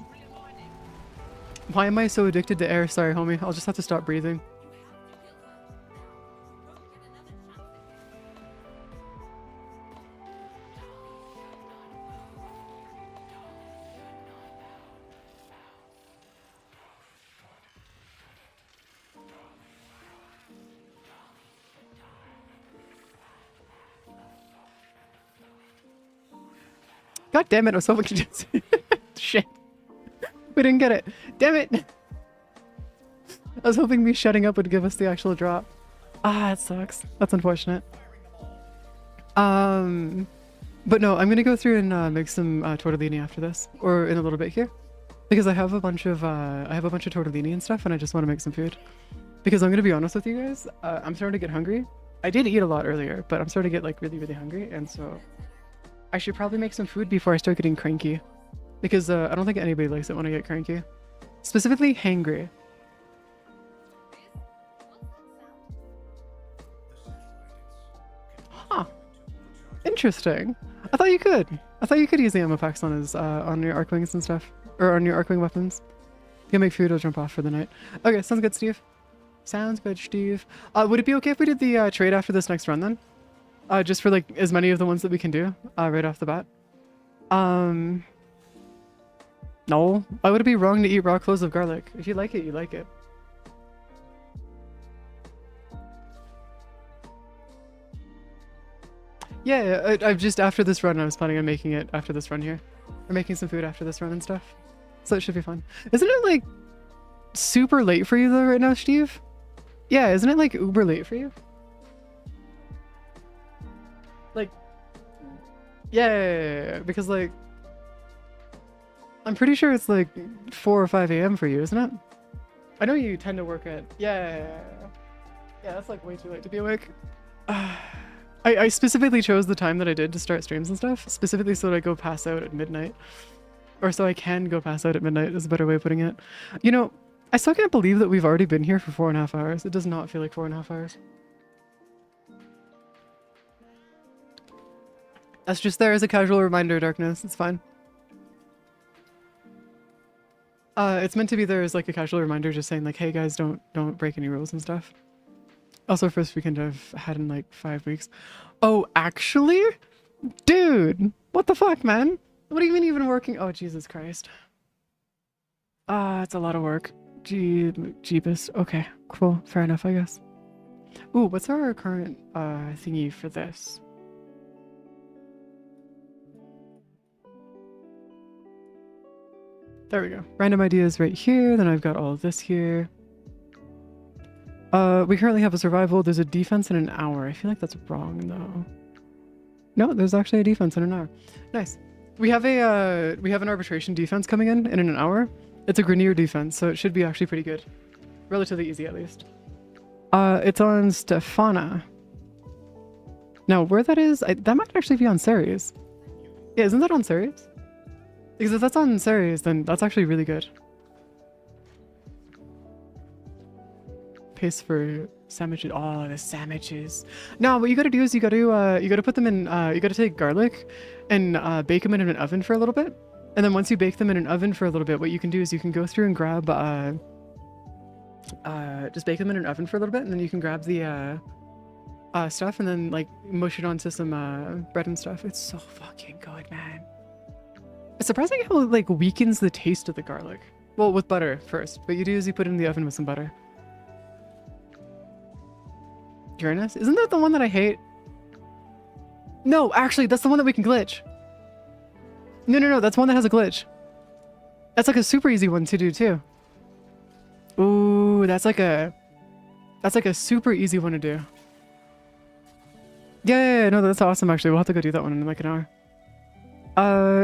Why am I so addicted to air? Sorry, homie. I'll just have to stop breathing. God damn it, I was hoping to just... Shit. We didn't get it. Damn it! I was hoping me shutting up would give us the actual drop. Ah, it sucks. That's unfortunate. But no, I'm gonna go through and make some tortellini after this. Or in a little bit here. Because I have a bunch of tortellini and stuff and I just want to make some food. Because I'm gonna be honest with you guys, I'm starting to get hungry. I did eat a lot earlier, but I'm starting to get like really, really hungry, and so I should probably make some food before I start getting cranky. Because I don't think anybody likes it when I get cranky. Specifically, hangry. Huh. Interesting. I thought you could. I thought you could use the ammo packs on his on your arc wings and stuff. Or on your arc wing weapons. You can make food or jump off for the night. Okay, sounds good, Steve. Sounds good, Steve. Would it be okay if we did the trade after this next run then? Just for like as many of the ones that we can do right off the bat. No, why would it be wrong to eat raw cloves of garlic? If you like it, you like it. Yeah, I've just after this run I was planning on making it after this run here. Or making some food after this run and stuff. So it should be fun. Isn't it like super late for you though right now, Steve? Yeah, isn't it like uber late for you? Like, yeah, because like, I'm pretty sure it's like 4 or 5 a.m. for you, isn't it? I know you tend to work at, yeah, that's like way too late to be awake. I specifically chose the time that I did to start streams and stuff, specifically so that I go pass out at midnight. Or so I can go pass out at midnight is a better way of putting it. You know, I still can't believe that we've already been here for 4.5 hours. It does not feel like 4.5 hours. That's just there as a casual reminder, Darkness. It's fine. It's meant to be there as like a casual reminder, just saying like, hey guys, don't break any rules and stuff. Also, first weekend I've had in like 5 weeks. Oh, actually? Dude, what the fuck, man? What do you mean you've been working? Oh, Jesus Christ. It's a lot of work. Jeebus. Okay, cool. Fair enough, I guess. Ooh, what's our current thingy for this? There we go. Random ideas right here. Then I've got all of this here. We currently have a survival. There's a defense in an hour. I feel like that's wrong though. No, there's actually a defense in an hour. Nice. We have an arbitration defense coming in an hour. It's a Grenier defense, so it should be actually pretty good. Relatively easy at least. It's on Stefana. Now where that is, that might actually be on Ceres. Yeah, isn't that on Ceres? Because if that's on Ceres, then that's actually really good. Paste for sandwiches. Oh, the sandwiches. No, what you gotta do is you gotta put them in, you gotta take garlic and bake them in an oven for a little bit. And then once you bake them in an oven for a little bit, what you can do is you can go through and grab, just bake them in an oven for a little bit, and then you can grab the stuff and then like mush it onto some bread and stuff. It's so fucking good, man. It's surprising how it like weakens the taste of the garlic. Well, with butter first. What you do is you put it in the oven with some butter. Uranus? Isn't that the one that I hate? No, actually, that's the one that we can glitch. No, that's one that has a glitch. That's like a super easy one to do too. Ooh, that's like a super easy one to do. Yeah, no, that's awesome actually. We'll have to go do that one in like an hour.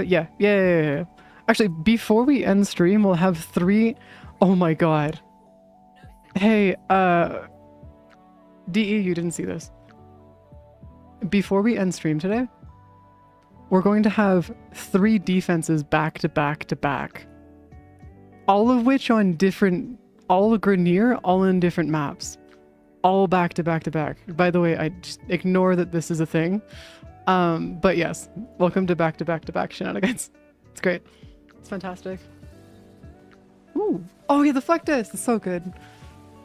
Yeah. Actually, before we end stream, we'll have 3. Oh my god. Hey, DE, you didn't see this. Before we end stream today, we're going to have 3 defenses back to back to back. All of which on different, all Grenier, all in different maps. All back to back to back. By the way, I just ignore that this is a thing. But yes, welcome to back to back to back shenanigans. It's great. It's fantastic. Ooh. Oh yeah, the fleck disc is so good.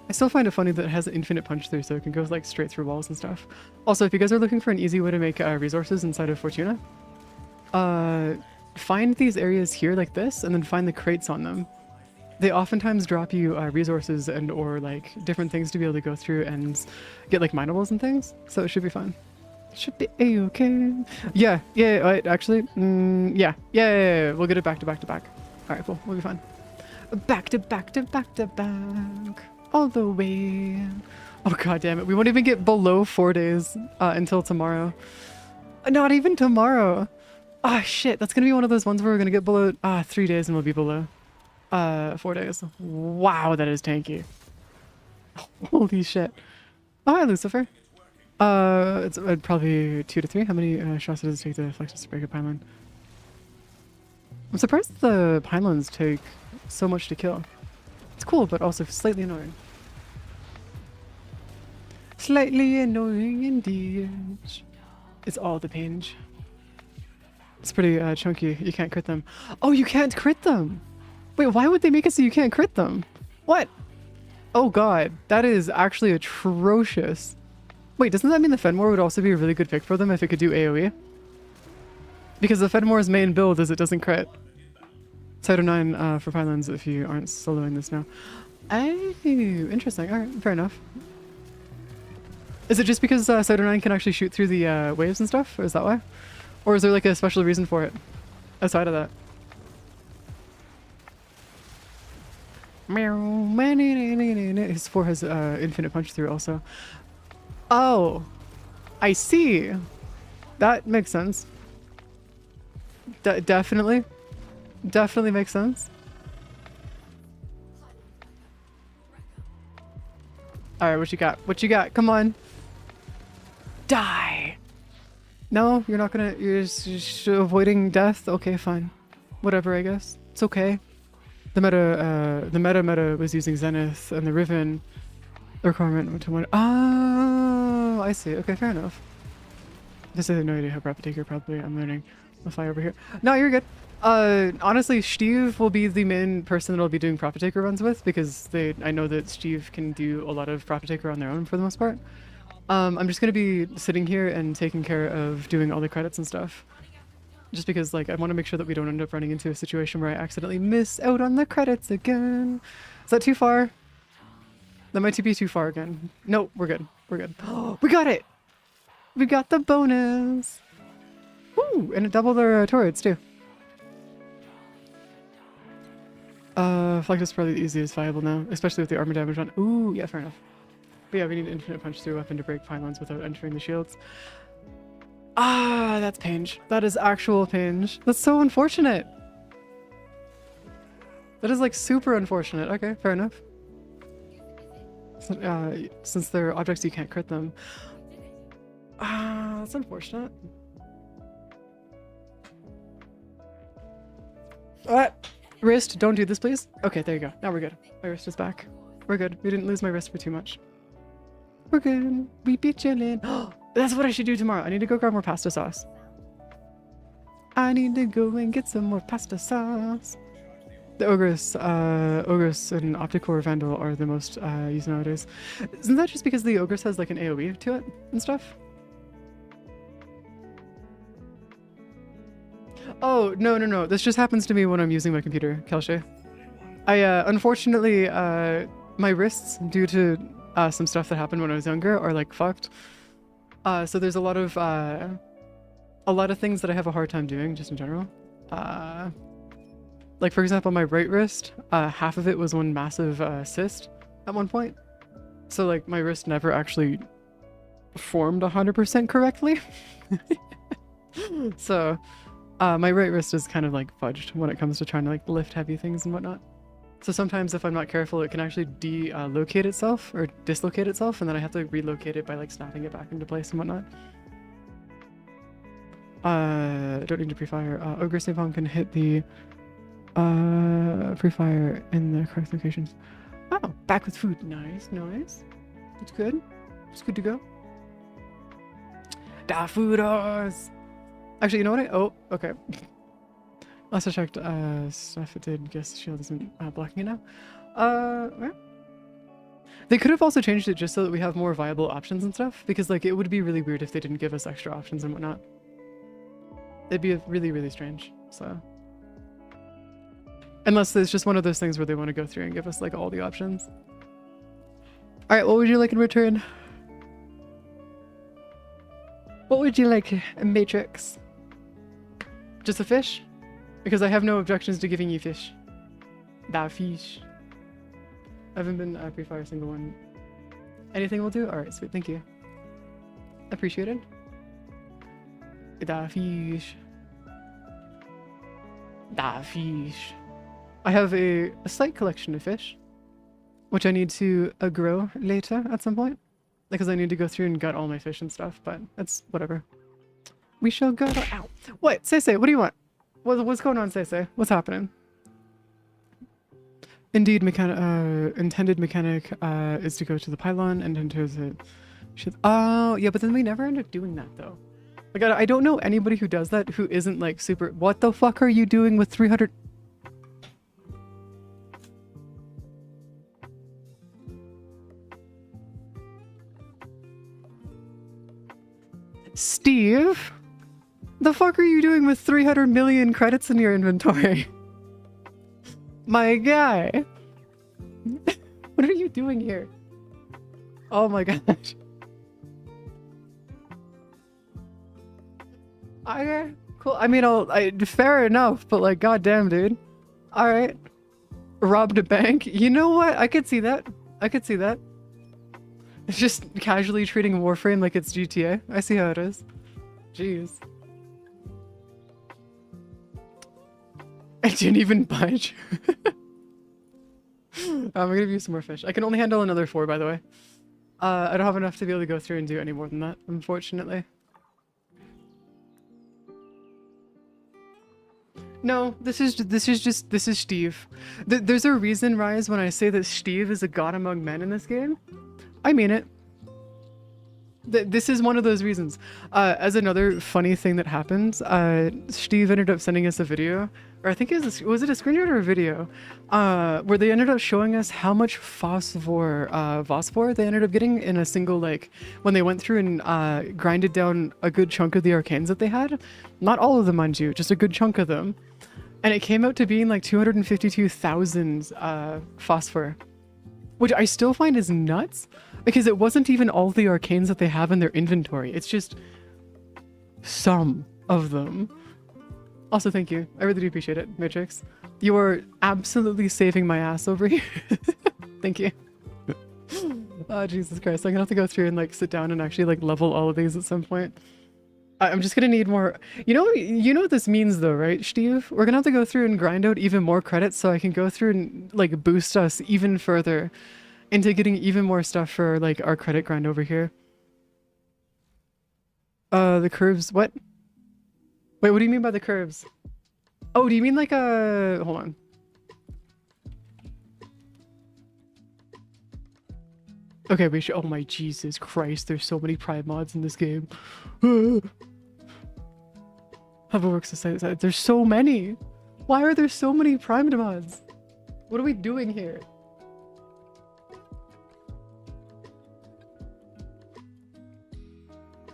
I still find it funny that it has an infinite punch through, so it can go like straight through walls and stuff. Also, if you guys are looking for an easy way to make resources inside of Fortuna, find these areas here like this, and then find the crates on them. They oftentimes drop you resources and or like different things to be able to go through and get like minables and things. So it should be fun. It should be a-okay. Yeah, actually, yeah. We'll get it back to back to back. All right, cool. We'll be fine. Back to back to back to back. All the way. Oh god damn it. We won't even get below 4 days until tomorrow. Not even tomorrow. Ah shit. That's gonna be one of those ones where we're gonna get below 3 days and we'll be below 4 days. Wow, that is tanky. Holy shit. Oh, hi Lucifer. It's probably 2 to 3. How many shots does it take to flex to break a pylon? I'm surprised the pylons take so much to kill. It's cool, but also slightly annoying. Slightly annoying indeed. It's all the pinch. It's pretty chunky. You can't crit them. Oh, you can't crit them! Wait, why would they make it so you can't crit them? What? Oh god, that is actually atrocious. Wait, doesn't that mean the Fenmore would also be a really good pick for them if it could do AoE? Because the Fenmore's main build is it doesn't crit. Side of 9 for pylons if you aren't soloing this now. Oh, interesting. Alright, fair enough. Is it just because Side of 9 can actually shoot through the waves and stuff? Or is that why? Or is there like a special reason for it? Aside of that. His 4 has infinite punch through also. Oh, I see. That makes sense. Definitely makes sense. All right, what you got? What you got? Come on. Die. No, you're not gonna. You're just avoiding death. Okay, fine. Whatever, I guess. It's okay. The meta was using Zenith and the Riven requirement to one. Oh, I see. Okay, fair enough. This is no idea how Rapid probably. I'm learning. I'll fly over here. No, you're good. Honestly, Steve will be the main person that I'll be doing Profit Taker runs with because I know that Steve can do a lot of Profit Taker on their own for the most part. I'm just gonna be sitting here and taking care of doing all the credits and stuff. Just because, like, I want to make sure that we don't end up running into a situation where I accidentally miss out on the credits again. Is that too far? That might be too far again. No, we're good. We're good. We got it! We got the bonus! Woo! And it doubled our turrets, too. Flex is probably the easiest viable now, especially with the armor damage on. Ooh, yeah, fair enough. But yeah, we need infinite punch through weapon to break pylons without entering the shields. Ah, that's pinch. That is actual pinch. That's so unfortunate. That is like super unfortunate. Okay, fair enough. Since they're objects, you can't crit them. Ah, that's unfortunate. Wrist, don't do this, please. Okay, there you go. Now we're good. My wrist is back. We're good. We didn't lose my wrist for too much. We're good. We be chillin'. That's what I should do tomorrow. I need to go grab more pasta sauce. I need to go and get some more pasta sauce. The Ogress and Opticore Vandal are the most used nowadays. Isn't that just because the Ogress has like an AoE to it and stuff? Oh, no. This just happens to me when I'm using my computer, Kelshay. Unfortunately, my wrists, due to some stuff that happened when I was younger, are like fucked. So there's a lot of a lot of things that I have a hard time doing just in general. Like for example, my right wrist, half of it was one massive cyst at one point. So like my wrist never actually formed 100% correctly. So my right wrist is kind of like fudged when it comes to trying to like lift heavy things and whatnot. So sometimes if I'm not careful, it can actually delocate itself or dislocate itself, and then I have to relocate it by like snapping it back into place and whatnot. Don't need to pre-fire. Ogre Napalm can hit the pre-fire in the correct locations. Oh, back with food. Nice, nice. It's good. It's good to go. Da foodos. Actually, you know what? Oh, okay. Last I checked, stuff it did. Guess shield isn't blocking it now. Yeah. They could have also changed it just so that we have more viable options and stuff, because like it would be really weird if they didn't give us extra options and whatnot. It'd be really, really strange. So, unless it's just one of those things where they want to go through and give us like all the options. All right, what would you like in return? What would you like, Matrix? Just a fish? Because I have no objections to giving you fish. Da fish. I haven't been pre-fire a single one. Anything will do? Alright, sweet, thank you. Appreciated. Da fish. Da fish. I have a slight collection of fish, which I need to grow later at some point. Because I need to go through and gut all my fish and stuff, but that's whatever. We shall go. Ow. What? Say, what do you want? What's going on, Say? What's happening? Indeed, intended mechanic is to go to the pylon and enter the shit. Oh, yeah, but then we never end up doing that, though. Like, I don't know anybody who does that who isn't, like, super... What the fuck are you doing with 300... Steve? The fuck are you doing with 300 million credits in your inventory? My guy. What are you doing here? Oh my gosh. Okay, cool. I mean, fair enough, but like, goddamn, dude. All right. Robbed a bank. You know what? I could see that. I could see that. It's just casually treating Warframe like it's GTA. I see how it is. Jeez. I didn't even budge. I'm gonna give you some more fish. I can only handle another 4, by the way. I don't have enough to be able to go through and do any more than that, unfortunately. No, this is Steve. There's a reason, Rise, when I say that Steve is a god among men in this game. I mean it. This is one of those reasons. As another funny thing that happened, Steve ended up sending us a video, or I think it was it a screenshot or a video, where they ended up showing us how much phosphor they ended up getting in a single, like, when they went through and grinded down a good chunk of the arcanes that they had. Not all of them, mind you, just a good chunk of them. And it came out to being like 252,000 phosphor. Which I still find is nuts, because it wasn't even all the arcanes that they have in their inventory. It's just some of them. Also, thank you. I really do appreciate it, Matrix. You are absolutely saving my ass over here. Thank you. Oh, Jesus Christ. I'm gonna have to go through and like sit down and actually like level all of these at some point. I'm just gonna need more. You know what this means though, right, Steve? We're gonna have to go through and grind out even more credits so I can go through and like boost us even further into getting even more stuff for like our credit grind over here. The curves, what? Wait, what do you mean by the curves? Oh, do you mean like a... Hold on. Okay, we should... Oh my Jesus Christ, there's so many Prime mods in this game. How it works society. There's so many. Why are there so many Prime mods? What are we doing here?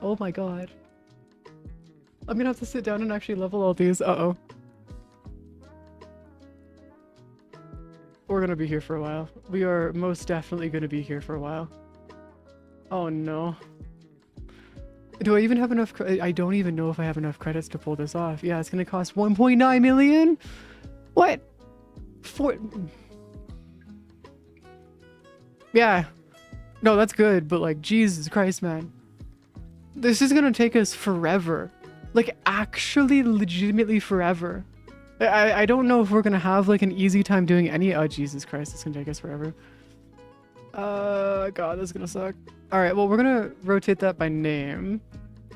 Oh my god. I'm gonna have to sit down and actually level all these. Uh-oh. We're gonna be here for a while. We are most definitely gonna be here for a while. Oh no. Do I even have enough? I don't even know if I have enough credits to pull this off. Yeah, it's gonna cost 1.9 million. What? For? Yeah. No, that's good, but like, Jesus Christ, man. This is gonna take us forever. Like, actually, legitimately forever. I don't know if we're gonna have like an easy time doing any. Oh, Jesus Christ, it's gonna take us forever. God, this is gonna suck. All right, well, we're gonna rotate that by name,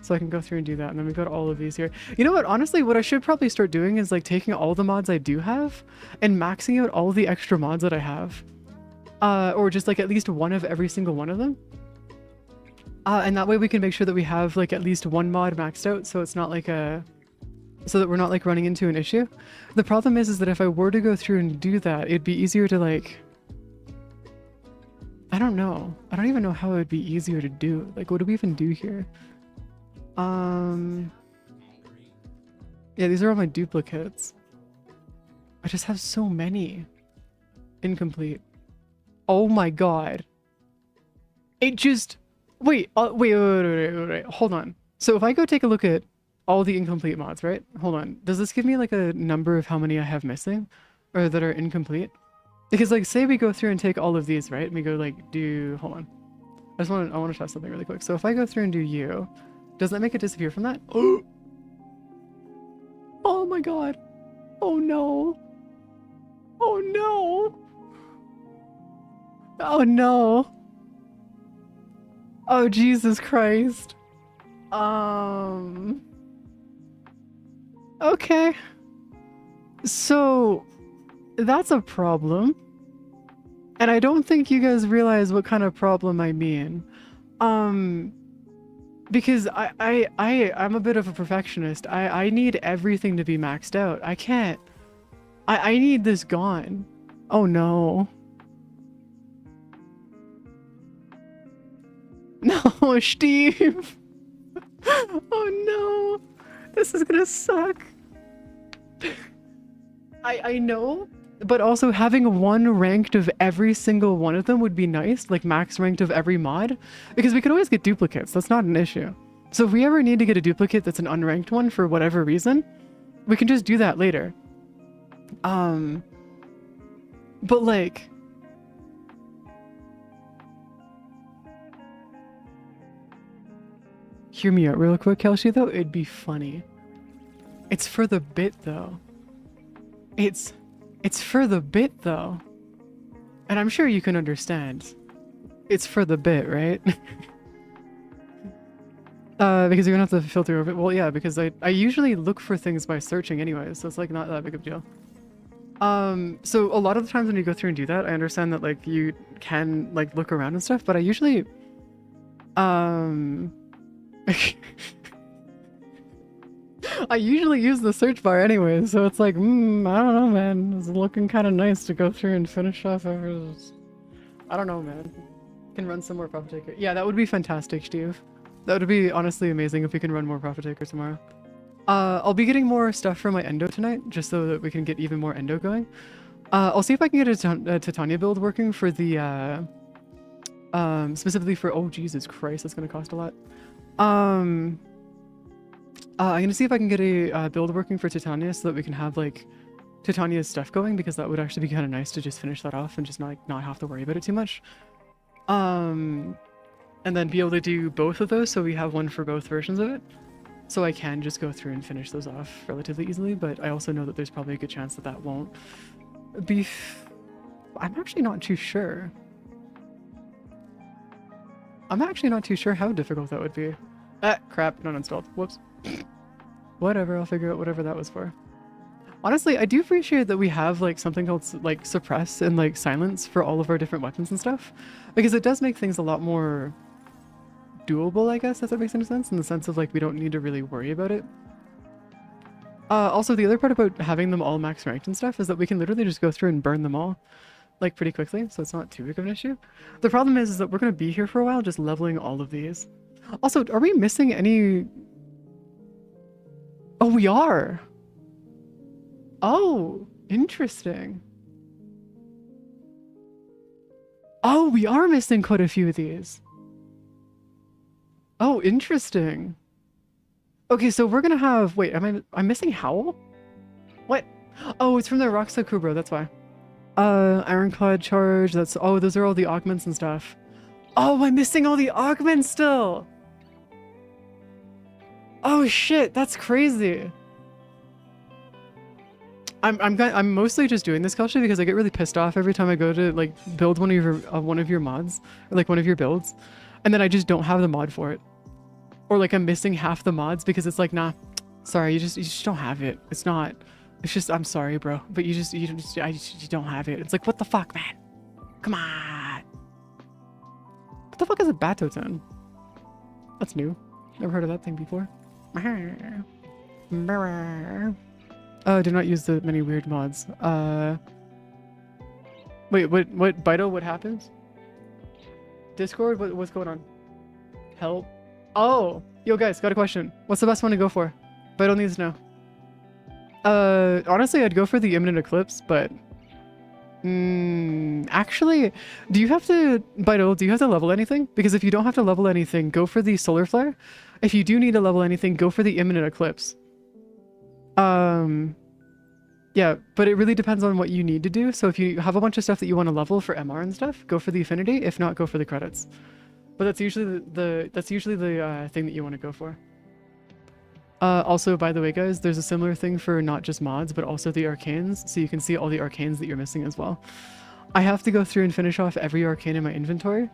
so I can go through and do that. And then we've got all of these here. You know what? Honestly, what I should probably start doing is like taking all the mods I do have and maxing out all the extra mods that I have, or just like at least one of every single one of them. And that way we can make sure that we have like at least one mod maxed out, so it's not like a. So that we're not like running into an issue. The problem is that if I were to go through and do that, it'd be easier to like. I don't know. I don't even know how it would be easier to do. Like, what do we even do here? Yeah, these are all my duplicates. I just have so many. Incomplete. Oh my god. It just. Wait, wait. Hold on. So if I go take a look at all the incomplete mods, right? Hold on. Does this give me like a number of how many I have missing or that are incomplete? Because like, say we go through and take all of these, right? And we go like hold on. I want to test something really quick. So if I go through and do you, does that make it disappear from that? Oh, oh my god. Oh no. Oh no. Oh no. Oh Jesus Christ. Okay. So that's a problem. And I don't think you guys realize what kind of problem I mean. Because I'm a bit of a perfectionist. I need everything to be maxed out. I can't. I need this gone. Oh no. No, Steve. Oh no. This is gonna suck. I know, but also having one ranked of every single one of them would be nice, like max ranked of every mod, because we could always get duplicates. That's not an issue. So if we ever need to get a duplicate that's an unranked one for whatever reason, we can just do that later. But like, hear me out real quick, Kelsey, though. It'd be funny. It's for the bit, though. It's for the bit, though. And I'm sure you can understand. It's for the bit, right? Because you're gonna have to filter over it. Well, yeah, because I usually look for things by searching anyways, so it's like not that big of a deal. So a lot of the times when you go through and do that, I understand that like you can like look around and stuff, but I usually I usually use the search bar anyway, so it's like, I don't know, man. It's looking kind of nice to go through and finish off everything. I don't know, man. Can run some more Profit Taker. Yeah, that would be fantastic, Steve. That would be honestly amazing if we can run more Profit Taker tomorrow. I'll be getting more stuff for my endo tonight, just so that we can get even more endo going. I'll see if I can get a Titania build working for the, specifically for, oh Jesus Christ, that's gonna cost a lot. I'm gonna see if I can get a build working for Titania so that we can have like Titania's stuff going, because that would actually be kind of nice to just finish that off and just not have to worry about it too much. And then be able to do both of those so we have one for both versions of it. So I can just go through and finish those off relatively easily, but I also know that there's probably a good chance that that won't be... I'm actually not too sure. I'm actually not too sure how difficult that would be. Ah, crap, not installed. Whoops. Whatever, I'll figure out whatever that was for. Honestly, I do appreciate that we have like something called like suppress and like silence for all of our different weapons and stuff, because it does make things a lot more doable, I guess, if that makes any sense, in the sense of like we don't need to really worry about it. Also, the other part about having them all max ranked and stuff is that we can literally just go through and burn them all like pretty quickly, so it's not too big of an issue. The problem is that we're going to be here for a while just leveling all of these. Also, are we missing any... Oh, we are! Oh, interesting. Oh, we are missing quite a few of these. Oh, interesting. Okay, so we're gonna have, wait, I'm missing Hewwo? What? Oh, it's from the Roxa Kubro, that's why. Ironclad charge, oh, those are all the augments and stuff. Oh, I'm missing all the augments still! Oh shit, that's crazy. I'm mostly just doing this culture because I get really pissed off every time I go to like build one of your mods or like one of your builds, and then I just don't have the mod for it, or like I'm missing half the mods because it's like, nah, sorry, you just don't have it. It's not. It's just, I'm sorry, bro, but you don't have it. It's like, what the fuck, man? Come on. What the fuck is a Batoten? That's new. Never heard of that thing before. Do not use the many weird mods. Wait, what, Bito, what happens? Discord, what's going on? Help. Oh, yo guys, got a question. What's the best one to go for? Bito needs to know. Honestly, I'd go for the imminent eclipse, but actually, do you have to, Bito, do you have to level anything? Because if you don't have to level anything, go for the solar flare. If you do need to level anything, go for the imminent eclipse. Yeah, but it really depends on what you need to do. So if you have a bunch of stuff that you want to level for MR and stuff, go for the affinity. If not, go for the credits. But that's usually the thing that you want to go for. Also, by the way, guys, there's a similar thing for not just mods, but also the arcanes. So you can see all the arcanes that you're missing as well. I have to go through and finish off every arcane in my inventory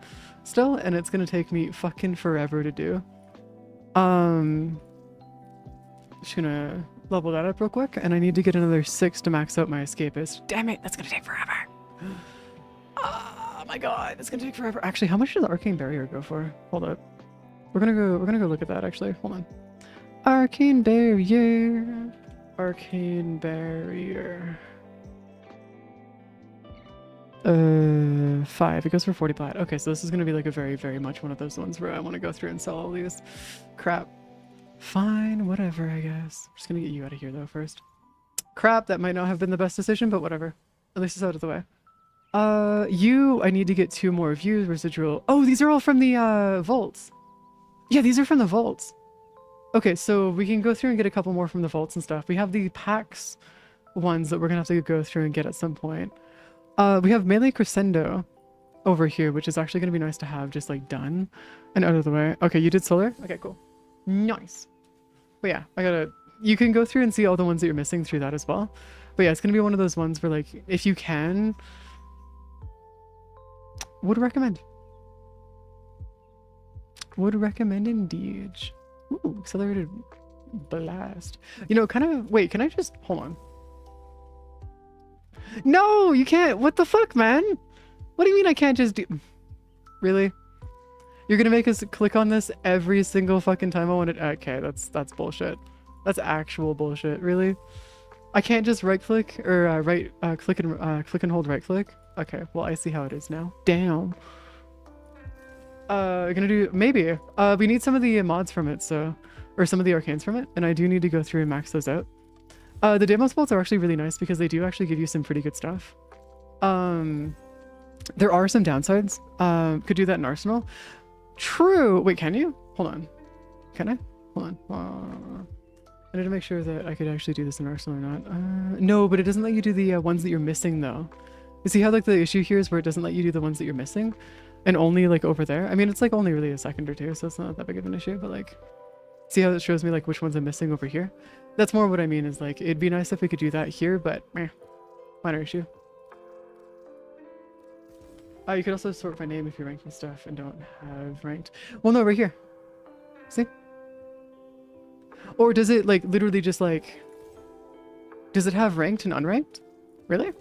still, and it's going to take me fucking forever to do. Just gonna level that up real quick, and I need to get another 6 to max out my escapist. Damn it, that's gonna take forever. Oh my god, it's gonna take forever. Actually, how much does Arcane Barrier go for? Hold up. We're gonna go look at that actually. Hold on. Arcane Barrier. Arcane Barrier. 5. It goes for 40 plat. Okay, so this is gonna be like a very, very much one of those ones where I want to go through and sell all these. Crap. Fine, whatever, I guess. I'm just gonna get you out of here though first. Crap, that might not have been the best decision, but whatever. At least it's out of the way. I need to get 2 more views, residual. Oh, these are all from the vaults. Yeah, these are from the vaults. Okay, so we can go through and get a couple more from the vaults and stuff. We have the packs ones that we're gonna have to go through and get at some point. We have melee crescendo over here, which is actually gonna be nice to have just like done and out of the way. Okay, you did solar? Okay, cool. Nice. But yeah, you can go through and see all the ones that you're missing through that as well. But yeah, it's gonna be one of those ones where like, if you can, would recommend. Would recommend indeed. Ooh, accelerated blast. You know, kind of, wait, can I just, hold on. No, you can't. What the fuck, man? What do you mean I can't just do, really? You're gonna make us click on this every single fucking time I want it? Okay, that's bullshit. That's actual bullshit, really? I can't just right click or click and hold right click? Okay, well I see how it is now. Damn. Gonna do, maybe. We need some of the mods from it, so, or some of the arcanes from it, and I do need to go through and max those out. The Deimos bolts are actually really nice because they do actually give you some pretty good stuff. There are some downsides. Could do that in Arsenal. True. Wait, can you? Hold on. Can I? Hold on. I need to make sure that I could actually do this in Arsenal or not. No, but it doesn't let you do the ones that you're missing though. You see how like the issue here is where it doesn't let you do the ones that you're missing, and only like over there. I mean, it's like only really a second or two, so it's not that big of an issue. But like, see how it shows me like which ones I'm missing over here? That's more what I mean. Is like it'd be nice if we could do that here, but minor issue. You could also sort by name if you're ranking stuff and don't have ranked. Well, no, right here. See? Or does it like literally just like, does it have ranked and unranked? Really?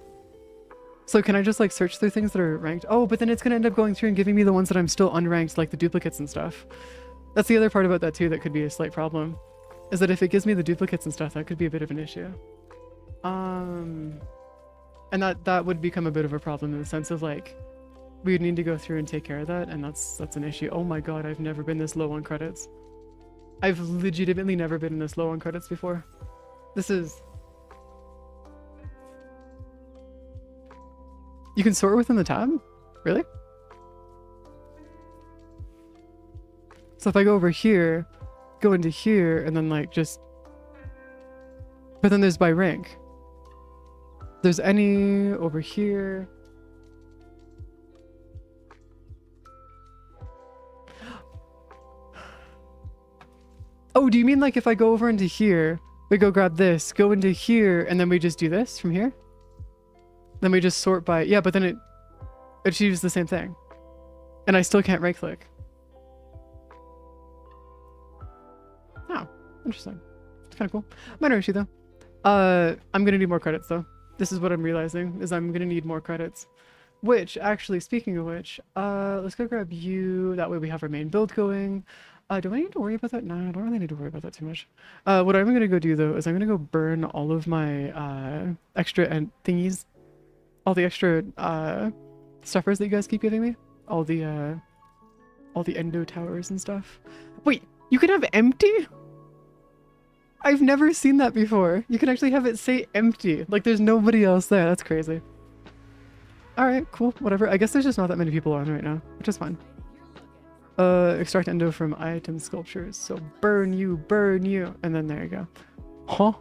So can I just like search through things that are ranked? Oh, but then it's gonna end up going through and giving me the ones that I'm still unranked, like the duplicates and stuff. That's the other part about that too that could be a slight problem, is that if it gives me the duplicates and stuff, that could be a bit of an issue. And that would become a bit of a problem in the sense of like, we would need to go through and take care of that, and that's an issue. Oh my god, I've never been this low on credits. I've legitimately never been this low on credits before. This is... You can sort within the tab? Really? So if I go over here, go into here, and then like just... But then there's by rank. There's any over here. Oh, do you mean like if I go over into here, we go grab this, go into here, and then we just do this from here? Then we just sort by... Yeah, but then it achieves the same thing. And I still can't right click. Oh, interesting. It's kind of cool. Minor issue though. I'm gonna need more credits though. This is what I'm realizing, is I'm gonna need more credits. Which, actually, speaking of which, let's go grab you. That way we have our main build going. Do I need to worry about that? No, I don't really need to worry about that too much. What I'm gonna go do though is I'm gonna go burn all of my extra thingies, all the extra stuffers that you guys keep giving me, all the endo towers and stuff. Wait, you can have empty? I've never seen that before. You can actually have it say empty, like there's nobody else there. That's crazy. All right, cool, whatever. I guess there's just not that many people on right now, which is fine. Extract endo from item sculptures. So burn you, and then there you go. Huh?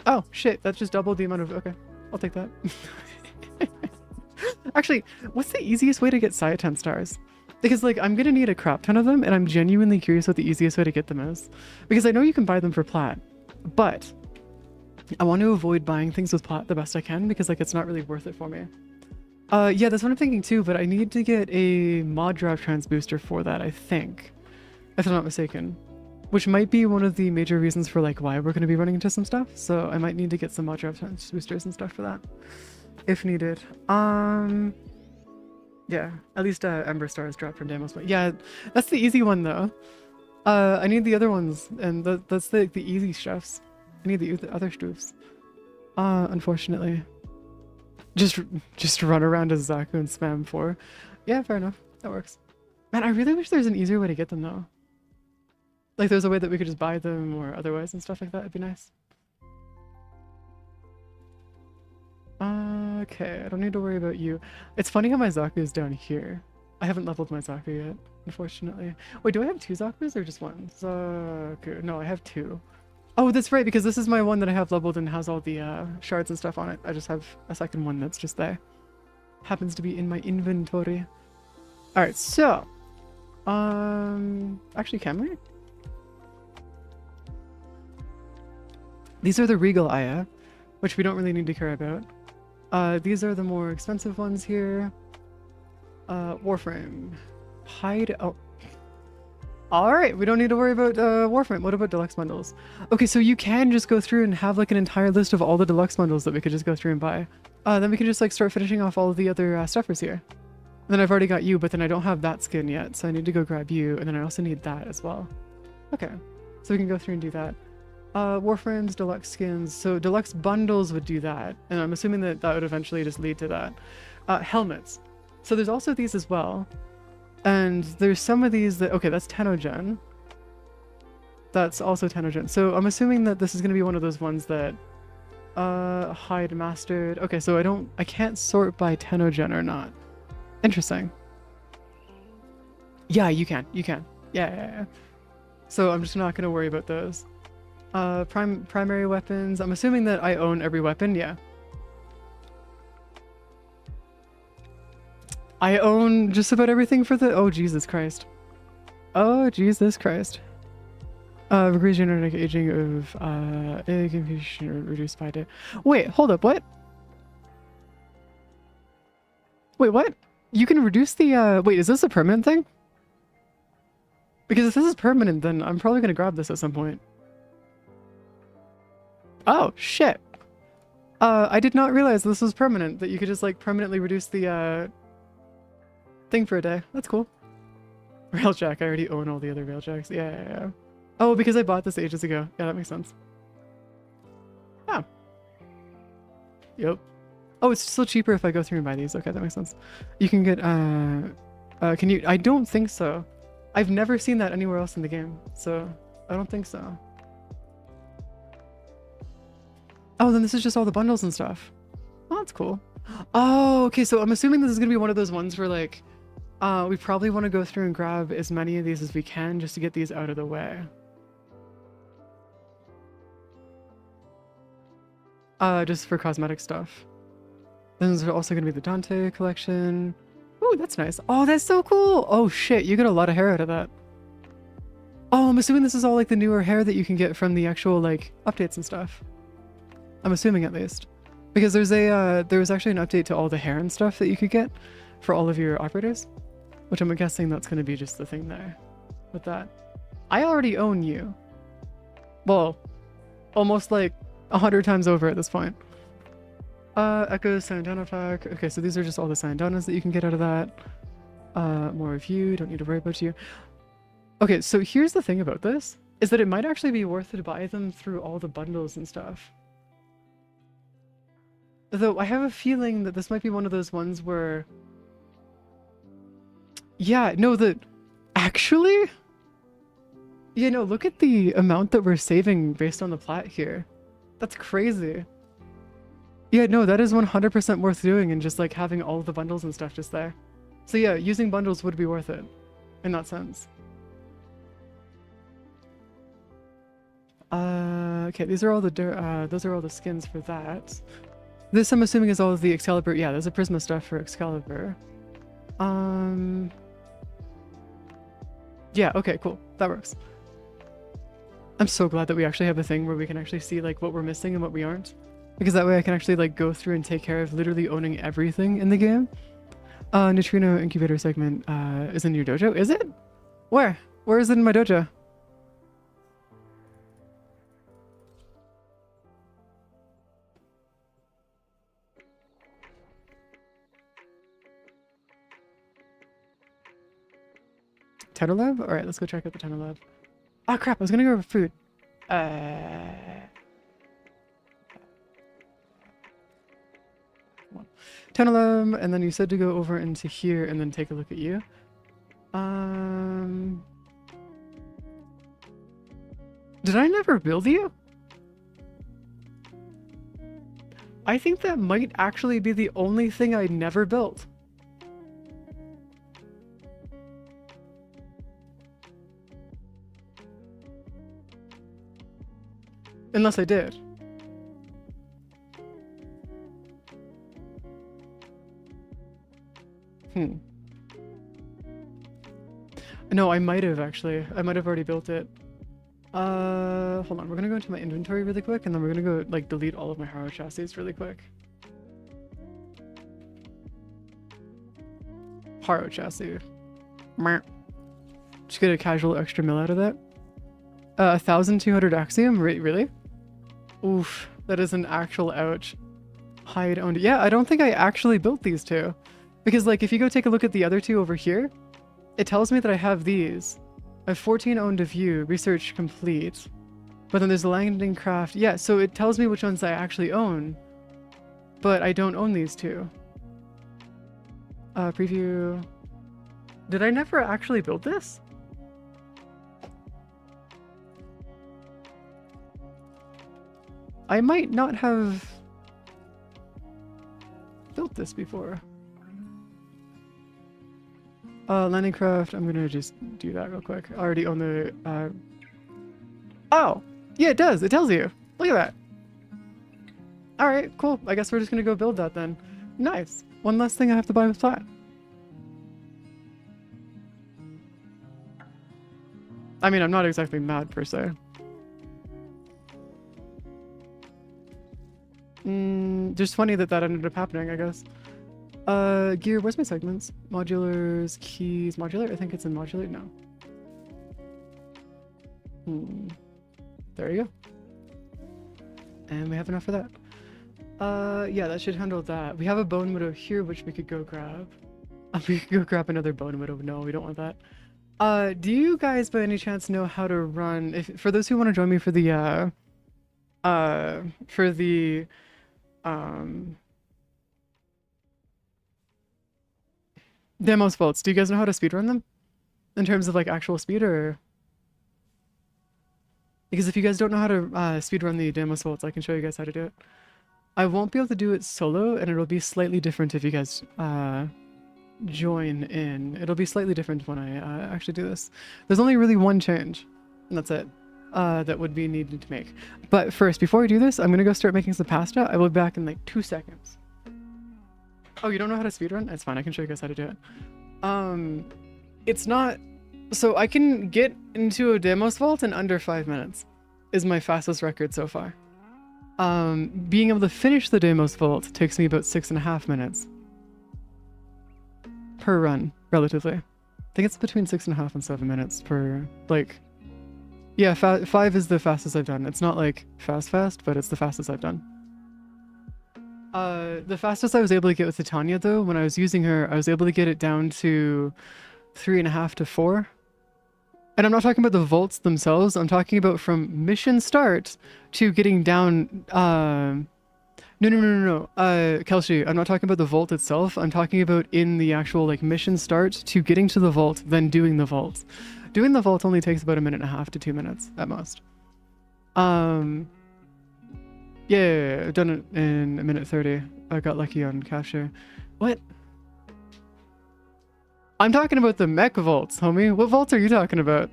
Oh shit, that just doubled the amount of... Okay, I'll take that. Actually, what's the easiest way to get Saya 10 stars? Because like I'm gonna need a crap ton of them, and I'm genuinely curious what the easiest way to get them is. Because I know you can buy them for plat, but I want to avoid buying things with plat the best I can, because like it's not really worth it for me. Yeah, that's what I'm thinking too, but I need to get a mod drive trans booster for that, I think. If I'm not mistaken. Which might be one of the major reasons for like why we're going to be running into some stuff, so I might need to get some mod drive trans boosters and stuff for that. If needed. Yeah, at least Ember Stars drop from Damos. Yeah, that's the easy one though. I need the other ones, and that's the easy stuffs. I need the other stuffs. Unfortunately. Just run around as Zaku and spam 4. Yeah, fair enough. That works. Man, I really wish there's an easier way to get them though. Like there's a way that we could just buy them or otherwise and stuff like that. It'd be nice. Okay, I don't need to worry about you. It's funny how my Zaku is down here. I haven't leveled my Zaku yet, unfortunately. Wait, do I have 2 Zakus or just 1? Zaku. No, I have 2. Oh, that's right, because this is my one that I have leveled and has all the shards and stuff on it. I just have a second one that's just there. Happens to be in my inventory. Alright, so... Actually, can we? These are the Regal Aya, which we don't really need to care about. These are the more expensive ones here. Warframe. Hide... Oh. Alright, we don't need to worry about Warframe. What about deluxe bundles? Okay, so you can just go through and have like an entire list of all the deluxe bundles that we could just go through and buy. Then we can just like start finishing off all of the other stuffers here. And then I've already got you, but then I don't have that skin yet, so I need to go grab you, and then I also need that as well. Okay, so we can go through and do that. Warframes, deluxe skins, so deluxe bundles would do that, and I'm assuming that that would eventually just lead to that. Helmets. So there's also these as well. And there's some of these that... Okay, that's Tenogen. That's also Tenogen. So I'm assuming that this is going to be one of those ones that... Hide mastered. Okay, so I can't sort by Tenogen or not. Interesting. Yeah, you can. You can. Yeah. So I'm just not going to worry about those. Primary weapons. I'm assuming that I own every weapon. Yeah. I own just about everything for the... Oh, Jesus Christ. Oh, Jesus Christ. Increase genetic aging of confusion reduced by day. Wait, hold up, what? Wait, what? You can reduce the... Wait, is this a permanent thing? Because if this is permanent, then I'm probably going to grab this at some point. Oh, shit. I did not realize this was permanent, that you could just, like, permanently reduce the, thing for a day. That's cool. Railjack. I already own all the other Railjacks. Yeah. Oh, because I bought this ages ago. Yeah, that makes sense. Oh. Yep. Oh, it's still cheaper if I go through and buy these. Okay, that makes sense. You can get, can you... I don't think so. I've never seen that anywhere else in the game, so I don't think so. Oh, then this is just all the bundles and stuff. Oh, that's cool. Oh, okay, so I'm assuming this is gonna be one of those ones where, like, We probably want to go through and grab as many of these as we can just to get these out of the way. Just for cosmetic stuff. Then there's also going to be the Dante collection. Ooh, that's nice. Oh, that's so cool. Oh shit, you get a lot of hair out of that. Oh, I'm assuming this is all like the newer hair that you can get from the actual like updates and stuff. I'm assuming at least. Because there's a there was actually an update to all the hair and stuff that you could get for all of your operators. Which I'm guessing that's going to be just the thing there with that. I already own you. Well, almost like 100 times over at this point. Echo Sandana pack. Okay, so these are just all the Sandanas that you can get out of that. More of you. Don't need to worry about you. Okay, so here's the thing about this. Is that it might actually be worth it to buy them through all the bundles and stuff. Though I have a feeling that this might be one of those ones where... Yeah, no, actually? Yeah, no, look at the amount that we're saving based on the plat here. That's crazy. Yeah, no, that is 100% worth doing and just like having all the bundles and stuff just there. So yeah, using bundles would be worth it in that sense. Okay, these are all the those are all the skins for that. This I'm assuming is all of the Excalibur. Yeah, there's a Prisma stuff for Excalibur. Yeah, okay, cool. That works. I'm so glad that we actually have a thing where we can actually see like what we're missing and what we aren't. Because that way I can actually like go through and take care of literally owning everything in the game. Neutrino Incubator segment is in your dojo. Is it? Where? Where is it in my dojo? Tenor Lab? Alright, let's go check out the Tenor Lab. Oh crap, I was gonna go for food. Tenor Lab, and then you said to go over into here and then take a look at you. Did I never build you? I think that might actually be the only thing I never built. Unless I did. No, I might have actually. I might have already built it. Hold on. We're gonna go into my inventory really quick, and then we're gonna go like delete all of my Harrow chassis really quick. Harrow chassis. Just get a casual extra mill out of that. 1,200 axiom? Really? Oof, that is an actual ouch. Hide owned. Yeah, I don't think I actually built these two. Because like if you go take a look at the other two over here, it tells me that I have these. I have 14 owned of you, research complete. But then there's the landing craft. Yeah, so it tells me which ones I actually own. But I don't own these two. Preview. Did I never actually build this? I might not have built this before. Landing craft, I'm gonna just do that real quick. I already own the, Oh! Yeah, it does! It tells you! Look at that! Alright, cool. I guess we're just gonna go build that then. Nice! One less thing I have to buy with plat. I mean, I'm not exactly mad per se. Just funny that that ended up happening, I guess. Gear, where's my segments? Modulars, keys, modular? I think it's in modular? No. There you go. And we have enough for that. Yeah, that should handle that. We have a bone widow here, which we could go grab. We could go grab another bone widow. No, we don't want that. Do you guys by any chance know how to run, for those who want to join me for the, Demos vaults, do you guys know how to speedrun them? In terms of like actual speed or? Because if you guys don't know how to speedrun the Demos vaults, I can show you guys how to do it. I won't be able to do it solo, and it'll be slightly different if you guys join in. It'll be slightly different when I actually do this. There's only really one change, and that's it, that would be needed to make. But first, before I do this, I'm gonna go start making some pasta. I will be back in like 2 seconds. Oh, you don't know how to speedrun? It's fine, I can show you guys how to do it. It's not... So I can get into a Demos vault in under 5 minutes, is my fastest record so far. Being able to finish the Demos vault takes me about 6.5 minutes. Per run, relatively. I think it's between 6.5 and 7 minutes per, like... Yeah, 5 is the fastest I've done. It's not like fast, but it's the fastest I've done. The fastest I was able to get with Titania, though, when I was using her, I was able to get it down to 3.5 to 4. And I'm not talking about the vaults themselves, I'm talking about from mission start to getting down, No, Kelshi, I'm not talking about the vault itself, I'm talking about in the actual, like, mission start to getting to the vault, then doing the vault. Doing the vault only takes about 1.5 to 2 minutes, at most. Yeah, I've done it in 1:30. I got lucky on capture. What? I'm talking about the mech vaults, homie. What vaults are you talking about?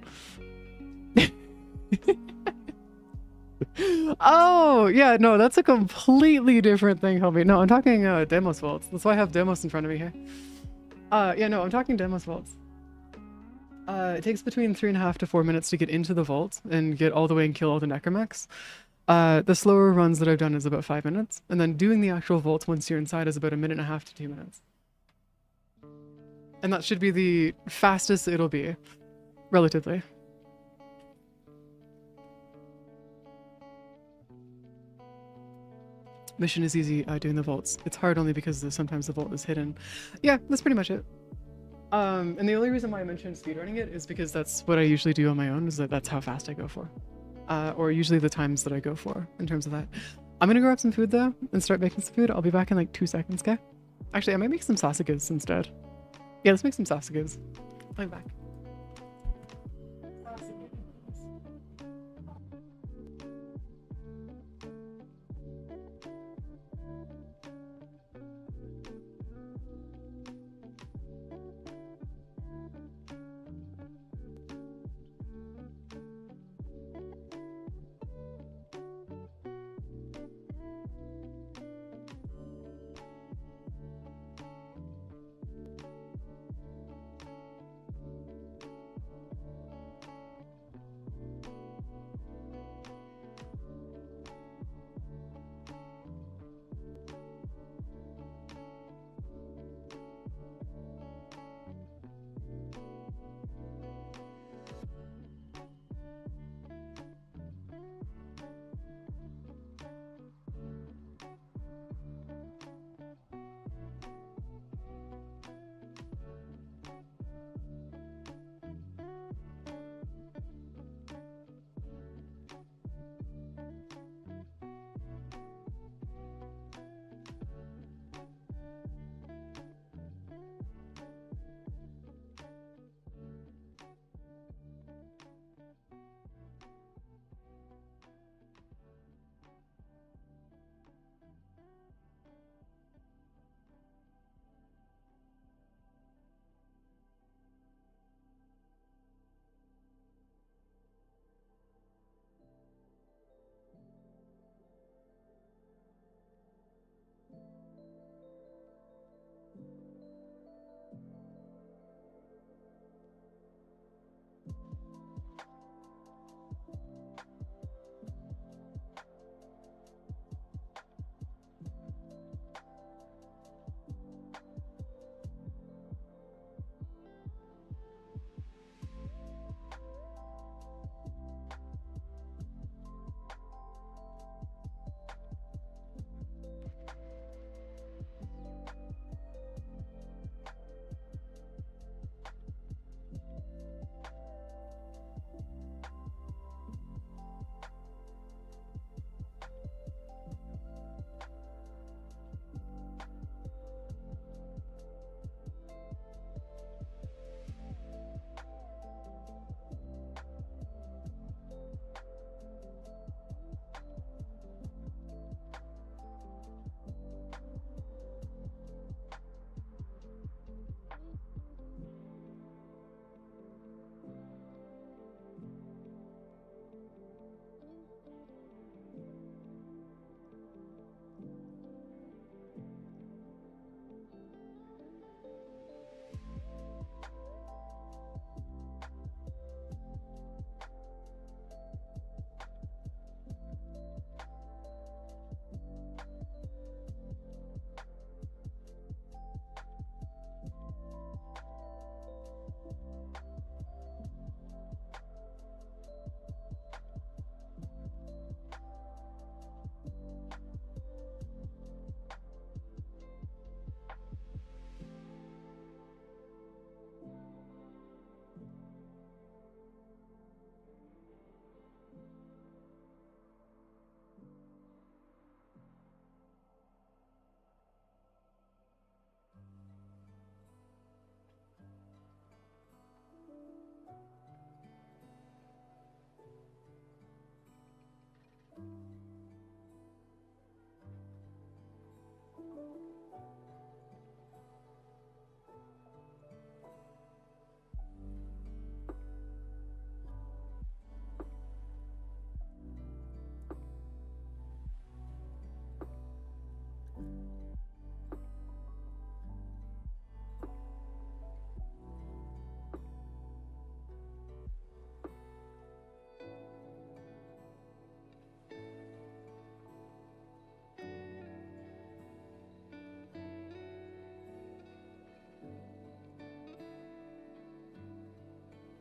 Oh, yeah, no, that's a completely different thing, homie. No, I'm talking Demos vaults. That's why I have Demos in front of me here. Yeah, no, I'm talking Demos vaults. It takes between 3.5 to 4 minutes to get into the vault and get all the way and kill all the necromechs. The slower runs that I've done is about 5 minutes, and then doing the actual vault once you're inside is about 1.5 to 2 minutes. And that should be the fastest it'll be, relatively. Mission is easy doing the vaults. It's hard only because sometimes the vault is hidden. Yeah, that's pretty much it. And the only reason why I mentioned speedrunning it is because that's what I usually do on my own, is that's how fast I go for. Or usually the times that I go for in terms of that. I'm gonna grab some food though and start making some food. I'll be back in like 2 seconds, okay? Actually, I might make some sausages instead. Yeah, let's make some sausages. I'll be back.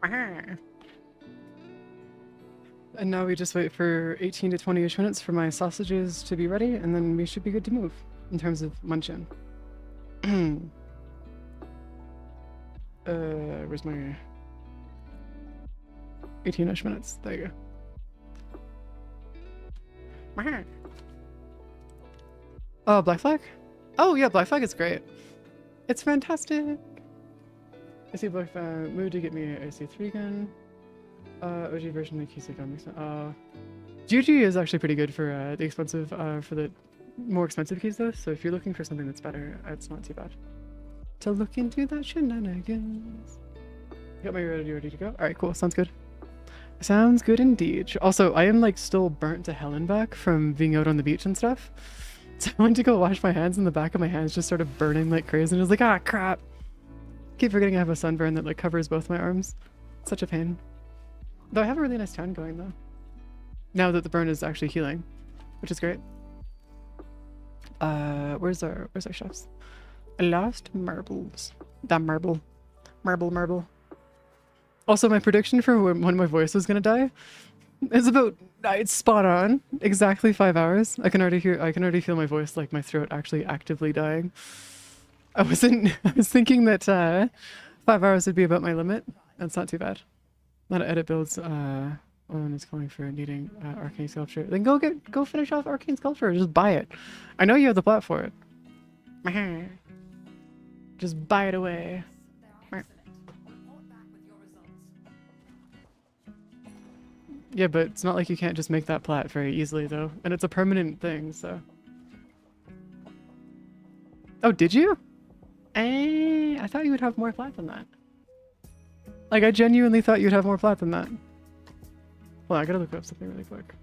And now we just wait for 18 to 20-ish minutes for my sausages to be ready, and then we should be good to move in terms of munching. Where's my 18-ish minutes? There you go. Oh, Black Flag? Oh yeah, Black Flag is great. It's fantastic. I see Black Flag. Mood to get me an AC3 gun. OG version of the Keysight gun. GG is actually pretty good for the expensive, for the more expensive keys though. So if you're looking for something that's better, it's not too bad to look into that shenanigans. Got my ready to go. All right, cool. Sounds good. Sounds good indeed. Also, I am like still burnt to hell and back from being out on the beach and stuff. So I went to go wash my hands, and the back of my hands just started burning like crazy, and I was like, ah, crap. Keep forgetting I have a sunburn that like covers both my arms. Such a pain. Though I have a really nice tan going though. Now that the burn is actually healing, which is great. Where's our chefs? Lost marbles. That marble. Marble. Also, my prediction for when my voice was gonna die is about, it's spot on. Exactly 5 hours. I can already feel my voice, like my throat actually actively dying. I was thinking that 5 hours would be about my limit. That's not too bad. A lot of edit builds. One is calling for needing arcane sculpture. Then go finish off arcane sculpture. Just buy it. I know you have the plot for it. Just buy it away. Yeah, but it's not like you can't just make that plat very easily though, and it's a permanent thing. So. Oh, did you? I thought you would have more plat than that. Like, I genuinely thought you'd have more plat than that. Well, I gotta look up something really quick.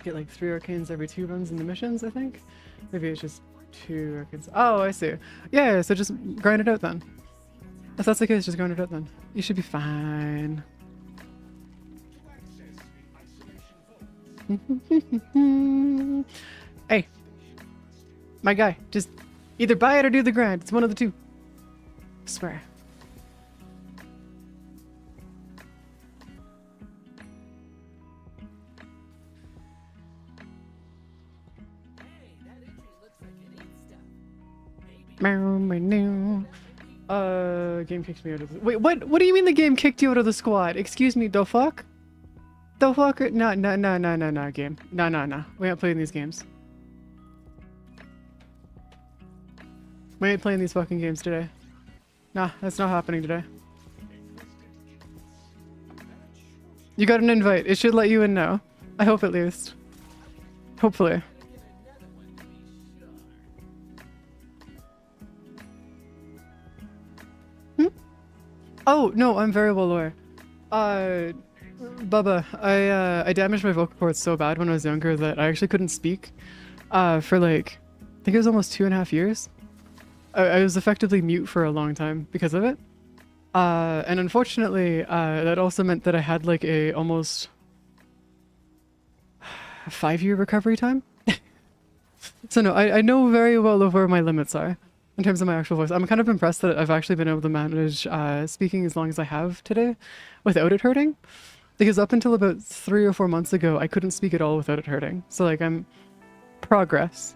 Get like 3 arcanes every 2 runs in the missions, I think. Maybe it's just 2 arcanes. Oh, I see. Yeah, so just grind it out then. If that's the case, just grind it out then. You should be fine. Hey, my guy, just either buy it or do the grind. It's one of the two. I swear. Game kicked me out of the— Wait, what do you mean the game kicked you out of the squad? Excuse me, the fuck? The fuck? No, game. No. We ain't playing these games. We ain't playing these fucking games today. Nah, that's not happening today. You got an invite. It should let you in now. I hope at least. Hopefully. Oh, no, I'm very well aware. Bubba, I damaged my vocal cords so bad when I was younger that I actually couldn't speak for like, I think it was almost 2.5 years. I was effectively mute for a long time because of it. And unfortunately, that also meant that I had like a almost 5-year recovery time. So no, I know very well of where my limits are. In terms of my actual voice, I'm kind of impressed that I've actually been able to manage speaking as long as I have today without it hurting. Because up until about 3 or 4 months ago, I couldn't speak at all without it hurting. So like, I'm progress.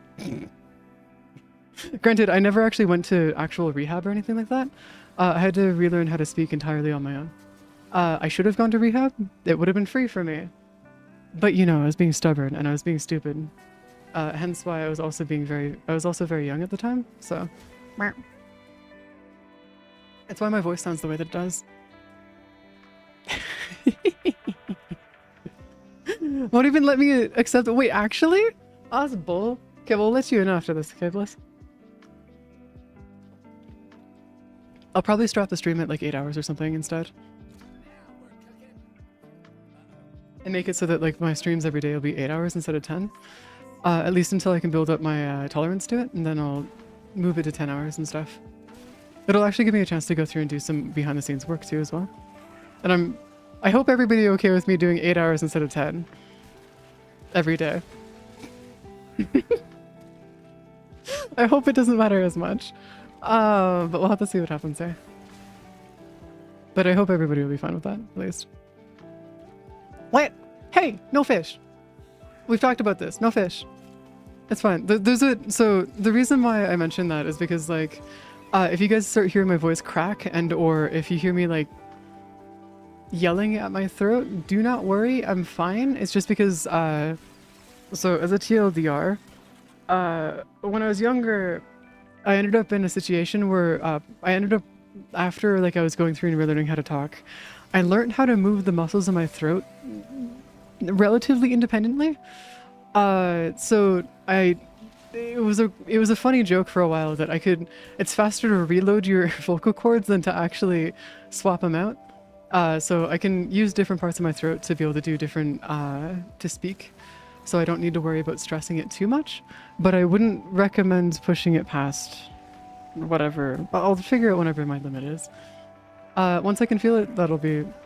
Granted, I never actually went to actual rehab or anything like that. I had to relearn how to speak entirely on my own. I should have gone to rehab. It would have been free for me. But you know, I was being stubborn and I was being stupid. Hence why I was also very young at the time, so. It's why my voice sounds the way that it does. Won't even let me accept it. Wait, actually? Oh, that's bull. Okay, we'll let you in after this, okay, Bliss? I'll probably start the stream at like 8 hours or something instead. And make it so that like my streams every day will be 8 hours instead of 10. At least until I can build up my tolerance to it, and then I'll move it to 10 hours and stuff. It'll actually give me a chance to go through and do some behind the scenes work too as well. And I hope everybody okay with me doing 8 hours instead of 10 every day. I hope it doesn't matter as much. But we'll have to see what happens there. But I hope everybody will be fine with that, at least. What? Hey, no fish. We've talked about this. No fish. It's fine. So the reason why I mentioned that is because, like, if you guys start hearing my voice crack and or if you hear me, like, yelling at my throat, do not worry. I'm fine. It's just because, so as a TLDR, when I was younger, I ended up in a situation where I ended up, after like I was going through and relearning how to talk, I learned how to move the muscles in my throat relatively independently. So it was a funny joke for a while that it's faster to reload your vocal cords than to actually swap them out. So I can use different parts of my throat to be able to do different, to speak. So I don't need to worry about stressing it too much, but I wouldn't recommend pushing it past whatever. I'll figure out whenever my limit is. Once I can feel it,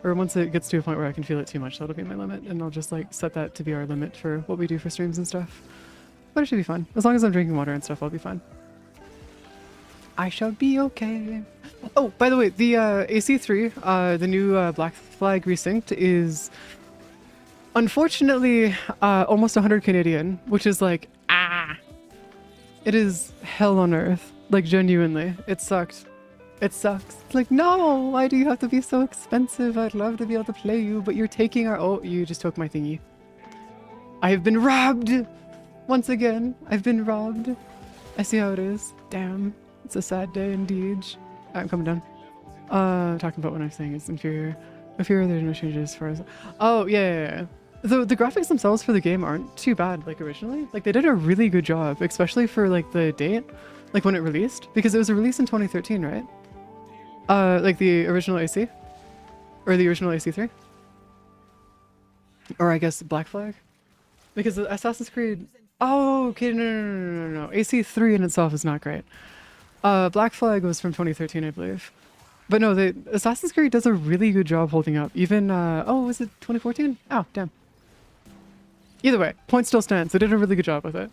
or once it gets to a point where I can feel it too much, that'll be my limit, and I'll just like set that to be our limit for what we do for streams and stuff. But it should be fun. As long as I'm drinking water and stuff, I'll be fine. I shall be okay. Oh, by the way, the AC3, the new Black Flag Resynced is unfortunately almost 100 Canadian, which is like, it is hell on earth. Like, genuinely, it sucked. It sucks. It's like, no, why do you have to be so expensive? I'd love to be able to play you, but you're taking our... Oh, you just took my thingy. I have been robbed! Once again, I've been robbed. I see how it is. Damn. It's a sad day indeed. I'm coming down. Talking about what I'm saying is inferior. Inferior, there's no changes as far as... Oh, yeah. The graphics themselves for the game aren't too bad, like, originally. Like, they did a really good job, especially for, like, the date. Like, when it released. Because it was released in 2013, right? Like, the original AC? Or the original AC3? Or, I guess, Black Flag? Because Assassin's Creed... Oh, okay, no. AC3 in itself is not great. Black Flag was from 2013, I believe. But no, the Assassin's Creed does a really good job holding up. Even, oh, was it 2014? Oh, damn. Either way, point still stands. They did a really good job with it.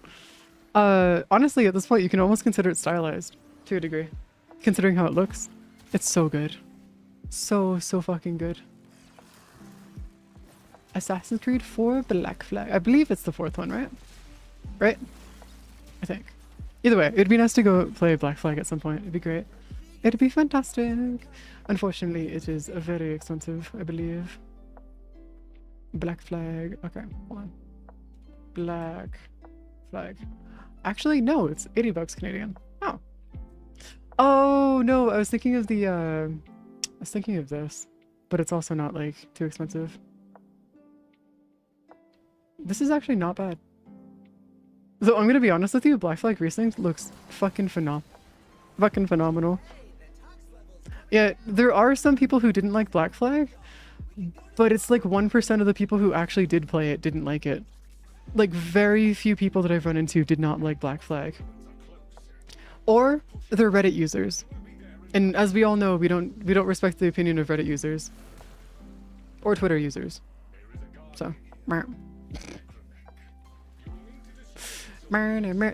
Honestly, at this point, you can almost consider it stylized to a degree. Considering how it looks. It's so good. So fucking good. Assassin's Creed 4 Black Flag. I believe it's the 4th one, right? Right? I think. Either way, it'd be nice to go play Black Flag at some point. It'd be great. It'd be fantastic. Unfortunately, it is very expensive, I believe. Black Flag. Okay, hold on. Black Flag. Actually, no, it's 80 bucks Canadian. Oh. Oh, no, I was thinking of the, I was thinking of this, but it's also not, like, too expensive. This is actually not bad. Though I'm gonna be honest with you, Black Flag Resynced looks fucking phenomenal. Yeah, there are some people who didn't like Black Flag, but it's like 1% of the people who actually did play it didn't like it. Like, very few people that I've run into did not like Black Flag. Or they're Reddit users. And as we all know, we don't respect the opinion of Reddit users. Or Twitter users. So,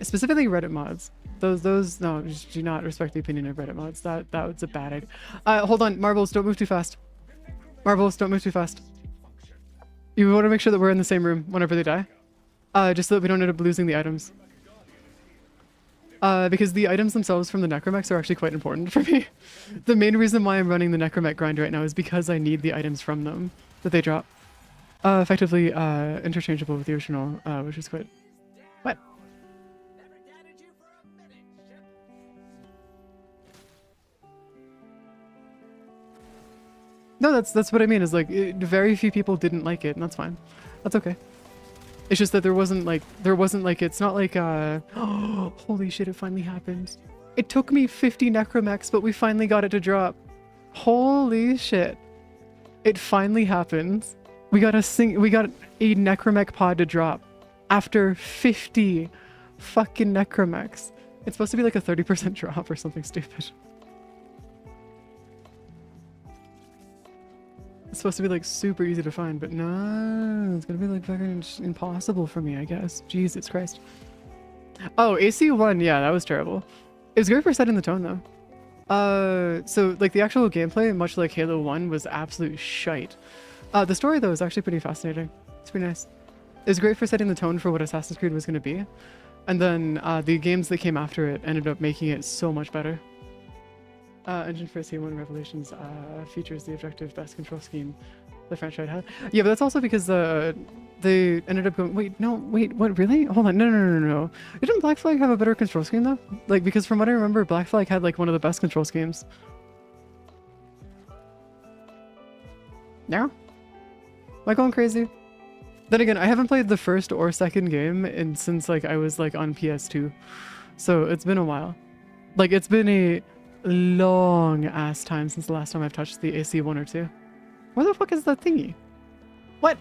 specifically Reddit mods. Those no, just do not respect the opinion of Reddit mods. That was a bad idea. Hold on, Marbles, don't move too fast. Marbles, don't move too fast. You want to make sure that we're in the same room whenever they die. Just so that we don't end up losing the items. Because the items themselves from the necromechs are actually quite important for me. The main reason why I'm running the necromech grind right now is because I need the items from them that they drop. Effectively interchangeable with the original, which is quite... What? No, that's what I mean, is like, very few people didn't like it, and that's fine. That's okay. It's just that there wasn't like, it's not like, oh, holy shit, it finally happened. It took me 50 necromechs, but we finally got it to drop. Holy shit. It finally happened. We got a necromech pod to drop after 50 fucking necromechs. It's supposed to be like a 30% drop or something stupid. It's supposed to be like super easy to find, but no, it's gonna be like fucking impossible for me, I guess. Jesus Christ. Oh, AC1, yeah, that was terrible. It was great for setting the tone though. So like the actual gameplay, much like Halo 1, was absolute shite. The story though is actually pretty fascinating. It's pretty nice. It was great for setting the tone for what Assassin's Creed was going to be. And then the games that came after it ended up making it so much better. Engine for C1 Revelations features the objective best control scheme the franchise had. Yeah, but that's also because they ended up going, wait, what, really? Hold on, no. Didn't Black Flag have a better control scheme though? Like, because from what I remember, Black Flag had like one of the best control schemes. Yeah? Am I going crazy? Then again, I haven't played the first or second game since like I was like on PS2. So it's been a while. Like it's been a long ass time since the last time I've touched the AC1 or 2. Where the fuck is that thingy? What?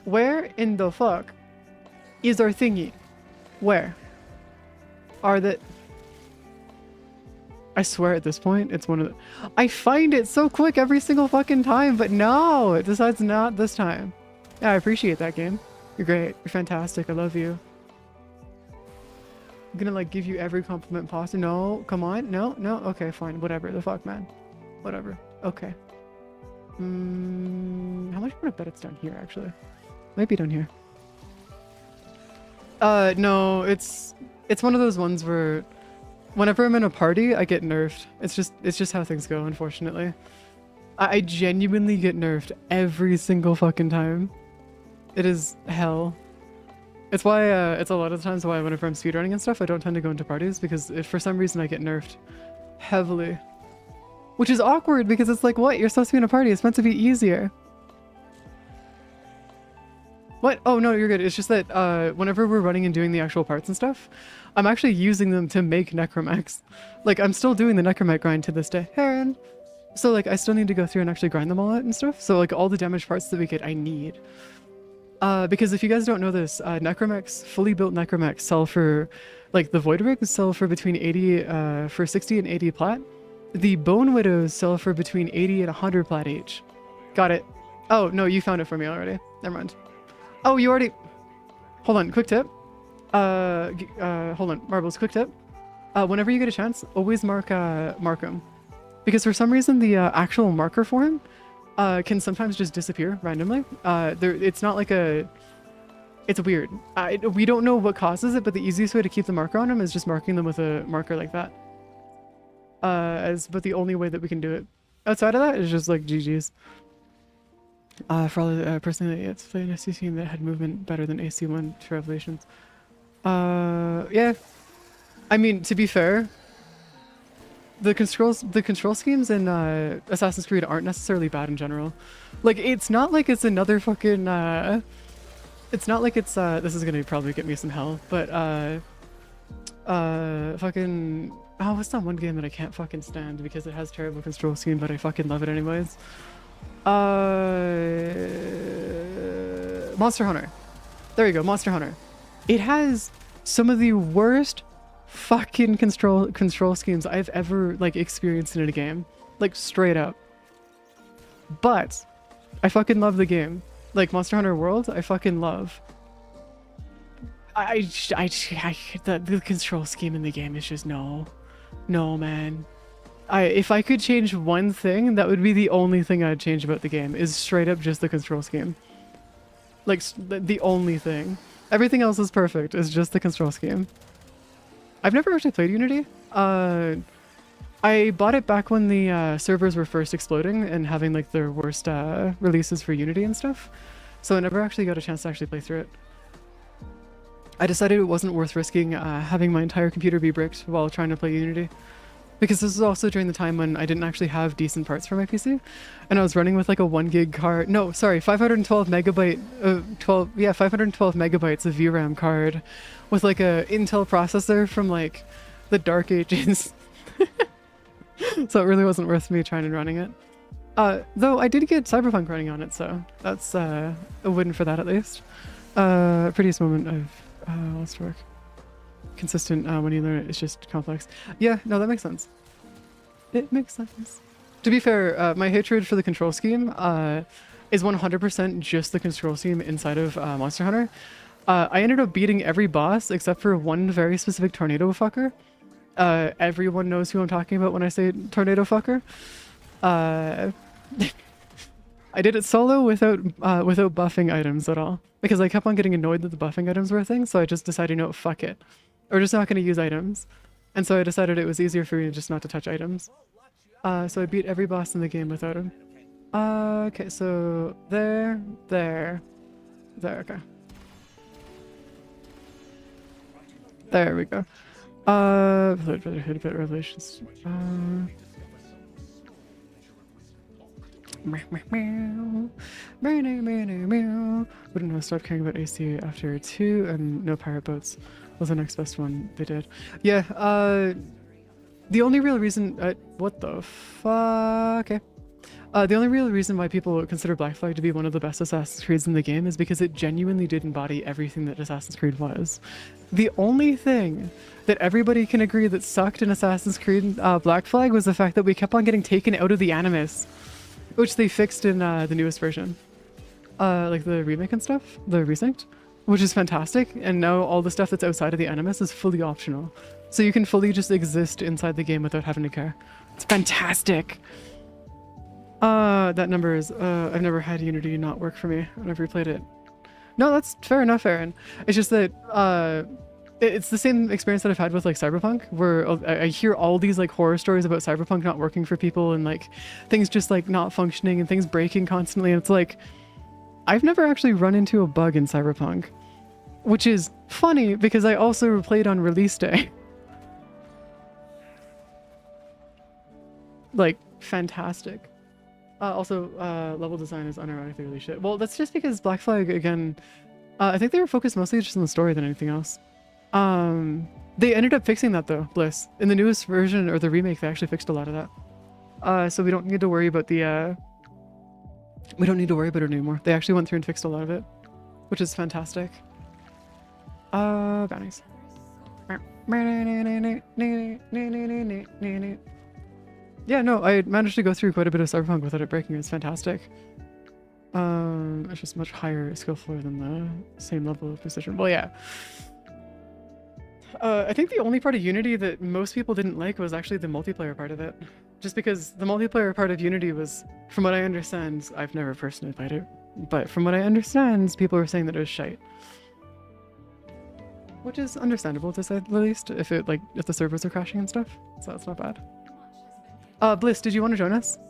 Where in the fuck is our thingy? Where? Are the... I swear at this point, it's one of the... I find it so quick every single fucking time, but no! It decides not this time. Yeah, I appreciate that game. You're great. You're fantastic. I love you. I'm gonna like give you every compliment possible. No, come on. No. Okay, fine. Whatever. The fuck, man. Whatever. Okay. How much would I bet it's down here, actually? Might be down here. No, it's one of those ones where whenever I'm in a party, I get nerfed. It's just how things go, unfortunately. I genuinely get nerfed every single fucking time. It is hell. It's why, it's a lot of times why whenever I'm speedrunning and stuff, I don't tend to go into parties because for some reason I get nerfed heavily. Which is awkward because it's like, what? You're supposed to be in a party. It's meant to be easier. What? Oh, no, you're good. It's just that whenever we're running and doing the actual parts and stuff, I'm actually using them to make necromechs. Like, I'm still doing the necromech grind to this day. Heron! So, like, I still need to go through and actually grind them all out and stuff. So, like, all the damage parts that we get, I need. Because if you guys don't know this, necromechs, fully built necromechs sell for, like, the void rigs sell for between 60 and 80 plat. The bone widows sell for between 80 and 100 plat each. Got it. Oh, no, you found it for me already. Never mind. Oh, you already... Hold on, quick tip. Hold on, Marbles, quick tip. Whenever you get a chance, always mark them. Because for some reason, the actual marker for him can sometimes just disappear randomly. It's not like a... It's weird. We don't know what causes it, but the easiest way to keep the marker on him is just marking them with a marker like that. But the only way that we can do it outside of that is just like GG's. For all personally, it's played an SC team that had movement better than AC1 to Revelations. Yeah. I mean, to be fair, the control schemes in Assassin's Creed aren't necessarily bad in general. Like, it's not like it's another fucking it's not like it's this is gonna probably get me some hell, but fucking, oh, what's that one game that I can't fucking stand because it has terrible control scheme, but I fucking love it anyways? Monster Hunter. There you go, Monster Hunter. It has some of the worst fucking control schemes I've ever like experienced in a game. Like, straight up. But I fucking love the game. Like, Monster Hunter World, I fucking love. The control scheme in the game is just no, man. If I could change one thing, that would be the only thing I'd change about the game, is straight up just the control scheme. Like, the only thing. Everything else is perfect, it's just the control scheme. I've never actually played Unity. I bought it back when the servers were first exploding and having like their worst releases for Unity and stuff. So I never actually got a chance to actually play through it. I decided it wasn't worth risking having my entire computer be bricked while trying to play Unity. Because this was also during the time when I didn't actually have decent parts for my PC. And I was running with like a 1 gig card. No, sorry, 512 megabyte, 512 megabytes of VRAM card with like a Intel processor from like the dark ages. So it really wasn't worth me trying and running it. Though I did get Cyberpunk running on it, so that's a win for that at least. Prettiest moment of Lost Work. Consistent when you learn it, it's just complex. Yeah, no, that makes sense. It makes sense. To be fair, my hatred for the control scheme is 100% just the control scheme inside of Monster Hunter. I ended up beating every boss except for one very specific tornado fucker. Everyone knows who I'm talking about when I say tornado fucker. Uh, I did it solo without buffing items at all because I kept on getting annoyed that the buffing items were a thing. So I just decided, no, fuck it, we're just not going to use items. And so I decided it was easier for me just not to touch items. So I beat every boss in the game without him. Okay, so there, okay. There we go. Revelations. Wouldn't have stopped caring about AC after 2, and no pirate boats was the next best one they did. Yeah, the only real reason, what the fuck? Okay. The only real reason why people consider Black Flag to be one of the best Assassin's Creeds in the game is because it genuinely did embody everything that Assassin's Creed was. The only thing that everybody can agree that sucked in Assassin's Creed Black Flag was the fact that we kept on getting taken out of the Animus, which they fixed in the newest version. Like the remake and stuff, the resynced, which is fantastic, and now all the stuff that's outside of the Animus is fully optional. So you can fully just exist inside the game without having to care. It's fantastic! That number is, I've never had Unity not work for me. I've never replayed it. No, that's fair enough, Aaron. It's just that, it's the same experience that I've had with, like, Cyberpunk, where I hear all these, like, horror stories about Cyberpunk not working for people and, like, things just, like, not functioning and things breaking constantly, and it's like, I've never actually run into a bug in Cyberpunk. Which is funny, because I also played on release day. Like, fantastic. Also, level design is unironically really shit. Well, that's just because Black Flag, again, I think they were focused mostly just on the story than anything else. They ended up fixing that though, Bliss. In the newest version, or the remake, they actually fixed a lot of that. So we don't need to worry about the, we don't need to worry about it anymore. They actually went through and fixed a lot of it, which is fantastic. Bounties. Yeah, no, I managed to go through quite a bit of Cyberpunk without it breaking. It's fantastic. It's just much higher skill floor than the same level of precision. Well, yeah. I think the only part of Unity that most people didn't like was actually the multiplayer part of it. Just because the multiplayer part of Unity was, from what I understand, I've never personally played it, but from what I understand, people were saying that it was shite. Which is understandable to say the least, if the servers are crashing and stuff, so that's not bad. Bliss, did you want to join us? The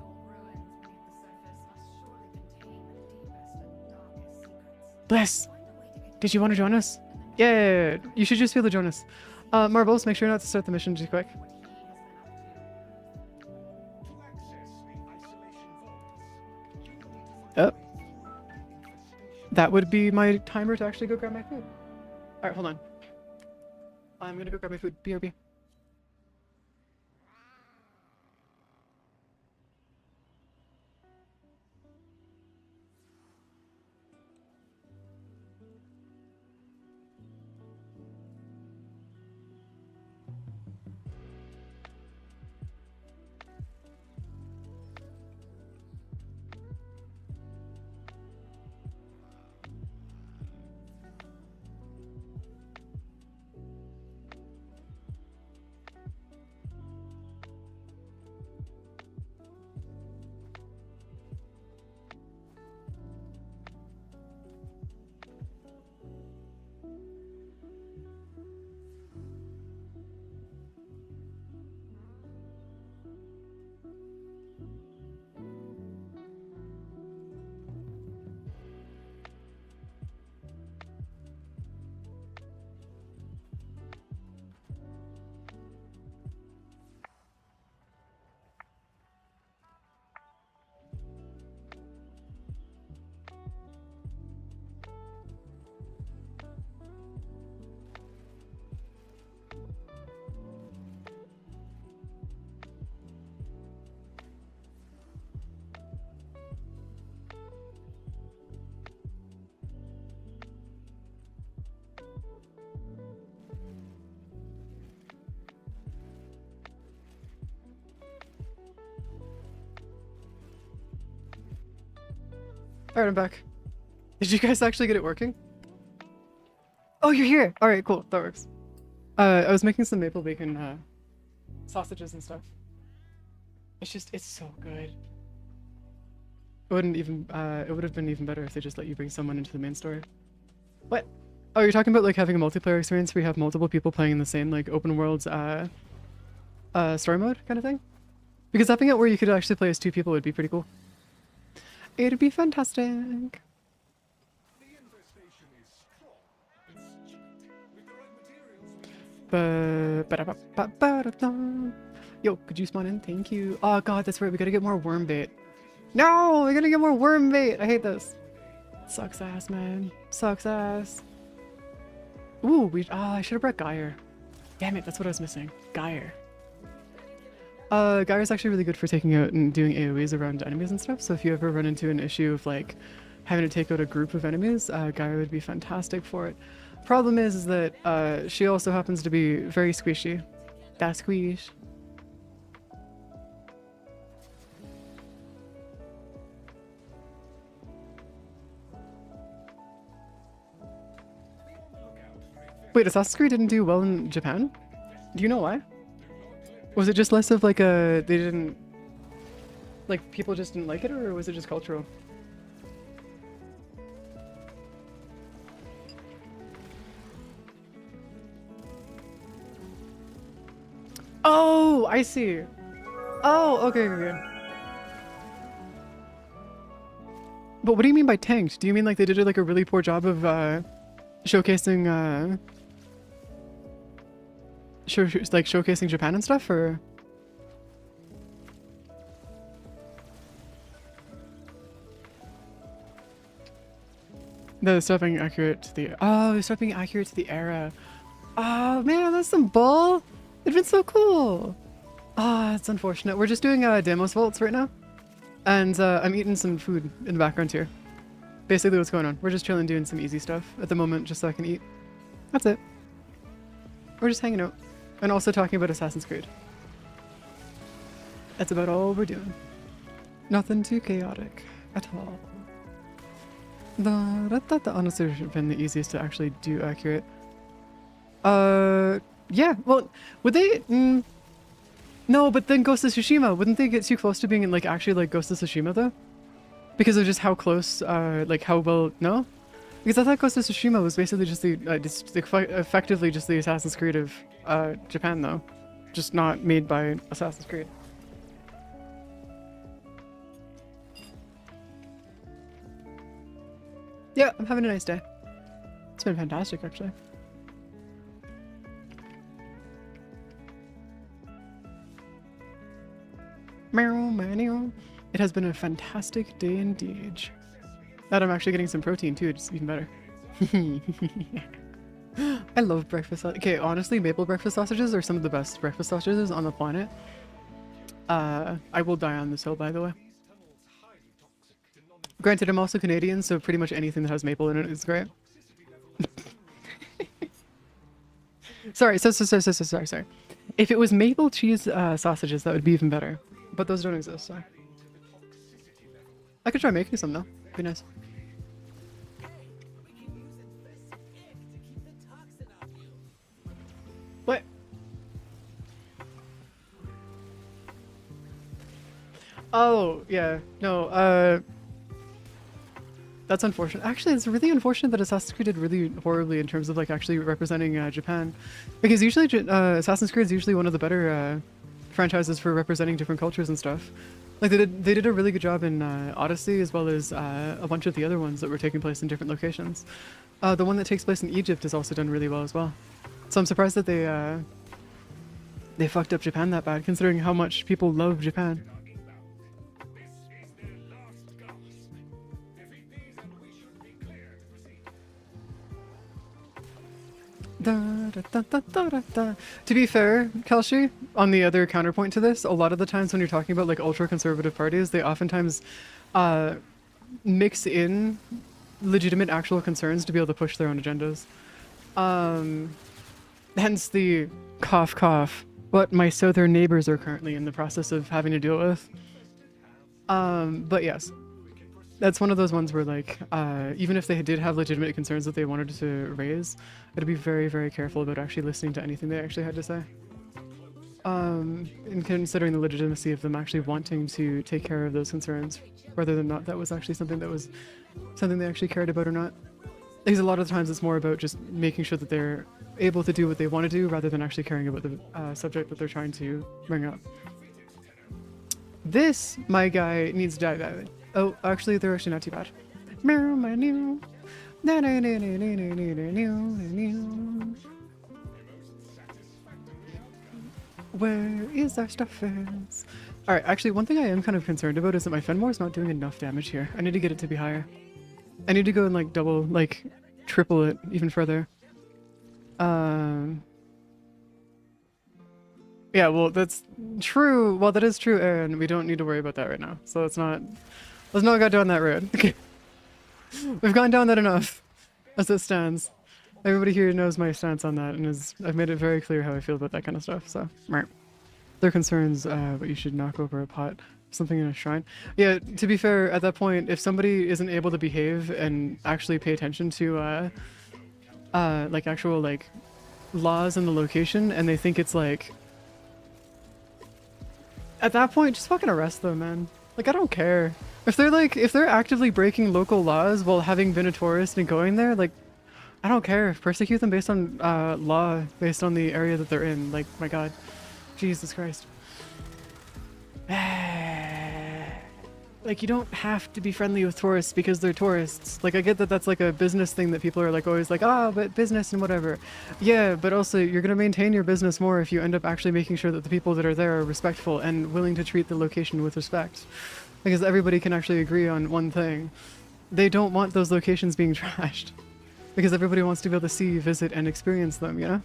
old ruins beneath the surface must surely contain the deepest and darkest secrets. Bliss, Find a way to get did you want to join us? Yeah, you should just be able to join us. Marbles, make sure not to start the mission too quick. what he has been up to. Oh. That would be my timer to actually go grab my food. Alright, hold on. I'm gonna go grab my food. BRB. Alright, I'm back. Did you guys actually get it working? Oh, you're here! Alright, cool. That works. I was making some maple bacon sausages and stuff. It's so good. It wouldn't even, it would have been even better if they just let you bring someone into the main story. What? Oh, you're talking about like having a multiplayer experience where you have multiple people playing in the same like open world's story mode kind of thing? Because having it where you could actually play as 2 people would be pretty cool. It'd be fantastic. Yo, could you spawn in? Thank you. Oh god, that's right. We gotta get more worm bait. No, we gotta get more worm bait. I hate this. Sucks ass, man. Sucks ass. Ooh, I should have brought Geyer. Damn it, that's what I was missing. Geyer. Geyer's actually really good for taking out and doing AoEs around enemies and stuff. So if you ever run into an issue of like having to take out a group of enemies, Geyer would be fantastic for it. Problem is that she also happens to be very squishy. That squish. Wait, Assassin's Creed didn't do well in Japan? Do you know why? Was it just less of like they didn't, like people just didn't like it, or was it just cultural? Oh, I see. Oh, okay, okay. But what do you mean by tanked? Do you mean like they did like a really poor job of showcasing showcasing Japan and stuff, or? No, stop being accurate to the stop being accurate to the era. Oh man, that's some bull. It'd been so cool. Ah, it's unfortunate. We're just doing Demos Vaults right now, and I'm eating some food in the background here. Basically, what's going on? We're just chilling, doing some easy stuff at the moment, just so I can eat. That's it. We're just hanging out. And also talking about Assassin's Creed. That's about all we're doing. Nothing too chaotic at all. That honestly should have been the easiest to actually do accurate. Yeah, well, would they? No, but then Ghost of Tsushima, wouldn't they get too close to being in, like, actually like Ghost of Tsushima though? Because of just how close, like how well, no? Because I thought Ghost of Tsushima was basically just the, effectively just the Assassin's Creed of Japan though. Just not made by Assassin's Creed. Yeah, I'm having a nice day. It's been fantastic actually. It has been a fantastic day indeed. That I'm actually getting some protein too, it's even better. I love breakfast sausages. Okay, honestly, maple breakfast sausages are some of the best breakfast sausages on the planet. I will die on this hill, by the way. Granted, I'm also Canadian, so pretty much anything that has maple in it is great. Sorry. If it was maple cheese sausages, that would be even better. But those don't exist, so. I could try making some though. Be nice. What? Oh, yeah. No, that's unfortunate. Actually, it's really unfortunate that Assassin's Creed did really horribly in terms of like actually representing Japan. Because usually Assassin's Creed is usually one of the better franchises for representing different cultures and stuff. Like they did a really good job in Odyssey, as well as a bunch of the other ones that were taking place in different locations. The one that takes place in Egypt is also done really well as well. So I'm surprised that they fucked up Japan that bad, considering how much people love Japan. To be fair, Kelshi, on the other counterpoint to this, a lot of the times when you're talking about like ultra-conservative parties, they oftentimes mix in legitimate actual concerns to be able to push their own agendas. Hence the cough cough, what my southern neighbors are currently in the process of having to deal with. But yes. that's one of those ones where like even if they did have legitimate concerns that they wanted to raise, I'd be very, very careful about actually listening to anything they actually had to say. And considering the legitimacy of them actually wanting to take care of those concerns, whether or not that was actually something they actually cared about or not. Because a lot of the times it's more about just making sure that they're able to do what they want to do rather than actually caring about the subject that they're trying to bring up. This, my guy, needs to die badly. Oh, actually, they're actually not too bad. Where is our stuffers? Alright, actually, one thing I am kind of concerned about is that my Fenmore is not doing enough damage here. I need to get it to be higher. I need to go and like double, like triple it even further. Yeah, well, that's true. Well, that is true, Aaron. We don't need to worry about that right now. So let's not go down that road. Okay. We've gone down that enough as it stands. Everybody here knows my stance on that, and I've made it very clear how I feel about that kind of stuff. So, their concerns, but you should knock over a pot, something in a shrine. Yeah, to be fair, at that point, if somebody isn't able to behave and actually pay attention to, like actual like laws in the location, and they think it's like, at that point, just fucking arrest them, man. Like, I don't care. If they're actively breaking local laws while having been a tourist and going there, like, I don't care. Persecute them based on law, based on the area that they're in. Like, my god. Jesus Christ. Like, you don't have to be friendly with tourists because they're tourists. Like, I get that that's like a business thing that people are like always like, ah, but business and whatever. Yeah, but also you're going to maintain your business more if you end up actually making sure that the people that are there are respectful and willing to treat the location with respect. Because everybody can actually agree on one thing. They don't want those locations being trashed. Because everybody wants to be able to see, visit, and experience them, you know?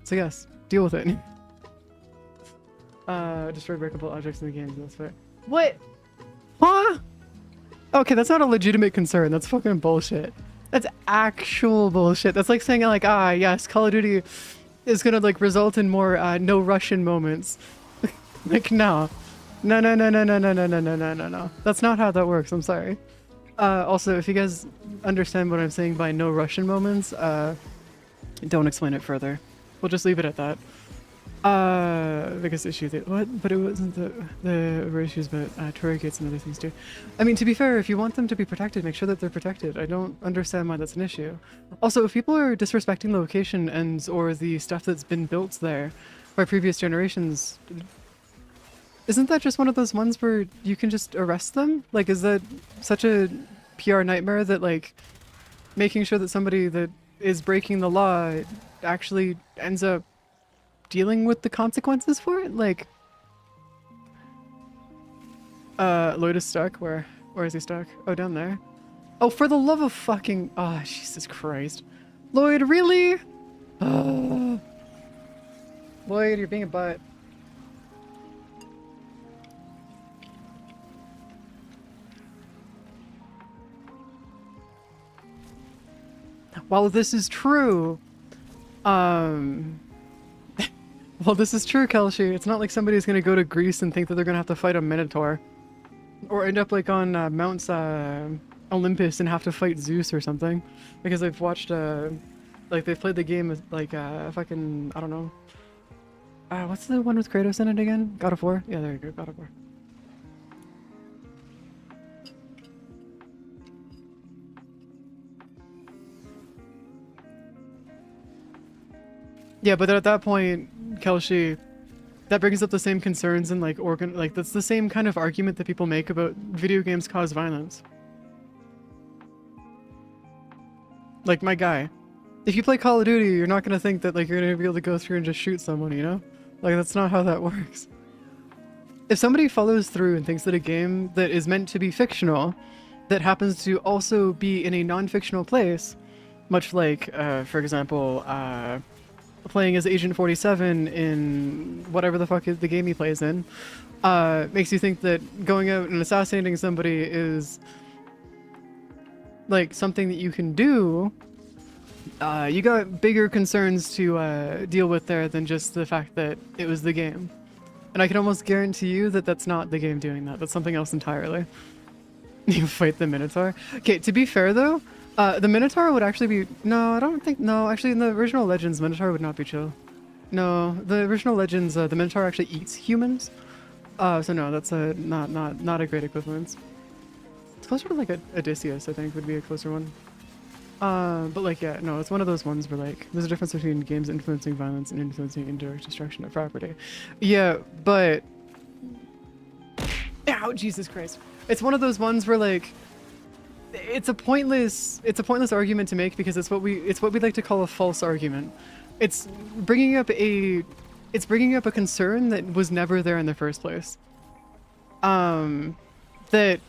So yes, deal with it. Destroy breakable objects in the game, that's fair. What? Huh? Okay, that's not a legitimate concern. That's fucking bullshit. That's actual bullshit. That's like saying like, ah, yes, Call of Duty is gonna like result in more no Russian moments. Like, no. No. That's not how that works. I'm sorry. Also, if you guys understand what I'm saying by no Russian moments, don't explain it further. We'll just leave it at that. Biggest issue that what? But it wasn't the issues, but tour gates and other things too. I mean, to be fair, if you want them to be protected, make sure that they're protected. I don't understand why that's an issue. Also, if people are disrespecting the location and or the stuff that's been built there by previous generations, isn't that just one of those ones where you can just arrest them? Like, is that such a PR nightmare that like making sure that somebody that is breaking the law actually ends up dealing with the consequences for it? Like, Lloyd is stuck. Where is he stuck? Oh, down there. Oh, for the love of fucking, oh, Jesus Christ. Lloyd, really? Lloyd, you're being a butt. While this is true, well, this is true, Kelshi. It's not like somebody's gonna go to Greece and think that they're gonna have to fight a Minotaur. Or end up like on Mount Olympus and have to fight Zeus or something. Because I've watched, like they've played the game with like, fucking, I don't know. What's the one with Kratos in it again? God of War? Yeah, there you go, God of War. Yeah, but at that point, Kelshi, that brings up the same concerns and like that's the same kind of argument that people make about video games cause violence. Like, my guy, if you play Call of Duty, you're not gonna think that like you're gonna be able to go through and just shoot someone, you know? Like, that's not how that works. If somebody follows through and thinks that a game that is meant to be fictional, that happens to also be in a non-fictional place, much like, for example, playing as Agent 47 in whatever the fuck the game he plays in, makes you think that going out and assassinating somebody is like something that you can do, you got bigger concerns to deal with there than just the fact that it was the game. And I can almost guarantee you that that's not the game doing that. That's something else entirely. You fight the Minotaur. Okay, to be fair though, the Minotaur would actually be no. I don't think no. Actually, in the original Legends, Minotaur would not be chill. No, the original Legends, the Minotaur actually eats humans. So no, that's a not a great equivalence. It's closer to like a Odysseus, I think, would be a closer one. But like yeah, no, it's one of those ones where like there's a difference between games influencing violence and influencing indirect destruction of property. Yeah, but ow, Jesus Christ. It's one of those ones where like it's a pointless argument to make because it's what we like to call a false argument. It's bringing up a concern that was never there in the first place. That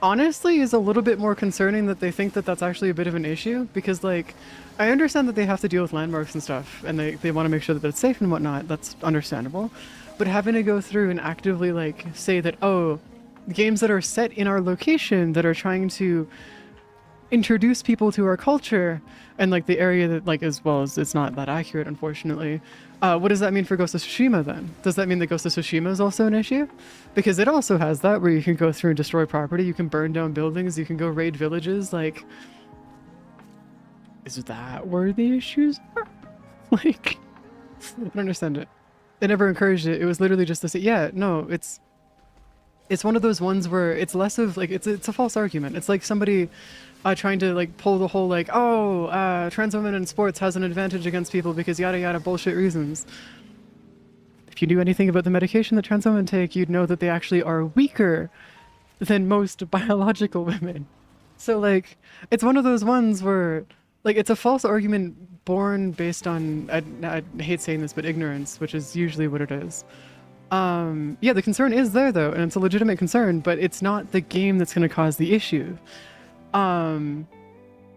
honestly is a little bit more concerning that they think that that's actually a bit of an issue because like I understand that they have to deal with landmarks and stuff and they want to make sure that it's safe and whatnot. That's understandable. But having to go through and actively like say that, oh, games that are set in our location that are trying to introduce people to our culture and like the area that like as well as it's not that accurate unfortunately, what does that mean for Ghost of Tsushima then? Does that mean that Ghost of Tsushima is also an issue? Because it also has that where you can go through and destroy property, you can burn down buildings, you can go raid villages. Like, is that where the issues are? Like, I don't understand it. They never encouraged it. It was literally just to say, yeah, no, it's one of those ones where it's less of like it's a false argument. It's like somebody trying to like pull the whole like, oh, trans women in sports has an advantage against people because yada yada bullshit reasons. If you knew anything about the medication that trans women take, you'd know that they actually are weaker than most biological women. So like, it's one of those ones where like it's a false argument born based on I hate saying this, but ignorance, which is usually what it is. Yeah, the concern is there though, and it's a legitimate concern, but it's not the game that's going to cause the issue.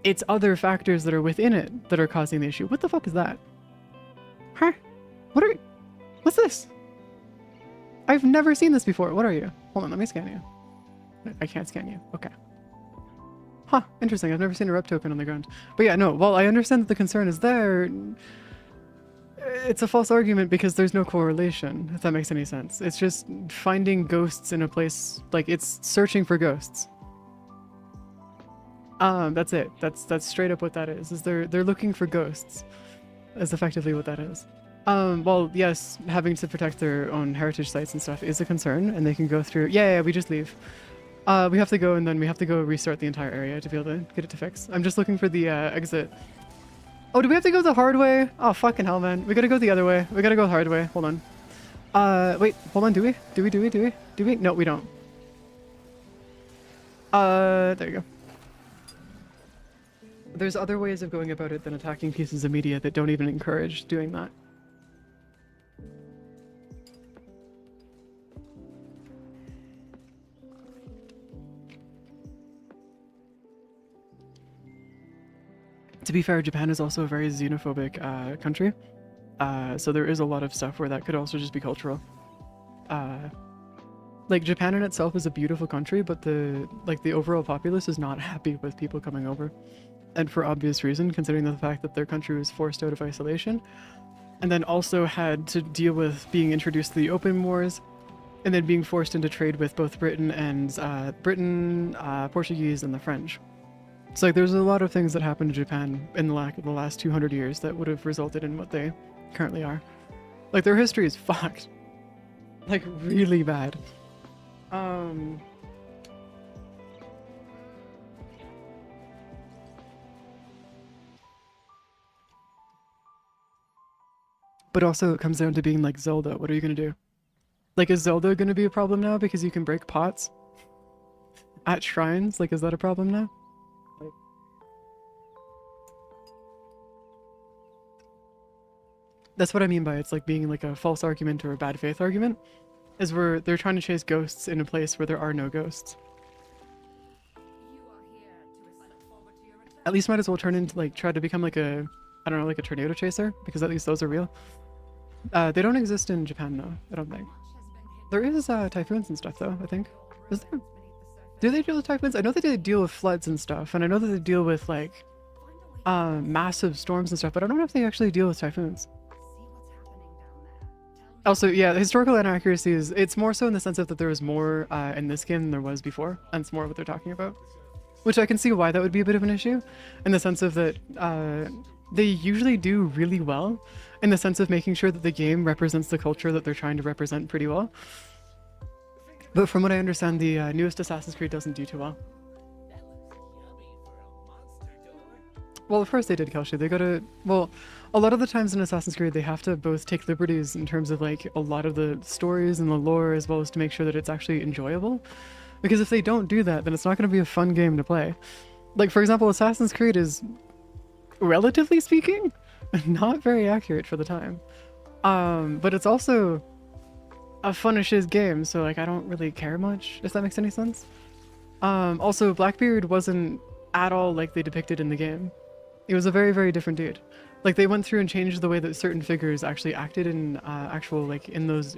It's other factors that are within it that are causing the issue. What the fuck is that? Huh? What's this? I've never seen this before. What are you? Hold on, let me scan you. I can't scan you. Okay. Huh, interesting. I've never seen a rep token on the ground. But yeah, no, while I understand that the concern is there, it's a false argument because there's no correlation, if that makes any sense. It's just finding ghosts in a place, like it's searching for ghosts. That's it. That's straight up what that is they're looking for ghosts. Is effectively what that is. Well, yes, having to protect their own heritage sites and stuff is a concern, and they can go through. Yeah, we just leave. We have to go, and then we have to go restart the entire area to be able to get it to fix. I'm just looking for the exit. Oh, do we have to go the hard way? Oh, fucking hell, man. We gotta go the other way. We gotta go the hard way. Hold on. Wait, hold on. Do we? Do we? No, we don't. There you go. There's other ways of going about it than attacking pieces of media that don't even encourage doing that. To be fair, Japan is also a very xenophobic country. So there is a lot of stuff where that could also just be cultural. Like Japan in itself is a beautiful country, but the overall populace is not happy with people coming over. And for obvious reason, considering the fact that their country was forced out of isolation, and then also had to deal with being introduced to the opium wars, and then being forced into trade with both Britain and Portuguese, and the French. So like, there's a lot of things that happened to Japan in the last 200 years that would have resulted in what they currently are. Like their history is fucked, like really bad. But also it comes down to being like Zelda. What are you gonna do? Like, is Zelda gonna be a problem now because you can break pots at shrines? Like, is that a problem now? Like, that's what I mean by it's like being like a false argument or a bad faith argument, is where they're trying to chase ghosts in a place where there are no ghosts. You are here to look forward to your return. At least might as well turn into like try to become like a, I don't know, like a tornado chaser, because at least those are real. They don't exist in Japan though, I don't think. Much has been hidden. There is typhoons and stuff though, I think. Is there? Beneath the Do surface. they deal with typhoons? I know that they deal with floods and stuff, and I know that they deal with like Find a way massive storms and stuff, but I don't know if they actually deal with typhoons. to see what's happening down there. Tell me Also, yeah, the historical inaccuracies, it's more so in the sense of that there was more in this game than there was before, and it's more what they're talking about. Which I can see why that would be a bit of an issue, in the sense of that they usually do really well, in the sense of making sure that the game represents the culture that they're trying to represent pretty well. But from what I understand, the newest Assassin's Creed doesn't do too well. Well, of course they did, Kelshi. They gotta... Well, a lot of the times in Assassin's Creed, they have to both take liberties in terms of, like, a lot of the stories and the lore, as well as to make sure that it's actually enjoyable. Because if they don't do that, then it's not going to be a fun game to play. Like, for example, Assassin's Creed is, relatively speaking, not very accurate for the time. But it's also a fun-ish game, so, like, I don't really care much, if that makes any sense. Also, Blackbeard wasn't at all like they depicted in the game. It was a very, very different dude. Like, they went through and changed the way that certain figures actually acted in actual, like, in those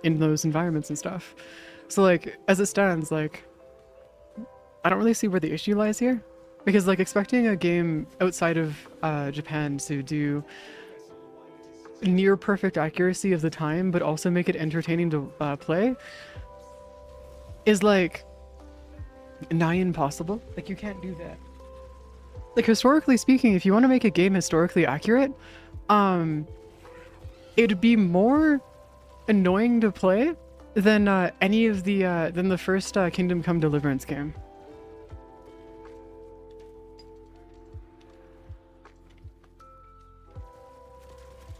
environments and stuff. So, like, as it stands, like, I don't really see where the issue lies here. Because, like, expecting a game outside of Japan to do near perfect accuracy of the time, but also make it entertaining to play, is, like, nigh impossible. Like, you can't do that. Like, historically speaking, if you want to make a game historically accurate, it'd be more annoying to play than any of the than the first Kingdom Come Deliverance game.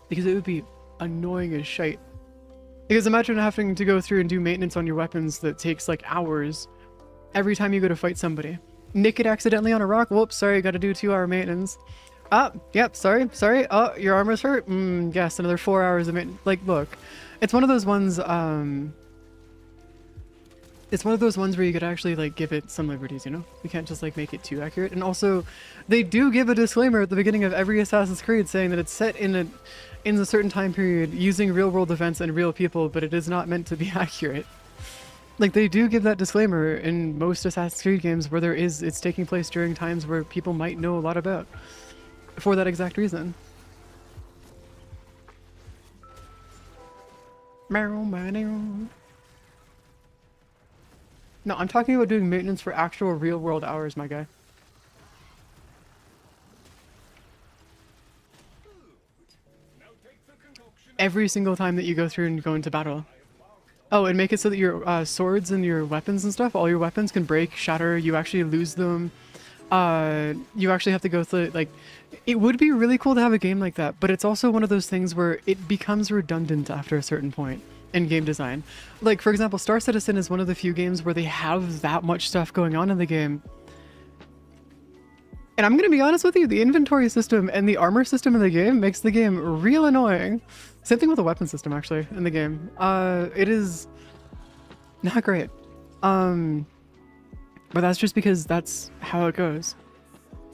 Because it would be annoying as shite. Because imagine having to go through and do maintenance on your weapons that takes like hours every time you go to fight somebody. Nick it accidentally on a rock. Whoops, sorry, gotta do 2-hour maintenance. Yep, sorry. Oh, your armor's hurt? Yes, another 4 hours of maintenance. Like, look, it's one of those ones, it's one of those ones where you could actually, like, give it some liberties, you know? You can't just, like, make it too accurate. And also, they do give a disclaimer at the beginning of every Assassin's Creed saying that it's set in a certain time period using real-world events and real people, but it is not meant to be accurate. Like, they do give that disclaimer in most Assassin's Creed games where it's taking place during times where people might know a lot about. For that exact reason. No, I'm talking about doing maintenance for actual real-world hours, my guy. Every single time that you go through and go into battle. Oh, and make it so that your swords and your weapons and stuff, all your weapons can break, shatter, you actually lose them. You actually have to go through, like, it would be really cool to have a game like that, but it's also one of those things where it becomes redundant after a certain point in game design. Like, for example, Star Citizen is one of the few games where they have that much stuff going on in the game. And I'm gonna be honest with you, the inventory system and the armor system in the game makes the game real annoying. Same thing with the weapon system, actually, in the game. It is not great. But that's just because that's how it goes.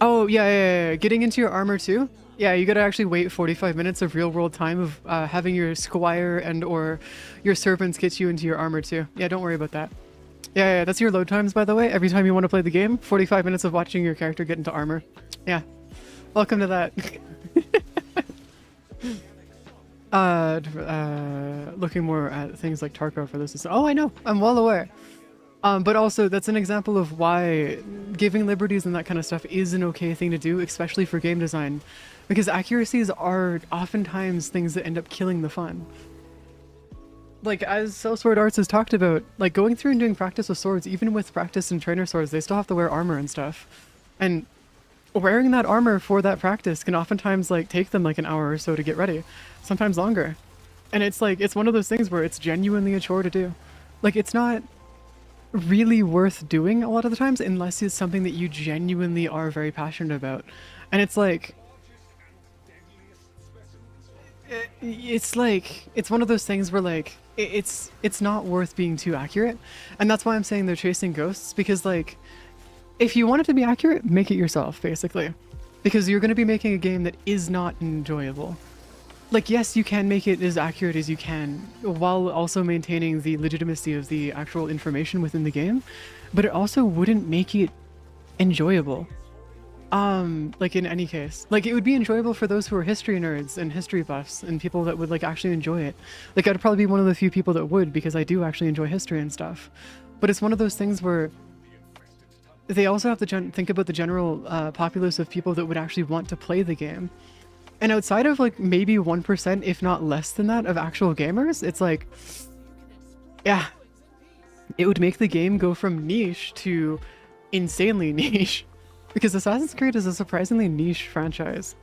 Oh, yeah. Getting into your armor too? Yeah, you gotta actually wait 45 minutes of real-world time of having your squire and or your servants get you into your armor too. Yeah, don't worry about that. Yeah, that's your load times, by the way. Every time you want to play the game, 45 minutes of watching your character get into armor. Yeah. Welcome to that. Looking more at things like Tarkov for this. Oh, I know. I'm well aware. But also, that's an example of why giving liberties and that kind of stuff is an okay thing to do, especially for game design. Because accuracies are oftentimes things that end up killing the fun. Like, as Sellsword Arts has talked about, like, going through and doing practice with swords, even with practice and trainer swords, they still have to wear armor and stuff. And wearing that armor for that practice can oftentimes, like, take them, like, an hour or so to get ready. Sometimes longer. And it's, like, it's one of those things where it's genuinely a chore to do. Like, it's not really worth doing a lot of the times unless it's something that you genuinely are very passionate about. And it's like... It's one of those things where, like, it's not worth being too accurate. And that's why I'm saying they're chasing ghosts, because, like, if you want it to be accurate, make it yourself, basically. Because you're going to be making a game that is not enjoyable. Like, yes, you can make it as accurate as you can, while also maintaining the legitimacy of the actual information within the game, but it also wouldn't make it enjoyable. Like in any case, like it would be enjoyable for those who are history nerds and history buffs and people that would like actually enjoy it. Like I'd probably be one of the few people that would, because I do actually enjoy history and stuff. But it's one of those things where they also have to think about the general populace of people that would actually want to play the game. And outside of like maybe 1%, if not less than that, of actual gamers, it's like, yeah, it would make the game go from niche to insanely niche. Because Assassin's Creed is a surprisingly niche franchise.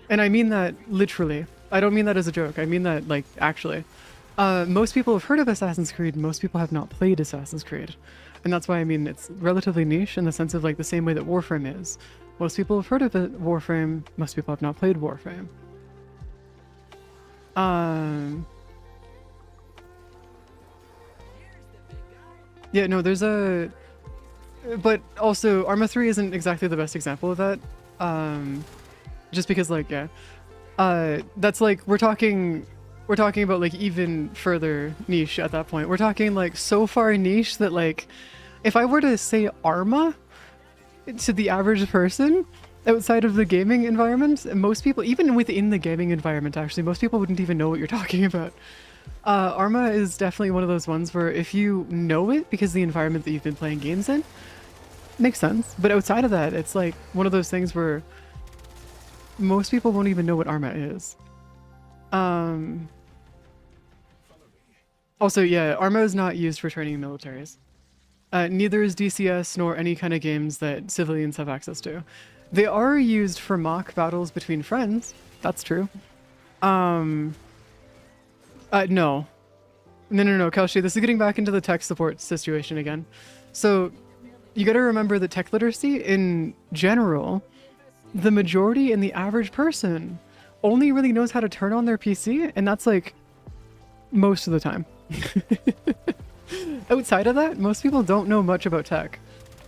And I mean that literally. I don't mean that as a joke. I mean that, like, actually. Most people have heard of Assassin's Creed, most people have not played Assassin's Creed. And that's why I mean it's relatively niche in the sense of, like, the same way that Warframe is. Most people have heard of it, Warframe, most people have not played Warframe. Yeah, no, there's a... But also, Arma 3 isn't exactly the best example of that. Just because, like, yeah. That's like, we're talking about, like, even further niche at that point. We're talking, like, so far niche that, like, if I were to say Arma to the average person outside of the gaming environment, most people, even within the gaming environment, actually, most people wouldn't even know what you're talking about. Arma is definitely one of those ones where if you know it because the environment that you've been playing games in, makes sense. But outside of that, it's like one of those things where most people won't even know what Arma is. Also, yeah, Arma is not used for training militaries. Neither is DCS nor any kind of games that civilians have access to. They are used for mock battles between friends. That's true. No. No, Kalshi, this is getting back into the tech support situation again. So, you gotta remember that tech literacy, in general, the majority and the average person only really knows how to turn on their PC, and that's like most of the time. Outside of that, most people don't know much about tech.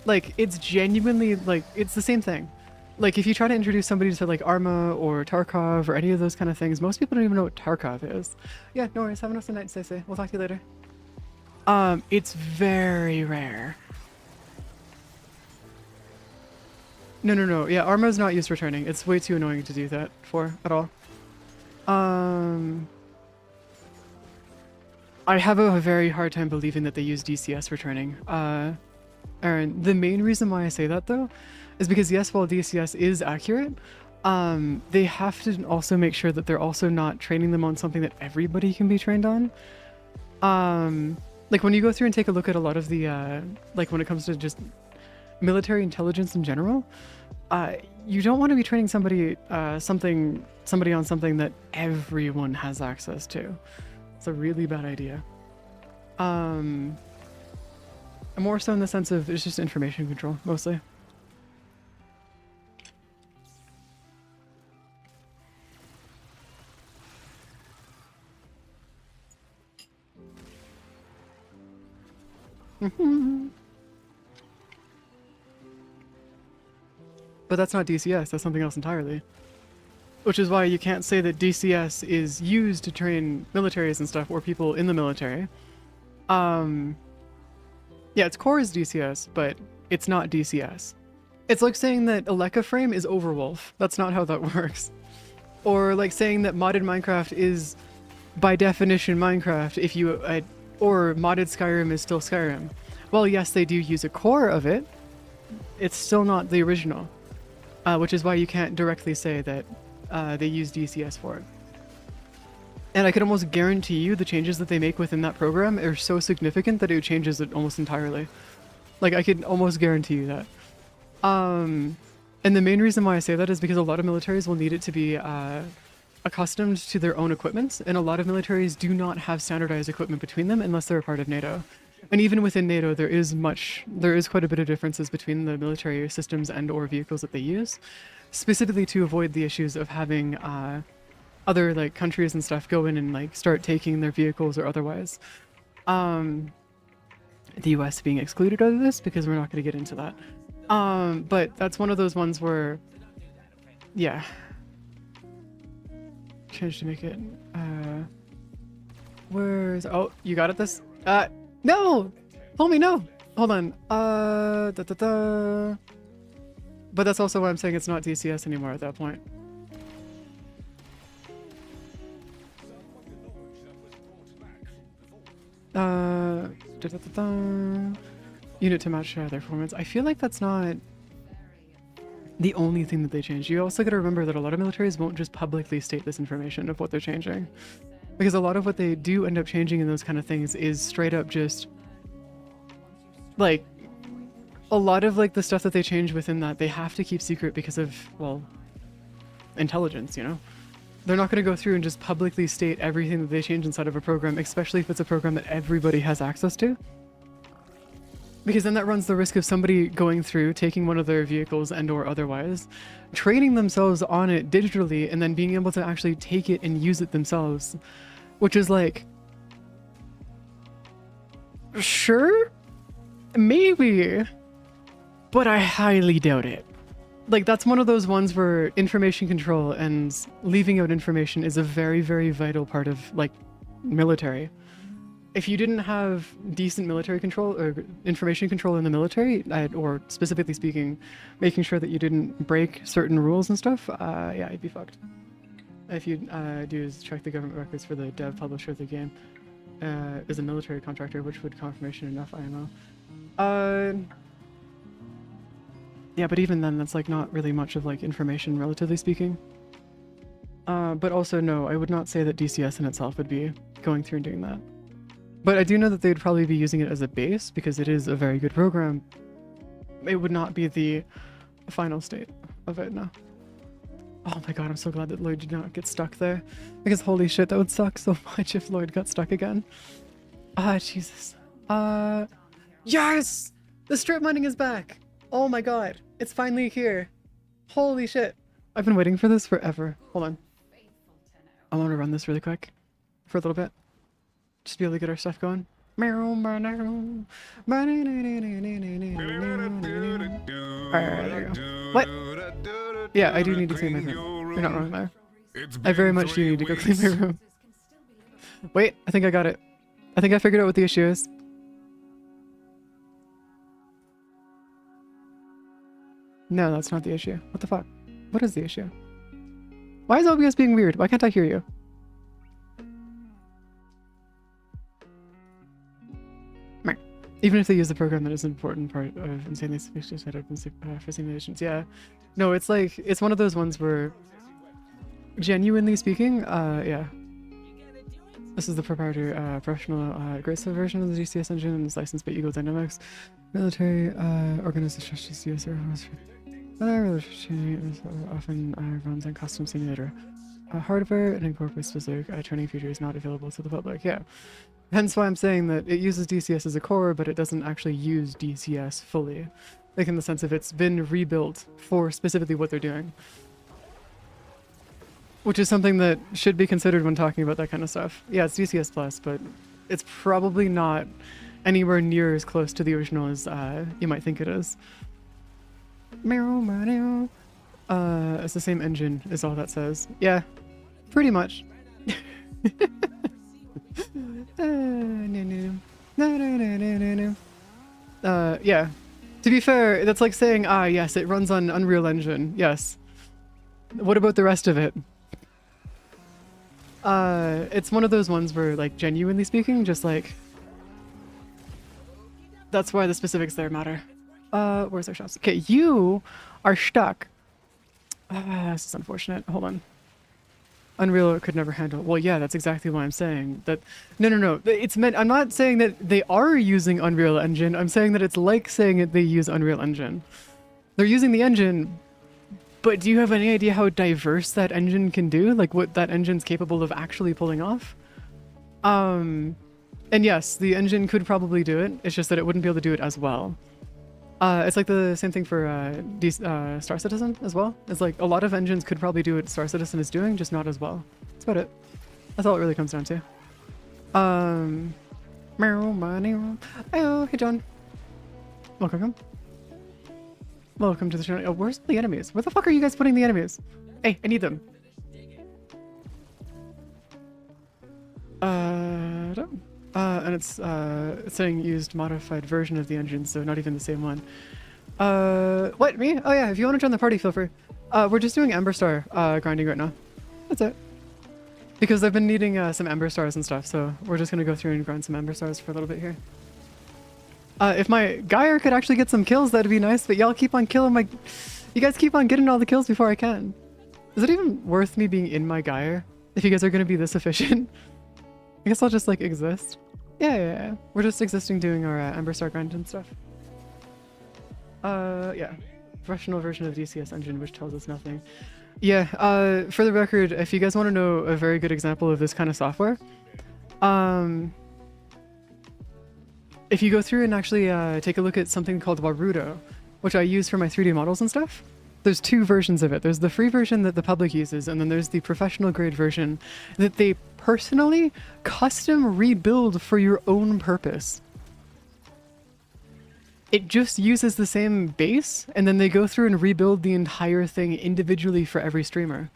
Like, it's genuinely, like, it's the same thing. Like, if you try to introduce somebody to, like, Arma or Tarkov or any of those kind of things, most people don't even know what Tarkov is. Yeah, no worries. Have a nice night, Stacey. We'll talk to you later. It's very rare. No. Yeah, Arma is not used for training. It's way too annoying to do that for at all. I have a very hard time believing that they use DCS for training. Aaron, the main reason why I say that, though, is because yes, while DCS is accurate, they have to also make sure that they're also not training them on something that everybody can be trained on. Like when you go through and take a look at a lot of the, like when it comes to just military intelligence in general, you don't want to be training somebody on something that everyone has access to. It's a really bad idea. More so in the sense of it's just information control, mostly. But that's not DCS, that's something else entirely. Which is why you can't say that DCS is used to train militaries and stuff, or people in the military. Yeah, its core is DCS, but it's not DCS. It's like saying that LR5 is Overwolf. That's not how that works. Or like saying that modded Minecraft is, by definition, Minecraft, if you, or modded Skyrim is still Skyrim. Well, yes, they do use a core of it. It's still not the original. Which is why you can't directly say that they use DCS for it. And I could almost guarantee you the changes that they make within that program are so significant that it changes it almost entirely. Like, I could almost guarantee you that. And the main reason why I say that is because a lot of militaries will need it to be accustomed to their own equipment, and a lot of militaries do not have standardized equipment between them unless they're a part of NATO. And even within NATO, there is quite a bit of differences between the military systems and or vehicles that they use, specifically to avoid the issues of having other like countries and stuff go in and like start taking their vehicles or otherwise. The US being excluded out of this because we're not going to get into that. But that's one of those ones where, yeah. Change to make it, where's, oh, you got it this? No! Homie, no! Hold on, But that's also why I'm saying it's not DCS anymore at that point. Da-da-da-da. Unit to match their performance. I feel like that's not the only thing that they changed. You also got to remember that a lot of militaries won't just publicly state this information of what they're changing. Because a lot of what they do end up changing in those kind of things is straight up just like a lot of like the stuff that they change within that they have to keep secret because of, well, intelligence, you know? They're not going to go through and just publicly state everything that they change inside of a program, especially if it's a program that everybody has access to. Because then that runs the risk of somebody going through, taking one of their vehicles and or otherwise, training themselves on it digitally, and then being able to actually take it and use it themselves. Which is like, sure, maybe, but I highly doubt it. Like, that's one of those ones where information control and leaving out information is a very, very vital part of, like, military. If you didn't have decent military control or information control in the military, or specifically speaking, making sure that you didn't break certain rules and stuff, yeah, you'd be fucked. If you do is check the government records for the dev publisher of the game, is a military contractor, which would confirmation enough IMO. Yeah, but even then, that's like not really much of like information, relatively speaking. But also, no, I would not say that DCS in itself would be going through and doing that. But I do know that they would probably be using it as a base because it is a very good program. It would not be the final state of it, no. Oh my god, I'm so glad that Lloyd did not get stuck there. Because holy shit, that would suck so much if Lloyd got stuck again. Ah, Jesus. Yes! The strip mining is back! Oh my god, it's finally here. Holy shit. I've been waiting for this forever. Hold on. I want to run this really quick for a little bit. Just be able to get our stuff going. Alright, there we go. What? Yeah, I do need to clean my room. You're not wrong there. I very much do need to go clean my room. Wait, I think I got it. I think I figured out what the issue is. No, that's not the issue. What the fuck? What is the issue? Why is OBS being weird? Why can't I hear you? Even if they use the program, that is an important part of insanely suspicious setup for simulations. Yeah. No, it's like, it's one of those ones where, genuinely speaking, yeah. This is the proprietary, professional, graceful version of the GCS engine and is licensed by Eagle Dynamics. Military, organization, GCS, often runs on custom simulator. Hardware and incorporates specific training features not available to the public. Yeah. Hence why I'm saying that it uses DCS as a core, but it doesn't actually use DCS fully. Like in the sense of it's been rebuilt for specifically what they're doing. Which is something that should be considered when talking about that kind of stuff. Yeah, it's DCS Plus, but it's probably not anywhere near as close to the original as you might think it is. It's the same engine is all that says. Yeah, pretty much. Yeah. To be fair, that's like saying, ah, yes, it runs on Unreal Engine. Yes. What about the rest of it? It's one of those ones where, like, genuinely speaking, just like, that's why the specifics there matter. Where's our shops? Okay, you are stuck. This is unfortunate. Hold on. Unreal could never handle. Well, yeah, that's exactly why I'm saying that. No. It's meant. I'm not saying that they are using Unreal Engine. I'm saying that it's like saying that they use Unreal Engine. They're using the engine, but do you have any idea how diverse that engine can do? Like what that engine's capable of actually pulling off? And yes, the engine could probably do it. It's just that it wouldn't be able to do it as well. It's like the same thing for Star Citizen as well. It's like a lot of engines could probably do what Star Citizen is doing, just not as well. That's about it. That's all it really comes down to. Oh, hey John. Welcome. Welcome to the channel. Oh, where's the enemies? Where the fuck are you guys putting the enemies? Hey, I need them. And it's saying used modified version of the engine, so not even the same one. What, me? Oh yeah, if you want to join the party, feel free. We're just doing Ember Star grinding right now. That's it. Because I've been needing some Ember Stars and stuff, so we're just gonna go through and grind some Ember Stars for a little bit here. If my Geyer could actually get some kills, that'd be nice, but y'all keep on killing my... You guys keep on getting all the kills before I can. Is it even worth me being in my Geyer if you guys are gonna be this efficient? I guess I'll just like exist. Yeah. We're just existing doing our Ember Star grind and stuff. Yeah. Professional version of DCS engine, which tells us nothing. Yeah, for the record, if you guys want to know a very good example of this kind of software, if you go through and actually take a look at something called Warudo, which I use for my 3D models and stuff, there's two versions of it. There's the free version that the public uses, and then there's the professional grade version that they personally custom rebuild for your own purpose. It just uses the same base, and then they go through and rebuild the entire thing individually for every streamer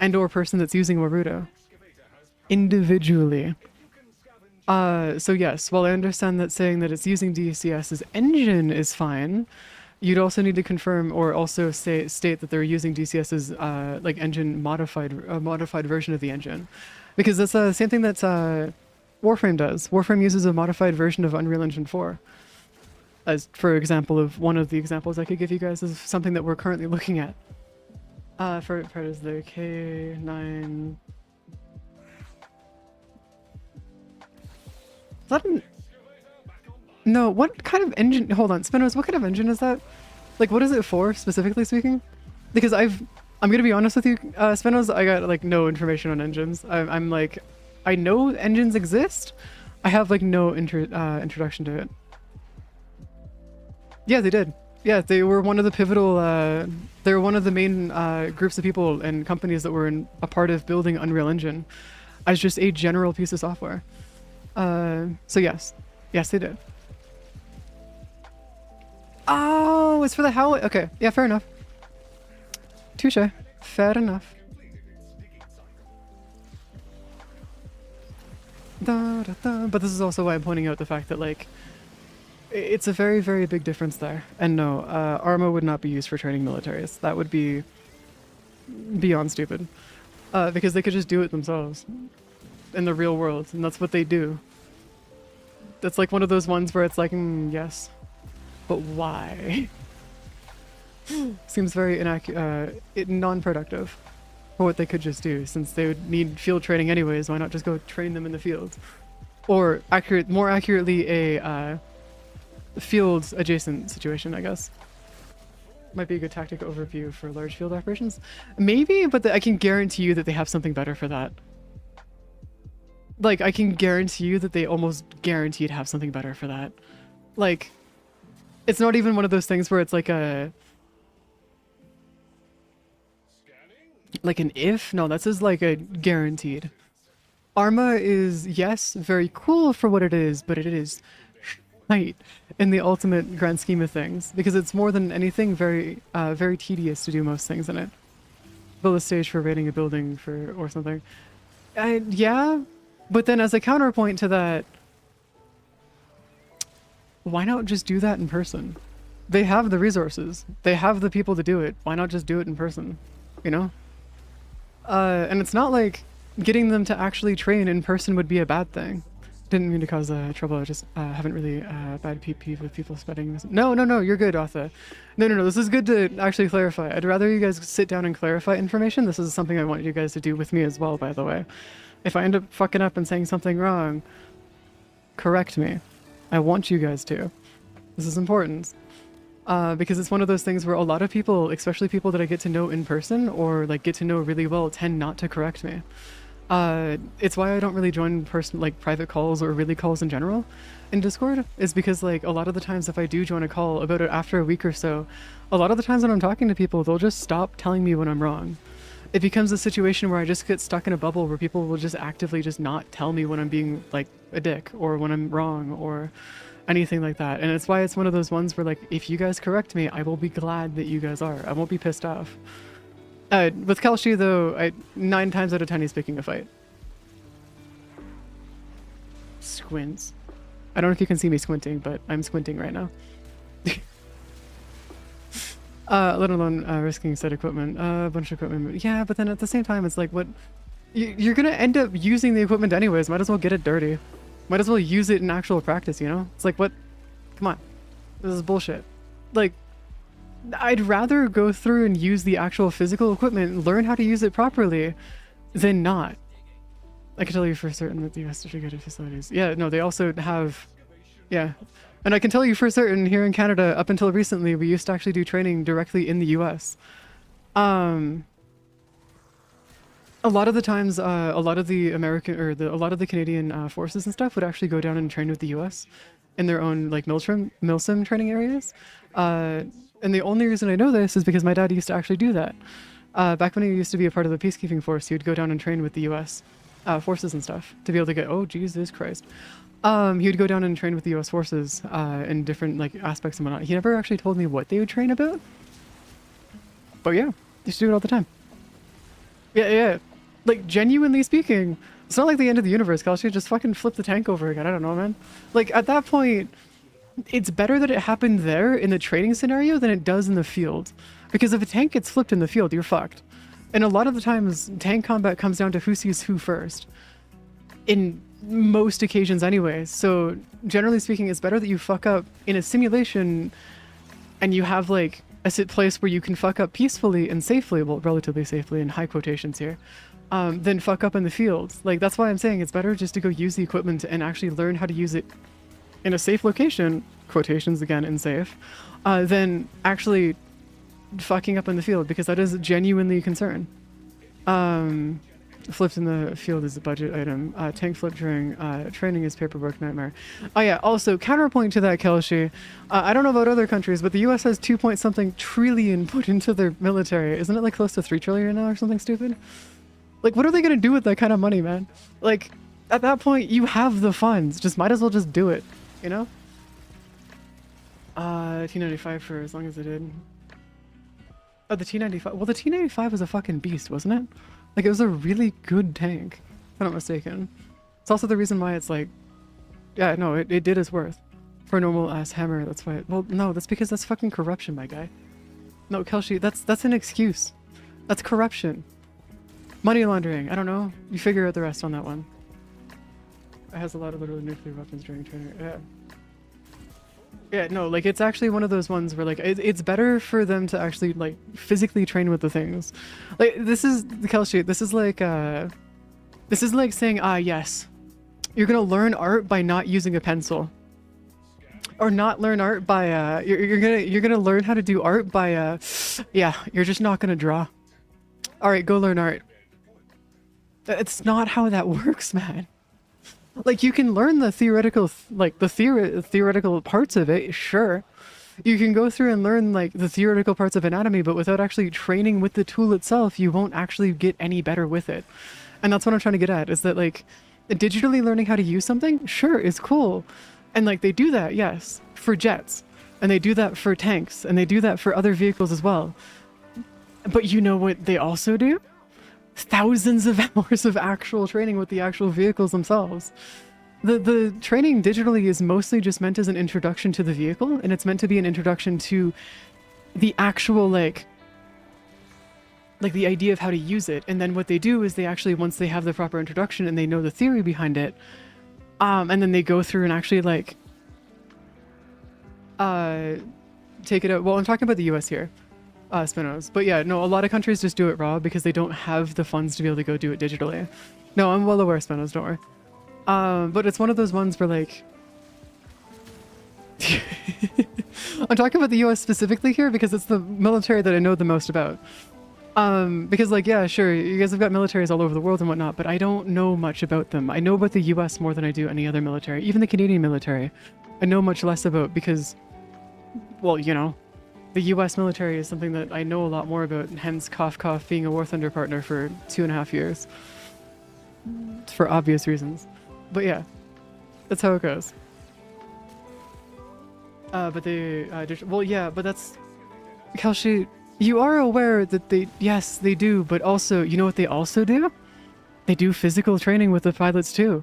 and or person that's using Warudo. Individually. So yes, while I understand that saying that it's using DCS's engine is fine, you'd also need to confirm or also state that they're using DCS's like engine modified version of the engine. Because that's the same thing that Warframe does. Warframe uses a modified version of Unreal Engine 4. As for example of one of the examples I could give you guys is something that we're currently looking at. For part is the K9. Is that an... No, what kind of engine? Hold on, Spinos, what kind of engine is that? Like, what is it for, specifically speaking? Because I'm gonna be honest with you, Spinos, I got like no information on engines. I'm like, I know engines exist. I have like no introduction to it. Yeah, they did. Yeah, they were one of the pivotal, they were one of the main groups of people and companies that were a part of building Unreal Engine as just a general piece of software. So yes. Yes, they did. Oh, it's for the Hewwo. Okay, yeah, fair enough. Touche. Fair enough. But this is also why I'm pointing out the fact that, like, it's a very, very big difference there. And no, Arma would not be used for training militaries. That would be beyond stupid. Because they could just do it themselves in the real world, and that's what they do. That's like one of those ones where it's like, yes, but why? Seems very non-productive for what they could just do, since they would need field training anyways. Why not just go train them in the field? Or more accurately, a field adjacent situation, I guess. Might be a good tactic overview for large field operations. Maybe, but I can guarantee you that they have something better for that. Like, I can guarantee you that they almost guaranteed have something better for that. Like, it's not even one of those things where it's like a... Like an if? No, that's just like a guaranteed. Arma is, yes, very cool for what it is, but it is shite in the ultimate grand scheme of things. Because it's more than anything very, very tedious to do most things in it. Build a stage for raiding a building or something. Yeah, but then as a counterpoint to that, why not just do that in person? They have the resources. They have the people to do it. Why not just do it in person? You know? And it's not like getting them to actually train in person would be a bad thing. Didn't mean to cause trouble. I just haven't really bad peeve with people spreading this. No, you're good, Arthur. No, this is good to actually clarify. I'd rather you guys sit down and clarify information. This is something I want you guys to do with me as well, by the way. If I end up fucking up and saying something wrong, correct me. I want you guys to. This is important. Because it's one of those things where a lot of people, especially people that I get to know in person or like get to know really well, tend not to correct me. It's why I don't really join private calls or really calls in general in Discord, is because like a lot of the times if I do join a call about it after a week or so, a lot of the times when I'm talking to people, they'll just stop telling me when I'm wrong. It becomes a situation where I just get stuck in a bubble where people will just actively just not tell me when I'm being like a dick or when I'm wrong or anything like that. And it's why it's one of those ones where like, if you guys correct me, I will be glad that you guys are. I won't be pissed off. With Kalshi though, 9 times out of 10 he's picking a fight. Squints. I don't know if you can see me squinting, but I'm squinting right now. Let alone risking said equipment, a bunch of equipment. Yeah, but then at the same time, it's like, what? You're gonna end up using the equipment anyways. Might as well get it dirty. Might as well use it in actual practice, you know? It's like, what? Come on. This is bullshit. Like, I'd rather go through and use the actual physical equipment and learn how to use it properly than not. I can tell you for certain that the US distributed facilities. Yeah, no, they also have... Yeah. And I can tell you for certain here in Canada, up until recently, we used to actually do training directly in the US. A lot of the times, a lot of the American or a lot of the Canadian forces and stuff would actually go down and train with the U.S. in their own like milsim training areas. And the only reason I know this is because my dad used to actually do that. Back when he used to be a part of the peacekeeping force, he would go down and train with the U.S. Forces and stuff to be able to get. Oh Jesus Christ! He would go down and train with the U.S. forces in different like aspects and whatnot. He never actually told me what they would train about. But yeah, he used to do it all the time. Yeah. Like, genuinely speaking, it's not like the end of the universe, Kelsey. Just fucking flip the tank over again. I don't know, man. Like, at that point, it's better that it happened there in the training scenario than it does in the field. Because if a tank gets flipped in the field, you're fucked. And a lot of the times, tank combat comes down to who sees who first. In most occasions anyway. So, generally speaking, it's better that you fuck up in a simulation and you have, like, a place where you can fuck up peacefully and safely, well, relatively safely in high quotations here, than fuck up in the field. Like, that's why I'm saying it's better just to go use the equipment and actually learn how to use it in a safe location, quotations again, and safe, than actually fucking up in the field, because that is genuinely a concern. Flipped in the field is a budget item. Tank flip during training is paperwork nightmare. Oh yeah, also, counterpoint to that, Kelshi. I don't know about other countries, but the US has 2 point something trillion put into their military. Isn't it like close to 3 trillion now or something stupid? Like, what are they gonna do with that kind of money, man? Like, at that point, you have the funds. Just might as well just do it, you know? T95 for as long as it did. Oh, the T95. Well, the T95 was a fucking beast, wasn't it? Like, it was a really good tank, if I'm not mistaken. It's also the reason why it's like... Yeah, no, it did its worth. For a normal-ass hammer, that's why... Well, no, that's because that's fucking corruption, my guy. No, Kelshi, that's an excuse. That's corruption. Money laundering, I don't know. You figure out the rest on that one. It has a lot of literal nuclear weapons during training. Yeah. Yeah, no, like, it's actually one of those ones where, like, it's better for them to actually, like, physically train with the things. Like, this is, Kelshi, this is like saying, yes, you're gonna learn art by not using a pencil. Or not learn art by, you're gonna learn how to do art by, yeah, you're just not gonna draw. Alright, go learn art. It's not how that works, man. Like, you can learn the theoretical, theoretical parts of it, sure. You can go through and learn, like, the theoretical parts of anatomy, but without actually training with the tool itself, you won't actually get any better with it. And that's what I'm trying to get at, is that, like, digitally learning how to use something, sure, is cool. And, like, they do that, yes, for jets. And they do that for tanks. And they do that for other vehicles as well. But you know what they also do? Thousands of hours of actual training with the actual vehicles themselves. The training digitally is mostly just meant as an introduction to the vehicle, and it's meant to be an introduction to the actual, like the idea of how to use it. And then what they do is they actually, once they have the proper introduction and they know the theory behind it, and then they go through and actually, like, take it out. Well, I'm talking about the US here. Spinos. But yeah, no, a lot of countries just do it raw because they don't have the funds to be able to go do it digitally. No, I'm well aware, Spinos, don't worry. But it's one of those ones where, like... I'm talking about the US specifically here because it's the military that I know the most about. Because, like, yeah, sure, you guys have got militaries all over the world and whatnot, but I don't know much about them. I know about the US more than I do any other military. Even the Canadian military, I know much less about because, well, you know, the US military is something that I know a lot more about, and hence cough cough being a War Thunder partner for 2.5 years. For obvious reasons. But yeah, that's how it goes. But they, well, yeah, but that's... Kelshi, you are aware that they, yes, they do, but also, you know what they also do? They do physical training with the pilots too.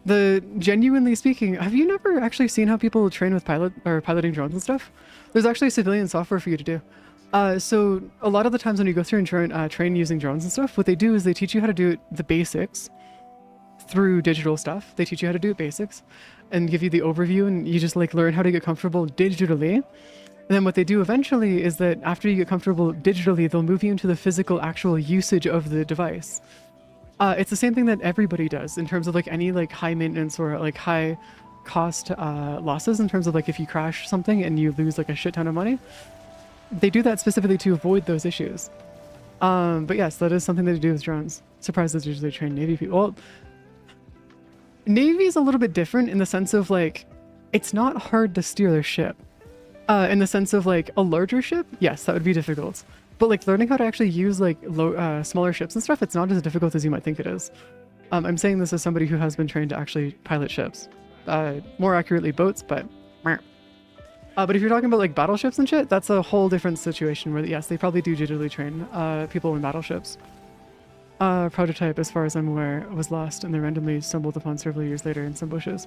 Genuinely speaking, have you never actually seen how people train with piloting drones and stuff? There's actually civilian software for you to do. So a lot of the times when you go through and train using drones and stuff, what they do is they teach you how to do the basics through digital stuff. They teach you how to do it basics and give you the overview, and you just like learn how to get comfortable digitally. And then what they do eventually is that after you get comfortable digitally, they'll move you into the physical actual usage of the device. It's the same thing that everybody does in terms of like any like high maintenance or like high cost losses, in terms of like if you crash something and you lose like a shit ton of money. They do that specifically to avoid those issues. But yes, that is something that they do with drones. Surprised that's usually trained Navy people. Well, Navy is a little bit different in the sense of like, it's not hard to steer their ship. In the sense of like a larger ship, yes, that would be difficult. But like learning how to actually use like smaller ships and stuff, it's not as difficult as you might think it is. I'm saying this as somebody who has been trained to actually pilot ships. More accurately boats, but... But if you're talking about like battleships and shit, that's a whole different situation where yes, they probably do digitally train people in battleships. Prototype, as far as I'm aware, was lost and they randomly stumbled upon several years later in some bushes.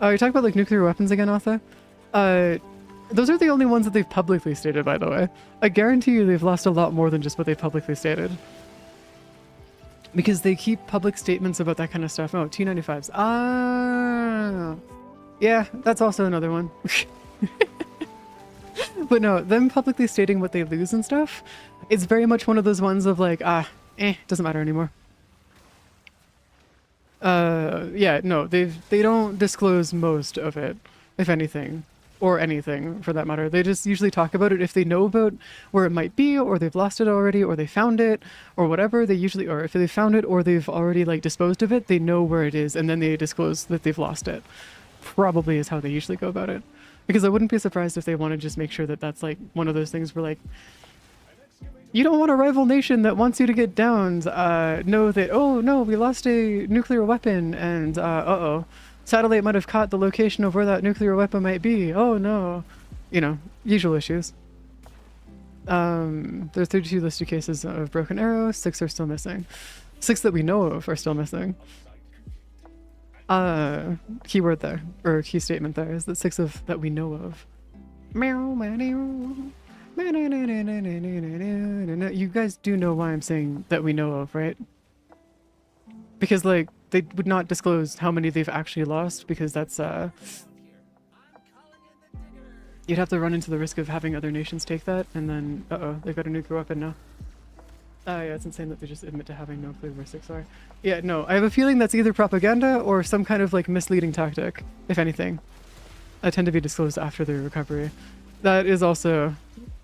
You're talking about like nuclear weapons again, Arthur? Those are the only ones that they've publicly stated, by the way. I guarantee you they've lost a lot more than just what they publicly stated. Because they keep public statements about that kind of stuff. Oh, T-95s. Ah, yeah, that's also another one. But no, them publicly stating what they lose and stuff, it's very much one of those ones of like, doesn't matter anymore. Yeah, no, they don't disclose most of it, if anything, or anything for that matter. They just usually talk about it if they know about where it might be, or they've lost it already, or they found it, or whatever. They usually, or if they found it, or they've already like disposed of it, they know where it is, and then they disclose that they've lost it. Probably is how they usually go about it. Because I wouldn't be surprised if they want to just make sure that that's like one of those things where like, you don't want a rival nation that wants you to get downed, know that, oh no, we lost a nuclear weapon and uh-oh, satellite might have caught the location of where that nuclear weapon might be. Oh no. You know, usual issues. There are 32 listed cases of broken arrow, 6 are still missing. 6 that we know of are still missing. Keyword there, or key statement there, is that 6 of that we know of. You guys do know why I'm saying that we know of, right? Because like they would not disclose how many they've actually lost, because that's you'd have to run into the risk of having other nations take that, and then they've got a nuclear weapon now. Yeah, it's insane that they just admit to having no clue where 6 are. Yeah, no, I have a feeling that's either propaganda or some kind of like misleading tactic, if anything. I tend to be disclosed after their recovery. That is also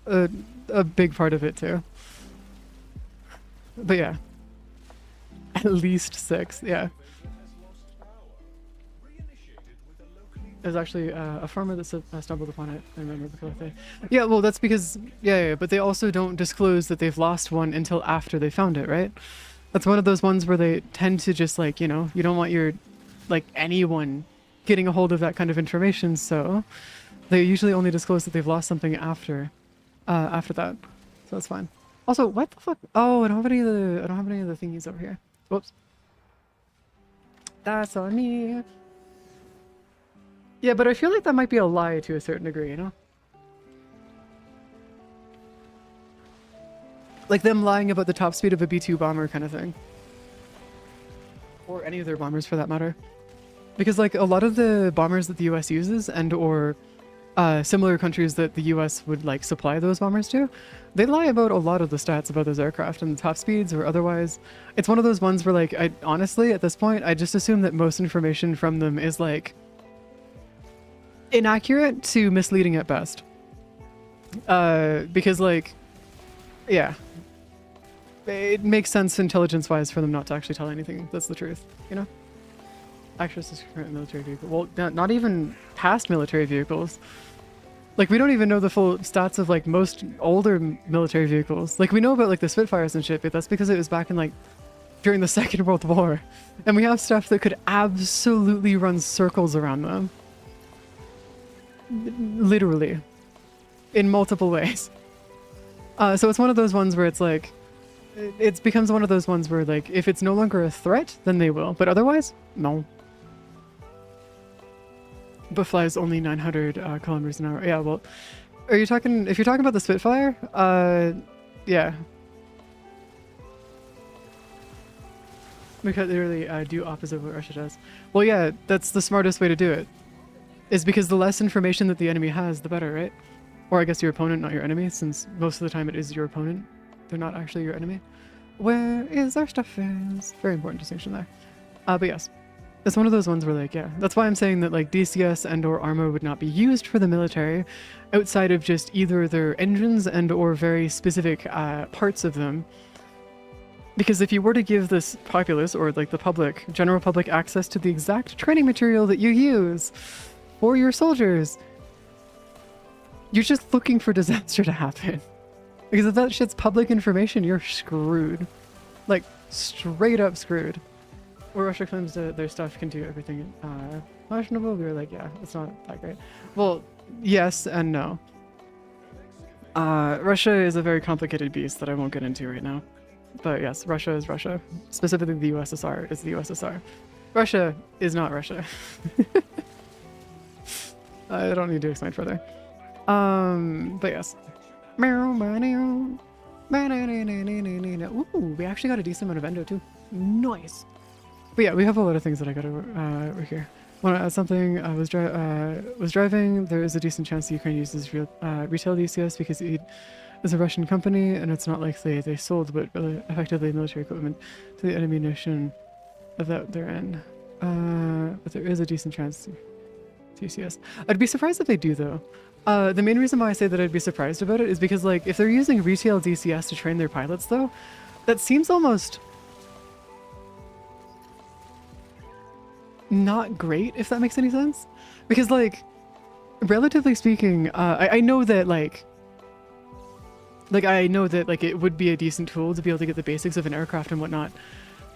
a big part of it too. But yeah. At least 6, yeah. There's actually a farmer that stumbled upon it. I remember the thing. Yeah, well, that's because yeah, but they also don't disclose that they've lost one until after they found it, right? That's one of those ones where they tend to just like, you know, you don't want your like anyone getting a hold of that kind of information, so they usually only disclose that they've lost something after that. So that's fine. Also, what the fuck? Oh, I don't have any of the thingies over here. Whoops. That's on me. Yeah, but I feel like that might be a lie to a certain degree, you know? Like them lying about the top speed of a B-2 bomber kind of thing. Or any of their bombers for that matter. Because like a lot of the bombers that the US uses and or similar countries that the US would like supply those bombers to, they lie about a lot of the stats about those aircraft and the top speeds or otherwise. It's one of those ones where like, I honestly at this point, I just assume that most information from them is like inaccurate to misleading at best. Because like, yeah, it makes sense intelligence-wise for them not to actually tell anything. That's the truth, you know? Actress is current military vehicle. Well, not even past military vehicles. Like, we don't even know the full stats of like most older military vehicles. Like, we know about like the Spitfires and shit, but that's because it was back in like during the Second World War. And we have stuff that could absolutely run circles around them. Literally. In multiple ways. So it's one of those ones where it's like, it becomes one of those ones where like, if it's no longer a threat, then they will. But otherwise, no. But flies only 900 kilometers an hour. Yeah, well, Are you talking? If you're talking about the Spitfire, yeah. Because they really do opposite of what Russia does. Well, yeah, that's the smartest way to do it. Is because the less information that the enemy has, the better, right? Or I guess your opponent, not your enemy, since most of the time it is your opponent. They're not actually your enemy. Where is our stuff is? Very important distinction there. But yes. It's one of those ones where, like, yeah. That's why I'm saying that, like, DCS and or armor would not be used for the military outside of just either their engines and or very specific parts of them. Because if you were to give this populace, or, like, the public, general public access to the exact training material that you use for your soldiers, you're just looking for disaster to happen. Because if that shit's public information, you're screwed. Like, straight up screwed. Where Russia claims that their stuff can do everything questionable, we were like, yeah, it's not that great. Well, yes and no. Russia is a very complicated beast that I won't get into right now. But yes, Russia is Russia. Specifically the USSR is the USSR. Russia is not Russia. I don't need to explain further. But yes. Ooh, we actually got a decent amount of endo too. Nice. But yeah, we have a lot of things that I gotta work here. Want to add something? I was driving. There is a decent chance the Ukraine uses retail DCS because it is a Russian company, and it's not like they sold, but really effectively military equipment to the enemy nation that they're in. But there is a decent chance DCS. I'd be surprised if they do though. The main reason why I say that I'd be surprised about it is because, like, if they're using retail DCS to train their pilots though, that seems almost not great, if that makes any sense. Because, like, relatively speaking, I know that I know that it would be a decent tool to be able to get the basics of an aircraft and whatnot,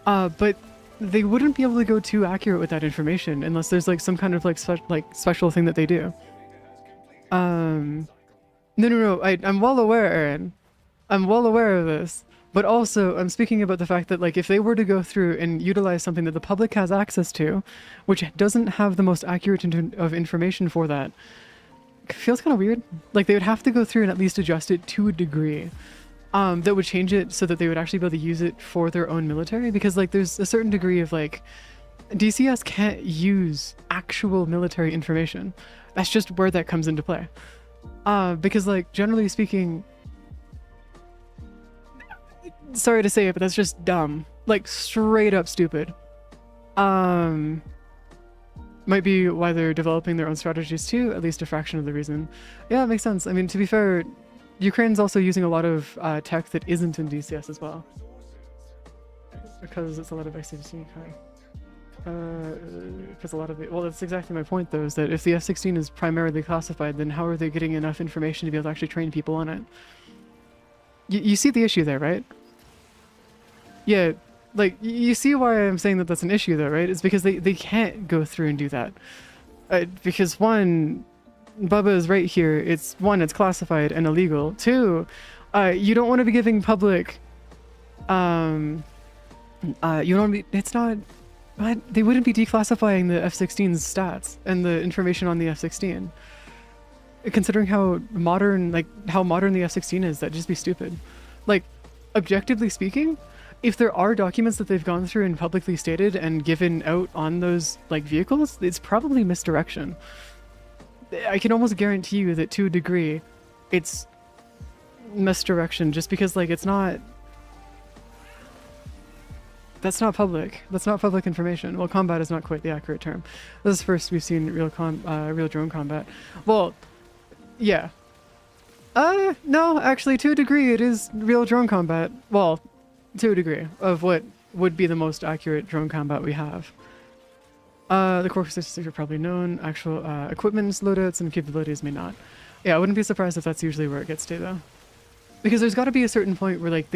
but they wouldn't be able to go too accurate with that information unless there's like some kind of special thing that they do. No, I'm well aware, Aaron. I'm well aware of this. But also, I'm speaking about the fact that, like, if they were to go through and utilize something that the public has access to, which doesn't have the most accurate of information for that, it feels kind of weird. Like, they would have to go through and at least adjust it to a degree that would change it so that they would actually be able to use it for their own military. Because, like, there's a certain degree of, like, DCS can't use actual military information. That's just where that comes into play. Because, like, generally speaking, sorry to say it, but that's just dumb. Like, straight up stupid. Might be why they're developing their own strategies too, at least a fraction of the reason. Yeah, it makes sense. I mean, to be fair, Ukraine's also using a lot of tech that isn't in DCS as well. Because it's a lot of F-16 because a lot of it, well, that's exactly my point though, is that if the F-16 is primarily classified, then how are they getting enough information to be able to actually train people on it? You see the issue there, right? Yeah, like, you see why I'm saying that that's an issue though, right? It's because they can't go through and do that. Because one, Bubba is right here. It's classified and illegal. Two, you don't want to be giving public, you don't be, it's not, they wouldn't be declassifying the F-16's stats and the information on the F-16. Considering how modern the F-16 is, that'd just be stupid. Like, objectively speaking, if there are documents that they've gone through and publicly stated and given out on those, like, vehicles, it's probably misdirection. I can almost guarantee you that to a degree, it's misdirection just because, like, it's not... That's not public. That's not public information. Well, combat is not quite the accurate term. This is first we've seen real drone combat. Well, yeah. No, actually, to a degree, it is real drone combat. Well, to a degree of what would be the most accurate drone combat we have. The core statistics are probably known. Actual equipment loadouts and capabilities may not. Yeah, I wouldn't be surprised if that's usually where it gets to, though. Because there's got to be a certain point where, like,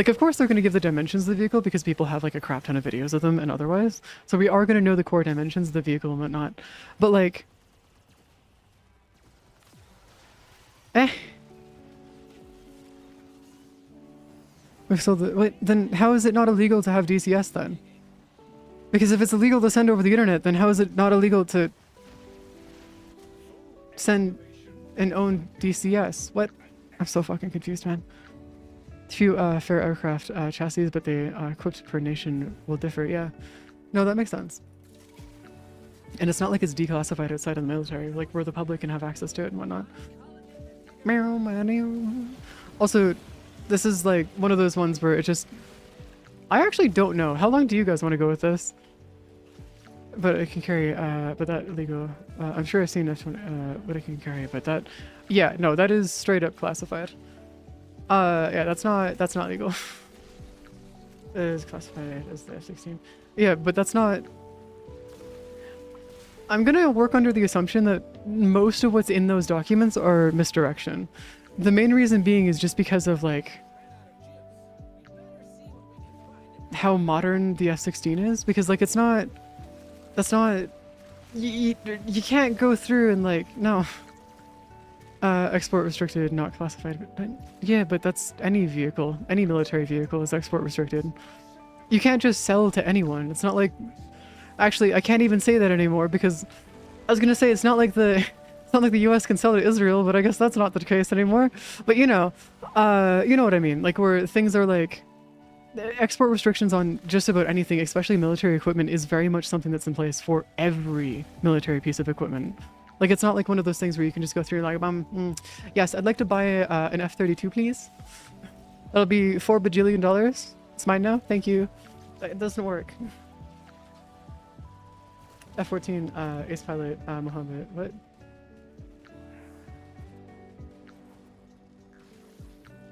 of course they're going to give the dimensions of the vehicle because people have, like, a crap ton of videos of them and otherwise. So we are going to know the core dimensions of the vehicle and whatnot. But, like... So wait, then how is it not illegal to have DCS then? Because if it's illegal to send over the internet, then how is it not illegal to send and own DCS. What? I'm so fucking confused, man. Few fair aircraft chassis, but they equipped per nation will differ. Yeah, no, that makes sense. And it's not like it's declassified outside of the military. Like we're the public and have access to it and whatnot. Meow, meow, meow. Also, this is like one of those ones where it just. I actually don't know. How long do you guys want to go with this? But it can carry. But that illegal. I'm sure I've seen what it can carry. But that. Yeah, no, that is straight up classified. Yeah, that's not legal. It is classified as the F-16. Yeah, but that's not. I'm gonna work under the assumption that most of what's in those documents are misdirection. The main reason being is just because of like how modern the F-16 is. Because like it's not. That's not. You can't go through and like no. Export restricted, not classified. But yeah, but that's any vehicle. Any military vehicle is export restricted. You can't just sell to anyone. It's not like. Actually, I can't even say that anymore because I was gonna say it's not like the U.S. can sell to Israel, but I guess that's not the case anymore. But you know what I mean. Like where things are like export restrictions on just about anything, especially military equipment, is very much something that's in place for every military piece of equipment. Like it's not like one of those things where you can just go through and like, yes, I'd like to buy an F-32, please. That'll be $4 bajillion. It's mine now. Thank you. It doesn't work. F-14, ace pilot, Mohammed. What?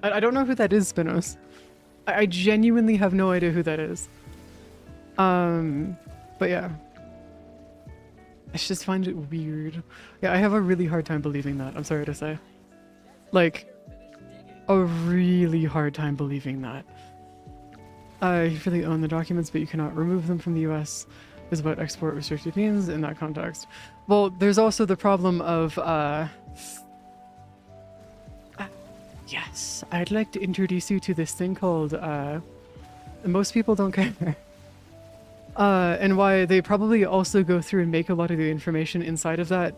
I don't know who that is, Spinos. I genuinely have no idea who that is. But yeah. I just find it weird. Yeah, I have a really hard time believing that. I'm sorry to say. Like, a really hard time believing that. You really own the documents, but you cannot remove them from the US. Is what export restricted means in that context. Well, there's also the problem of, yes, I'd like to introduce you to this thing called, most people don't care. And why they probably also go through and make a lot of the information inside of that,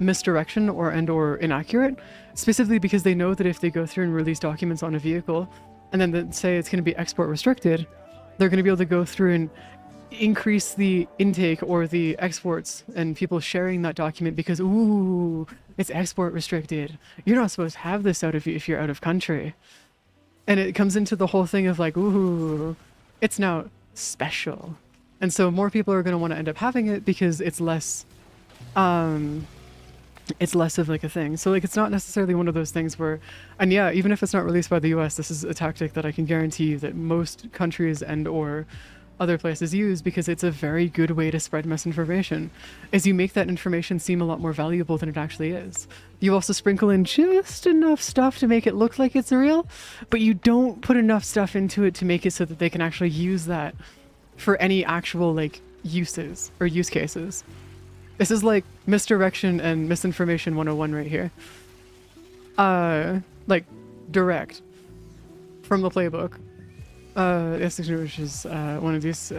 misdirection or inaccurate, specifically because they know that if they go through and release documents on a vehicle, and then say it's going to be export restricted, they're going to be able to go through and increase the intake or the exports and people sharing that document because ooh, it's export restricted. You're not supposed to have this out of you if you're out of country. And it comes into the whole thing of like, ooh, it's now special. And so more people are going to want to end up having it because it's less of like a thing. So like it's not necessarily one of those things where, and yeah, even if it's not released by the US, this is a tactic that I can guarantee you that most countries and or other places use because it's a very good way to spread misinformation, is you make that information seem a lot more valuable than it actually is. You also sprinkle in just enough stuff to make it look like it's real, but you don't put enough stuff into it to make it so that they can actually use that for any actual like uses or use cases. This is like misdirection and misinformation 101 right here. Like direct from the playbook. The S16, which is one of these,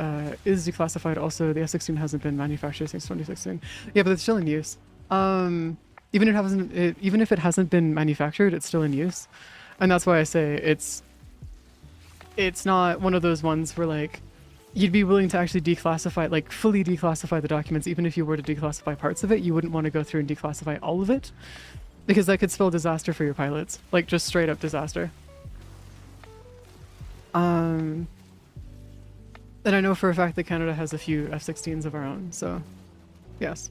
is declassified. Also, the S16 hasn't been manufactured since 2016. Yeah, but it's still in use. Even if it hasn't been manufactured, it's still in use, and that's why I say it's not one of those ones where like you'd be willing to actually declassify, like fully declassify the documents. Even if you were to declassify parts of it, you wouldn't want to go through and declassify all of it, because that could spell disaster for your pilots, like just straight up disaster. And I know for a fact that Canada has a few F-16s of our own, so yes.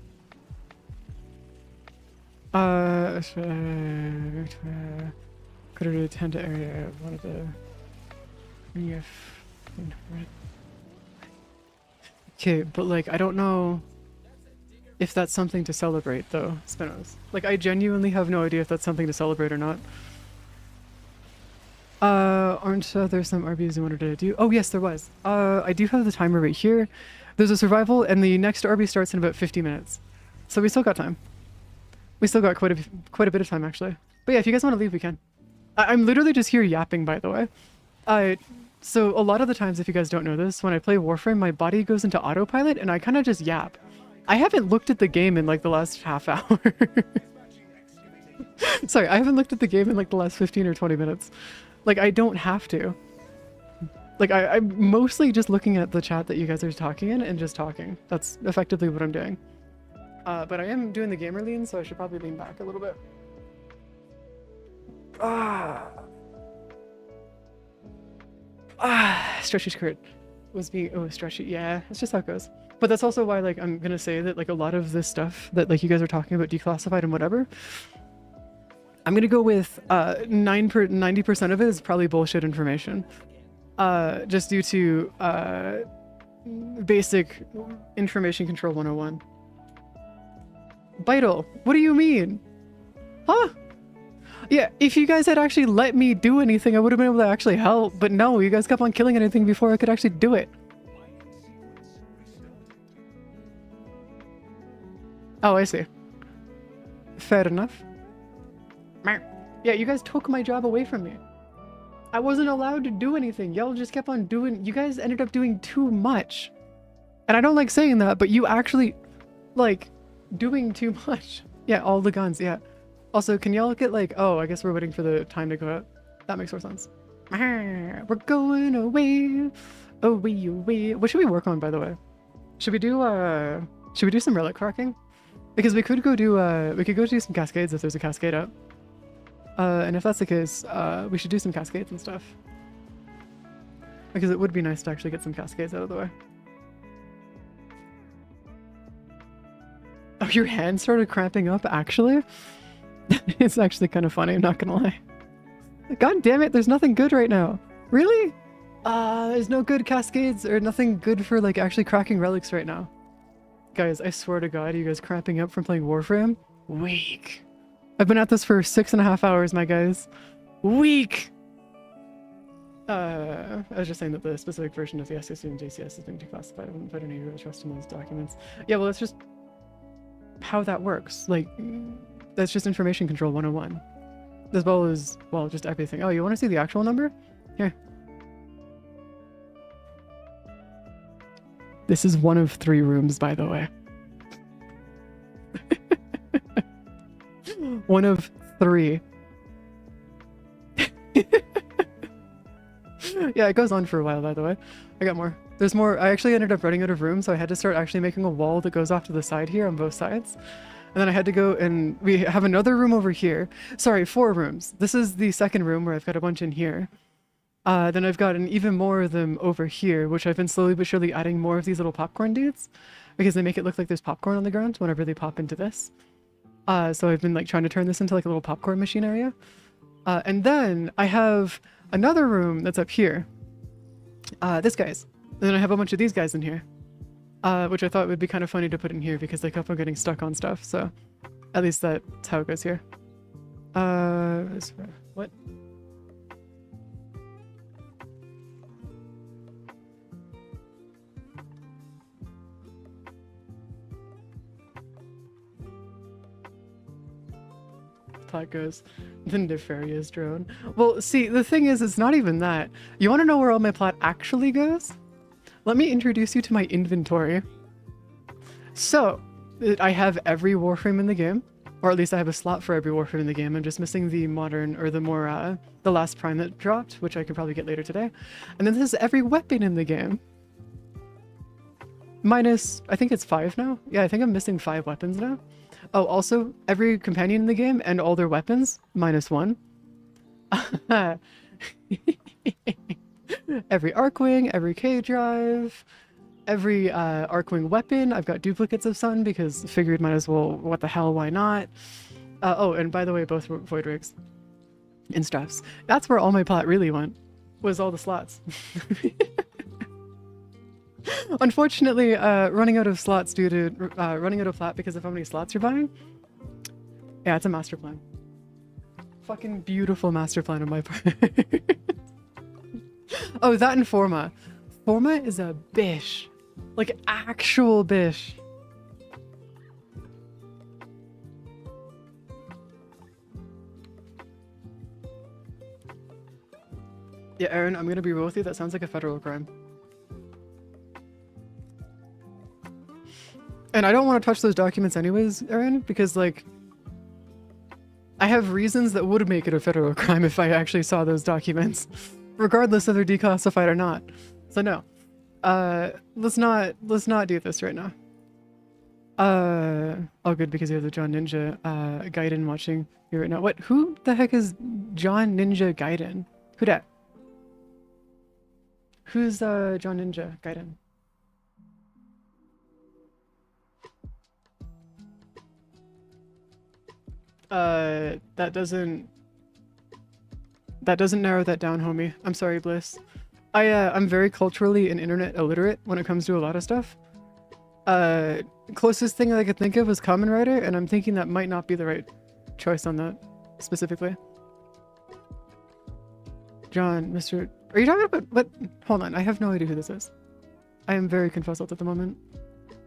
Could it attend to area of one of the okay, but like I don't know if that's something to celebrate though, Spinos. Like I genuinely have no idea if that's something to celebrate or not. Aren't there some RBs you wanted to do? Oh yes, there was. I do have the timer right here. There's a survival, and the next RB starts in about 50 minutes. So we still got time. We still got quite a bit of time actually. But yeah, if you guys want to leave, we can. I'm literally just here yapping, by the way. So a lot of the times, if you guys don't know this, when I play Warframe, my body goes into autopilot, and I kind of just yap. I haven't looked at the game in like the last half hour. Sorry, I haven't looked at the game in like the last 15 or 20 minutes. Like, I don't have to. Like, I'm mostly just looking at the chat that you guys are talking in and just talking. That's effectively what I'm doing. But I am doing the gamer lean, so I should probably lean back a little bit. Stretchy skirt was being, oh, stretchy. Yeah, it's just how it goes. But that's also why, like, I'm gonna say that, like, a lot of this stuff that, like, you guys are talking about declassified and whatever, I'm gonna go with 90% of it is probably bullshit information. Just due to basic information control 101. Vital, what do you mean? Huh? Yeah, if you guys had actually let me do anything, I would have been able to actually help. But no, you guys kept on killing anything before I could actually do it. Oh, I see. Fair enough. Yeah, you guys took my job away from me. I wasn't allowed to do anything. Y'all just kept on doing... You guys ended up doing too much. And I don't like saying that, but you actually... Like, doing too much. Yeah, all the guns, yeah. Also, can y'all get like... Oh, I guess we're waiting for the time to go out. That makes more sense. We're going away. Away, away. What should we work on, by the way? Should we do some relic cracking? Because we could go do, we could go do some cascades if there's a cascade out. And if that's the case, we should do some cascades and stuff. Because it would be nice to actually get some cascades out of the way. Oh, your hand started cramping up, actually? It's actually kind of funny, I'm not gonna lie. God damn it, there's nothing good right now. Really? There's no good cascades or nothing good for, like, actually cracking relics right now. Guys, I swear to God, you guys cramping up from playing Warframe? Weak. I've been at this for 6.5 hours, my guys. Weak! I was just saying that the specific version of the SSC and JCS is being declassified. I wouldn't put any real trust in those documents. Yeah, well, that's just how that works. Like, that's just information control 101. As well as, well, just everything. Oh, you want to see the actual number? Here. This is one of 3 rooms, by the way. One of 3. Yeah, it goes on for a while, by the way. I got more. There's more. I actually ended up running out of room, so I had to start actually making a wall that goes off to the side here on both sides. And then I had to go and we have another room over here. Sorry, 4 rooms. This is the second room where I've got a bunch in here. Then I've got an even more of them over here, which I've been slowly but surely adding more of these little popcorn dudes because they make it look like there's popcorn on the ground whenever they pop into this. So I've been like trying to turn this into like a little popcorn machine area. And then I have another room that's up here. This guy's. And then I have a bunch of these guys in here. Which I thought would be kind of funny to put in here because they kept on getting stuck on stuff. So at least that's how it goes here. What? That goes. The nefarious drone. Well, see, the thing is, it's not even that. You want to know where all my plot actually goes? Let me introduce you to my inventory. So, I have every Warframe in the game, or at least I have a slot for every Warframe in the game. I'm just missing the modern, or the more, the last prime that dropped, which I could probably get later today. And then this is every weapon in the game. Minus, I think it's 5 now? Yeah, I think I'm missing 5 weapons now. Oh, also, every companion in the game and all their weapons, -1. Every Arcwing, every K-Drive, every Arcwing weapon. I've got duplicates of some because figured might as well, what the hell, why not? Oh, and by the way, both Void Rigs and straps. That's where all my plot really went, was all the slots. Unfortunately, running out of slots due to running out of plat because of how many slots you're buying. Yeah, it's a master plan. Fucking beautiful master plan on my part. Oh, that and Forma. Forma is a bish. Like, actual bish. Yeah, Aaron, I'm gonna be real with you. That sounds like a federal crime. And I don't want to touch those documents anyways, Aaron, because, like, I have reasons that would make it a federal crime if I actually saw those documents, regardless if they're declassified or not. So no. Let's not do this right now. Oh good, because you have the John Ninja Gaiden watching you right now. What? Who the heck is John Ninja Gaiden? Who dat? Who's John Ninja Gaiden? That doesn't narrow that down, homie. I'm sorry, Bliss. I'm very culturally and internet illiterate when it comes to a lot of stuff. Closest thing I could think of was Kamen Rider, and I'm thinking that might not be the right choice on that specifically. John, Mr. Are you talking about what? Hold on, I have no idea who this is. I am very confuzzled at the moment.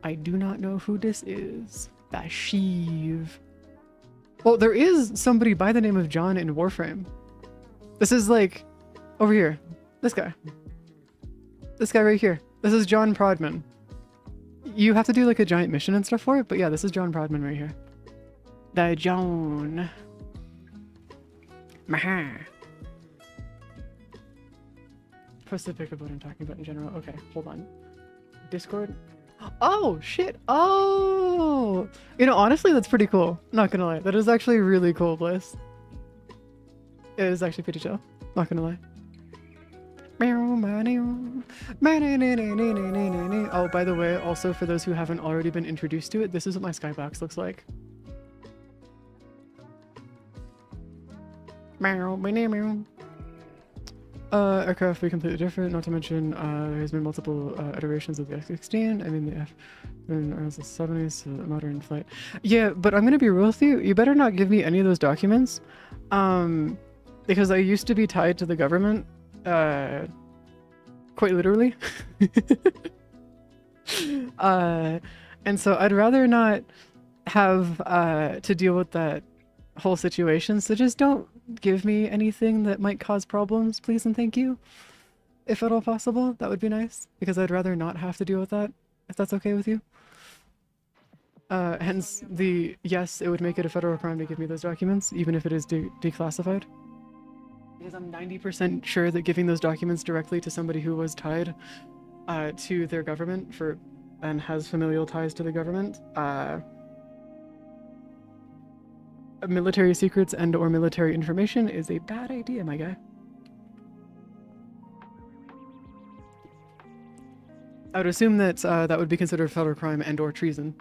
I do not know who this is. Bashiv. Well, there is somebody by the name of John in Warframe. This is like over here. This guy. This guy right here. This is John Prodman. You have to do like a giant mission and stuff for it, but yeah, this is John Prodman right here. The John. Maha. Specific about what I'm talking about in general. Okay, hold on. Discord. Oh shit. Oh, you know, honestly, that's pretty cool. Not gonna lie, that is actually really cool, Bliss. It is actually pretty chill. Not gonna lie. Oh, by the way, also for those who haven't already been introduced to it, this is what my skybox looks like. Aircraft be completely different, not to mention there has been multiple iterations of the X-16. I mean the F in the 70s, modern flight. Yeah, but I'm gonna be real with you. You better not give me any of those documents, because I used to be tied to the government, quite literally. And so I'd rather not have to deal with that whole situation. So just don't give me anything that might cause problems, please and thank you. If at all possible, that would be nice, because I'd rather not have to deal with that, if that's okay with you. Hence the, yes, it would make it a federal crime to give me those documents, even if it is declassified. Because I'm 90% sure that giving those documents directly to somebody who was tied to their government and has familial ties to the government, military secrets and or military information is a bad idea, my guy. I would assume that that would be considered federal crime and or treason.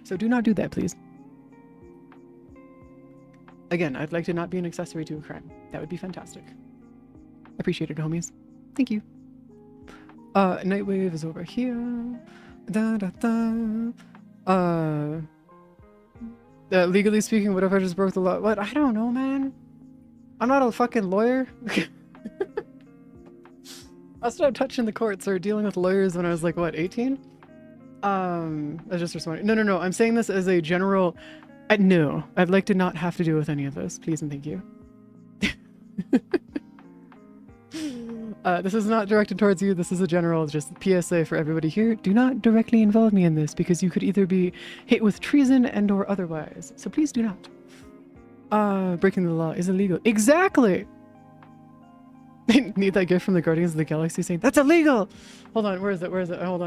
So do not do that, please. Again, I'd like to not be an accessory to a crime. That would be fantastic. Appreciate it, homies. Thank you. Nightwave is over here. Legally speaking, what if I just broke the law? What? I don't know, man. I'm not a fucking lawyer. I started touching the courts or dealing with lawyers when I was like, what, 18? I was just responding. No. I'm saying this as a general. No, I'd like to not have to deal with any of this. Please and thank you. This is not directed towards you. This is a general, just PSA for everybody here. Do not directly involve me in this, because you could either be hit with treason and or otherwise. So please do not. Breaking the law is illegal. Exactly! Need that gift from the Guardians of the Galaxy saying, that's illegal! Hold on, where is it? Hold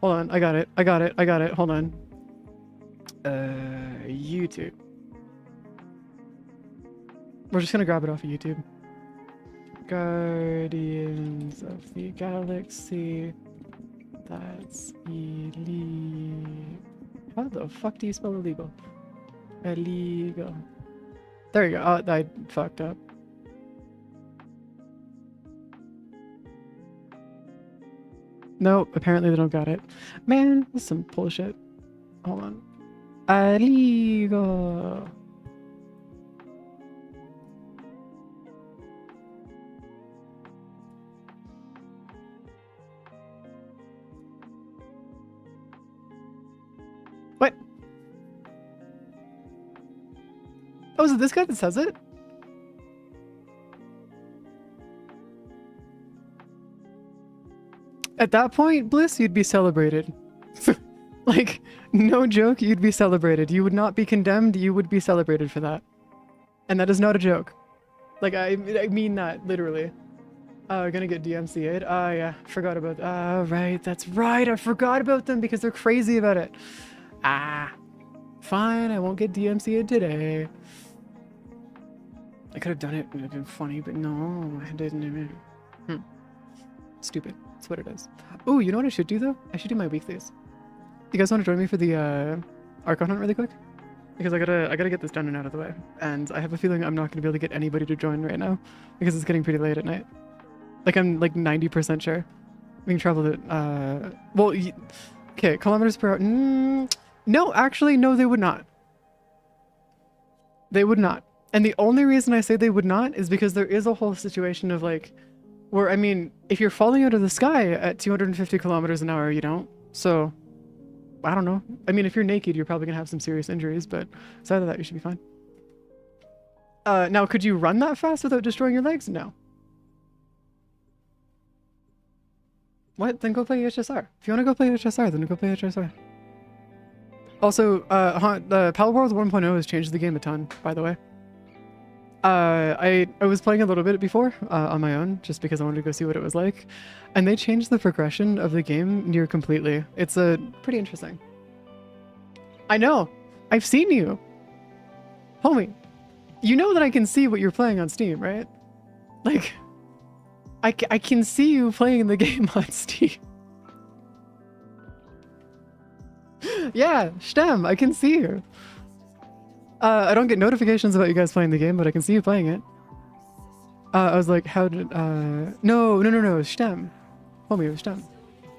on, I got it. Hold on. YouTube. We're just gonna grab it off of YouTube. Guardians of the Galaxy. That's illegal. How the fuck do you spell illegal? Illegal. There you go. Oh, I fucked up. Nope, apparently they don't got it. Man, that's some bullshit. Hold on. Illegal. What? Oh, is it this guy that says it? At that point, Bliss, you'd be celebrated. Like, no joke, you'd be celebrated. You would not be condemned, you would be celebrated for that. And that is not a joke. Like, I mean that, literally. Gonna get DMCA'd. Yeah, forgot about that. Right, that's right, I forgot about them because they're crazy about it. Fine, I won't get DMCA'd today. I could have done it, it would have been funny, but no, I didn't. Stupid, that's what it is. Oh, you know what I should do though? I should do my weeklies. You guys want to join me for the Archon hunt really quick? Because I gotta get this done and out of the way. And I have a feeling I'm not gonna be able to get anybody to join right now because it's getting pretty late at night. Like I'm like 90% sure. We can travel it. Well, okay, kilometers per hour. No, actually, no, they would not. They would not. And the only reason I say they would not is because there is a whole situation of like, where I mean, if you're falling out of the sky at 250 kilometers an hour, you don't. So. I don't know. I mean, if you're naked, you're probably gonna have some serious injuries, but aside of that, you should be fine. Now, could you run that fast without destroying your legs? No. What? Then go play HSR. If you want to go play HSR, then go play HSR. Also, Pal World 1.0 has changed the game a ton, by the way. I was playing a little bit before on my own, just because I wanted to go see what it was like, and they changed the progression of the game near completely. It's pretty interesting. I know, I've seen you, homie. You know that I can see what you're playing on Steam, right? Like, I can see you playing the game on Steam. Yeah, Stem, I can see you. I don't get notifications about you guys playing the game, but I can see you playing it. I was like, how did, no, it's Stem. Homie, it was Stem.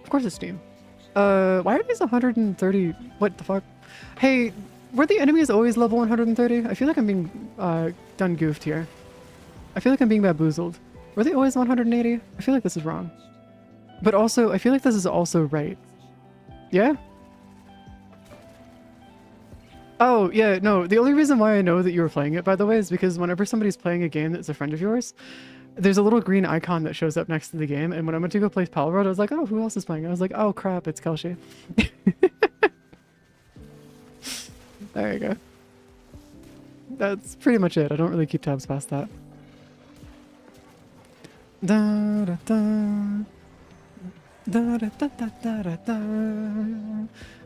Of course it's Steam. Why are these 130? What the fuck? Hey, were the enemies always level 130? I feel like I'm being, done goofed here. I feel like I'm being bamboozled. Were they always 180? I feel like this is wrong. But also, I feel like this is also right. Yeah? Oh, yeah, no, the only reason why I know that you were playing it, by the way, is because whenever somebody's playing a game that's a friend of yours, there's a little green icon that shows up next to the game, and when I went to go play Pal World, I was like, oh, who else is playing? I was like, oh, crap, it's Kelshi. There you go. That's pretty much it. I don't really keep tabs past that. Da da da. Da da da da da da da.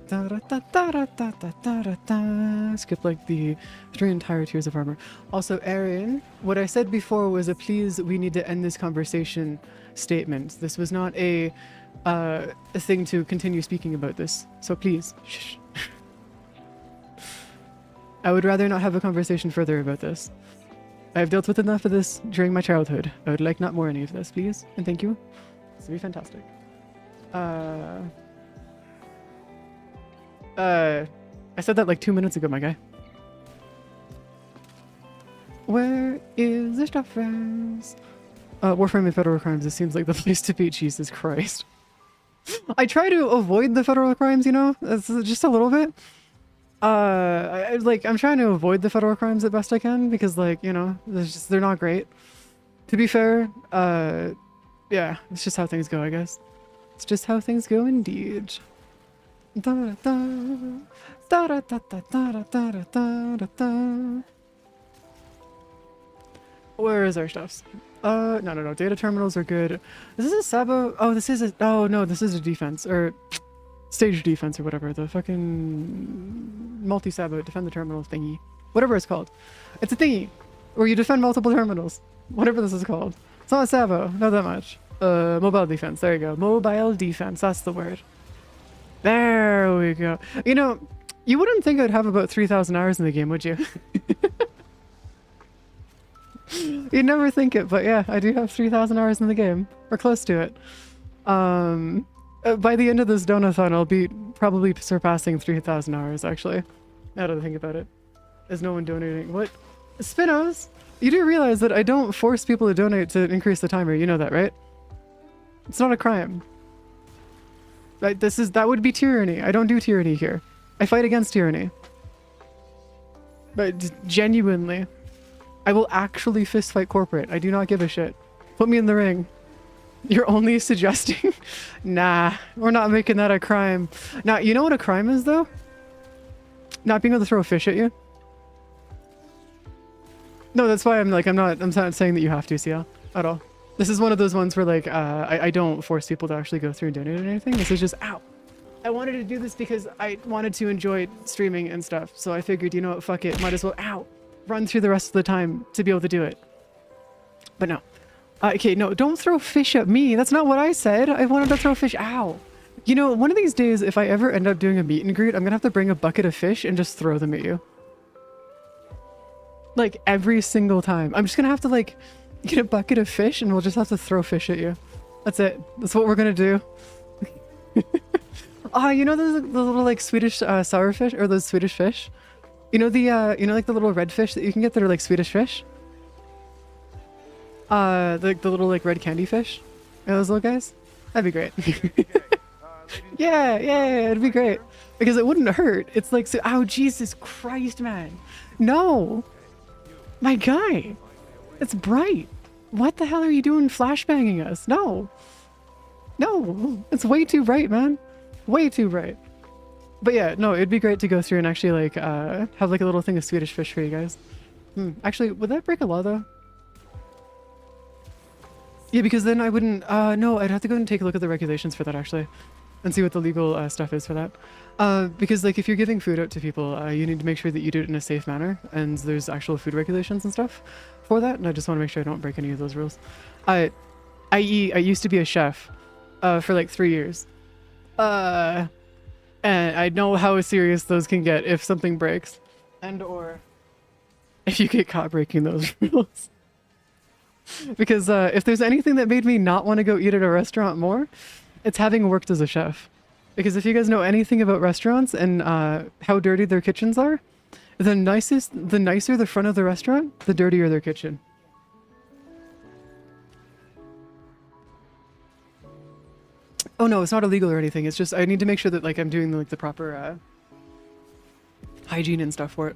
Da, da, da, da, da, da, da, da, da. Skip like the 3 entire tiers of armor. Also, Aaron, what I said before was a please, we need to end this conversation statement. This was not a thing to continue speaking about this. So please, shh. I would rather not have a conversation further about this. I've dealt with enough of this during my childhood. I would like not more any of this, please. And thank you. This would be fantastic. I said that like 2 minutes ago, my guy. Where is the stuff, friends? Warframe and federal crimes, it seems like the place to be. Jesus Christ. I try to avoid the federal crimes, you know? It's just a little bit. I'm trying to avoid the federal crimes as best I can because, like, you know, they're not great. To be fair, yeah, it's just how things go, I guess. It's just how things go indeed. Da da da da da da da da da da da. Where is our stuffs? No. Data terminals are good. Is this a Sabo? Oh, this is a. Oh no, this is a defense or stage defense or whatever. The fucking multi-Sabo defend the terminal thingy, whatever it's called. It's a thingy where you defend multiple terminals. Whatever this is called. It's not a Sabo. Not that much. Mobile defense. There you go. Mobile defense. That's the word. There we go. You know, you wouldn't think I'd have about 3,000 hours in the game, would you? You'd never think it, but yeah, I do have 3,000 hours in the game. Or close to it. By the end of this donathon, I'll be probably surpassing 3,000 hours, actually. Now that I think about it. Is no one donating? What? Spinos? You do realize that I don't force people to donate to increase the timer. You know that, right? It's not a crime. Like, that would be tyranny. I don't do tyranny here. I fight against tyranny. But genuinely, I will actually fist fight corporate. I do not give a shit. Put me in the ring. You're only suggesting? Nah, we're not making that a crime. Now, you know what a crime is, though? Not being able to throw a fish at you. No, that's why I'm not saying that you have to, CL, at all. This is one of those ones where, like, I don't force people to actually go through and donate or anything. This is just, ow. I wanted to do this because I wanted to enjoy streaming and stuff. So I figured, you know what, fuck it. Might as well, ow, run through the rest of the time to be able to do it. But no. Okay, no, don't throw fish at me. That's not what I said. I wanted to throw fish. Ow. You know, one of these days, if I ever end up doing a meet and greet, I'm gonna have to bring a bucket of fish and just throw them at you. Like, every single time. I'm just gonna have to, like, get a bucket of fish and we'll just have to throw fish at you. That's it. That's what we're gonna do. You know those the little, like, Swedish sour fish? Or those Swedish fish? You know the, you know, like, the little red fish that you can get that are, like, Swedish fish? The little, like, red candy fish? You know those little guys? That'd be great. Yeah, it'd be great. Because it wouldn't hurt. It's like, so, oh, Jesus Christ, man. No. My guy. It's bright. What the hell are you doing flashbanging us? No. No. It's way too bright, man. Way too bright. But yeah, no, it'd be great to go through and actually, like, have, like, a little thing of Swedish fish for you guys. Actually, would that break a law, though? Yeah, because then I wouldn't, no, I'd have to go and take a look at the regulations for that, actually, and see what the legal stuff is for that. Because, like, if you're giving food out to people, you need to make sure that you do it in a safe manner, and there's actual food regulations and stuff for that, and I just want to make sure I don't break any of those rules. I used to be a chef for, like, 3 years. And I know how serious those can get if something breaks, and or if you get caught breaking those rules. Because if there's anything that made me not want to go eat at a restaurant more, it's having worked as a chef. Because if you guys know anything about restaurants and how dirty their kitchens are, the nicer the front of the restaurant, the dirtier their kitchen. Oh no, it's not illegal or anything. It's just I need to make sure that, like, I'm doing like the proper hygiene and stuff for it.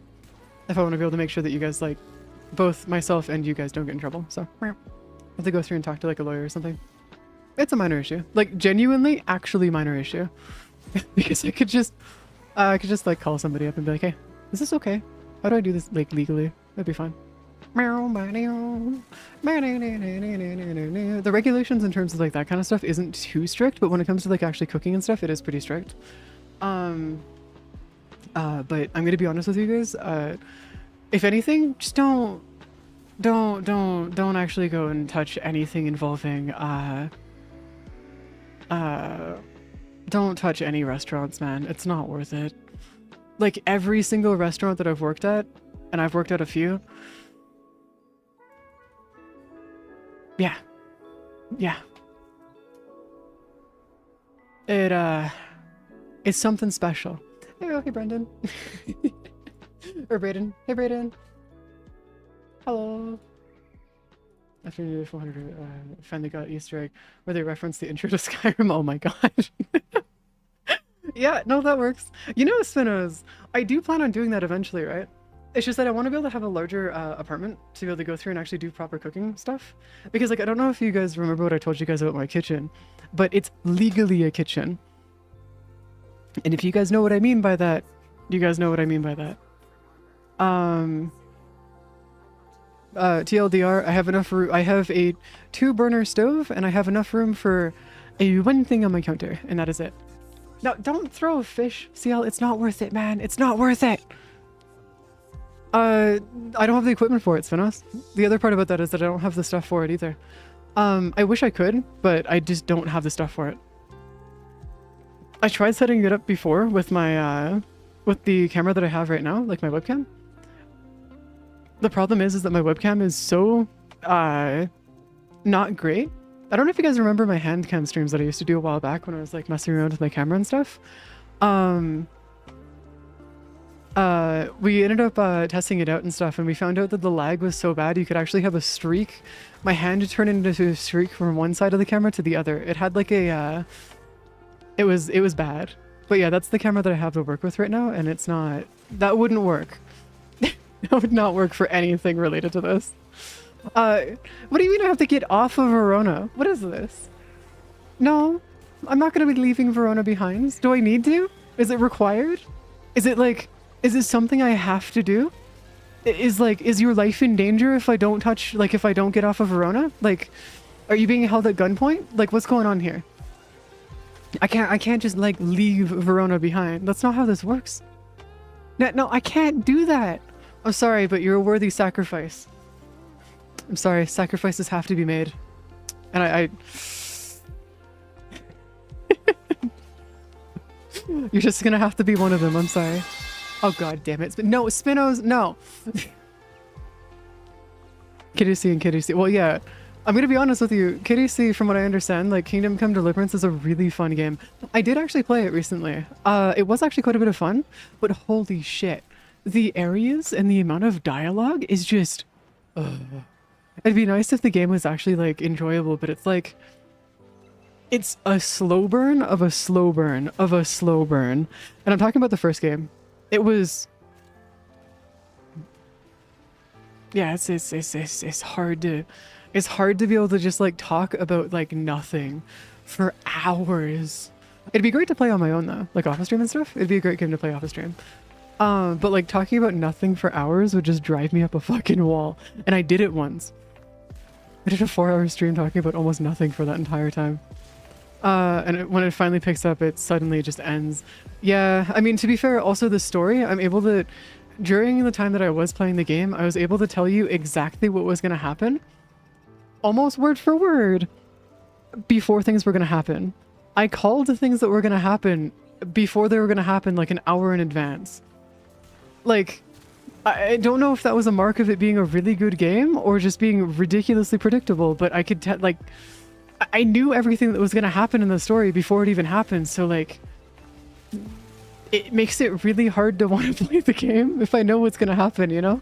If I want to be able to make sure that you guys, like, both myself and you guys don't get in trouble. So I have to go through and talk to, like, a lawyer or something. It's a minor issue, like, genuinely actually minor issue. Because I could just like call somebody up and be like, hey, is this okay? How do I do this, like, legally? That'd be fine. The regulations in terms of, like, that kind of stuff isn't too strict, but when it comes to, like, actually cooking and stuff, it is pretty strict. But I'm gonna be honest with you guys, if anything, just don't actually go and touch anything involving, don't touch any restaurants, man. It's not worth it. Like, every single restaurant that I've worked at, and I've worked at a few, yeah. It's something special. Hey, okay, Brendan. Or Brayden. Hey, Brayden. Hello. After New Year 400, finally got Easter egg where they reference the intro to Skyrim. Oh my gosh. Yeah, no, that works. You know, Spinos, I do plan on doing that eventually, right? It's just that I want to be able to have a larger apartment to be able to go through and actually do proper cooking stuff. Because, like, I don't know if you guys remember what I told you guys about my kitchen, but it's legally a kitchen. And if you guys know what I mean by that, you guys know what I mean by that. TLDR, I have enough room. I have a 2-burner stove, and I have enough room for a 1 thing on my counter, and that is it. Now, don't throw a fish, CL. It's not worth it, man. It's not worth it. I don't have the equipment for it, Spinos. The other part about that is that I don't have the stuff for it either. I wish I could, but I just don't have the stuff for it. I tried setting it up before with my, with the camera that I have right now, like my webcam. The problem is that my webcam is so, not great. I don't know if you guys remember my hand cam streams that I used to do a while back when I was, like, messing around with my camera and stuff. We ended up testing it out and stuff, and we found out that the lag was so bad you could actually have a streak. My hand would turn into a streak from one side of the camera to the other. It had like a, it was bad. But yeah, that's the camera that I have to work with right now, and it's not, that wouldn't work. That would not work for anything related to this. What do you mean I have to get off of Verona? What is this? No, I'm not going to be leaving Verona behind. Do I need to? Is it required? Is it like, is it something I have to do? Is your life in danger if I don't touch, like if I don't get off of Verona? Like, are you being held at gunpoint? Like, what's going on here? I can't just like leave Verona behind. That's not how this works. No, I can't do that. I'm sorry, but you're a worthy sacrifice. I'm sorry, sacrifices have to be made. And I You're just gonna have to be one of them, I'm sorry. Oh god damn it. No, Spinos, no! Kitty C and Kitty C. Well, yeah. I'm gonna be honest with you. Kitty C, from what I understand, like Kingdom Come Deliverance is a really fun game. I did actually play it recently. It was actually quite a bit of fun, but holy shit. The areas and the amount of dialogue is just... It'd be nice if the game was actually like enjoyable, but it's like... It's a slow burn of a slow burn of a slow burn. And I'm talking about the first game. It was... Yeah, it's hard to... It's hard to be able to just like talk about like nothing for hours. It'd be great to play on my own though, like off stream and stuff. It'd be a great game to play off stream. But like talking about nothing for hours would just drive me up a fucking wall. And I did it once. I did a 4-hour stream talking about almost nothing for that entire time. When it finally picks up, it suddenly just ends. Yeah, I mean, to be fair, also the story, I'm able to... During the time that I was playing the game, I was able to tell you exactly what was going to happen. Almost word for word. Before things were going to happen. I called the things that were going to happen before they were going to happen like an hour in advance. Like, I don't know if that was a mark of it being a really good game or just being ridiculously predictable, but I could like... I knew everything that was going to happen in the story before it even happened, so like... It makes it really hard to want to play the game if I know what's going to happen, you know?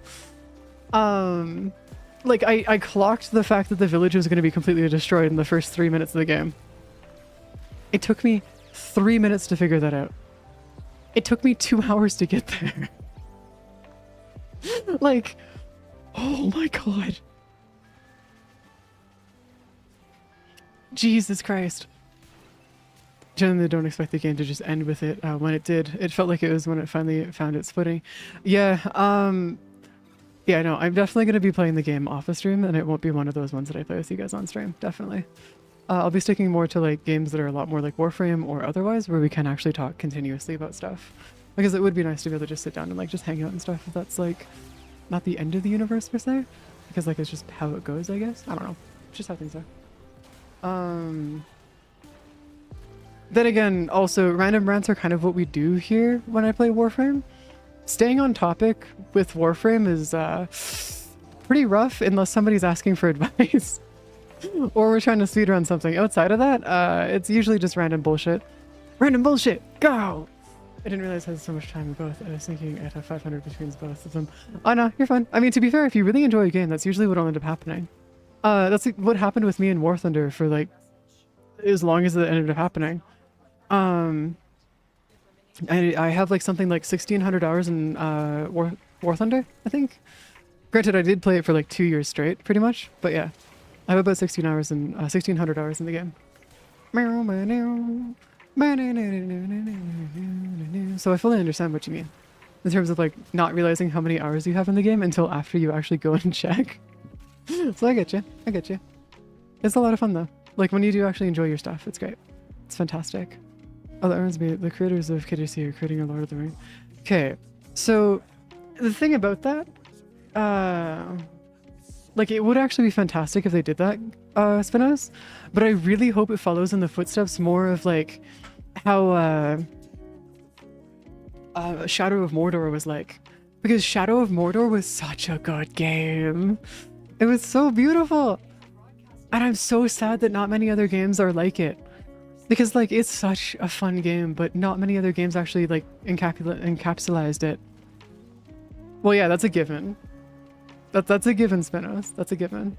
Like, I clocked the fact that the village was going to be completely destroyed in the first 3 minutes of the game. It took me 3 minutes to figure that out. It took me 2 hours to get there. Like, oh my god. Jesus Christ. Generally don't expect the game to just end with it when it did. It felt like it was when it finally found its footing. Yeah, yeah, no, I'm definitely going to be playing the game off of stream, and it won't be one of those ones that I play with you guys on stream, definitely. I'll be sticking more to like games that are a lot more like Warframe or otherwise, where we can actually talk continuously about stuff. Because it would be nice to be able to just sit down and like just hang out and stuff if that's like not the end of the universe per se. Because like it's just how it goes, I guess. I don't know. It's just how things are. Then again, also, random rants are kind of what we do here when I play Warframe. Staying on topic with Warframe is pretty rough unless somebody's asking for advice. Or we're trying to speedrun something. Outside of that, it's usually just random bullshit. Random bullshit! Go! I didn't realize I had so much time in both. I was thinking I'd have 500 between both of them. Oh no, you're fine. I mean, to be fair, if you really enjoy a game, that's usually what'll end up happening. That's what happened with me in War Thunder for like as long as it ended up happening. I have like something like 1,600 hours in War Thunder, I think. Granted, I did play it for like 2 years straight, pretty much. But yeah, I have about 1,600 hours in the game. So I fully understand what you mean in terms of like not realizing how many hours you have in the game until after you actually go and check. So I get you. I get you. It's a lot of fun though. Like when you do actually enjoy your stuff, it's great. It's fantastic. Oh, that reminds me, the creators of KDC are creating a Lord of the Rings. Okay, so the thing about that, like it would actually be fantastic if they did that, Spinos, but I really hope it follows in the footsteps more of like how Shadow of Mordor was like. Because Shadow of Mordor was such a good game. It was so beautiful. And I'm so sad that not many other games are like it. Because like it's such a fun game, but not many other games actually like encapsulated it. Well, yeah, that's a given. That's a given, Spinos. That's a given.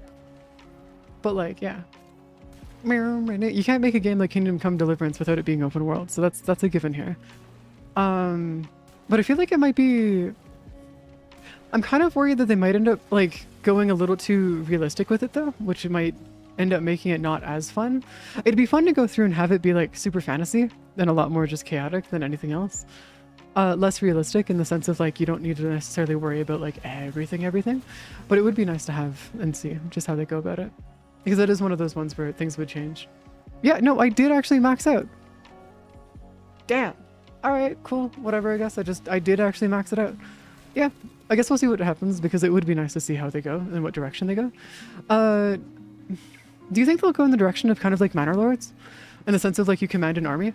But like, yeah, you can't make a game like Kingdom Come Deliverance without it being open world. So that's a given here. But I feel like it might be. I'm kind of worried that they might end up like going a little too realistic with it though, which might end up making it not as fun. It'd be fun to go through and have it be like super fantasy and a lot more just chaotic than anything else. Less realistic in the sense of like you don't need to necessarily worry about like everything, but it would be nice to have and see just how they go about it, because it is one of those ones where things would change. Yeah, no, I did actually max out. Damn. All right, cool, whatever. I guess I did actually max it out. Yeah, I guess we'll see what happens, because it would be nice to see how they go and what direction they go. Do you think they'll go in the direction of kind of like Manor Lords, in the sense of like you command an army?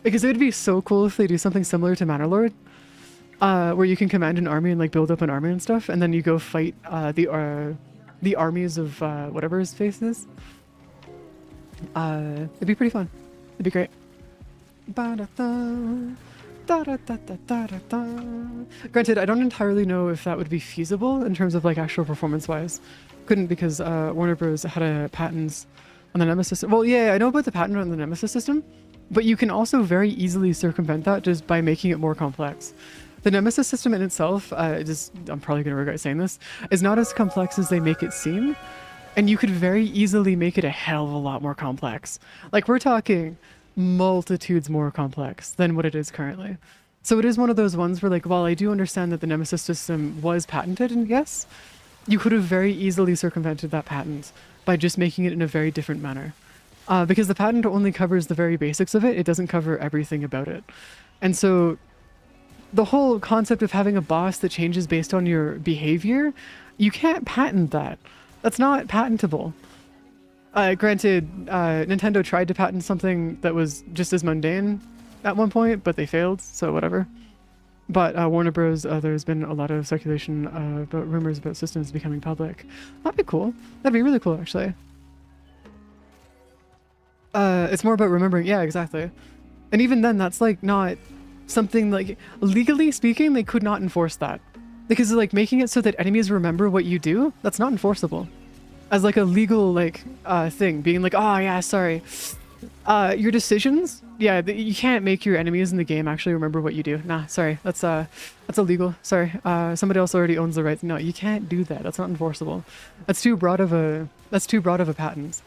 Because it would be so cool if they do something similar to Manor Lord, where you can command an army and like build up an army and stuff, and then you go fight the armies of whatever his face is. It'd be pretty fun. It'd be great. Granted, I don't entirely know if that would be feasible in terms of like actual performance-wise. Couldn't, because Warner Bros. Had a patents on the Nemesis. Well, yeah, I know about the patent on the Nemesis system. But you can also very easily circumvent that just by making it more complex. The Nemesis system in itself, I'm probably going to regret saying this, is not as complex as they make it seem. And you could very easily make it a hell of a lot more complex. Like, we're talking multitudes more complex than what it is currently. So it is one of those ones where, like, while I do understand that the Nemesis system was patented, and yes, you could have very easily circumvented that patent by just making it in a very different manner. Because the patent only covers the very basics of it, it doesn't cover everything about it. And so the whole concept of having a boss that changes based on your behavior, you can't patent that. That's not patentable. Granted, Nintendo tried to patent something that was just as mundane at one point, but they failed, so whatever. But Warner Bros., there's been a lot of speculation about rumors about systems becoming public. That'd be cool. That'd be really cool, actually. It's more about remembering. Yeah, exactly. And even then, that's like not something like, legally speaking, they could not enforce that. Because like making it so that enemies remember what you do, that's not enforceable. As like a legal like thing, being like, oh yeah, sorry. Your decisions, yeah, you can't make your enemies in the game actually remember what you do. Nah, sorry, that's illegal. Sorry, somebody else already owns the rights. No, you can't do that. That's not enforceable. That's too broad of a patent.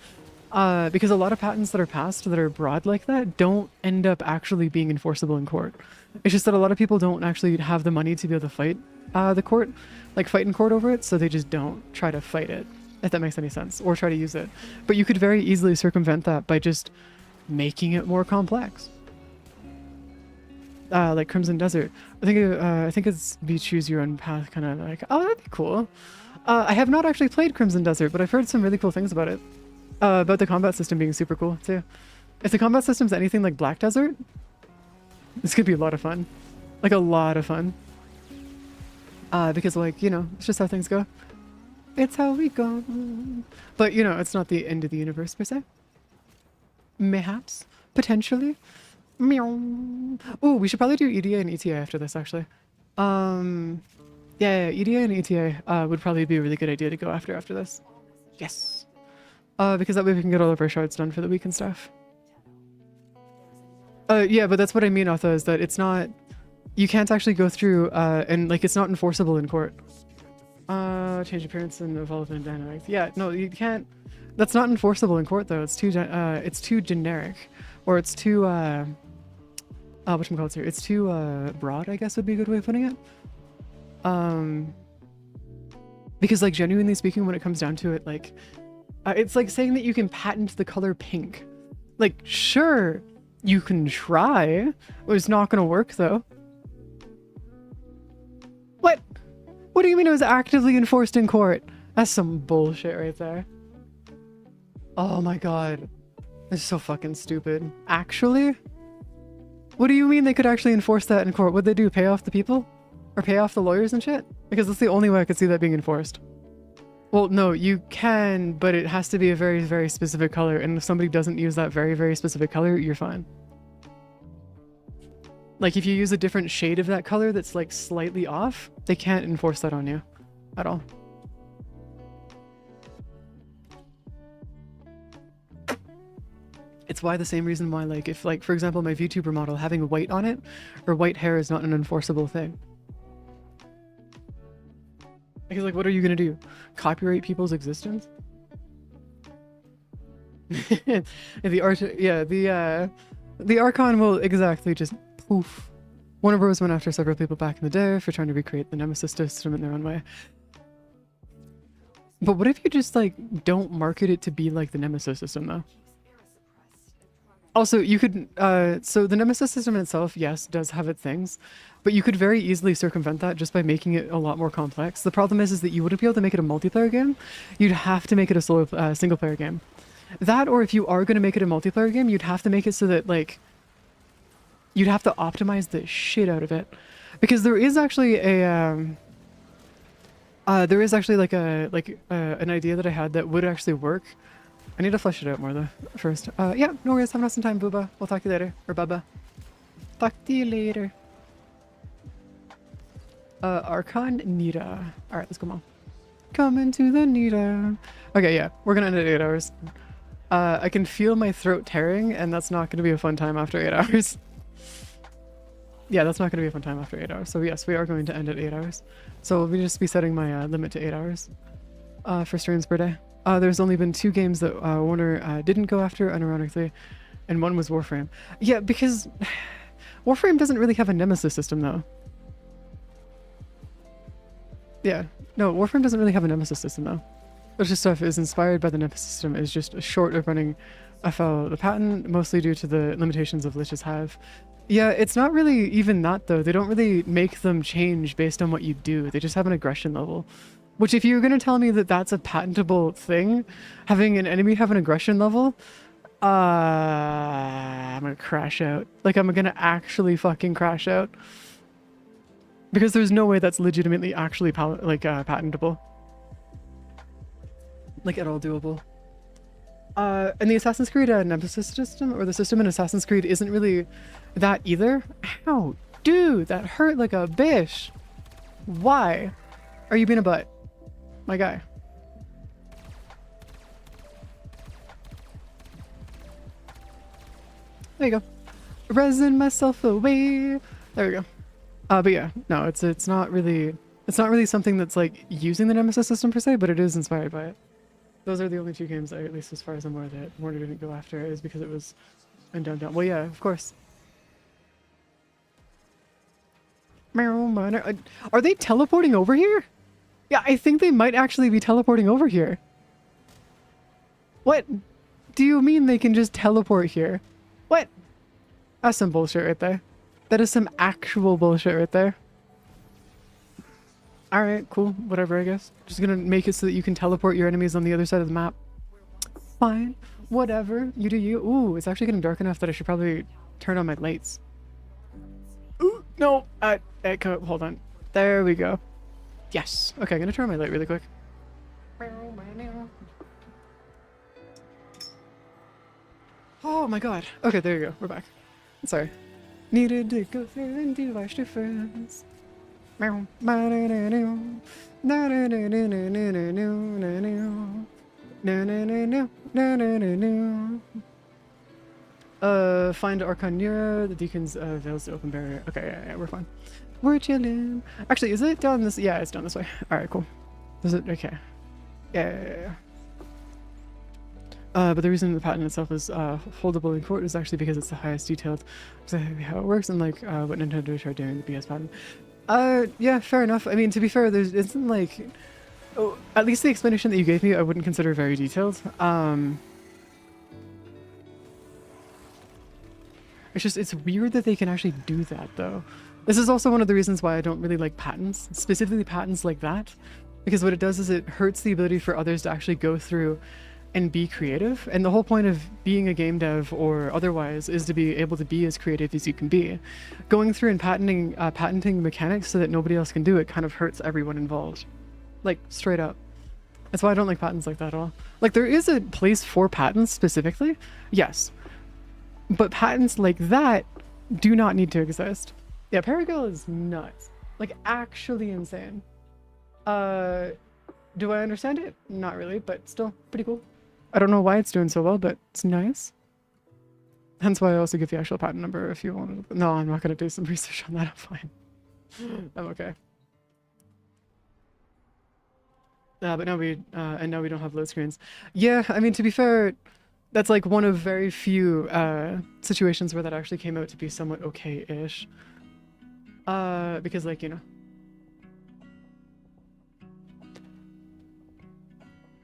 Because a lot of patents that are passed that are broad like that don't end up actually being enforceable in court. It's just that a lot of people don't actually have the money to be able to fight the court, like fight in court over it, so they just don't try to fight it, if that makes any sense, or try to use it. But you could very easily circumvent that by just making it more complex. Like Crimson Desert. I think it's be choose your own path, kind of like, oh, that'd be cool. I have not actually played Crimson Desert, but I've heard some really cool things about it. About the combat system being super cool too. If the combat system's anything like Black Desert, this could be a lot of fun. Like a lot of fun. Because like, you know, it's just how things go. It's how we go. But you know, it's not the end of the universe per se. Mayhaps. Potentially. Meow. Ooh, we should probably do EDA and ETA after this actually. Yeah, EDA and ETA would probably be a really good idea to go after this. Yes. Because that way we can get all of our shards done for the week and stuff. Yeah, but that's what I mean, Otha, is that it's not... You can't actually go through, and, like, it's not enforceable in court. Change appearance and evolve in dynamics. Yeah, no, you can't... That's not enforceable in court, though. It's too generic. Or it's too, whatchamacallit here? It's too, broad, I guess would be a good way of putting it. Because, like, genuinely speaking, when it comes down to it, like... it's like saying that you can patent the color pink. Like, sure, you can try, but it's not gonna work, though. What? What do you mean it was actively enforced in court? That's some bullshit right there. Oh my god. This is so fucking stupid. Actually? What do you mean they could actually enforce that in court? What'd they do? Pay off the people? Or pay off the lawyers and shit? Because that's the only way I could see that being enforced. Well, no, you can, but it has to be a very, very specific color, and if somebody doesn't use that very, very specific color, you're fine. Like, if you use a different shade of that color that's, like, slightly off, they can't enforce that on you. At all. It's why the same reason why, like, if, like, for example, my VTuber model having white on it, or white hair is not an enforceable thing. Because, like, what are you gonna do? Copyright people's existence? the art, yeah, the Archon will exactly just poof. Warner Bros. Went after several people back in the day for trying to recreate the Nemesis system in their own way. But what if you just like don't market it to be like the Nemesis system though? Also, you could, so the Nemesis system in itself, yes, does have its things, but you could very easily circumvent that just by making it a lot more complex. The problem is that you wouldn't be able to make it a multiplayer game. You'd have to make it a single player game. That, or if you are going to make it a multiplayer game, you'd have to make it so that, like, you'd have to optimize the shit out of it. Because there is actually a, an idea that I had that would actually work. I need to flesh it out more though, first. Yeah, no worries, have an awesome time, Booba. We'll talk to you later. Or Bubba. Talk to you later. Archon Nita. Alright, let's go, Mom. Coming to the Nita. Okay, yeah, we're gonna end at 8 hours. I can feel my throat tearing, and that's not gonna be a fun time after 8 hours. Yeah, that's not gonna be a fun time after 8 hours. So yes, we are going to end at 8 hours. So we'll just be setting my limit to 8 hours for streams per day. There's only been 2 games that Warner didn't go after, unironically, and one was Warframe. Yeah, because Warframe doesn't really have a nemesis system, though. Yeah, no, Warframe doesn't really have a nemesis system, though. Bunch of stuff is inspired by the nemesis system, is just short of running afoul the patent, mostly due to the limitations of Lich's Hive. Yeah, it's not really even that, though. They don't really make them change based on what you do. They just have an aggression level. Which, if you're going to tell me that that's a patentable thing, having an enemy have an aggression level, I'm going to crash out. Like, I'm going to actually fucking crash out. Because there's no way that's legitimately actually patentable. Like, at all doable. And the Assassin's Creed Nemesis system, or the system in Assassin's Creed, isn't really that either. Ow, dude, that hurt like a bitch. Why are you being a butt? My guy. There you go. Resin myself away. There we go. But yeah, no, it's not really something that's like using the Nemesis system per se, but it is inspired by it. Those are the only 2 games, at least as far as I'm aware, that Warner didn't go after, is because it was in downtown. Well, yeah, of course. Are they teleporting over here? Yeah, I think they might actually be teleporting over here. What do you mean they can just teleport here? What? That's some bullshit right there. That is some actual bullshit right there. Alright, cool. Whatever, I guess. Just gonna make it so that you can teleport your enemies on the other side of the map. Fine. Whatever. You do you. Ooh, it's actually getting dark enough that I should probably turn on my lights. Ooh, no. Hold on. There we go. Yes. Okay, I'm gonna turn on my light really quick. Oh my god. Okay, there you go. We're back. Sorry. Needed to go through and do our difference. Find Archon Nero, the Deacon's veils the open barrier. Okay, yeah, we're fine. We're chilling. Actually, is it down this? Yeah, it's down this way. Alright, cool. Is it? Okay. Yeah. But the reason the patent itself is holdable in court is actually because it's the highest detailed, exactly how it works, and like what Nintendo tried doing with the BS patent. Yeah, fair enough. I mean, to be fair, there isn't like, oh, at least the explanation that you gave me, I wouldn't consider very detailed. It's just, it's weird that they can actually do that, though. This is also one of the reasons why I don't really like patents, specifically patents like that, because what it does is it hurts the ability for others to actually go through and be creative. And the whole point of being a game dev or otherwise is to be able to be as creative as you can be. Going through and patenting mechanics so that nobody else can do it kind of hurts everyone involved. Like, straight up. That's why I don't like patents like that at all. Like, there is a place for patents specifically, yes. But patents like that do not need to exist. Yeah, Paragirl is nuts. Like, actually insane. Do I understand it? Not really, but still pretty cool. I don't know why it's doing so well, but it's nice. Hence why I also give the actual patent number if you want to. No, I'm not going to do some research on that. I'm fine. I'm okay. But now we don't have load screens. Yeah, I mean, to be fair, That's like one of very few situations where that actually came out to be somewhat okay-ish. Because like, you know,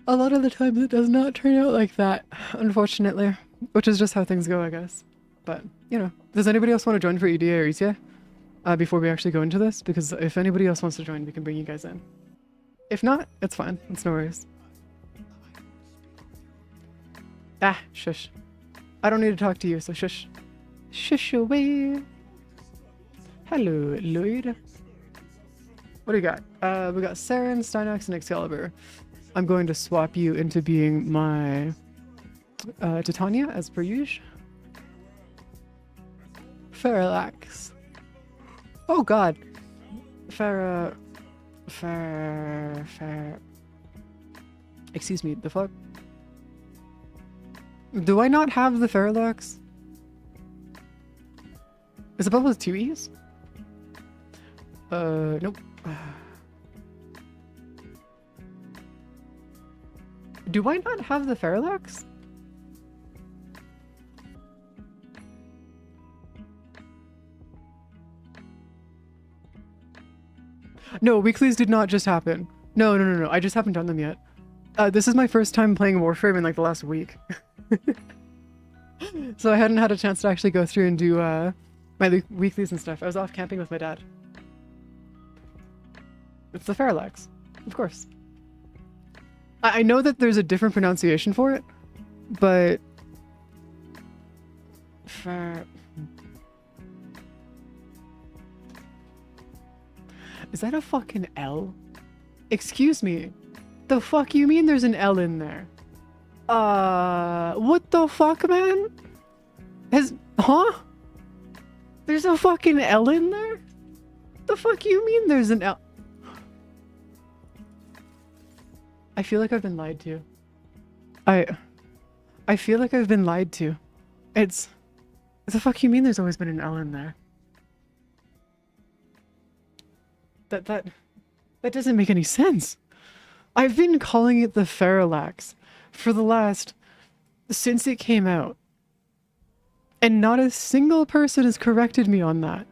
a lot of the times it does not turn out like that, unfortunately, which is just how things go, I guess. But, you know, does anybody else want to join for EDA or ETA? Before we actually go into this? Because if anybody else wants to join, we can bring you guys in. If not, it's fine. It's no worries. Ah, shush. I don't need to talk to you, so shush. Shush away. Hello, Lloyd. What do we got? We got Saren, Stynax, and Excalibur. I'm going to swap you into being my Titania, as per usual. Parallax. Oh god. Excuse me, the fuck? Do I not have the Parallax? Is it spelled with 2 E's? Nope. Do I not have the Parallax? No, weeklies did not just happen. No. I just haven't done them yet. This is my first time playing Warframe in like the last week. So I hadn't had a chance to actually go through and do my weeklies and stuff. I was off camping with my dad. It's the Parallax, of course. I know that there's a different pronunciation for it, but... Is that a fucking L? Excuse me. The fuck you mean there's an L in there? What the fuck, man? Huh? There's a fucking L in there? The fuck you mean there's an L? I feel like I've been lied to. I feel like I've been lied to. The fuck you mean there's always been an L in there? That doesn't make any sense. I've been calling it the Parallax since it came out. And not a single person has corrected me on that.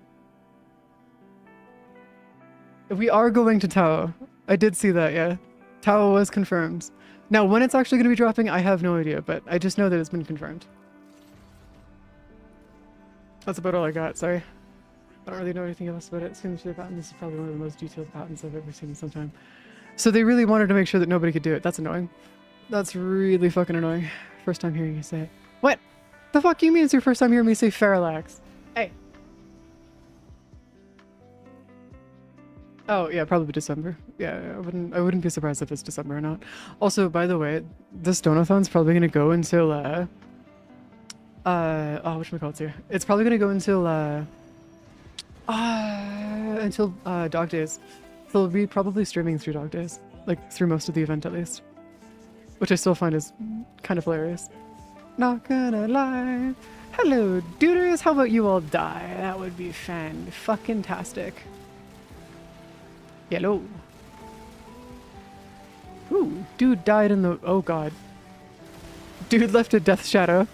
We are going to Tao. I did see that, yeah. Tao was confirmed. Now, when it's actually going to be dropping, I have no idea, but I just know that it's been confirmed. That's about all I got, sorry. I don't really know anything else about it. Signature pattern, this is probably one of the most detailed patterns I've ever seen in some time. So they really wanted to make sure that nobody could do it. That's annoying. That's really fucking annoying. First time hearing you say it. What? The fuck you mean it's your first time hearing me say Parallax? Hey. Oh yeah, probably December. Yeah, I wouldn't be surprised if it's December or not. Also, by the way, this Donathon's probably gonna go until whatchamacallit's here. It's probably gonna go until Dog Days. So we'll be probably streaming through Dog Days. Like, through most of the event at least. Which I still find is kind of hilarious. Not gonna lie. Hello, duders, how about you all die? That would be fan-fucking-tastic. Hello. Ooh, dude died in the... Oh god. Dude left a death shadow.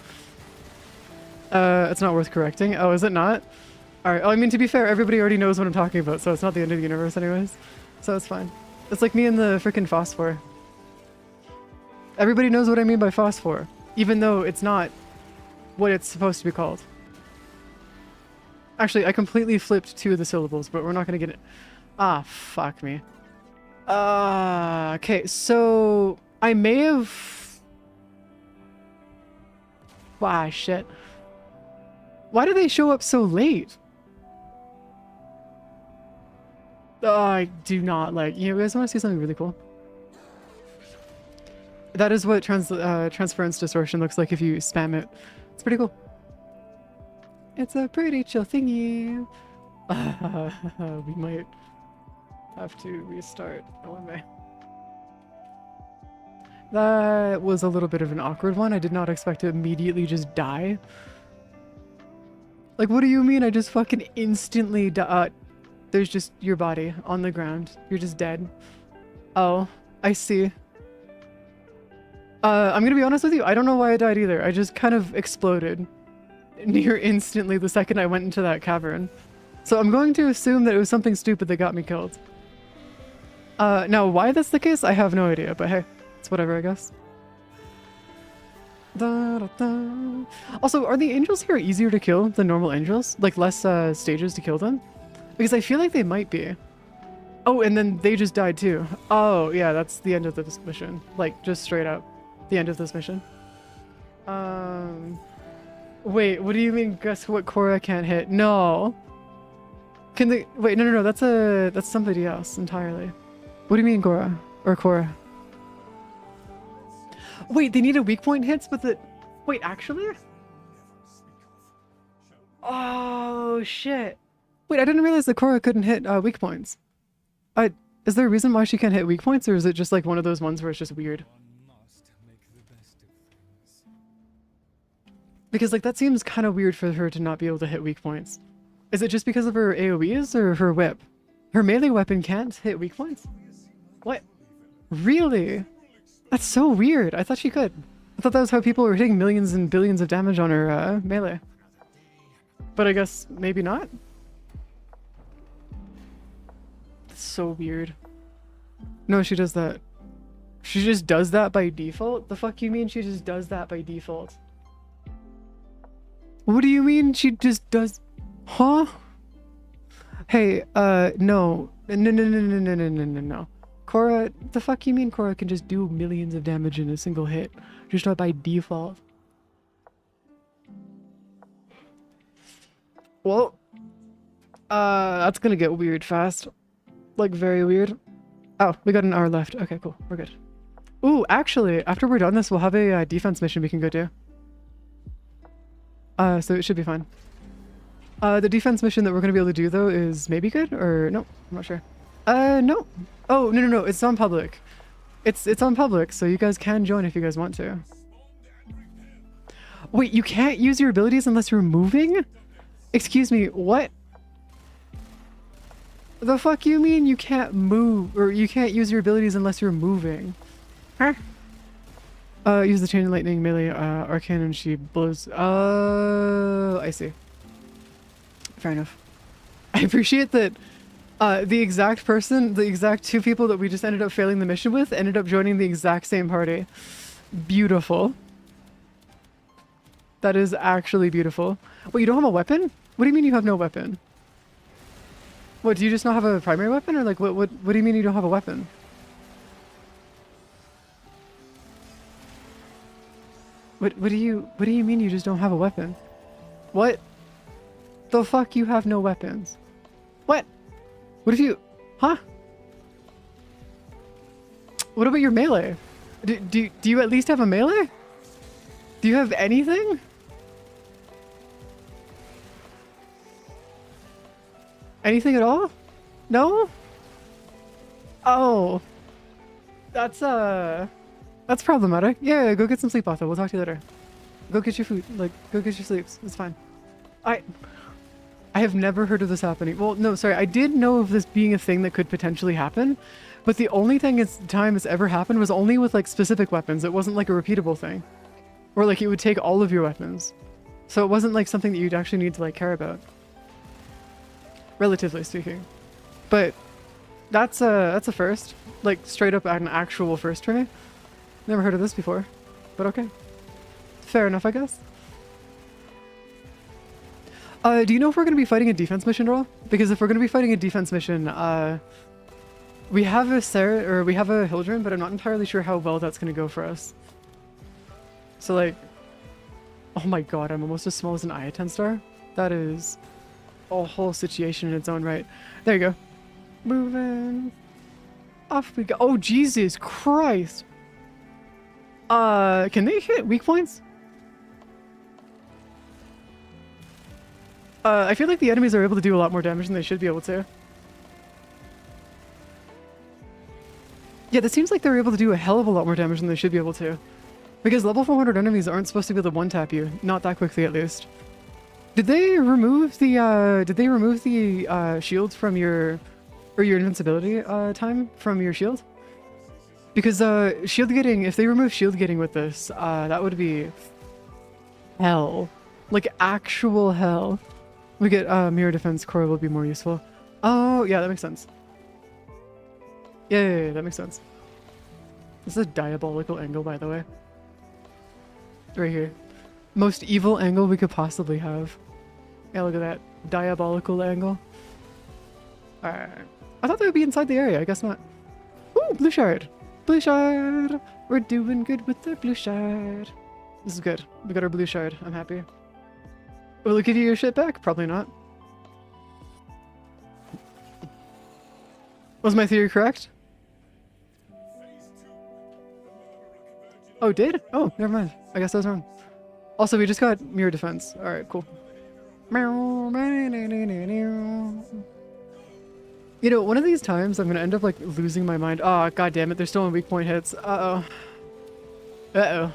It's not worth correcting. Oh, is it not? Alright, oh, I mean, to be fair, everybody already knows what I'm talking about, so it's not the end of the universe anyways. So it's fine. It's like me and the freaking phosphor. Everybody knows what I mean by phosphor, even though it's not what it's supposed to be called. Actually, I completely flipped 2 of the syllables, but we're not gonna get it. Ah, fuck me. Okay, so I may have... Wow, shit. Why do they show up so late? Oh, I do not like... You guys want to see something really cool? That is what transference distortion looks like if you spam it. It's pretty cool. It's a pretty chill thingy. We might have to restart. Oh, am I? That was a little bit of an awkward one. I did not expect to immediately just die. Like, what do you mean I just fucking instantly die? There's just your body on the ground. You're just dead. Oh, I see. I'm gonna be honest with you, I don't know why I died either. I just kind of exploded near instantly the second I went into that cavern. So I'm going to assume that it was something stupid that got me killed. Now why that's the case, I have no idea, but hey, it's whatever, I guess. Da, da, da. Also, are the angels here easier to kill than normal angels? Like less stages to kill them? Because I feel like they might be. Oh, and then they just died too. Oh, yeah, that's the end of this mission. Like, just straight up. The end of this mission. Wait, what do you mean guess what Korra can't hit? No. Can they... Wait, no, that's somebody else entirely. What do you mean Korra? Or Korra? Wait, they need a weak point hits, but the... Wait, actually? Oh, shit. Wait, I didn't realize that Korra couldn't hit weak points. Is there a reason why she can't hit weak points, or is it just like one of those ones where it's just weird? Because like that seems kind of weird for her to not be able to hit weak points. Is it just because of her AoEs or her whip? Her melee weapon can't hit weak points? What? Really? That's so weird. I thought she could. I thought that was how people were hitting millions and billions of damage on her melee. But I guess maybe not? That's so weird. No, she does that. She just does that by default? The fuck you mean she just does that by default? What do you mean she just does... Huh? Hey, no. No. Korra, the fuck you mean Korra can just do millions of damage in a single hit? Just not by default. Well, that's gonna get weird fast. Like, very weird. Oh, we got an hour left. Okay, cool. We're good. Ooh, actually, after we're done this, we'll have a defense mission we can go do. So it should be fine. The defense mission that we're gonna be able to do, though, is maybe good? Or, no, I'm not sure. No. Oh, no, it's on public. It's on public, so you guys can join if you guys want to. Wait, you can't use your abilities unless you're moving? Excuse me, what? The fuck you mean you can't move, or you can't use your abilities unless you're moving? Huh? Use the chain of lightning melee arcane and she blows. Oh, I see. Fair enough. I appreciate that the exact two people that we just ended up failing the mission with ended up joining the exact same party. Beautiful. That is actually beautiful. Wait, you don't have a weapon? What do you mean you have no weapon? What, do you just not have a primary weapon? Or like, what do you mean you don't have a weapon? What do you mean you just don't have a weapon? What the fuck, you have no weapons? What? What if you... Huh? What about your melee? Do you at least have a melee? Do you have anything? Anything at all? No? Oh. That's problematic. Yeah, go get some sleep, Otho. We'll talk to you later. Go get your food. Like, go get your sleeps. It's fine. I have never heard of this happening. Well, no, sorry. I did know of this being a thing that could potentially happen, but the only time it's ever happened was only with, like, specific weapons. It wasn't, like, a repeatable thing. Or, like, it would take all of your weapons. So it wasn't, like, something that you'd actually need to, like, care about. Relatively speaking. But that's a first. Like, straight up an actual first for me. Never heard of this before. But okay. Fair enough, I guess. Do you know if we're going to be fighting a defense mission at all? Because if we're going to be fighting a defense mission, we have a Hildren, but I'm not entirely sure how well that's going to go for us. So, like... Oh my god, I'm almost as small as an Iaten star? That is a whole situation in its own right. There you go. Moving. Off we go. Oh, Jesus Christ! Can they hit weak points? I feel like the enemies are able to do a lot more damage than they should be able to. Yeah, it seems like they're able to do a hell of a lot more damage than they should be able to. Because level 400 enemies aren't supposed to be able to one-tap you. Not that quickly, at least. Did they remove the shield from your... Or your invincibility time from your shield? Because shield gating, if they remove shield gating with this, that would be hell. Like actual hell. We get mirror defense core will be more useful. Oh, yeah, that makes sense. Yeah, that makes sense. This is a diabolical angle, by the way. Right here. Most evil angle we could possibly have. Yeah, look at that. Diabolical angle. Alright. I thought they would be inside the area. I guess not. Ooh, blue shard. Blue shard. We're doing good with the blue shard. This is good. We got our blue shard. I'm happy. Will it give you your shit back? Probably not. Was my theory correct? Oh, did? Oh, never mind. I guess I was wrong. Also, we just got mirror defense. Alright, cool. You know, one of these times I'm gonna end up like losing my mind. Oh, god damn it, they're still on weak point hits. Uh-oh. Uh-oh.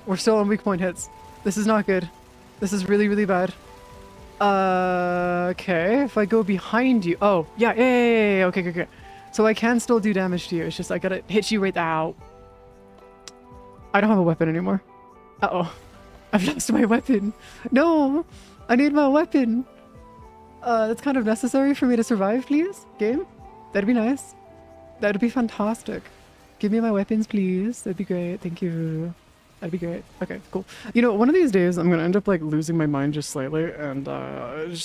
We're still on weak point hits. This is not good. This is really, really bad. Okay, if I go behind you. Oh, yeah, okay. So I can still do damage to you. It's just I gotta hit you right out. I don't have a weapon anymore. Uh-oh. I've lost my weapon. No! I need my weapon. That's kind of necessary for me to survive, please? Game? That'd be nice. That'd be fantastic. Give me my weapons, please. That'd be great. Thank you. That'd be great. Okay, cool. You know, one of these days I'm gonna end up like losing my mind just slightly, and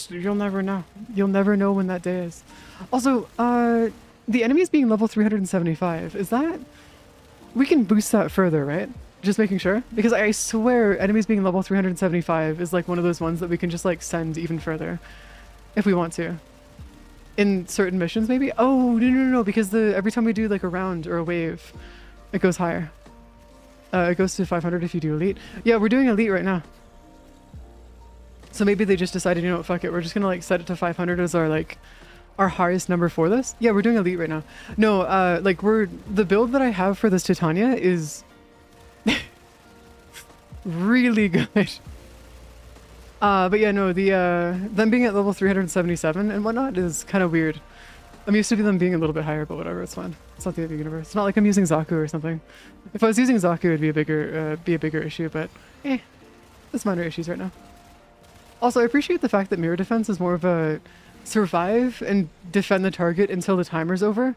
you'll never know. You'll never know when that day is. Also, the enemies being level 375, is that... We can boost that further, right? Just making sure. Because I swear enemies being level 375 is like one of those ones that we can just like send even further. If we want to. In certain missions, maybe? Oh, no, because every time we do like a round or a wave, it goes higher. It goes to 500 if you do elite. Yeah, we're doing elite right now. So maybe they just decided, you know what, fuck it, we're just gonna like set it to 500 as our highest number for this. Yeah, we're doing elite right now. No, like the build that I have for this Titania is really good. But yeah, no, them being at level 377 and whatnot is kind of weird. I'm used to them being a little bit higher, but whatever, it's fine. It's not the end of the universe. It's not like I'm using Zaku or something. If I was using Zaku, it'd be a bigger issue, but it's minor issues right now. Also, I appreciate the fact that mirror defense is more of a survive and defend the target until the timer's over,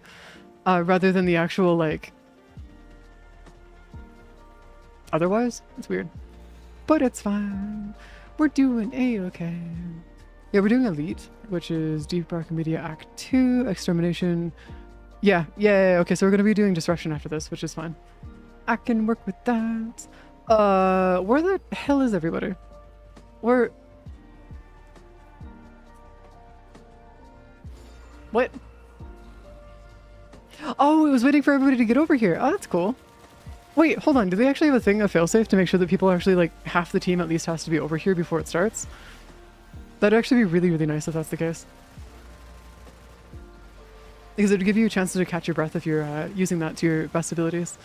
rather than the actual, like... Otherwise, it's weird. But it's fine. We're doing A-okay. Yeah, we're doing Elite, which is Deep Dark Media Act 2, Extermination. Yeah, okay, so we're gonna be doing Disruption after this, which is fine. I can work with that. Where the hell is everybody? What? Oh, it was waiting for everybody to get over here. Oh, that's cool. Wait, hold on. Do they actually have a thing, a failsafe, to make sure that people actually, like, half the team at least has to be over here before it starts? That'd actually be really, really nice if that's the case. Because it would give you a chance to catch your breath if you're using that to your best abilities.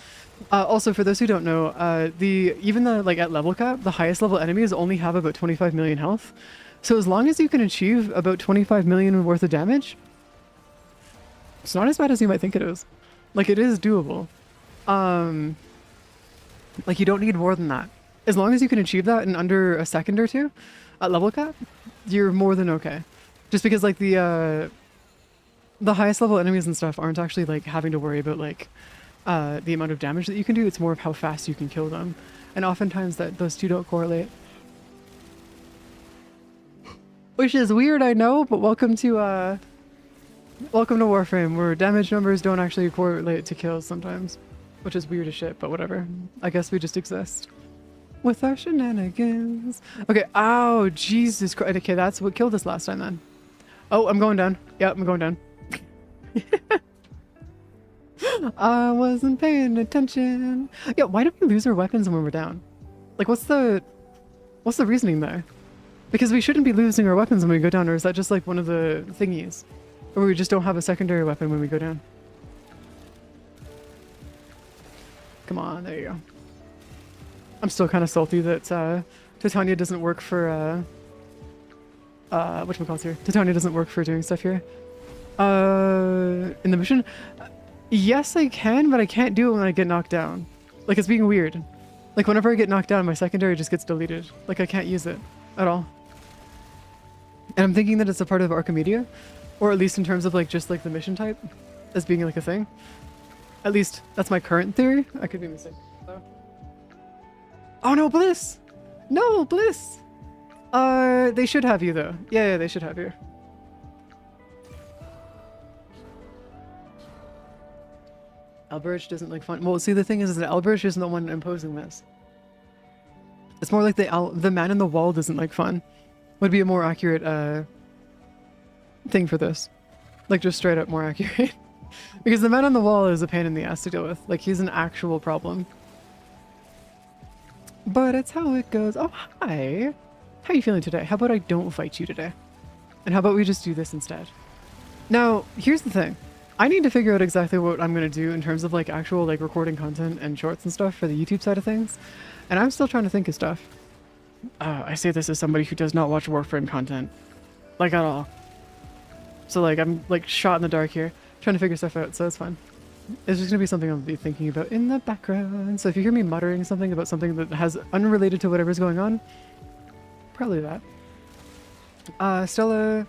Also, for those who don't know, even like at level cap, the highest level enemies only have about 25 million health. So as long as you can achieve about 25 million worth of damage, it's not as bad as you might think it is. Like, it is doable. Like, you don't need more than that. As long as you can achieve that in under a second or two at level cap, you're more than okay. Just because, like, the highest level enemies and stuff aren't actually, like, having to worry about, like, the amount of damage that you can do. It's more of how fast you can kill them. And oftentimes those two don't correlate. Which is weird, I know, but welcome to Warframe, where damage numbers don't actually correlate to kills sometimes. Which is weird as shit, but whatever. I guess we just exist. With our shenanigans. Okay, ow, Jesus Christ. Okay, that's what killed us last time then. Oh, I'm going down. Yep, I'm going down. I wasn't paying attention. Yeah, why do we lose our weapons when we're down? Like, what's the reasoning there? Because we shouldn't be losing our weapons when we go down, or is that just like one of the thingies? Or we just don't have a secondary weapon when we go down? Come on, there you go. I'm still kind of salty that Titania doesn't work for whatchamacallit here. Titania doesn't work for doing stuff here. In the mission. Yes, I can, but I can't do it when I get knocked down. Like, it's being weird. Like, whenever I get knocked down, my secondary just gets deleted. Like, I can't use it at all. And I'm thinking that it's a part of Archimedia, or at least in terms of, like, just, like, the mission type as being, like, a thing. At least, that's my current theory. I could be mistaken, though. Oh, no, Bliss! No, Bliss! They should have you, though. Yeah, they should have you. Alberich doesn't like fun. Well, see, the thing is that Alberich isn't the one imposing this. It's more like the man in the wall doesn't like fun. Would be a more accurate thing for this. Like, just straight up more accurate. Because the man on the wall is a pain in the ass to deal with. Like, he's an actual problem. But it's how it goes. Oh, hi. How are you feeling today? How about I don't fight you today? And how about we just do this instead? Now, here's the thing. I need to figure out exactly what I'm going to do in terms of like actual like recording content and shorts and stuff for the YouTube side of things. And I'm still trying to think of stuff. I say this as somebody who does not watch Warframe content. Like at all. So like I'm like shot in the dark here. Trying to figure stuff out, so it's fine. It's just going to be something I'll be thinking about in the background. So if you hear me muttering something about something that has unrelated to whatever's going on, probably that. Stella...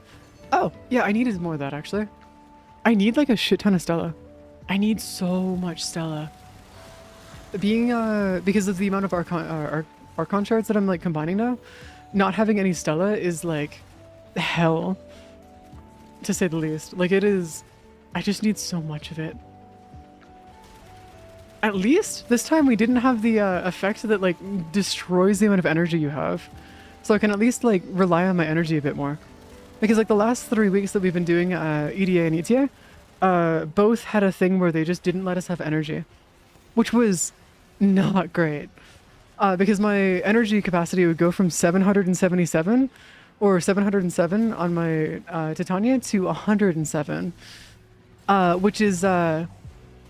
Oh, yeah, I needed more of that actually. I need like a shit ton of Stella. I need so much Stella. Being, because of the amount of Archon shards that I'm like combining now, not having any Stella is like hell, to say the least. Like it is, I just need so much of it. At least this time we didn't have the effect that like destroys the amount of energy you have. So I can at least like rely on my energy a bit more. Because like the last 3 weeks that we've been doing EDA and ETA, both had a thing where they just didn't let us have energy, which was not great. Because my energy capacity would go from 777 or 707 on my Titania to 107, which is,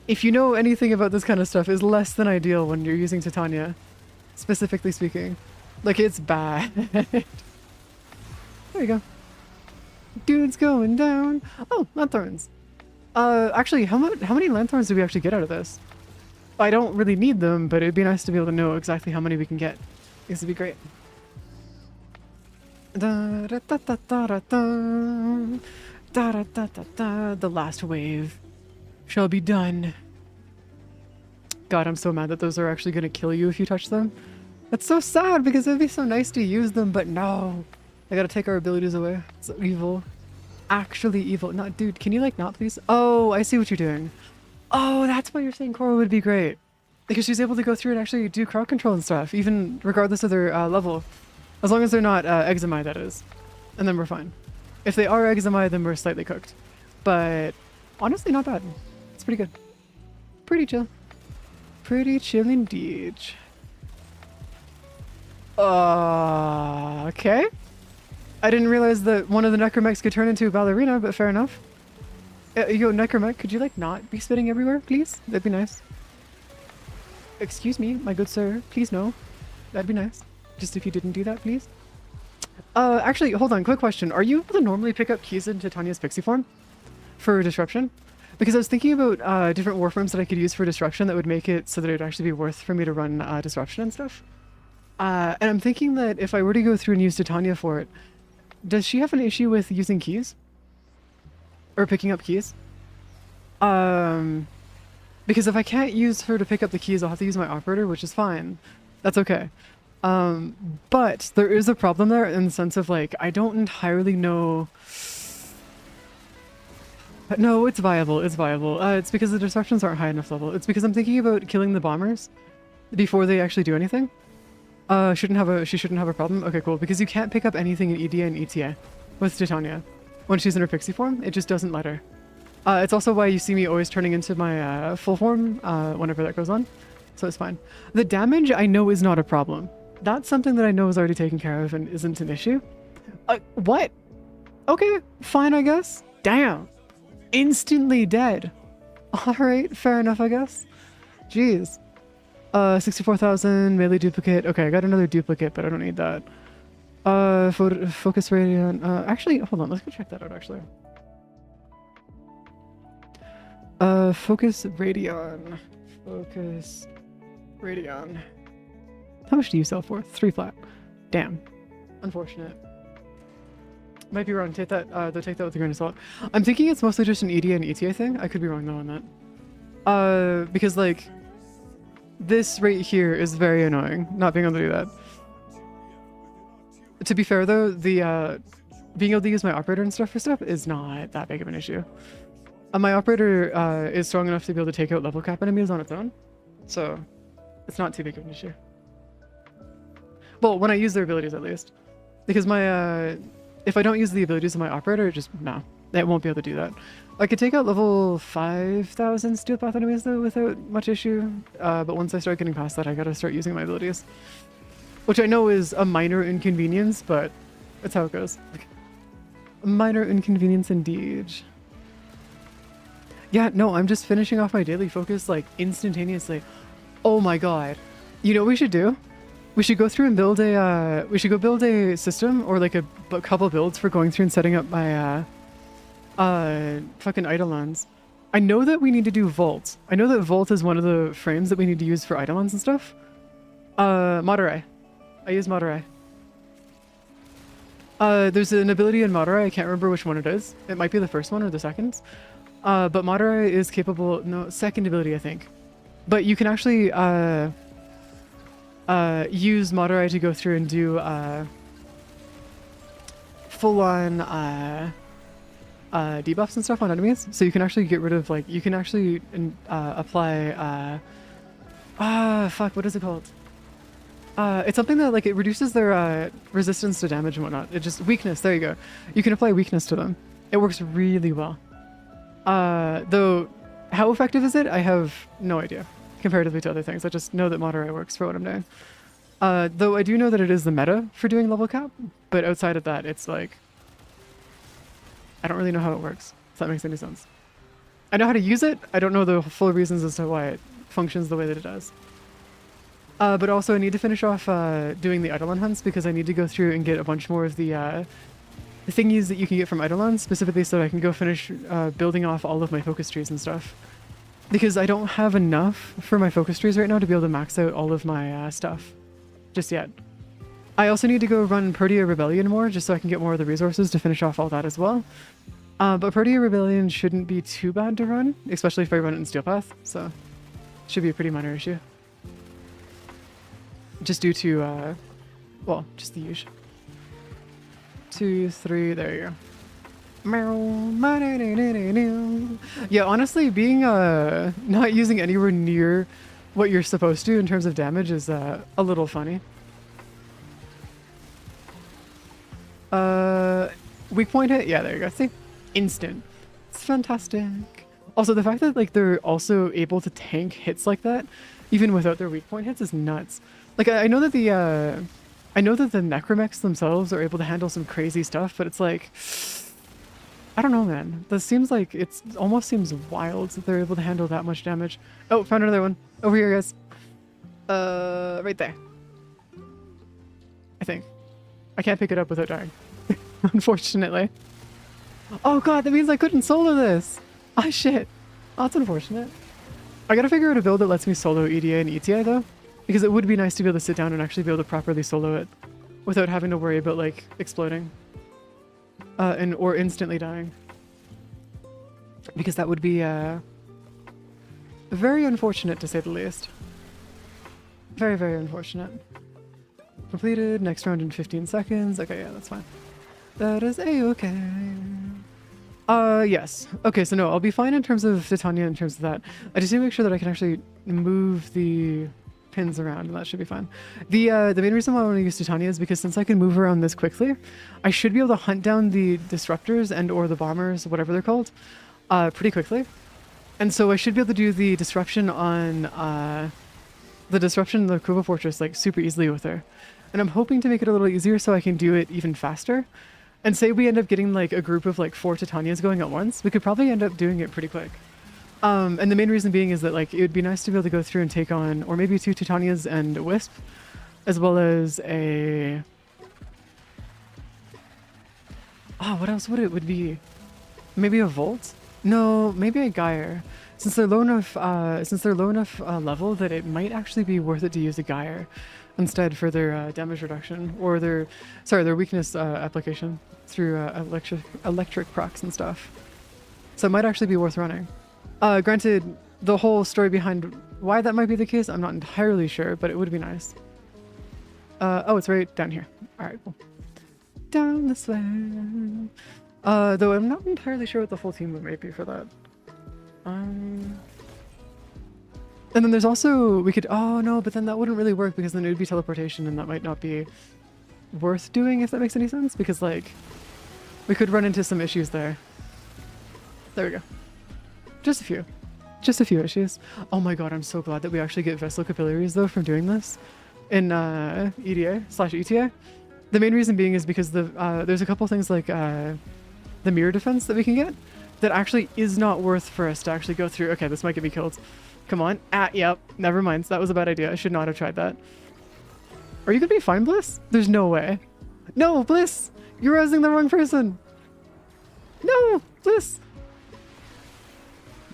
if you know anything about this kind of stuff, is less than ideal when you're using Titania, specifically speaking. Like, it's bad. There you go. Dude's going down. Oh, lanthorns. Actually, how many lanthorns do we actually get out of this? I don't really need them, but it'd be nice to be able to know exactly how many we can get. This would be great. Da, da, da, da, da, da, da. Da, da, da, da, da. The last wave shall be done. God, I'm so mad that those are actually going to kill you if you touch them. That's so sad because it'd be so nice to use them, but no. I gotta take our abilities away. It's evil. Actually evil. Not, dude, can you like not please? Oh, I see what you're doing. Oh, that's why you're saying Cora would be great. Because she's able to go through and actually do crowd control and stuff, even regardless of their level. As long as they're not Examai, that is. And then we're fine. If they are Examai, then we're slightly cooked. But honestly, not bad. It's pretty good. Pretty chill. Pretty chill indeed. Okay. I didn't realize that one of the necromechs could turn into a ballerina, but fair enough. Yo, necromech, could you like not be spitting everywhere, please? That'd be nice. Excuse me, my good sir. Please no. That'd be nice. Just if you didn't do that, please. Actually, hold on. Quick question. Are you able to normally pick up keys in Titania's pixie form for disruption? Because I was thinking about different warframes that I could use for disruption that would make it so that it would actually be worth for me to run disruption and stuff. And I'm thinking that if I were to go through and use Titania for it, does she have an issue with using keys? Or picking up keys? Because if I can't use her to pick up the keys, I'll have to use my operator, which is fine. That's okay. But there is a problem there in the sense of like, I don't entirely know... No, it's viable, it's viable. It's because the disruptions aren't high enough level. It's because I'm thinking about killing the bombers before they actually do anything. She shouldn't have a problem? Okay, cool. Because you can't pick up anything in EDA and ETA with Titania. When she's in her pixie form, it just doesn't let her. It's also why you see me always turning into my full form whenever that goes on. So it's fine. The damage I know is not a problem. That's something that I know is already taken care of and isn't an issue. What? Okay, fine I guess. Damn. Instantly dead. Alright, fair enough I guess. Jeez. 64,000 melee duplicate. Okay, I got another duplicate, but I don't need that. Focus radiant. Actually, hold on. Let's go check that out, actually. Focus Radion. Focus Radion. How much do you sell for? 3 flat. Damn. Unfortunate. Might be wrong. Take that. Take that with a grain of salt. I'm thinking it's mostly just an EDA and ETA thing. I could be wrong though on that. Because like, this right here is very annoying. Not being able to do that. To be fair though, the being able to use my operator and stuff for stuff is not that big of an issue. My operator is strong enough to be able to take out level cap enemies on its own, so it's not too big of an issue. Well, when I use their abilities at least, because my if I don't use the abilities of my operator, it won't be able to do that. I could take out level 5,000 steel path enemies though without much issue, but once I start getting past that, I gotta start using my abilities, which I know is a minor inconvenience, but that's how it goes. A minor inconvenience indeed. Yeah, no, I'm just finishing off my daily focus like instantaneously. Oh my god. You know what we should do? We should go through and build a, we should go build a system or like a couple builds for going through and setting up my, fucking Eidolons. I know that we need to do Volt. I know that Volt is one of the frames that we need to use for Eidolons and stuff. Madurai. I use Madurai. There's an ability in Madurai, I can't remember which one it is. It might be the first one or the second. But Madurai is capable, no, second ability I think. But you can actually use Madurai to go through and do full-on debuffs and stuff on enemies. So you can actually get rid of, like, you can actually apply, fuck, what is it called? It's something that, like, it reduces their resistance to damage and whatnot. It just, weakness, there you go. You can apply weakness to them. It works really well. Though, how effective is it? I have no idea, comparatively to other things. I just know that Madurai works for what I'm doing. Though I do know that it is the meta for doing level cap, but outside of that, it's like, I don't really know how it works, if that makes any sense. I know how to use it, I don't know the full reasons as to why it functions the way that it does. But also I need to finish off doing the Eidolon hunts because I need to go through and get a bunch more of the thingies that you can get from Eidolons, specifically so I can go finish building off all of my focus trees and stuff. Because I don't have enough for my focus trees right now to be able to max out all of my stuff just yet. I also need to go run Protea Rebellion more just so I can get more of the resources to finish off all that as well. But Protea Rebellion shouldn't be too bad to run, especially if I run it in Steel Path, so it should be a pretty minor issue. Just due to, well, just the usual. 2, 3, there you go. Yeah, honestly, being not using anywhere near what you're supposed to in terms of damage is a little funny. Weak point hit? Yeah, there you go. See? Instant. It's fantastic. Also, the fact that like they're also able to tank hits like that, even without their weak point hits, is nuts. Like I know that the necromechs themselves are able to handle some crazy stuff, but it's like, I don't know, man. That seems like it's almost seems wild that they're able to handle that much damage. Oh, found another one over here, guys. Right there. I think I can't pick it up without dying, unfortunately. Oh god, that means I couldn't solo this. Oh shit. Oh, that's unfortunate. I gotta figure out a build that lets me solo EDA and ETA though. Because it would be nice to be able to sit down and actually be able to properly solo it without having to worry about like exploding or instantly dying. Because that would be very unfortunate to say the least. Very, very unfortunate. Completed, next round in 15 seconds. Okay, yeah, that's fine. That is a-okay. Yes. Okay, so no, I'll be fine in terms of Titania in terms of that. I just need to make sure that I can actually move the pins around and that should be fine. The main reason why I want to use Titania is because since I can move around this quickly, I should be able to hunt down the disruptors and or the bombers, whatever they're called, pretty quickly. And so I should be able to do the disruption on the Kuba Fortress like super easily with her. And I'm hoping to make it a little easier so I can do it even faster. And say we end up getting like a group of like 4 Titanias going at once, we could probably end up doing it pretty quick. And the main reason being is that like it would be nice to be able to go through and take on, or maybe 2 Titanias and a Wisp, as well as a... Oh, what else would it would be? Maybe a Volt? No, maybe a Gyre. since they're low enough, level that it might actually be worth it to use a Gyre instead for their damage reduction or their weakness application through electric procs and stuff. So it might actually be worth running. Granted, the whole story behind why that might be the case, I'm not entirely sure, but it would be nice. Oh, it's right down here. All right, cool. Down this way. Though I'm not entirely sure what the full team might be for that. And then there's also, we could, oh no, but then that wouldn't really work because then it would be teleportation and that might not be worth doing, if that makes any sense, because like, we could run into some issues there. There we go. Just a few. Just a few issues. Oh my god, I'm so glad that we actually get vessel capillaries though from doing this in EDA/ETA. The main reason being is because there's a couple things like the mirror defense that we can get that actually is not worth for us to actually go through. Okay, this might get me killed. Come on. Yep. Never mind. That was a bad idea. I should not have tried that. Are you gonna be fine, Bliss? There's no way. No, Bliss! You're resing the wrong person! No! Bliss!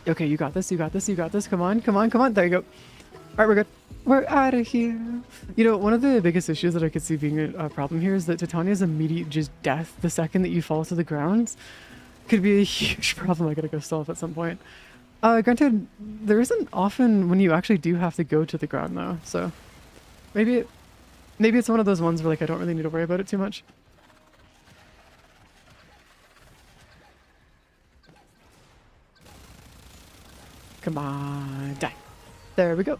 Okay, you got this, you got this, you got this. Come on, come on, come on. There you go. Alright, we're good. We're out of here. You know, one of the biggest issues that I could see being a problem here is that Titania's immediate just death the second that you fall to the ground could be a huge problem I gotta go solve at some point. Granted, there isn't often when you actually do have to go to the ground though, so maybe it's one of those ones where like I don't really need to worry about it too much. Come on, die. There we go.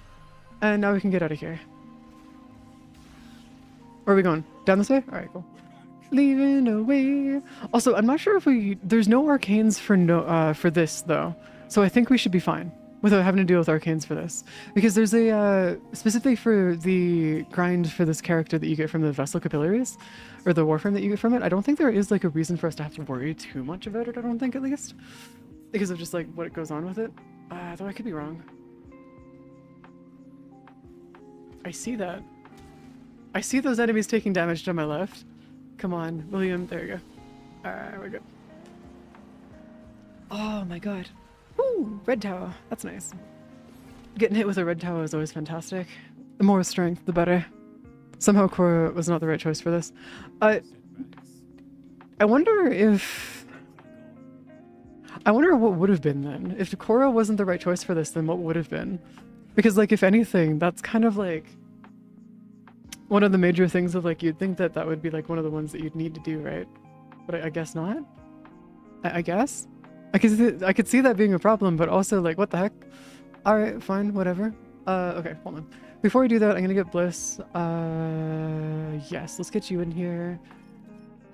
And now we can get out of here. Where are we going? Down this way? Alright, cool. Leaving away. Also, I'm not sure if there's no arcanes for this though. So I think we should be fine without having to deal with arcanes for this. Because there's a, specifically for the grind for this character that you get from the vessel capillaries, or the warframe that you get from it, I don't think there is like a reason for us to have to worry too much about it, I don't think at least. Because of just like what goes on with it. Though I could be wrong. I see that. I see those enemies taking damage to my left. Come on, William. There you go. Alright, we're good. Oh my god. Ooh, red tower. That's nice. Getting hit with a red tower is always fantastic. The more strength, the better. Somehow Korra was not the right choice for this. I wonder what would have been then. If Korra wasn't the right choice for this, then what would have been? Because like, if anything, that's kind of like one of the major things of like, you'd think that that would be like one of the ones that you'd need to do, right? But I guess not. I guess. I could see that being a problem, but also like, what the heck? Alright, fine, whatever. Okay, hold on. Before we do that, I'm gonna get Bliss. Yes, let's get you in here.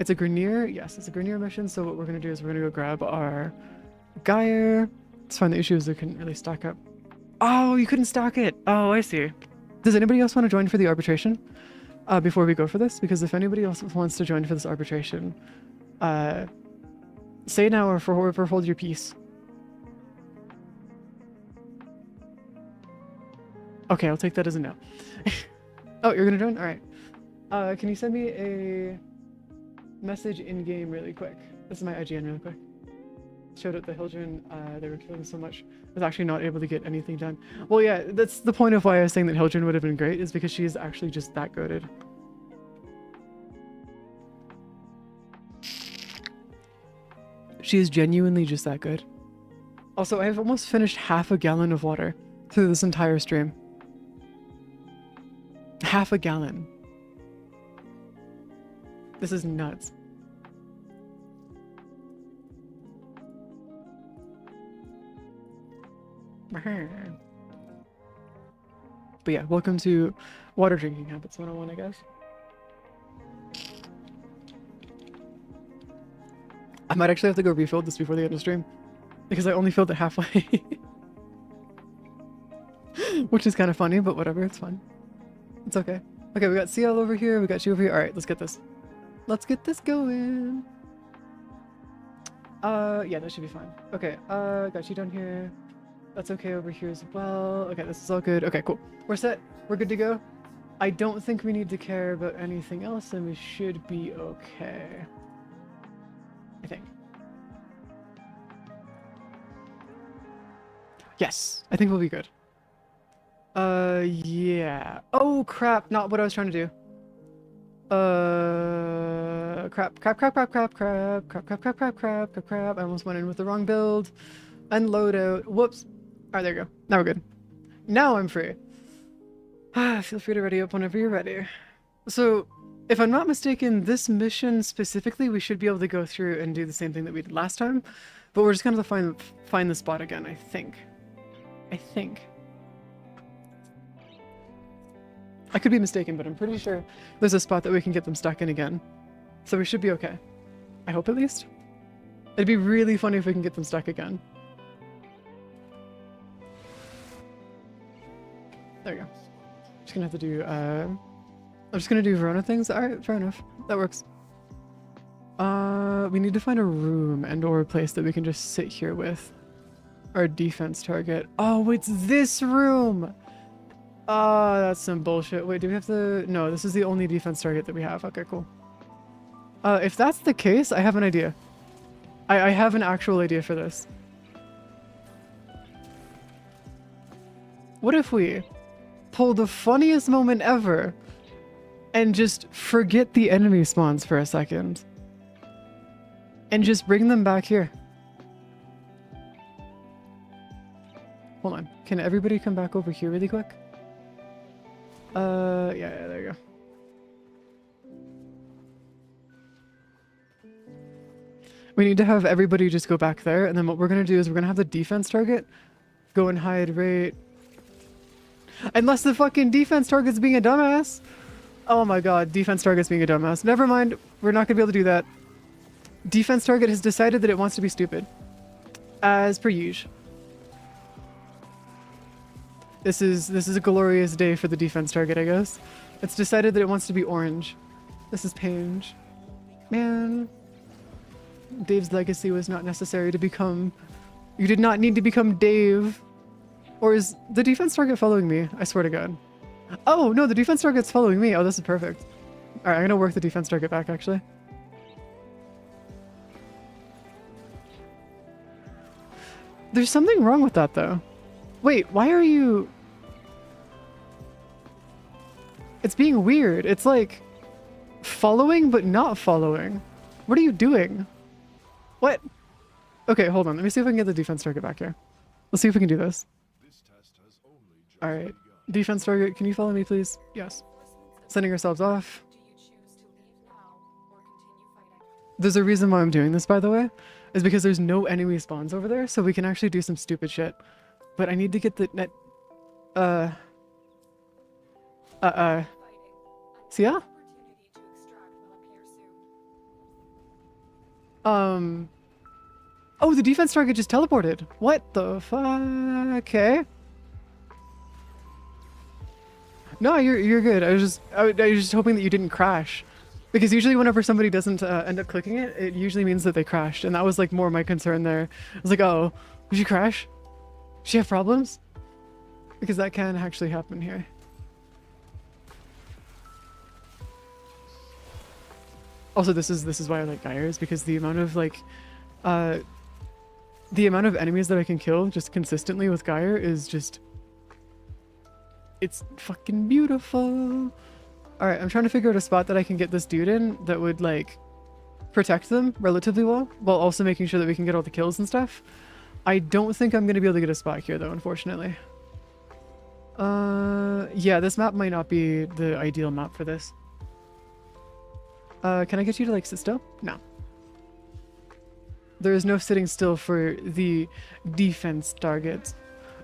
It's a Grenier? Yes, it's a Grenier mission, so what we're gonna do is we're gonna go grab our Gyre. Let's find the issues that couldn't really stack up. Oh, you couldn't stack it! Oh, I see. Does anybody else want to join for the arbitration? Before we go for this? Because if anybody else wants to join for this arbitration, say now or forever hold your peace. Okay, I'll take that as a no. Oh, you're gonna join? Alright. Can you send me a message in-game really quick? This is my IGN really quick. Showed up the Hildren, they were killing so much. I was actually not able to get anything done. Well, yeah, that's the point of why I was saying that Hildren would have been great, is because she is actually just that goated. She is genuinely just that good. Also, I have almost finished half a gallon of water through this entire stream. Half a gallon. This is nuts. But yeah, welcome to Water Drinking Habits 101, I guess. I might actually have to go refill this before the end of stream, because I only filled it halfway. Which is kind of funny, but whatever, it's fine. It's okay. Okay, we got CL over here, we got you over here. Alright, let's get this. Let's get this going. Yeah, that should be fine. Okay, got you down here. That's okay over here as well. Okay, this is all good. Okay, cool. We're set. We're good to go. I don't think we need to care about anything else, and we should be okay. I think. Yes, I think we'll be good. Yeah. Oh crap, not what I was trying to do. Crap. I almost went in with the wrong build. Unload out. Whoops. Alright, there you go. Now we're good. Now I'm free. Feel free to ready up whenever you're ready. So, if I'm not mistaken, this mission specifically, we should be able to go through and do the same thing that we did last time. But we're just gonna find the spot again, I think. I could be mistaken, but I'm pretty sure there's a spot that we can get them stuck in again. So we should be okay. I hope at least. It'd be really funny if we can get them stuck again. There you go. Just gonna have to do, I'm just gonna do Verona things. Alright, fair enough. That works. We need to find a room and or a place that we can just sit here with our defense target. Oh, it's this room! Ah, that's some bullshit. Wait, do we have to... No, this is the only defense target that we have. Okay, cool. If that's the case, I have an idea. I have an actual idea for this. What if we pull the funniest moment ever and just forget the enemy spawns for a second? And just bring them back here. Hold on. Can everybody come back over here really quick? Yeah, there you go. We need to have everybody just go back there, and then what we're gonna do is we're gonna have the defense target go and hide right... Unless the fucking defense target's being a dumbass! Oh my god, defense target's being a dumbass. Never mind, we're not gonna be able to do that. Defense target has decided that it wants to be stupid. As per usual. This is a glorious day for the defense target, I guess. It's decided that it wants to be orange. This is Pange. Man. Dave's legacy was not necessary to become... You did not need to become Dave. Or is the defense target following me? I swear to god. Oh, no, the defense target's following me. Oh, this is perfect. Alright, I'm gonna work the defense target back, actually. There's something wrong with that, though. Wait, why are you... It's being weird. It's like... following, but not following. What are you doing? What? Okay, hold on. Let me see if I can get the defense target back here. Let's see if we can do this. Alright. Defense target, can you follow me, please? Yes. Sending ourselves off. Do you choose to leave now or continue fighting? There's a reason why I'm doing this, by the way. Is because there's no enemy spawns over there, so we can actually do some stupid shit. But I need to get the net... See ya? Opportunity to extract will appear soon. Oh, the defense target just teleported. What the fuck? Okay. No, you're good. I was just hoping that you didn't crash. Because usually whenever somebody doesn't end up clicking it, it usually means that they crashed. And that was like more my concern there. I was like, oh, did she crash? Does she have problems? Because that can actually happen here. Also, this is why I like Gyres, because the amount of like, the amount of enemies that I can kill just consistently with Gyre is just, it's fucking beautiful. All right, I'm trying to figure out a spot that I can get this dude in that would like protect them relatively well, while also making sure that we can get all the kills and stuff. I don't think I'm gonna be able to get a spot here though, unfortunately. Yeah, this map might not be the ideal map for this. Can I get you to like sit still? No. There is no sitting still for the defense targets.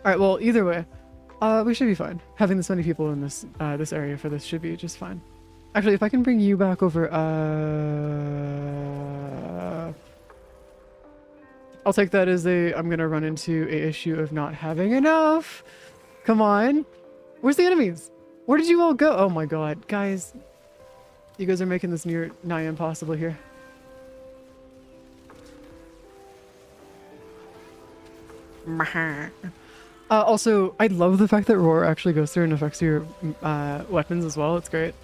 All right, well, either way, we should be fine. Having this many people in this this area for this should be just fine. Actually, if I can bring you back over, I'll take that as I'm gonna run into a issue of not having enough. Come on. Where's the enemies? Where did you all go? Oh my god, guys. You guys are making this nigh impossible here. Also, I love the fact that roar actually goes through and affects your weapons as well. It's great.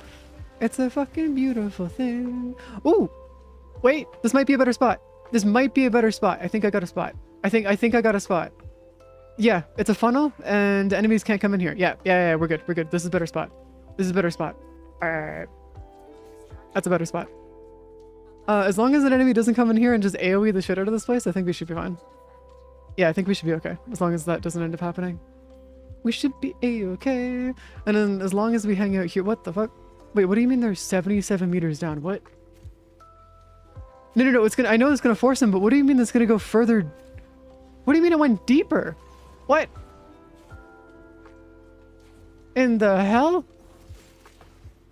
It's a fucking beautiful thing. Ooh, wait, this might be a better spot. This might be a better spot. I think I got a spot. I think I got a spot. Yeah, it's a funnel, and enemies can't come in here. Yeah, we're good. We're good. This is a better spot. This is a better spot. Alright. That's a better spot. As long as an enemy doesn't come in here and just AoE the shit out of this place, I think we should be fine. Yeah, I think we should be okay. As long as that doesn't end up happening. We should be A-okay. And then as long as we hang out here... What the fuck? Wait, what do you mean they're 77 meters down? What? No, it's gonna... I know it's gonna force him, but what do you mean it's gonna go further? What do you mean it went deeper? What? In the hell?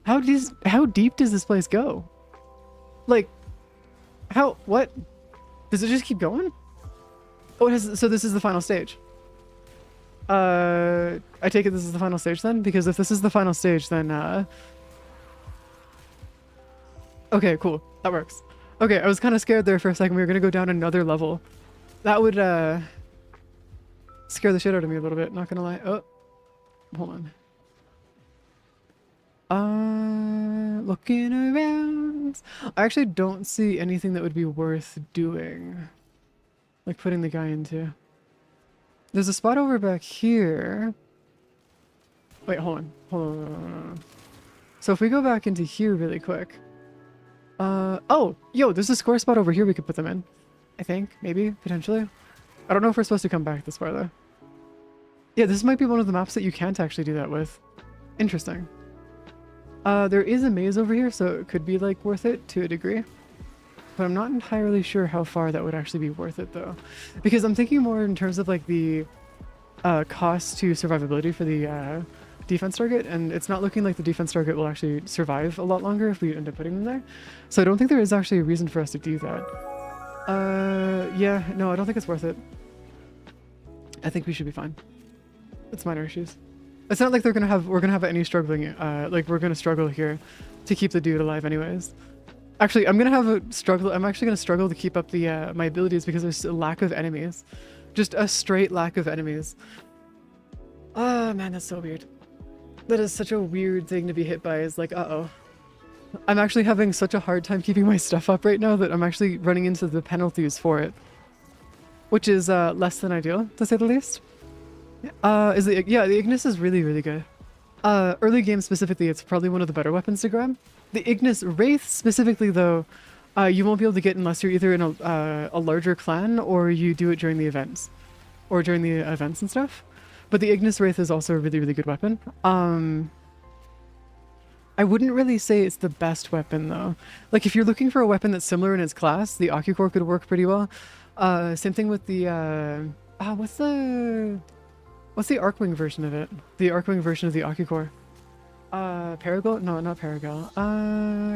How deep does this place go? Like, how... What? Does it just keep going? Oh, it has... So this is the final stage. I take it this is the final stage then? Because if this is the final stage, then, okay, cool. That works. Okay, I was kind of scared there for a second. We were going to go down another level. That would, scare the shit out of me a little bit, not going to lie. Oh, hold on. Looking around. I actually don't see anything that would be worth doing. Like putting the guy into. There's a spot over back here. Wait, hold on. So if we go back into here really quick. Oh, yo, there's a square spot over here we could put them in. I think, maybe, potentially. I don't know if we're supposed to come back this far though. Yeah, this might be one of the maps that you can't actually do that with. Interesting. There is a maze over here, so it could be like worth it to a degree. But I'm not entirely sure how far that would actually be worth it though. Because I'm thinking more in terms of like the cost to survivability for the defense target, and it's not looking like the defense target will actually survive a lot longer if we end up putting them there. So I don't think there is actually a reason for us to do that. Yeah, no, I don't think it's worth it. I think we should be fine. It's minor issues. It's not like we're gonna have any struggling, like we're gonna struggle here to keep the dude alive anyways. Actually, I'm actually gonna struggle to keep up the my abilities because there's a lack of enemies. Just a straight lack of enemies. Oh man, that's so weird. That is such a weird thing to be hit by, is like, uh-oh. I'm actually having such a hard time keeping my stuff up right now that I'm actually running into the penalties for it. Which is less than ideal, to say the least. Yeah, the Ignis is really, really good. Early game specifically, it's probably one of the better weapons to grab. The Ignis Wraith specifically, though, you won't be able to get unless you're either in a larger clan or you do it during the events. Or during the events and stuff. But the Ignis Wraith is also a really, really good weapon. I wouldn't really say it's the best weapon, though. Like, if you're looking for a weapon that's similar in its class, the Ocucore could work pretty well. Same thing with the, what's the Arcwing version of it? The Arcwing version of the Ocucore. Paragol? No, not Paragol.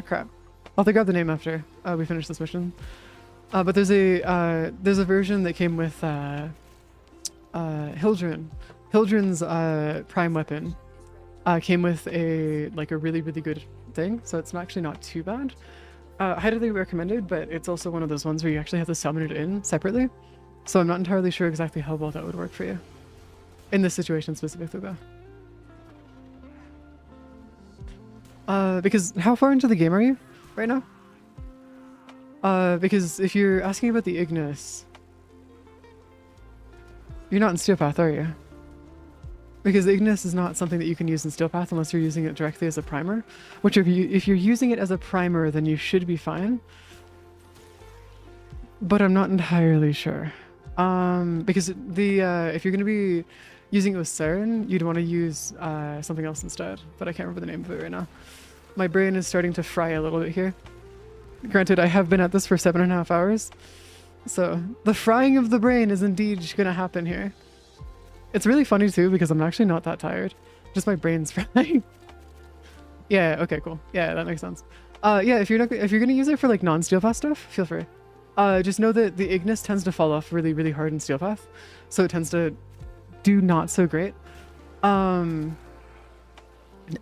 Crap. I'll have to grab the name after we finish this mission. But there's a version that came with, Hildren. Hildren's, prime weapon, came with a really, really good thing, so it's actually not too bad. Highly recommended, but it's also one of those ones where you actually have to summon it in separately. So I'm not entirely sure exactly how well that would work for you. In this situation specifically, though. Because how far into the game are you right now? Because if you're asking about the Ignis, you're not in Steel Path, are you? Because the Ignis is not something that you can use in Steel Path unless you're using it directly as a primer. Which if you're using it as a primer, then you should be fine. But I'm not entirely sure. Because the if you're going to be using it with Saren, you'd want to use something else instead. But I can't remember the name of it right now. My brain is starting to fry a little bit here. Granted, I have been at this for 7.5 hours. So the frying of the brain is indeed going to happen here. It's really funny too because I'm actually not that tired. Just my brain's frying. Yeah, okay, cool. Yeah, that makes sense. Yeah, if you're going to use it for like non-Steel Path stuff, feel free. Just know that the Ignis tends to fall off really, really hard in Steel Path. So it tends to do not so great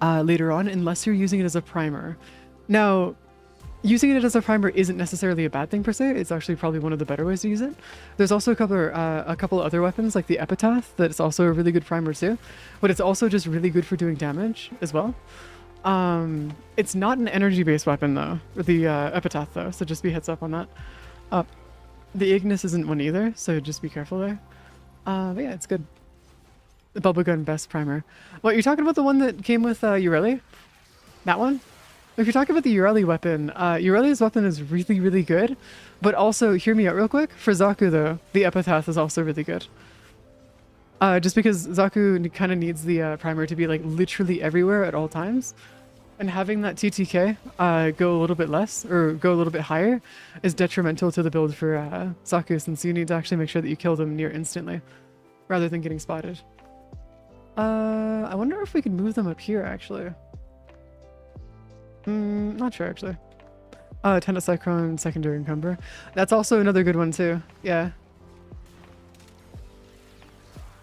later on unless you're using it as a primer. Now, using it as a primer isn't necessarily a bad thing per se. It's actually probably one of the better ways to use it. There's also a couple other weapons like the Epitaph that's also a really good primer too, but it's also just really good for doing damage as well. It's not an energy-based weapon though, the Epitaph though, so just be heads up on that. The Ignis isn't one either, so just be careful there. But yeah, it's good. The bubblegum best primer. What, you're talking about the one that came with Ureli? That one? If you're talking about the Ureli weapon, Ureli's weapon is really, really good. But also, hear me out real quick. For Zaku, though, the epitaph is also really good. Just because Zaku kind of needs the primer to be like literally everywhere at all times. And having that TTK go a little bit less, or go a little bit higher, is detrimental to the build for Zaku, since you need to actually make sure that you kill them near instantly, rather than getting spotted. I wonder if we can move them up here, actually. Not sure, actually. Tenet Cyclone, Secondary Encumber. That's also another good one, too. Yeah.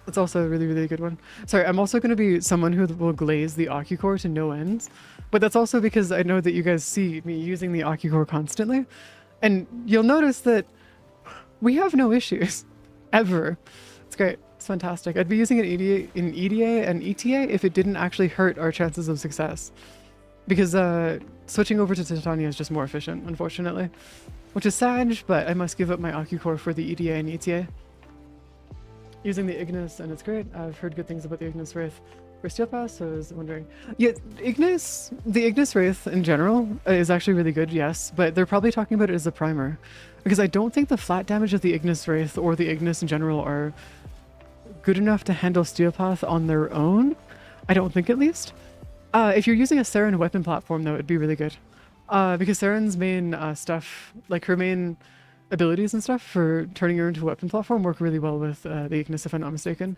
That's also a really, really good one. Sorry, I'm also going to be someone who will glaze the Ocucore to no ends. But that's also because I know that you guys see me using the Ocucore constantly. And you'll notice that we have no issues. Ever. It's great. It's fantastic. I'd be using it in EDA and ETA if it didn't actually hurt our chances of success. Because switching over to Titania is just more efficient, unfortunately. Which is sad, but I must give up my Ocucore for the EDA and ETA. Using the Ignis, and it's great. I've heard good things about the Ignis Wraith for Steel Pass, so I was wondering. Yeah, the Ignis Wraith in general is actually really good, yes, but they're probably talking about it as a primer. Because I don't think the flat damage of the Ignis Wraith or the Ignis in general are good enough to handle Steel Path on their own. I don't think, at least. If you're using a Saren weapon platform, though, it'd be really good. Because Saren's main stuff, like her main abilities and stuff for turning her into a weapon platform, work really well with the Ignis, if I'm not mistaken.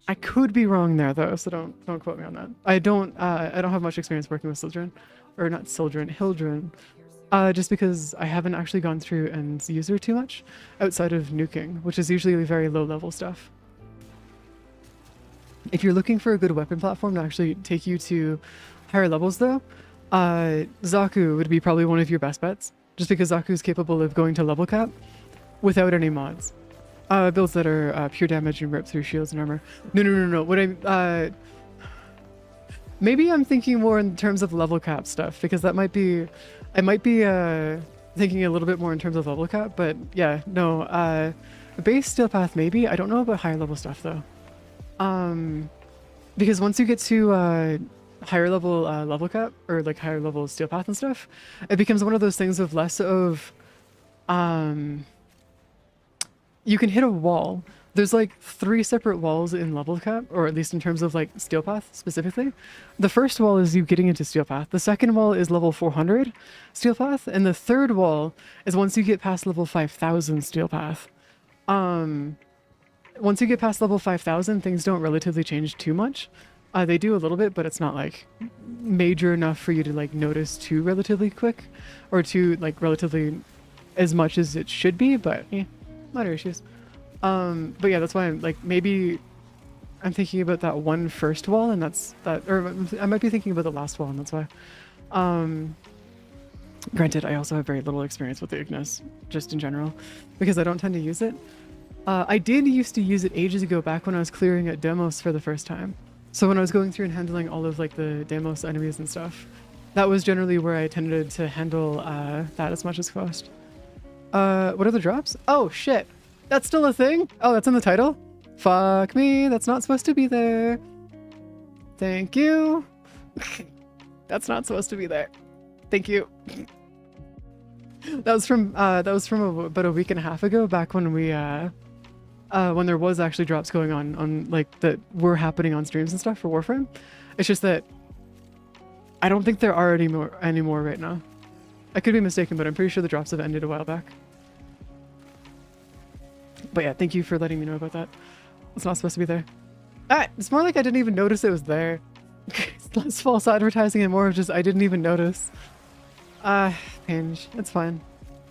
I could be wrong there, though, so don't quote me on that. I don't have much experience working with Sildren, or not Sildren, Hildren, just because I haven't actually gone through and used her too much outside of nuking, which is usually very low level stuff. If you're looking for a good weapon platform to actually take you to higher levels, though, Zaku would be probably one of your best bets, just because Zaku is capable of going to level cap without any mods. Builds that are pure damage and rip through shields and armor. No. What maybe I'm thinking more in terms of level cap stuff, because I might be thinking a little bit more in terms of level cap, but yeah, no. Base Steel Path maybe. I don't know about higher level stuff though. Because once you get to higher level level cap, or like higher level Steel Path and stuff, it becomes one of those things of less of you can hit a wall. There's like 3 separate walls in level cap, or at least in terms of like Steel Path specifically. The first wall is you getting into Steel Path. The second wall is level 400 Steel Path, and the third wall is once you get past level 5000 Steel Path. Once you get past level 5000, things don't relatively change too much. They do a little bit, but it's not like major enough for you to like notice too relatively quick, or too like relatively as much as it should be, but yeah, minor issues. But yeah, that's why I'm like, maybe I'm thinking about that one first wall, and that's that, or I might be thinking about the last wall, and that's why. Granted, I also have very little experience with the Ignis, just in general, because I don't tend to use it. I did used to use it ages ago, back when I was clearing at Demos for the first time. So when I was going through and handling all of like the Demos enemies and stuff, that was generally where I tended to handle that as much as cost. What are the drops? Oh shit, that's still a thing? Oh, that's in the title? Fuck me, that's not supposed to be there. Thank you. That's not supposed to be there. Thank you. That was from about a week and a half ago, back when we when there was actually drops going on like that were happening on streams and stuff for Warframe. It's just that I don't think there are anymore right now. I could be mistaken, but I'm pretty sure the drops have ended a while back. But yeah, thank you for letting me know about that. It's not supposed to be there. Ah, it's more like I didn't even notice it was there. It's less false advertising and more of just I didn't even notice. Pinch. It's fine.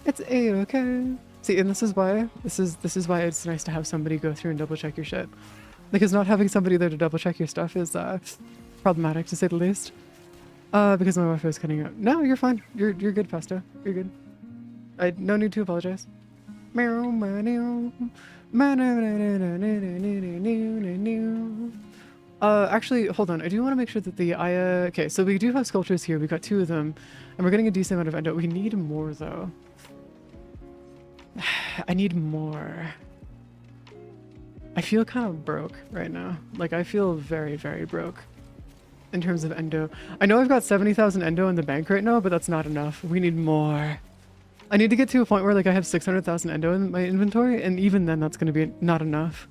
It's a-okay. See, and this is why it's nice to have somebody go through and double check your shit. Because not having somebody there to double check your stuff is problematic, to say the least. Because my Wi-Fi is cutting out. No, you're fine. You're good, Pesto. You're good. No need to apologize. Actually, hold on. I do want to make sure that the okay, so we do have sculptures here. We got 2 of them, and we're getting a decent amount of endo. We need more though. I need more. I feel kind of broke right now. Like, I feel very, very broke in terms of endo. I know I've got 70,000 endo in the bank right now, but that's not enough. We need more. I need to get to a point where like I have 600,000 endo in my inventory, and even then that's going to be not enough.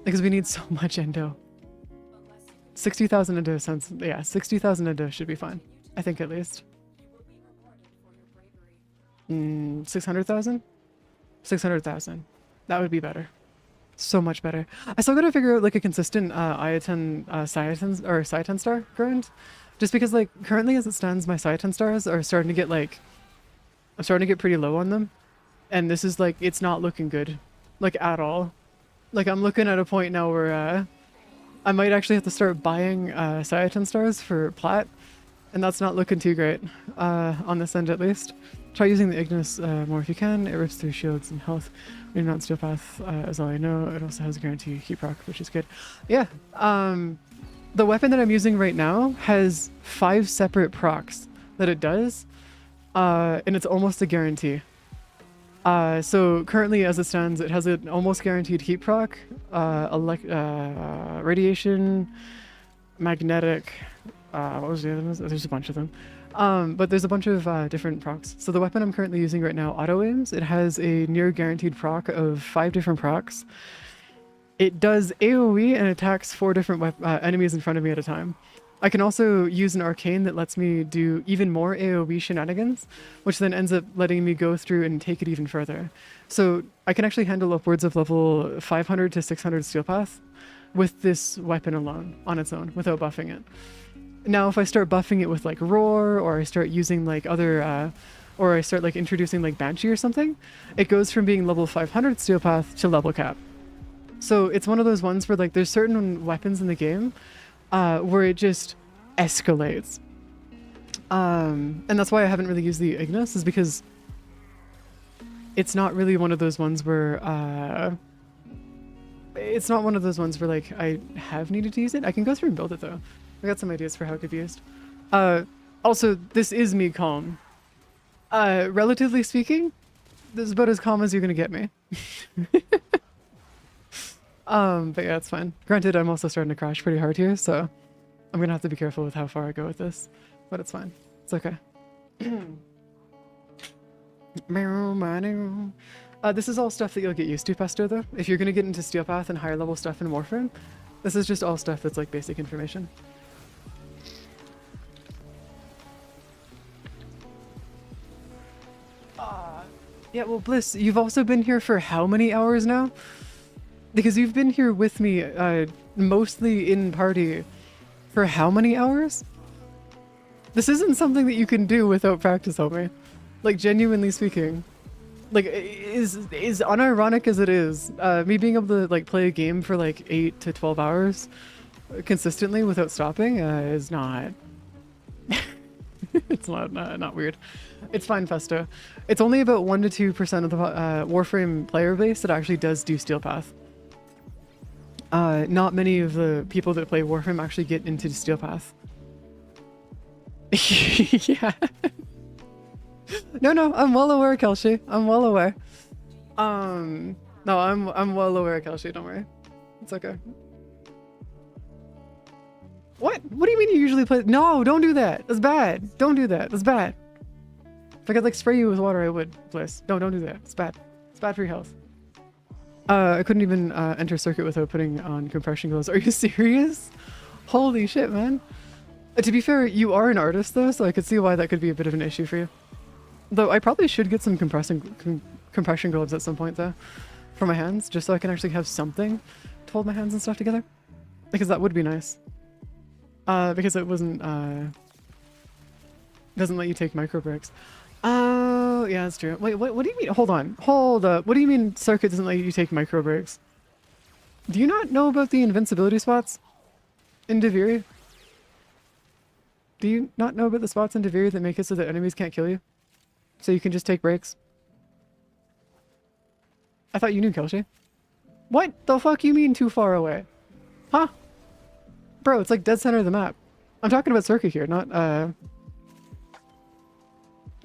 Because we need so much endo. 60,000 endo sounds, yeah, 60,000 endo should be fine. I think at least. 600,000? 600,000. That would be better. So much better. I still gotta figure out like a consistent I-10 Cyten star grind. Just because like currently as it stands, my Cyten stars are starting to get like, I'm starting to get pretty low on them. And this is like, it's not looking good. Like at all. Like I'm looking at a point now where I might actually have to start buying Cyten stars for plat. And that's not looking too great on this end at least. Try using the Ignis more if you can. It rips through shields and health. We're not steel path, as all I know. It also has a guaranteed heat proc, which is good. Yeah. The weapon that I'm using right now has 5 separate procs that it does, and it's almost a guarantee. So currently, as it stands, it has an almost guaranteed heat proc, radiation, magnetic. What was the other ones? There's a bunch of them. But there's a bunch of different procs. So the weapon I'm currently using right now, auto aims, it has a near guaranteed proc of 5 different procs. It does AoE and attacks 4 different enemies in front of me at a time. I can also use an arcane that lets me do even more AoE shenanigans, which then ends up letting me go through and take it even further. So I can actually handle upwards of level 500 to 600 steel path with this weapon alone, on its own, without buffing it. Now, if I start buffing it with like roar, or I start using like other, or I start like introducing like banshee or something, it goes from being level 500 steel path to level cap. So it's one of those ones where like there's certain weapons in the game where it just escalates. And that's why I haven't really used the Ignis, is because it's not really one of those ones where like I have needed to use it. I can go through and build it though. I got some ideas for how it could be used. Also, this is me calm. Relatively speaking, this is about as calm as you're gonna get me. But yeah, it's fine. Granted, I'm also starting to crash pretty hard here, so I'm gonna have to be careful with how far I go with this. But it's fine. It's okay. This is all stuff that you'll get used to, Pesto, though. If you're gonna get into Steel Path and higher level stuff in Warframe, this is just all stuff that's like basic information. Yeah, well, Bliss, you've also been here for how many hours now? Because you've been here with me, mostly in party, for how many hours? This isn't something that you can do without practice, homie. Like, genuinely speaking. Like, is unironic as it is, me being able to, like, play a game for, like, 8 to 12 hours consistently without stopping, is not... It's not weird. It's fine, Festo. It's only about 1 to 2% of the Warframe player base that actually does do Steel Path. Not many of the people that play Warframe actually get into Steel Path. Yeah. No, I'm well aware, Kelshi. I'm well aware. No, I'm well aware, Kelshi. Don't worry. It's okay. What? What do you mean you usually play? No, don't do that. That's bad. Don't do that. That's bad. If I could like spray you with water, I would, Bliss. No, don't do that. It's bad. It's bad for your health. I couldn't even enter circuit without putting on compression gloves. Are you serious? Holy shit, man. To be fair, you are an artist though, so I could see why that could be a bit of an issue for you. Though I probably should get some compression gloves at some point though, for my hands, just so I can actually have something to hold my hands and stuff together. Because that would be nice. Because it wasn't, doesn't let you take micro breaks. Oh, yeah, that's true. Wait, what do you mean? Hold on. Hold up. What do you mean circuit doesn't let you take micro breaks? Do you not know about the invincibility spots in Deviri? Do you not know about the spots in Deviri that make it so that enemies can't kill you? So you can just take breaks? I thought you knew, Kelshi. What the fuck you mean too far away? Huh? Bro, it's like dead center of the map. I'm talking about circuit here, not,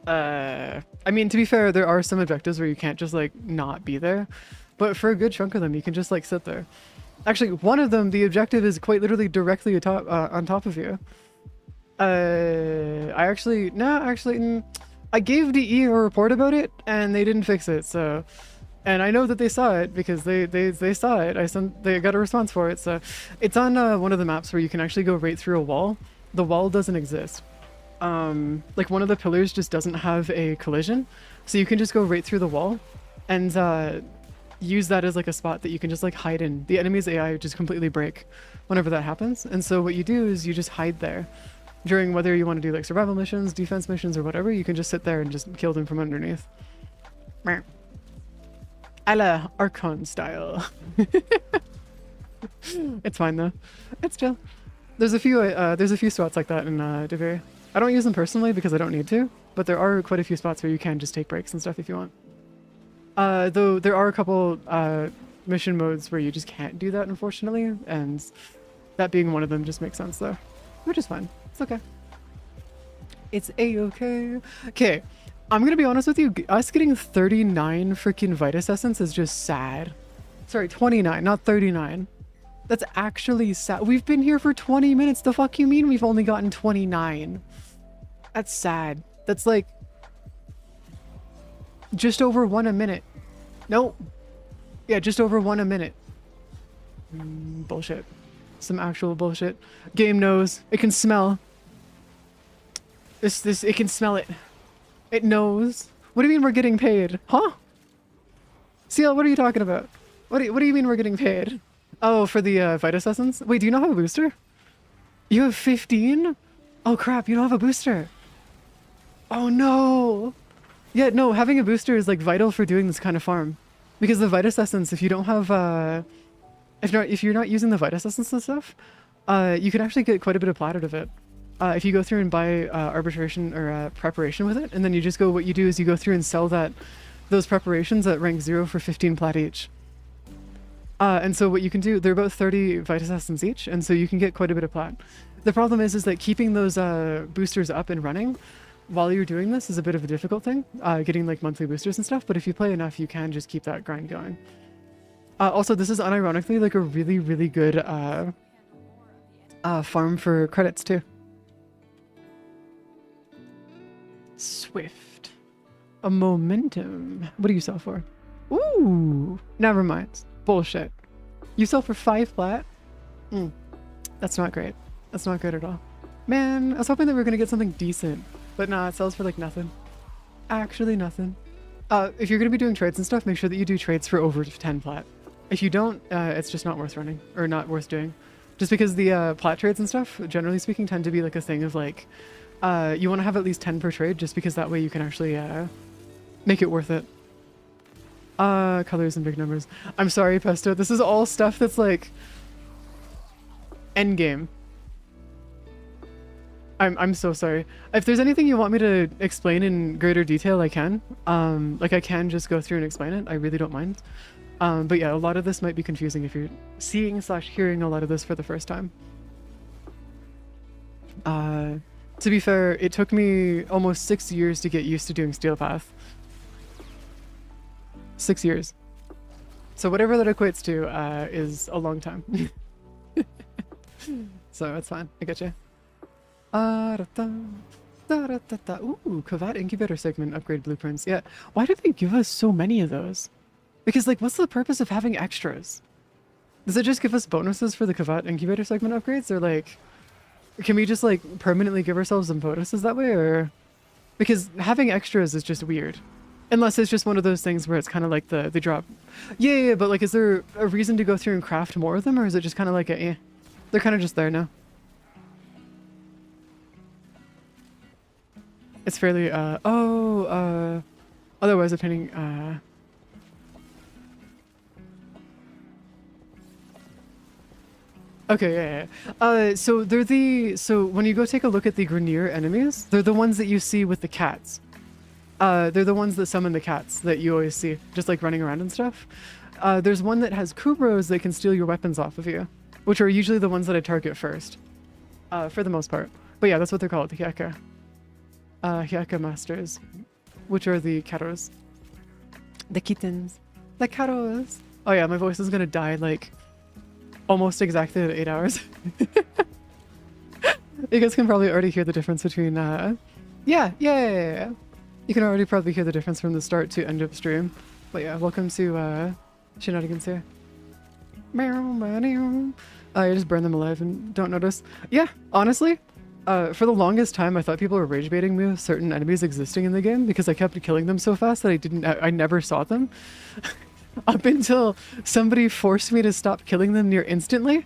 I mean, to be fair, there are some objectives where you can't just, like, not be there. but for a good chunk of them, you can just like sit there. Actually, one of them, the objective is quite literally directly atop, on top of you. I gave DE a report about it, and they didn't fix it. So, and I know that they saw it because they saw it. They got a response for it. So, it's on one of the maps where you can actually go right through a wall. The wall doesn't exist. Like one of the pillars just doesn't have a collision, so you can just go right through the wall, and use that as like a spot that you can just like hide in. The enemy's AI just completely break whenever that happens. And so what you do is you just hide there during whether you want to do like survival missions, defense missions, or whatever. You can just sit there and just kill them from underneath. A la Archon style. It's fine though. It's chill. There's a few spots like that in Devere. I don't use them personally because I don't need to, but there are quite a few spots where you can just take breaks and stuff if you want. Though there are a couple mission modes where you just can't do that, unfortunately, and that being one of them just makes sense though, which is fine. It's okay. It's a-okay. Okay, I'm gonna be honest with you. Us getting 39 freaking Vitus Essence is just sad. Sorry, 29, not 39. That's actually sad. We've been here for 20 minutes. The fuck you mean we've only gotten 29? That's sad. That's like just over 1 a minute. Nope. Yeah, just over 1 a minute. Bullshit. Some actual bullshit. Game knows. It can smell. It can smell it. It knows. What do you mean we're getting paid? Huh? CL, what are you talking about? What do you mean we're getting paid? Oh, for the Vitus Essence? Wait, do you not have a booster? You have 15? Oh crap, you don't have a booster. Oh no. Yeah, no, having a booster is like vital for doing this kind of farm. Because the Vitus Essence, if you don't have if you're not using the Vitus Essence and stuff, you can actually get quite a bit of plat out of it. If you go through and buy arbitration or preparation with it, and then you just go, what you do is you go through and sell those preparations at rank 0 for 15 plat each. And so what you can do, they're about 30 Vitus Essence each, and so you can get quite a bit of plat. The problem is that keeping those boosters up and running while you're doing this is a bit of a difficult thing, getting like monthly boosters and stuff, but if you play enough, you can just keep that grind going. Also, this is unironically like a really, really good farm for credits too. Swift. A momentum. What do you sell for? Ooh, never mind. Bullshit. You sell for 5 plat? That's not great. That's not good at all. Man, I was hoping that we were going to get something decent. But nah, it sells for like nothing. Actually nothing. If you're going to be doing trades and stuff, make sure that you do trades for over 10 plat. If you don't, it's just not worth running. Or not worth doing. Just because the plat trades and stuff, generally speaking, tend to be like a thing of like... you want to have at least 10 per trade, just because that way you can actually make it worth it. Colors and big numbers. I'm sorry, Pesto. This is all stuff that's like endgame. I'm so sorry. If there's anything you want me to explain in greater detail, I can. Like I can just go through and explain it. I really don't mind. But yeah, a lot of this might be confusing if you're seeing/hearing a lot of this for the first time. To be fair, it took me almost 6 years to get used to doing Steel Path. 6 years. So whatever that equates to is a long time. So it's fine. I get you. Ooh, Kavat Incubator segment upgrade blueprints. Yeah. Why do they give us so many of those? Because like, what's the purpose of having extras? Does it just give us bonuses for the Kavat Incubator segment upgrades? Or like, can we just like permanently give ourselves some bonuses that way? Or because having extras is just weird. Unless it's just one of those things where it's kind of like the drop. Yeah, but like, is there a reason to go through and craft more of them? Or is it just kind of like a, they're kind of just there now. It's fairly, otherwise obtaining, okay, yeah. So so when you go take a look at the Grenier enemies, they're the ones that you see with the cats. They're the ones that summon the cats that you always see, just like running around and stuff. There's one that has Kubros that can steal your weapons off of you, which are usually the ones that I target first, for the most part. But yeah, that's what they're called, the Hyaka. Hyaka Masters, which are the Karos. The kittens. The Karos. Oh yeah, my voice is gonna die like almost exactly at 8 hours. You guys can probably already hear the difference between yeah. You can already probably hear the difference from the start to end of stream. But yeah, welcome to Shenanigans here. I just burn them alive and don't notice. Yeah, honestly, for the longest time I thought people were rage baiting me with certain enemies existing in the game because I kept killing them so fast that I never saw them. Up until somebody forced me to stop killing them near instantly,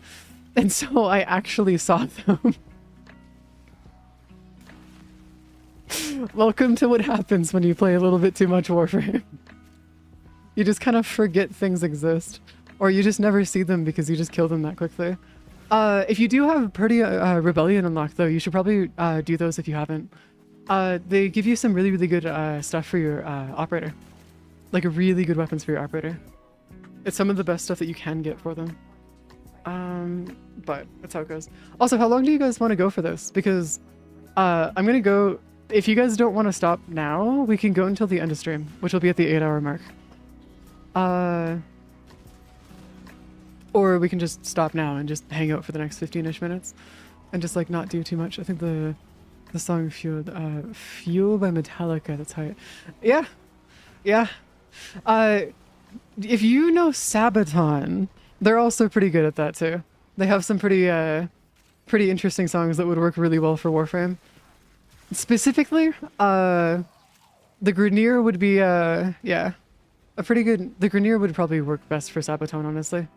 and so I actually saw them. Welcome to what happens when you play a little bit too much Warframe. You just kind of forget things exist, or you just never see them because you just kill them that quickly. If you do have pretty Rebellion unlocked though, you should probably do those if you haven't. They give you some really good stuff for your operator. Like really good weapons for your operator. It's some of the best stuff that you can get for them. But that's how it goes. Also, how long do you guys want to go for this? Because I'm gonna go, if you guys don't want to stop now, we can go until the end of stream, which will be at the 8-hour mark. Or we can just stop now and just hang out for the next 15-ish minutes and just like not do too much. I think the song Fuel by Metallica, that's hype. Yeah. If you know Sabaton, they're also pretty good at that too. They have some pretty interesting songs that would work really well for Warframe. Specifically, the Grineer would be yeah, a pretty good. The Grineer would probably work best for Sabaton, honestly.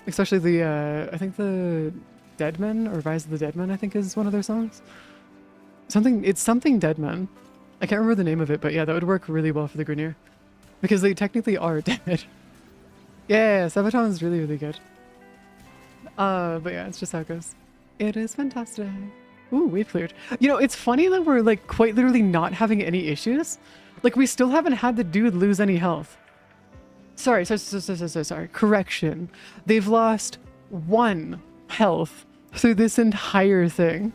Especially the I think the Deadmen or Rise of the Deadmen, I think is one of their songs. It's something Deadmen. I can't remember the name of it, but yeah, that would work really well for the Grineer. Because they technically are dead. Yeah, Sabaton is really good. But yeah, it's just how it goes. It is fantastic. Ooh, we've cleared. You know, it's funny that we're like quite literally not having any issues. Like we still haven't had the dude lose any health. Sorry. Correction. They've lost 1 health through this entire thing.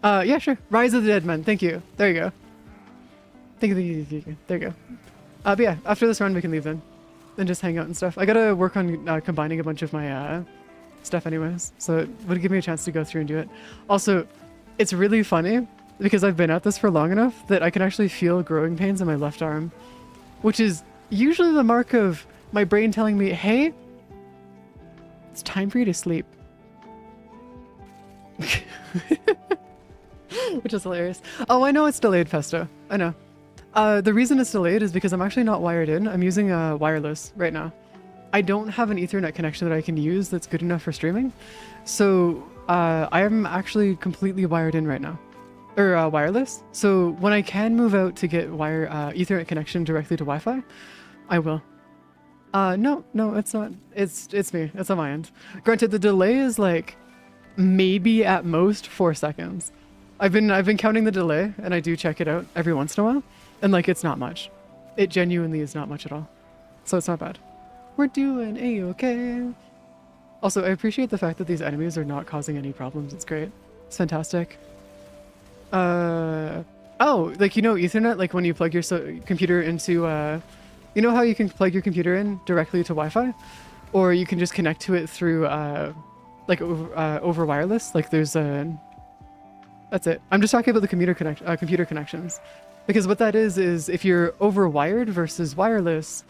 Yeah, sure. Rise of the Dead Men. Thank you. There you go. Thank you. There you go. But yeah, after this run we can leave then. And just hang out and stuff. I gotta work on combining a bunch of my stuff anyways. So it would give me a chance to go through and do it. Also, it's really funny because I've been at this for long enough that I can actually feel growing pains in my left arm. Which is usually the mark of my brain telling me, hey, it's time for you to sleep. Which is hilarious. Oh, I know it's delayed, Pesto. I know. The reason it's delayed is because I'm actually not wired in. I'm using wireless right now. I don't have an Ethernet connection that I can use that's good enough for streaming. So I am actually completely wired in right now. Or wireless. So when I can move out to get Ethernet connection directly to Wi-Fi, I will. No, it's not. It's me. It's on my end. Granted, the delay is like maybe at most 4 seconds. I've been counting the delay and I do check it out every once in a while. And like, it's not much. It genuinely is not much at all. So it's not bad. We're doing A-okay. Also, I appreciate the fact that these enemies are not causing any problems. It's great. It's fantastic. Oh, like, you know, Ethernet, like when you plug your computer into, you know how you can plug your computer in directly to Wi-Fi? Or you can just connect to it through, like over wireless? Like there's that's it. I'm just talking about the computer connections. Because what that is if you're over wired versus wireless,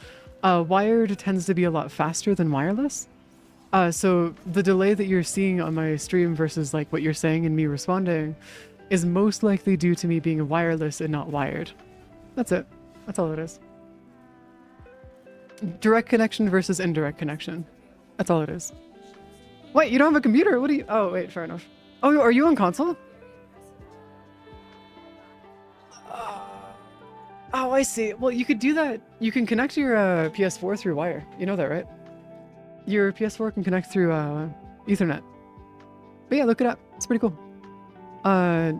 wired tends to be a lot faster than wireless. So the delay that you're seeing on my stream versus like what you're saying and me responding is most likely due to me being wireless and not wired. That's it. That's all it is. Direct connection versus indirect connection. That's all it is. Wait, you don't have a computer? What do you... Oh, wait, fair enough. Oh, are you on console? Oh, I see. Well, you could do that. You can connect your PS4 through wire. You know that, right? Your PS4 can connect through Ethernet. But yeah, look it up. It's pretty cool.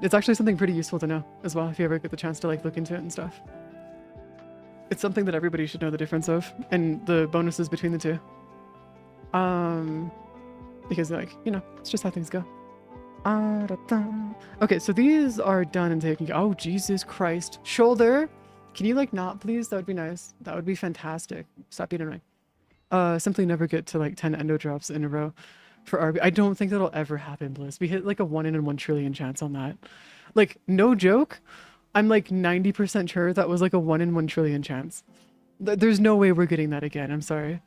It's actually something pretty useful to know as well if you ever get the chance to like look into it and stuff. It's something that everybody should know the difference of and the bonuses between the two. Because like, you know, it's just how things go. Okay, so these are done and taken. Oh, Jesus Christ. Shoulder. Can you like not please? That would be nice. That would be fantastic. Stop being annoying. Simply never get to like 10 endo drops in a row for RB. I don't think that'll ever happen, Bliss. We hit like a 1 in 1 trillion chance on that. Like, no joke. I'm like 90% sure that was like a 1 in 1 trillion chance. There's no way we're getting that again. I'm sorry.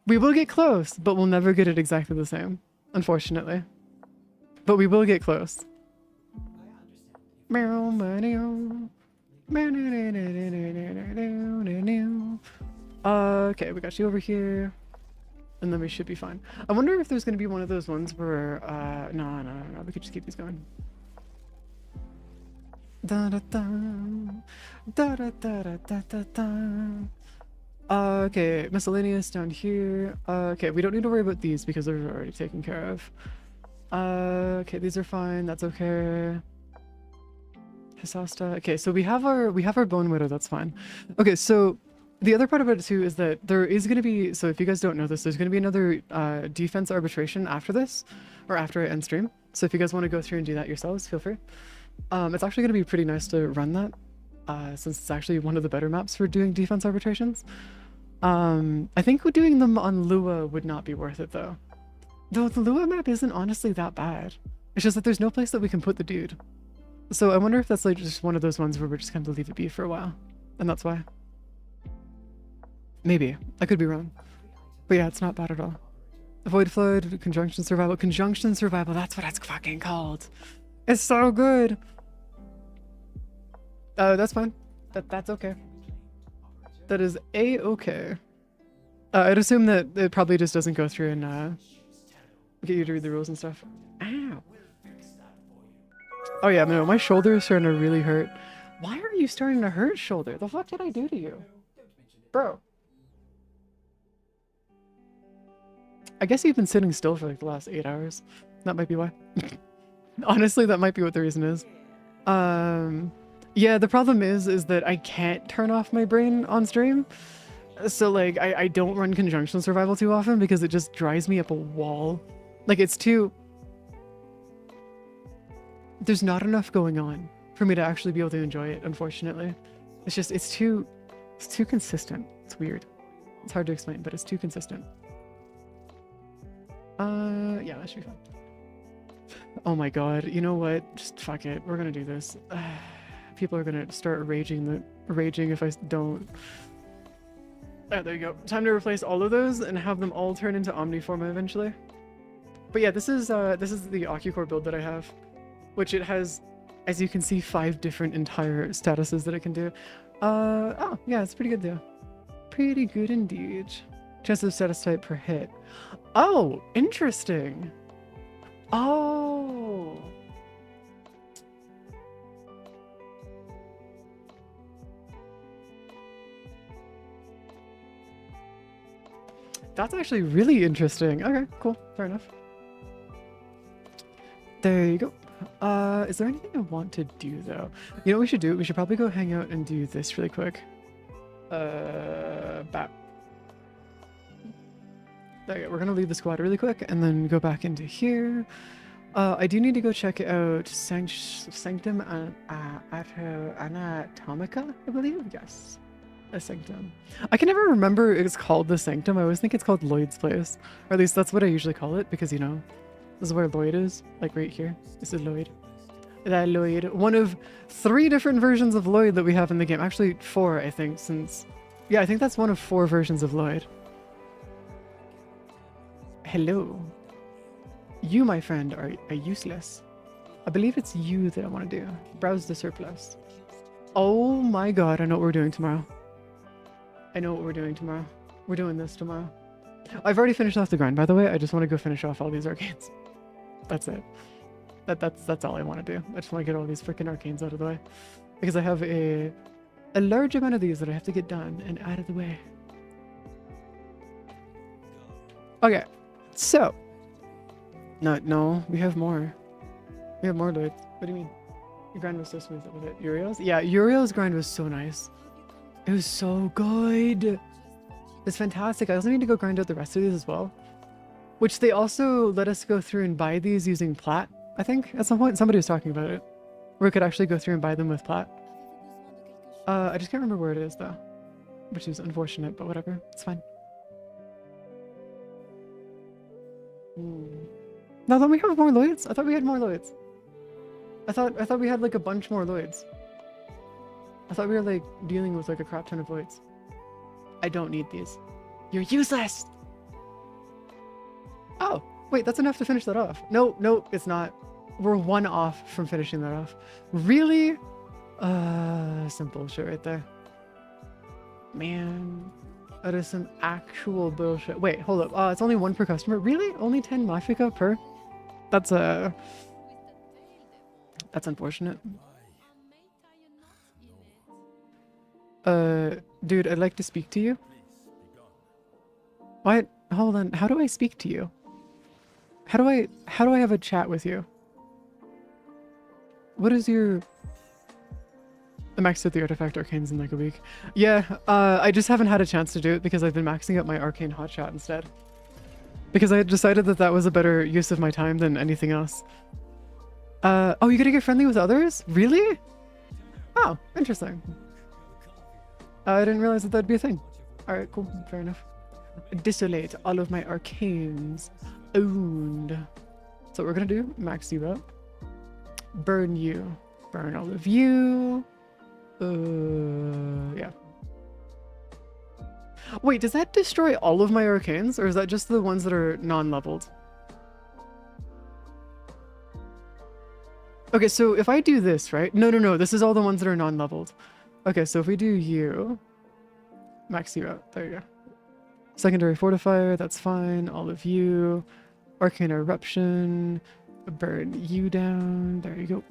We will get close, but we'll never get it exactly the same, unfortunately. But we will get close. Okay, we got you over here. And then we should be fine. I wonder if there's going to be one of those ones where, no, we could just keep these going. Da da da da da da da da da. Okay, miscellaneous down here. Okay, we don't need to worry about these because they're already taken care of. Okay, these are fine. That's okay. Hisasta. Okay, so we have our bone widow. That's fine. Okay, so the other part about it too is that there is going to be. So if you guys don't know this, there's going to be another defense arbitration after this, or after I end stream. So if you guys want to go through and do that yourselves, feel free. It's actually going to be pretty nice to run that, since it's actually one of the better maps for doing defense arbitrations. I think doing them on Lua would not be worth it though. Though the Lua map isn't honestly that bad. It's just that there's no place that we can put the dude. So I wonder if that's like just one of those ones where we're just going to leave it be for a while. And that's why. Maybe. I could be wrong. But yeah, it's not bad at all. Avoid flood, conjunction survival. Conjunction survival, that's what it's fucking called. It's so good. That's fine. That's okay. That is a-okay. I'd assume that it probably just doesn't go through and get you to read the rules and stuff. Ow. Oh yeah, no, my shoulder is starting to really hurt. Why are you starting to hurt, shoulder? The fuck did I do to you? Bro. I guess you've been sitting still for like the last 8 hours. That might be why. Honestly, that might be what the reason is. Yeah, the problem is that I can't turn off my brain on stream. So like, I don't run conjunction survival too often because it just drives me up a wall. Like it's too... There's not enough going on for me to actually be able to enjoy it, unfortunately. It's just, it's too consistent. It's weird. It's hard to explain, but it's too consistent. Yeah, that should be fun. Oh my god, you know what? Just fuck it. We're gonna do this. People are gonna start raging if I don't. Oh, there you go. Time to replace all of those and have them all turn into Omniforma eventually. But yeah, this is the OcuCore build that I have, which it has, as you can see, 5 different entire statuses that it can do. Oh yeah, it's pretty good though. Pretty good indeed. Chance of status type per hit. Oh, interesting. Oh. That's actually really interesting. Okay, cool. Fair enough. There you go. Is there anything I want to do though? You know what we should do? We should probably go hang out and do this really quick. Bap. There you go. We're gonna leave the squad really quick and then go back into here. I do need to go check out Sanctum Anatomica, I believe. Yes, a Sanctum. I can never remember it's called the Sanctum. I always think it's called Lloyd's place, or at least that's what I usually call it because, you know, this is where Lloyd is, like right here. This is Lloyd. That Lloyd. One of 3 different versions of Lloyd that we have in the game. Actually 4, I think, since... Yeah, I think that's one of 4 versions of Lloyd. Hello. You, my friend, are useless. I believe it's you that I want to do. Browse the surplus. Oh my god, I know what we're doing tomorrow. I know what we're doing tomorrow. We're doing this tomorrow. I've already finished off the grind, by the way. I just want to go finish off all these arcanes. That's it. That's all I want to do. I just want to get all these freaking arcanes out of the way. Because I have a large amount of these that I have to get done and out of the way. Okay, so... No, we have more. We have more Lloyds. What do you mean? Your grind was so smooth with it. Uriel's? Yeah, Uriel's grind was so nice. It was so good. It's fantastic. I also need to go grind out the rest of these as well. Which they also let us go through and buy these using plat, I think, at some point. Somebody was talking about it. Where we could actually go through and buy them with plat. I just can't remember where it is though, which is unfortunate, but whatever, it's fine. Now don't we have more Lloyds? I thought we had more Lloyds. I thought we had like a bunch more Lloyds. I thought we were like dealing with like a crap ton of Lloyds. I don't need these. You're useless! Oh, wait, that's enough to finish that off. No, no, it's not. We're one off from finishing that off. Really? Some bullshit right there. Man, that is some actual bullshit. Wait, hold up. It's only one per customer. Really? Only 10 Mafika per? That's unfortunate. Dude, I'd like to speak to you. What? Hold on. How do I speak to you? How do I have a chat with you? What is your... I maxed out the artifact arcanes in like a week. Yeah, I just haven't had a chance to do it because I've been maxing up my arcane hotshot instead. Because I had decided that that was a better use of my time than anything else. Oh, you gotta get friendly with others? Really? Oh, interesting. I didn't realize that that'd be a thing. Alright, cool. Fair enough. Desolate all of my arcanes. Owned. So what we're gonna do, max you up. Burn you. Burn all of you. Yeah. Wait, does that destroy all of my arcanes? Or is that just the ones that are non-leveled? Okay, so if I do this, right? No, this is all the ones that are non-leveled. Okay, so if we do you, max you out. There you go. Secondary fortifier, that's fine. All of you. Arcane eruption. Burn you down. There you go.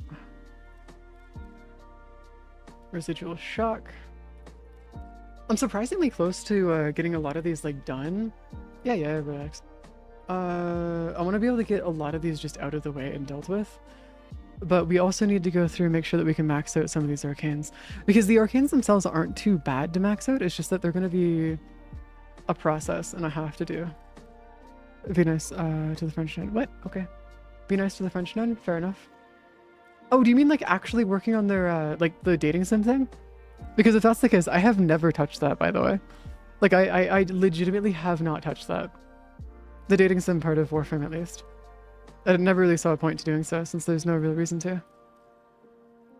Residual shock. I'm surprisingly close to getting a lot of these like done. Yeah, relax. I want to be able to get a lot of these just out of the way and dealt with. But we also need to go through and make sure that we can max out some of these arcanes. Because the arcanes themselves aren't too bad to max out, it's just that they're going to be a process and I have to do. Be nice to the French nun. What? Okay. Be nice to the French nun? Fair enough. Oh, do you mean like actually working on their, like the dating sim thing? Because if that's the case, I have never touched that, by the way. Like, I legitimately have not touched that. The dating sim part of Warframe, at least. I never really saw a point to doing so, since there's no real reason to.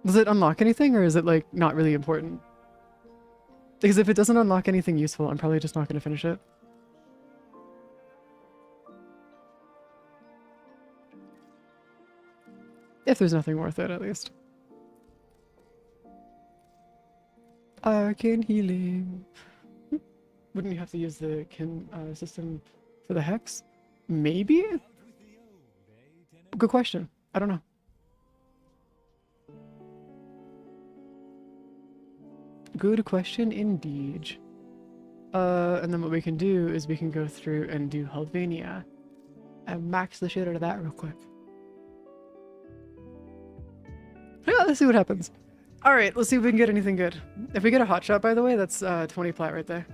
Does it unlock anything, or is it, like, not really important? Because if it doesn't unlock anything useful, I'm probably just not going to finish it. If there's nothing worth it, at least. Arcane healing. Wouldn't you have to use the kin system for the hex? Maybe? Good question. I don't know. Good question indeed. And then what we can do is we can go through and do Helvania and max the shit out of that real quick. Yeah, let's see what happens. Alright, let's see if we can get anything good. If we get a hot shot, by the way, that's 20 plat right there.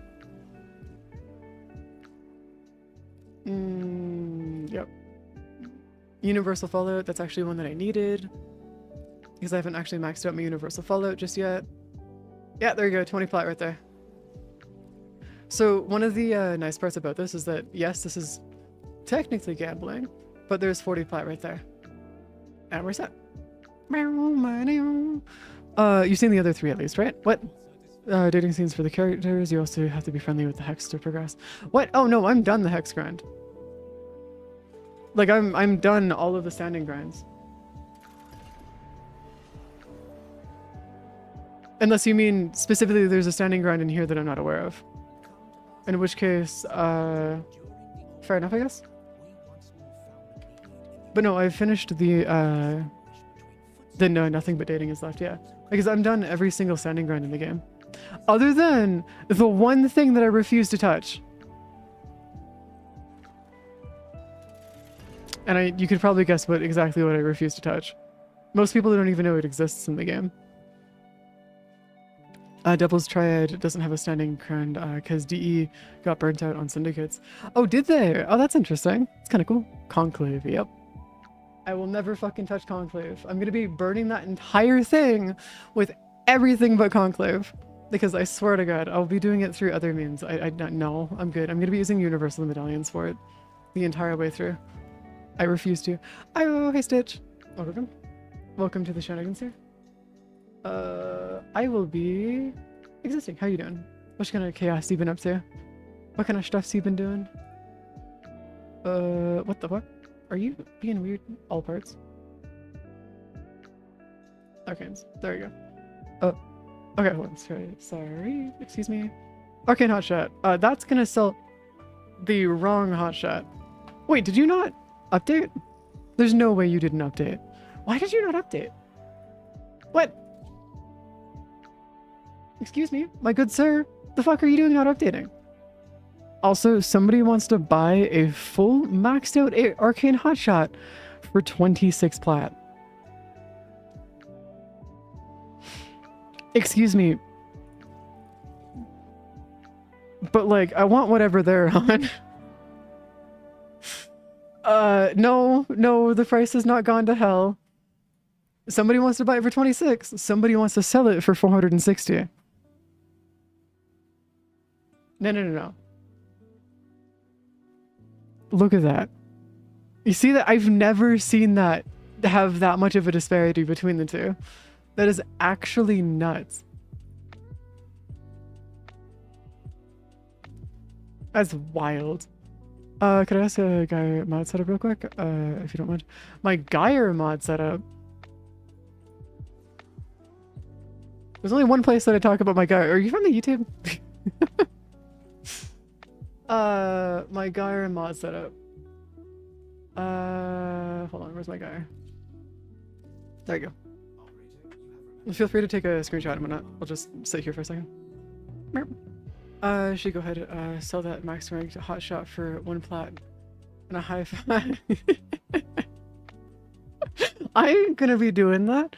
Yep. Universal Fallout, that's actually one that I needed. Because I haven't actually maxed out my Universal Fallout just yet. Yeah, there you go, 20 plat right there. So one of the nice parts about this is that, yes, this is technically gambling, but there's 40 plat right there. And we're set. You've seen the other three at least, right? What? Dating scenes for the characters. You also have to be friendly with the hex to progress. What? Oh no, I'm done the hex grind. Like I'm done all of the standing grinds. Unless you mean specifically there's a standing grind in here that I'm not aware of. In which case, fair enough, I guess. But no, I've finished the then no, nothing but dating is left, yeah. Because I'm done every single standing grind in the game. Other than the one thing that I refuse to touch. And you could probably guess exactly what I refuse to touch. Most people don't even know it exists in the game. Devil's Triad doesn't have a standing grind because DE got burnt out on syndicates. Oh, did they? Oh, that's interesting. It's kind of cool. Conclave, yep. I will never fucking touch Conclave. I'm going to be burning that entire thing with everything but Conclave. Because I swear to God, I'll be doing it through other means. I don't know. I'm good. I'm going to be using Universal Medallions for it the entire way through. I refuse to. Oh, hey Stitch. Welcome. Welcome to the shenanigans here. I will be existing. How you doing? What kind of chaos you been up to? What kind of stuffs you been doing? What the fuck? Are you being weird? All parts. Okay, there you go. Okay, hold on, sorry, excuse me. Arcane Hotshot. That's gonna sell the wrong hotshot. Wait, did you not update? There's no way you didn't update. Why did you not update? What? Excuse me, my good sir. The fuck are you doing not updating? Also, somebody wants to buy a full maxed out Arcane Hotshot for 26 plat. Excuse me. But like, I want whatever they're on. No, the price has not gone to hell. Somebody wants to buy it for 26. Somebody wants to sell it for 460. No. Look at that. You see that? I've never seen that have that much of a disparity between the two. That is actually nuts. That's wild. Could I ask a guy mod setup real quick? If you don't mind. My Geyer mod setup. There's only one place that I talk about my Geyer. Are you from the YouTube? My Geyer mod setup. Hold on, where's my Geyer? There you go. Feel free to take a screenshot and whatnot. I'll just sit here for a second. Should go ahead sell that max ranked hotshot for 1 plat and a high five. I'm gonna be doing that.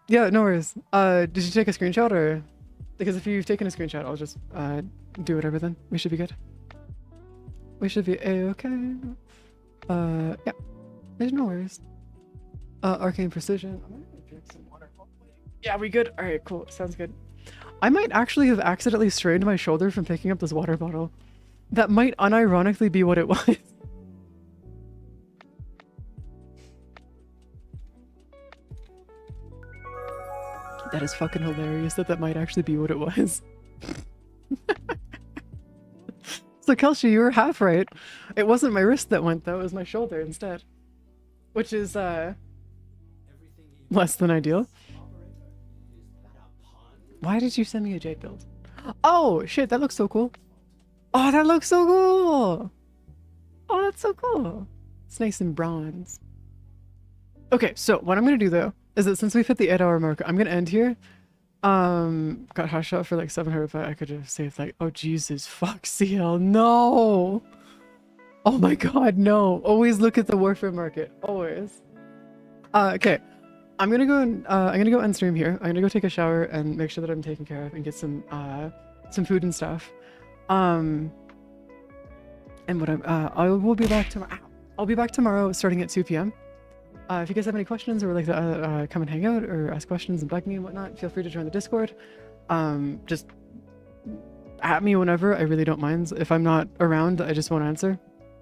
Yeah, no worries. Did you take a screenshot or? Because if you've taken a screenshot, I'll just do whatever then. We should be good. We should be a-okay. Yeah. There's no worries. Arcane Precision. I'm gonna drink some water. Yeah, we good? Alright, cool. Sounds good. I might actually have accidentally strained my shoulder from picking up this water bottle. That might unironically be what it was. That is fucking hilarious that might actually be what it was. So Kelsey, you were half right. It wasn't my wrist that went though, it was my shoulder instead. Which is less than ideal. Why did you send me a Jade build? Oh shit, that looks so cool. Oh, that looks so cool. Oh, that's so cool. It's nice and bronze. Okay, so what I'm gonna do though is that since we've hit the 8-hour mark, I'm gonna end here. Got hot shot for like 700, but I could have saved like, oh Jesus, fuck CL, no. Oh my god, no. Always look at the Warframe market, always. Okay. I'm gonna go end stream here. I'm gonna go take a shower and make sure that I'm taken care of and get some food and stuff. And what I will be back tomorrow. I'll be back tomorrow starting at 2 p.m. If you guys have any questions or would like to come and hang out or ask questions and bug me and whatnot, feel free to join the Discord. Just at me whenever. I really don't mind. If I'm not around, I just won't answer.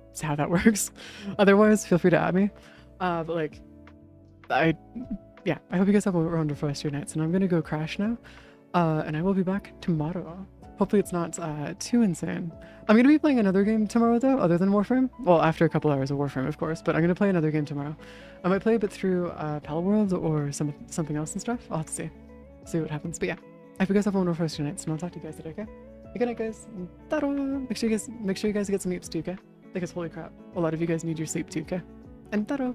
That's how that works. Otherwise, feel free to add me. But like, I hope you guys have a wonderful rest of your nights, and I'm gonna go crash now. And I will be back tomorrow. Hopefully it's not too insane. I'm gonna be playing another game tomorrow though, other than Warframe. Well, after a couple hours of Warframe, of course, but I'm gonna play another game tomorrow. I might play a bit through Pal World or something else and stuff. I'll have to see what happens. But yeah, I hope you guys have a wonderful rest of your nights, and I'll talk to you guys later, okay? Good night, guys. Ta-da! Make sure you guys get some sleep too, okay? Because holy crap, a lot of you guys need your sleep too, okay? And ta-da!